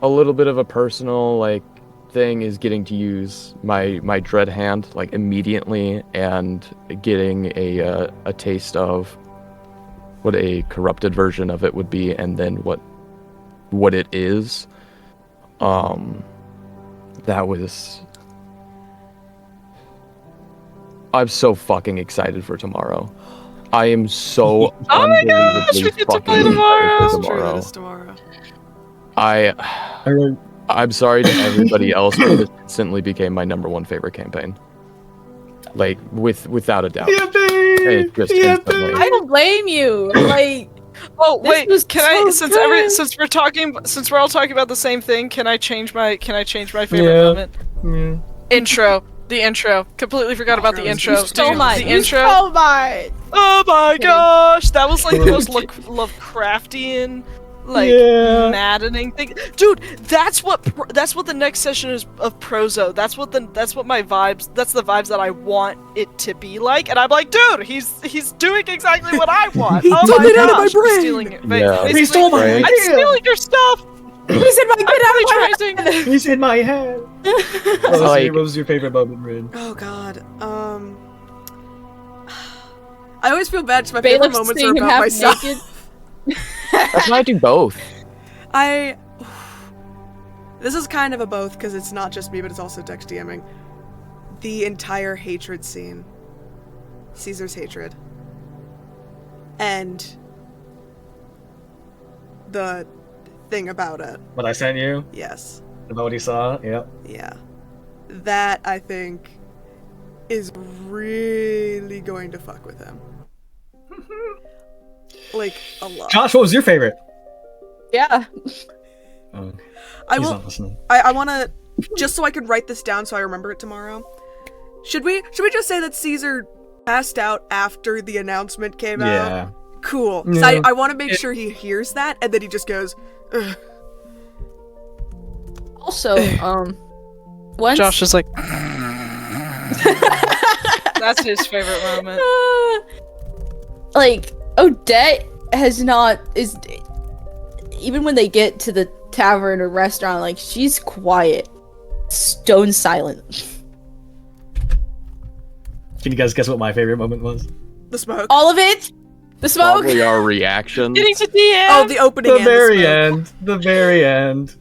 little bit of a personal like thing is getting to use my dread hand like immediately, and getting a taste of what a corrupted version of it would be, and then what it is. That was. I'm so fucking excited for tomorrow. I am so Oh my gosh, we get to play tomorrow! It's true, that is tomorrow. I'm sorry to everybody else, but this instantly became my #1 favorite campaign. Like without a doubt. It just instantly. I don't blame you. Like, oh wait, can I? so good. Since we're all talking about the same thing, can I change my favorite moment? Intro. The intro. Completely forgot about the intro. So much. The intro. So much. Oh my gosh, that was like the most Lovecraftian, like maddening thing. Dude, that's what the next session is of Prozo. That's what the vibes that I want it to be like. And I'm like, dude, he's doing exactly what I want. He oh took my it out of gosh, my he's brain. stealing it. Yeah. He stole my idea. I'm stealing your stuff. He said, "My get out!" He's in my head. What was your favorite moment, Rin? Oh god. I always feel bad because my favorite moments are about myself. That's why I do both. This is kind of a both because it's not just me, but it's also Dex DMing. The entire hatred scene. Caesar's hatred. And the thing about it. What I sent you? Yes. About what he saw? Yep. Yeah. That, I think, is really going to fuck with him. Like, a lot. Josh, what was your favorite? Yeah. Oh, I he's will. not listening. I want to, just so I can write this down so I remember it tomorrow. Should we just say that Caesar passed out after the announcement came out? Cool. So Yeah. I want to make sure he hears that, and then he just goes, ugh. Also, once Josh is like, that's his favorite moment. like Odette is even when they get to the tavern or restaurant, like, she's quiet. Stone silent. Can you guys guess what my favorite moment was? The smoke. All of it? The smoke? Probably our reaction. Getting to DM. Oh, the opening. The and very smoke. end. The very end.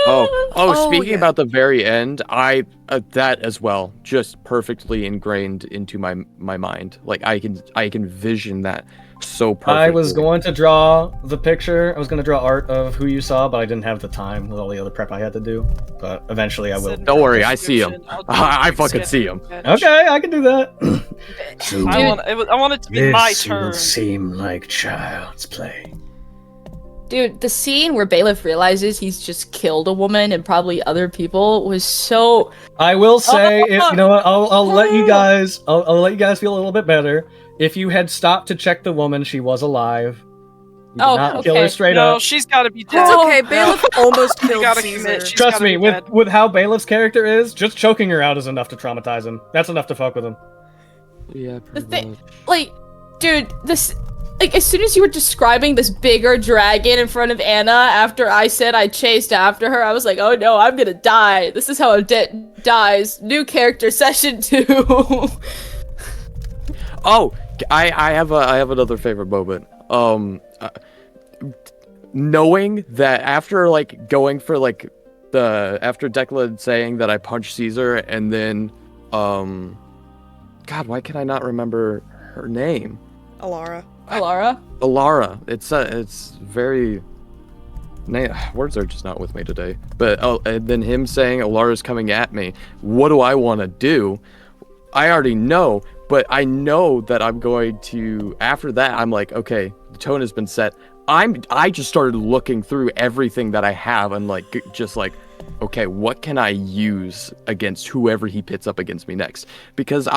Oh, speaking yeah. about the very end, that as well, just perfectly ingrained into my mind. Like I can vision that so perfectly. I was going to draw the picture. I was going to draw art of who you saw, but I didn't have the time with all the other prep I had to do. But eventually I will. Don't worry, I see him. I fucking see him. Okay, I can do that. Dude, I want it to be my turn. will seem like child's play. dude, the scene where Bailiff realizes he's just killed a woman and probably other people was so... I will say, you know what? I'll let you guys. I'll let you guys feel a little bit better. If you had stopped to check the woman, she was alive. You did not kill her straight no, up. she's got to be dead. It's okay. Bailiff almost You killed gotta Caesar. commit. She's Trust gotta me, be dead. with how Bailiff's character is, just choking her out is enough to traumatize him. That's enough to fuck with him. Yeah, The thing, like, dude, this, like, as soon as you were describing this bigger dragon in front of Anna, after I said I chased after her, I was like, oh no, I'm gonna die. This is how a dies. New character session 2. Oh, I have another favorite moment. Knowing that after like going for like after Declan saying that I punched Caesar and then God, why can I not remember her name? Alara. Alara? It's very words are just not with me today. But and then him saying Alara's coming at me. What do I want to do? I already know, but I know that I'm going to, after that, I'm like, okay, the tone has been set. I just started looking through everything that I have and like, just like, okay, what can I use against whoever he pits up against me next? Because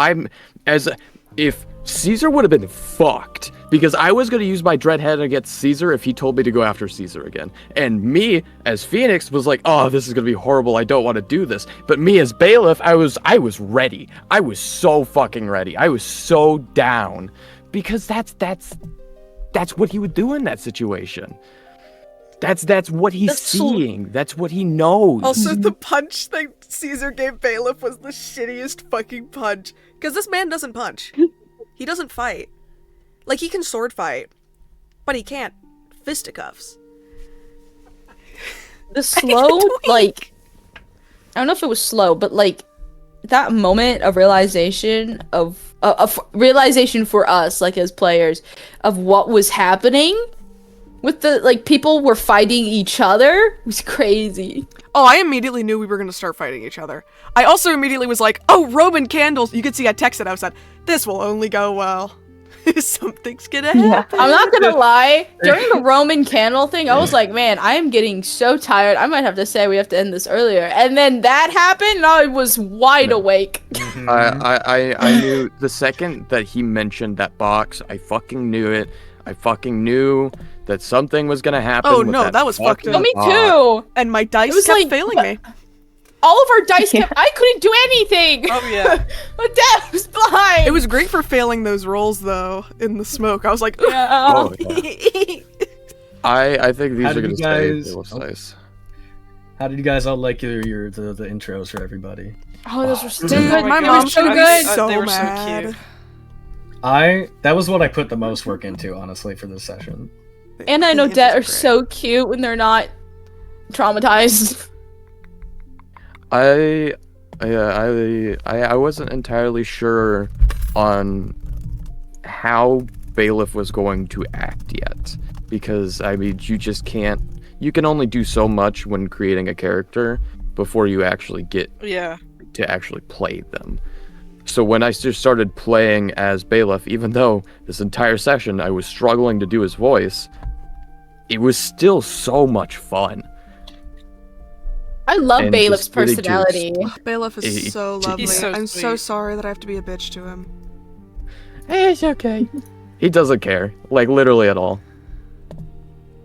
if Caesar would have been fucked, because I was going to use my Dreadhead against Caesar if he told me to go after Caesar again. And me, as Phoenix, was like, oh, this is going to be horrible, I don't want to do this. But me, as Bailiff, I was ready. I was so fucking ready. I was so down. Because that's what he would do in that situation. That's what he's seeing. That's what he knows. Also, the punch that Caesar gave Bailiff was the shittiest fucking punch. Because this man doesn't punch. He doesn't fight. Like, he can sword fight, but he can't fisticuffs. The slow, like, I don't know if it was slow, but like, that moment of realization realization for us, like as players, of what was happening with the, like, people were fighting each other was crazy. Oh, I immediately knew we were going to start fighting each other. I also immediately was like, oh, Roman candles. You could see I texted, I said, this will only go well. Something's gonna happen. I'm not gonna lie, during the Roman candle thing, I was like, man, I am getting so tired. I might have to say we have to end this earlier. And then that happened, and I was wide awake. I knew the second that he mentioned that box, I fucking knew it. I fucking knew that something was gonna happen. Oh no, that was fucked up. Me too. And my dice was kept like, failing me. All of our dice kept, I couldn't do anything. Oh yeah. My dad was blind. It was great for failing those rolls though in the smoke. I was like, yeah. Oh, yeah. I think these are gonna stay nice. How did you guys all like the intros for everybody? Oh, those were so Dude, good. my They mom were so showed me good. so They were so mad. cute. That was what I put the most work into, honestly, for this session. Anna and The Odette are intros great. so cute when they're not traumatized. I wasn't entirely sure on how Bailiff was going to act yet, because I mean you can only do so much when creating a character before you actually get to actually play them. So when I just started playing as Bailiff, even though this entire session I was struggling to do his voice, it was still so much fun. I love And Bailiff's just really personality. Bailiff is so lovely. He's so I'm so sweet. sorry that I have to be a bitch to him. Hey, it's okay. He doesn't care, like literally at all.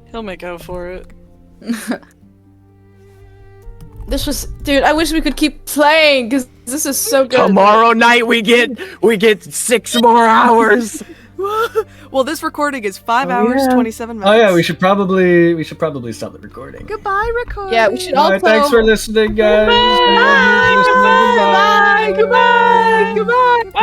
He'll make out for it. This was, dude, I wish we could keep playing because this is so good. Tomorrow night we get 6 more hours. Well, this recording is 5 Oh, hours, yeah. 27 minutes. Oh yeah, we should probably stop the recording. Goodbye, recording. Yeah, we should All also. right, thanks for listening, guys. Goodbye. Goodbye. Goodbye. Goodbye. Goodbye.